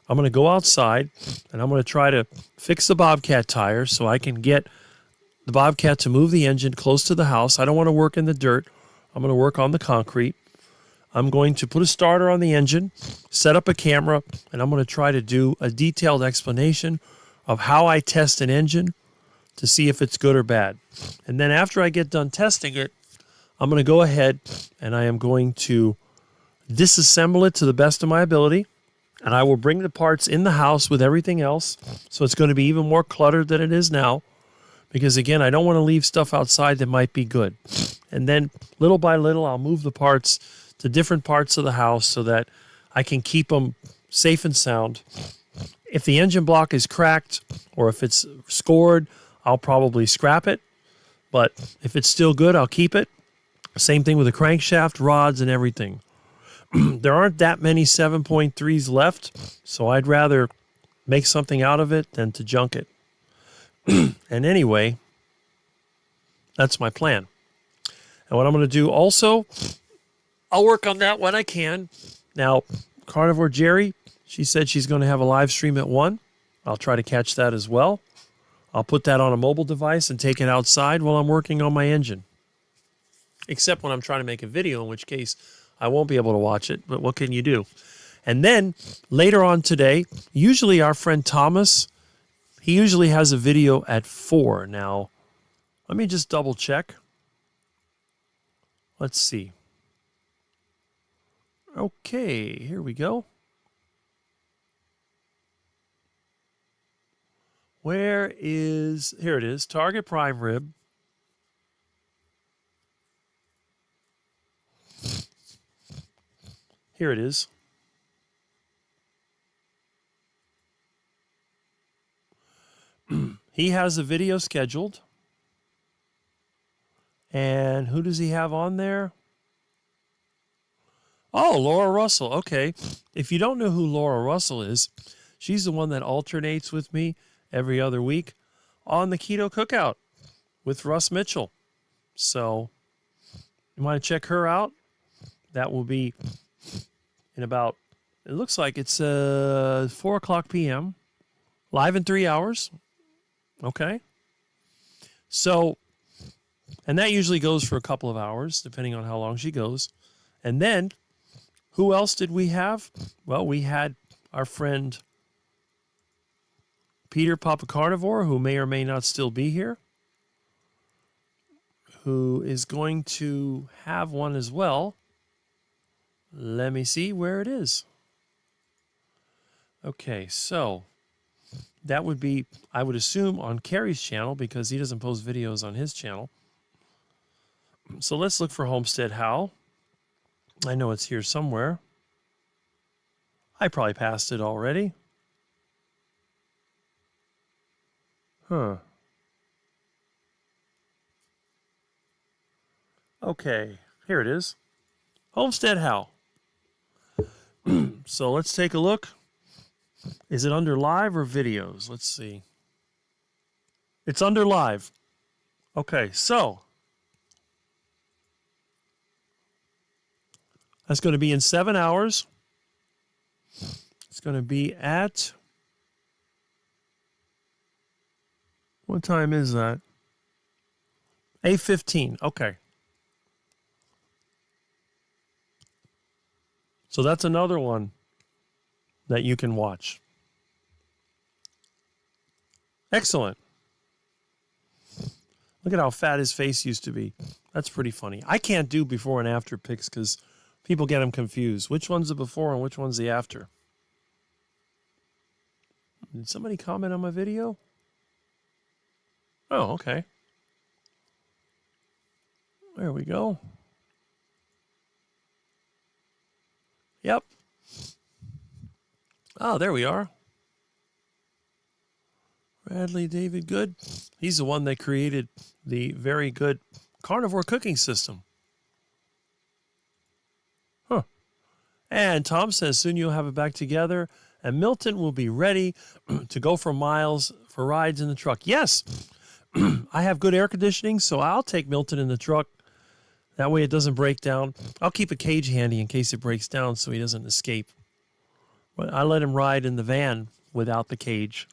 I'm going to go outside and I'm going to try to fix the Bobcat tire so I can get the Bobcat to move the engine close to the house. I don't want to work in the dirt. I'm going to work on the concrete. I'm going to put a starter on the engine, set up a camera, and I'm going to try to do a detailed explanation of how I test an engine to see if it's good or bad. And then after I get done testing it, I'm going to go ahead and I am going to disassemble it to the best of my ability. And I will bring the parts in the house with everything else. So it's going to be even more cluttered than it is now. Because again, I don't want to leave stuff outside that might be good. And then little by little, I'll move the parts to different parts of the house so that I can keep them safe and sound. If the engine block is cracked or if it's scored, I'll probably scrap it. But if it's still good, I'll keep it. Same thing with the crankshaft, rods, and everything. There aren't that many 7.3s left, so I'd rather make something out of it than to junk it. And anyway, that's my plan. And what I'm going to do also, I'll work on that when I can. Now, Carnivore Jerry, she said she's going to have a live stream at 1. I'll try to catch that as well. I'll put that on a mobile device and take it outside while I'm working on my engine. Except when I'm trying to make a video, in which case I won't be able to watch it, but what can you do? And then later on today, usually our friend Thomas, he usually has a video at 4. Now, let me just double check. Let's see. Okay, here we go. Here it is, Target Prime Rib. Here it is. He has a video scheduled. And who does he have on there? Oh, Laura Russell. Okay. If you don't know who Laura Russell is, she's the one that alternates with me every other week on the Keto Cookout with Russ Mitchell. So you want to check her out? That will be in about, it looks like it's 4 o'clock p.m. live in 3 hours. Okay. So, and that usually goes for a couple of hours, depending on how long she goes. And then, who else did we have? Well, we had our friend Peter Papa Carnivore, who may or may not still be here, who is going to have one as well. Let me see where it is. Okay, so that would be, I would assume, on Kerry's channel because he doesn't post videos on his channel. So let's look for Homestead Hal. I know it's here somewhere. I probably passed it already. Huh. Okay, here it is. Homestead How. So let's take a look. Is it under live or videos? Let's see. It's under live. Okay, so that's going to be in 7 hours. It's going to be at, what time is that? 8:15. Okay. So that's another one that you can watch. Excellent. Look at how fat his face used to be. That's pretty funny. I can't do before and after pics because people get them confused. Which one's the before and which one's the after? Did somebody comment on my video? Oh, okay. There we go. Yep. Oh, there we are. Bradley David Good. He's the one that created the very good carnivore cooking system. Huh. And Tom says soon you'll have it back together and Milton will be ready to go for miles for rides in the truck. Yes. I have good air conditioning, so I'll take Milton in the truck. That way it doesn't break down. I'll keep a cage handy in case it breaks down so he doesn't escape. But I let him ride in the van without the cage.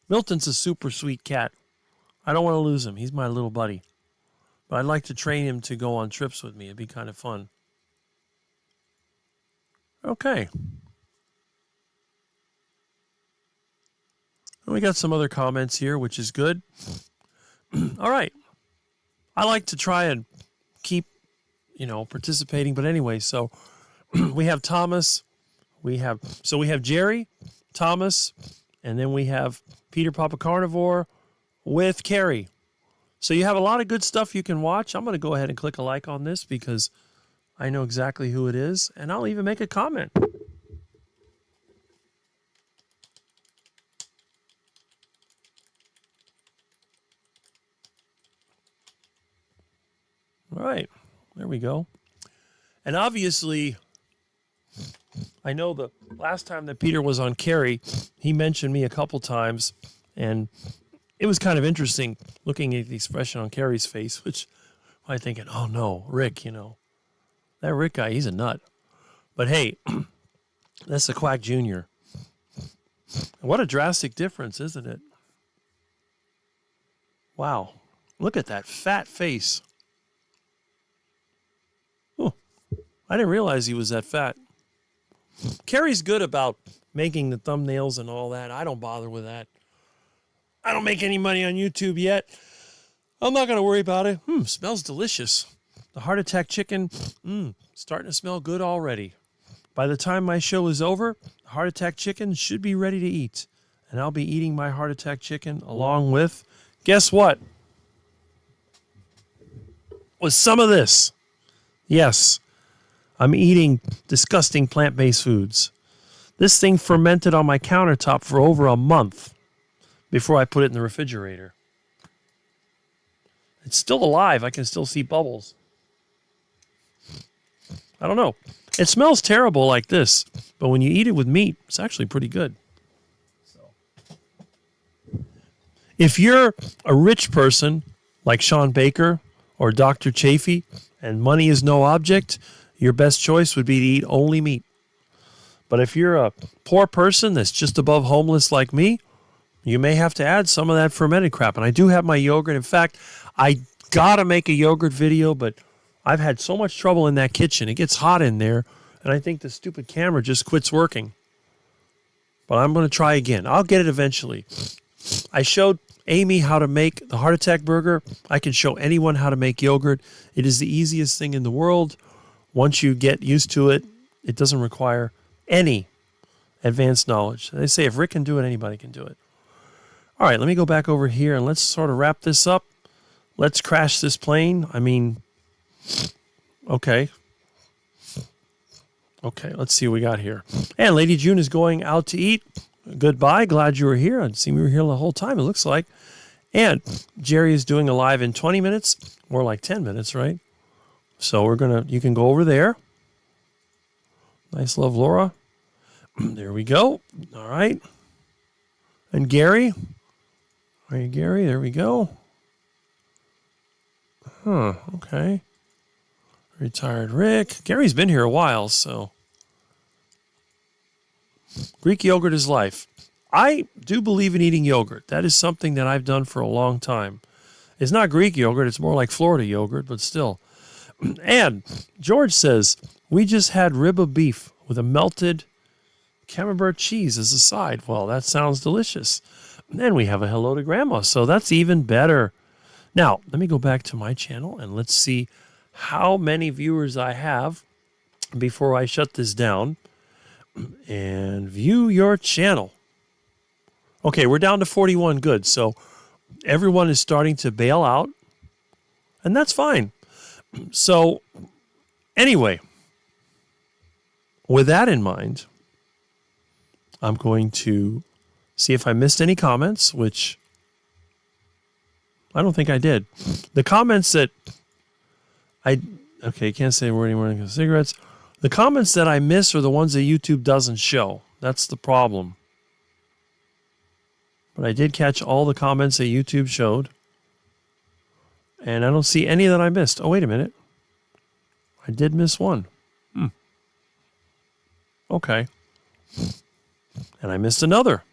Milton's a super sweet cat. I don't want to lose him. He's my little buddy. But I'd like to train him to go on trips with me. It'd be kind of fun. Okay. And we got some other comments here, which is good. All right. I like to try and keep, participating. But anyway, so we have Thomas. We have Jerry, Thomas, and then we have Peter Papa Carnivore with Carrie. So you have a lot of good stuff you can watch. I'm going to go ahead and click a like on this because I know exactly who it is, and I'll even make a comment. All right, there we go. And obviously, I know the last time that Peter was on Carrie, he mentioned me a couple times, and it was kind of interesting looking at the expression on Carrie's face, which I'm thinking, oh no, Rick, that Rick guy, he's a nut. But hey, that's the Quack Jr. What a drastic difference, isn't it? Wow, look at that fat face. Oh, I didn't realize he was that fat. Carrie's good about making the thumbnails and all that. I don't bother with that. I don't make any money on YouTube yet. I'm not going to worry about it. Smells delicious. The heart attack chicken, starting to smell good already. By the time my show is over, the heart attack chicken should be ready to eat. And I'll be eating my heart attack chicken along with, guess what? With some of this. Yes. I'm eating disgusting plant-based foods. This thing fermented on my countertop for over a month before I put it in the refrigerator. It's still alive. I can still see bubbles. I don't know. It smells terrible like this, but when you eat it with meat, it's actually pretty good. If you're a rich person like Sean Baker or Dr. Chafee and money is no object, your best choice would be to eat only meat. But if you're a poor person that's just above homeless like me, you may have to add some of that fermented crap. And I do have my yogurt. In fact, I got to make a yogurt video, but I've had so much trouble in that kitchen. It gets hot in there, and I think the stupid camera just quits working. But I'm going to try again. I'll get it eventually. I showed Amy how to make the heart attack burger. I can show anyone how to make yogurt. It is the easiest thing in the world. Once you get used to it, it doesn't require any advanced knowledge. They say if Rick can do it, anybody can do it. All right, let me go back over here and let's sort of wrap this up. Let's crash this plane. Okay. Okay, let's see what we got here. And Lady June is going out to eat. goodbye. Glad you were here. I'd seen we were here the whole time, it looks like. And Jerry is doing a live in 20 minutes, more like 10 minutes, right? So you can go over there. Nice love, Laura. There we go. All right. And Gary. Are you Gary? There we go. Huh, okay. Retired Rick. Gary's been here a while, so. Greek yogurt is life. I do believe in eating yogurt. That is something that I've done for a long time. It's not Greek yogurt. It's more like Florida yogurt, but still. And George says, we just had rib of beef with a melted camembert cheese as a side. Well, that sounds delicious. And we have a hello to Grandma, so that's even better. Now, let me go back to my channel and let's see how many viewers I have before I shut this down. And view your channel. Okay, we're down to 41. Good. So everyone is starting to bail out, and that's fine. So anyway, with that in mind, I'm going to see if I missed any comments, which I don't think I did. The comments that can't say we're anywhere in cigarettes. The comments that I miss are the ones that YouTube doesn't show. That's the problem. But I did catch all the comments that YouTube showed. And I don't see any that I missed. Oh, wait a minute. I did miss one. Okay. And I missed another.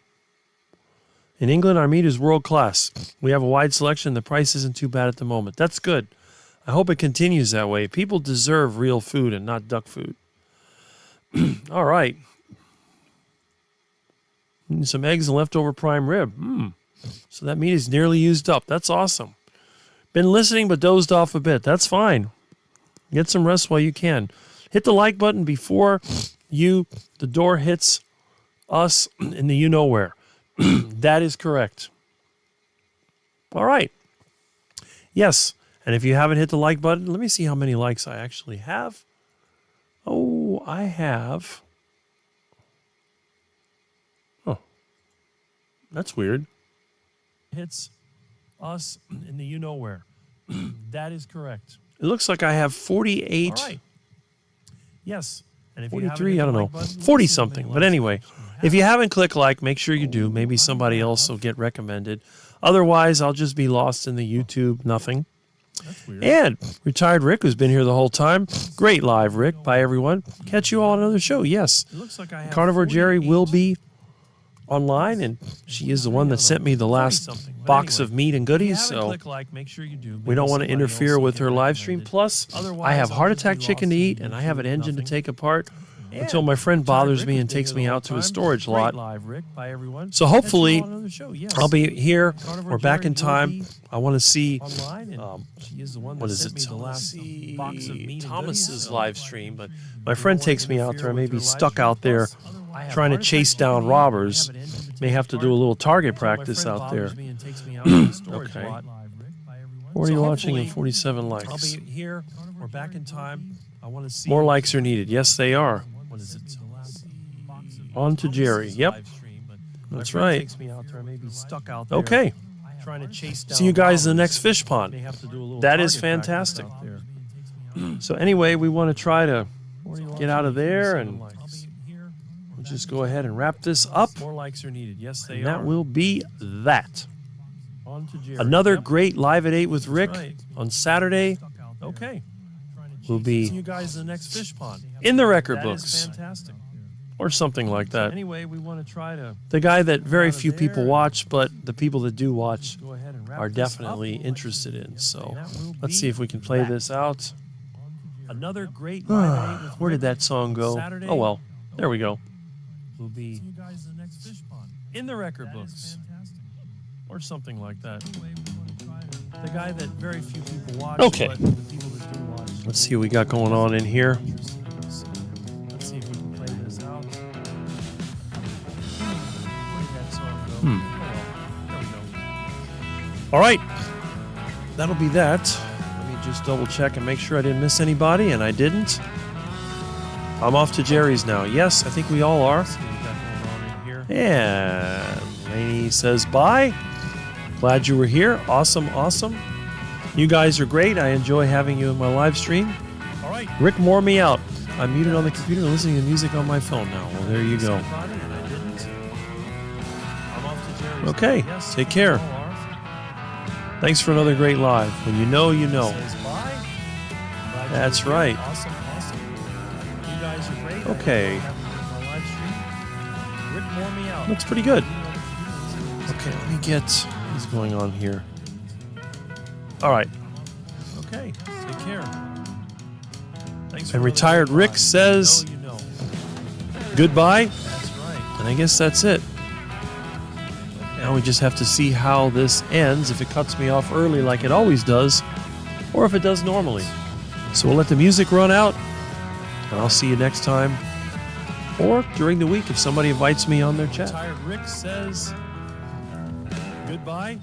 In England, our meat is world class. We have a wide selection. The price isn't too bad at the moment. That's good. I hope it continues that way. People deserve real food and not duck food. All right. Some eggs and leftover prime rib. So that meat is nearly used up. That's awesome. Been listening but dozed off a bit. That's fine. Get some rest while you can. Hit the like button before the door hits us in the you-know-where. That is correct. All right. Yes. And if you haven't hit the like button, let me see how many likes I actually have. Oh, I have. Oh, that's weird. Hits us in the you-know-where. That is correct. It looks like I have 48. All right. Yes. And if 43, I don't know. 40-something. But anyway, if you haven't clicked like, make sure you do. Maybe somebody else will get recommended. Otherwise, I'll just be lost in the YouTube nothing. That's weird. And Retired Rick, who's been here the whole time. Great live, Rick. Bye, everyone. Catch you all on another show. Yes. It looks like I have Carnivore Jerry will be online, and she is the one that sent me the last box of meat and goodies, so we don't want to interfere with her live stream. Plus, I have heart attack chicken to eat, and I have an engine to take apart until my friend bothers me and takes me out to a storage lot. So hopefully, I'll be here. We're back in time. I want to see, what is it? Thomas's live stream, but my friend takes me out there. I may be stuck out there trying to chase down robbers. May have to do a little target practice out there. Okay. 40 watching and 47 likes. I'll be here. We're back in time. I want to see more likes are needed. Yes, they are. What is it? On to Jerry. Yep. That's right. Okay. See you guys in the next fish pond. That is fantastic. So anyway, we want to try to get out of there and just go ahead and wrap this up. More likes are needed. Yes, they are. That will be that. Another great Live at 8 with Rick on Saturday. Okay. Will be you guys in the next fish pond in the record books. Or something like that. Anyway, we want to try to the guy that very few people watch, but the people that do watch are definitely interested in. So let's see if we can play this out. Another great Live at 8 with where did that song go? Oh well. There we go. Will be you guys in the next fish pond in the record books. Or something like that. The guy that very few people watch. Okay. But the people that do watch. Let's see what we got going on in here. Let's see if we can play this out. Where did that song go? There we go. All right. That'll be that. Let me just double check and make sure I didn't miss anybody, and I didn't. I'm off to Jerry's now. Yes, I think we all are. Let's see what we got going on in here. And Lainey says bye. Glad you were here. Awesome, awesome. You guys are great. I enjoy having you in my live stream. All right. Rick, more me out. I'm muted on the computer and listening to music on my phone now. Well, there you go. Okay, take care. Thanks for another great live. When you know, you know. That's right. Awesome, awesome. You guys are great. Okay. Rick, more me out. Looks pretty good. Okay, let me get what's going on here. All right. Okay, take care. Thanks And retired Rick says goodbye. That's right. And I guess that's it. Now we just have to see how this ends, if it cuts me off early like it always does, or if it does normally. So we'll let the music run out, and I'll see you next time, or during the week if somebody invites me on their chat. Retired Rick says goodbye.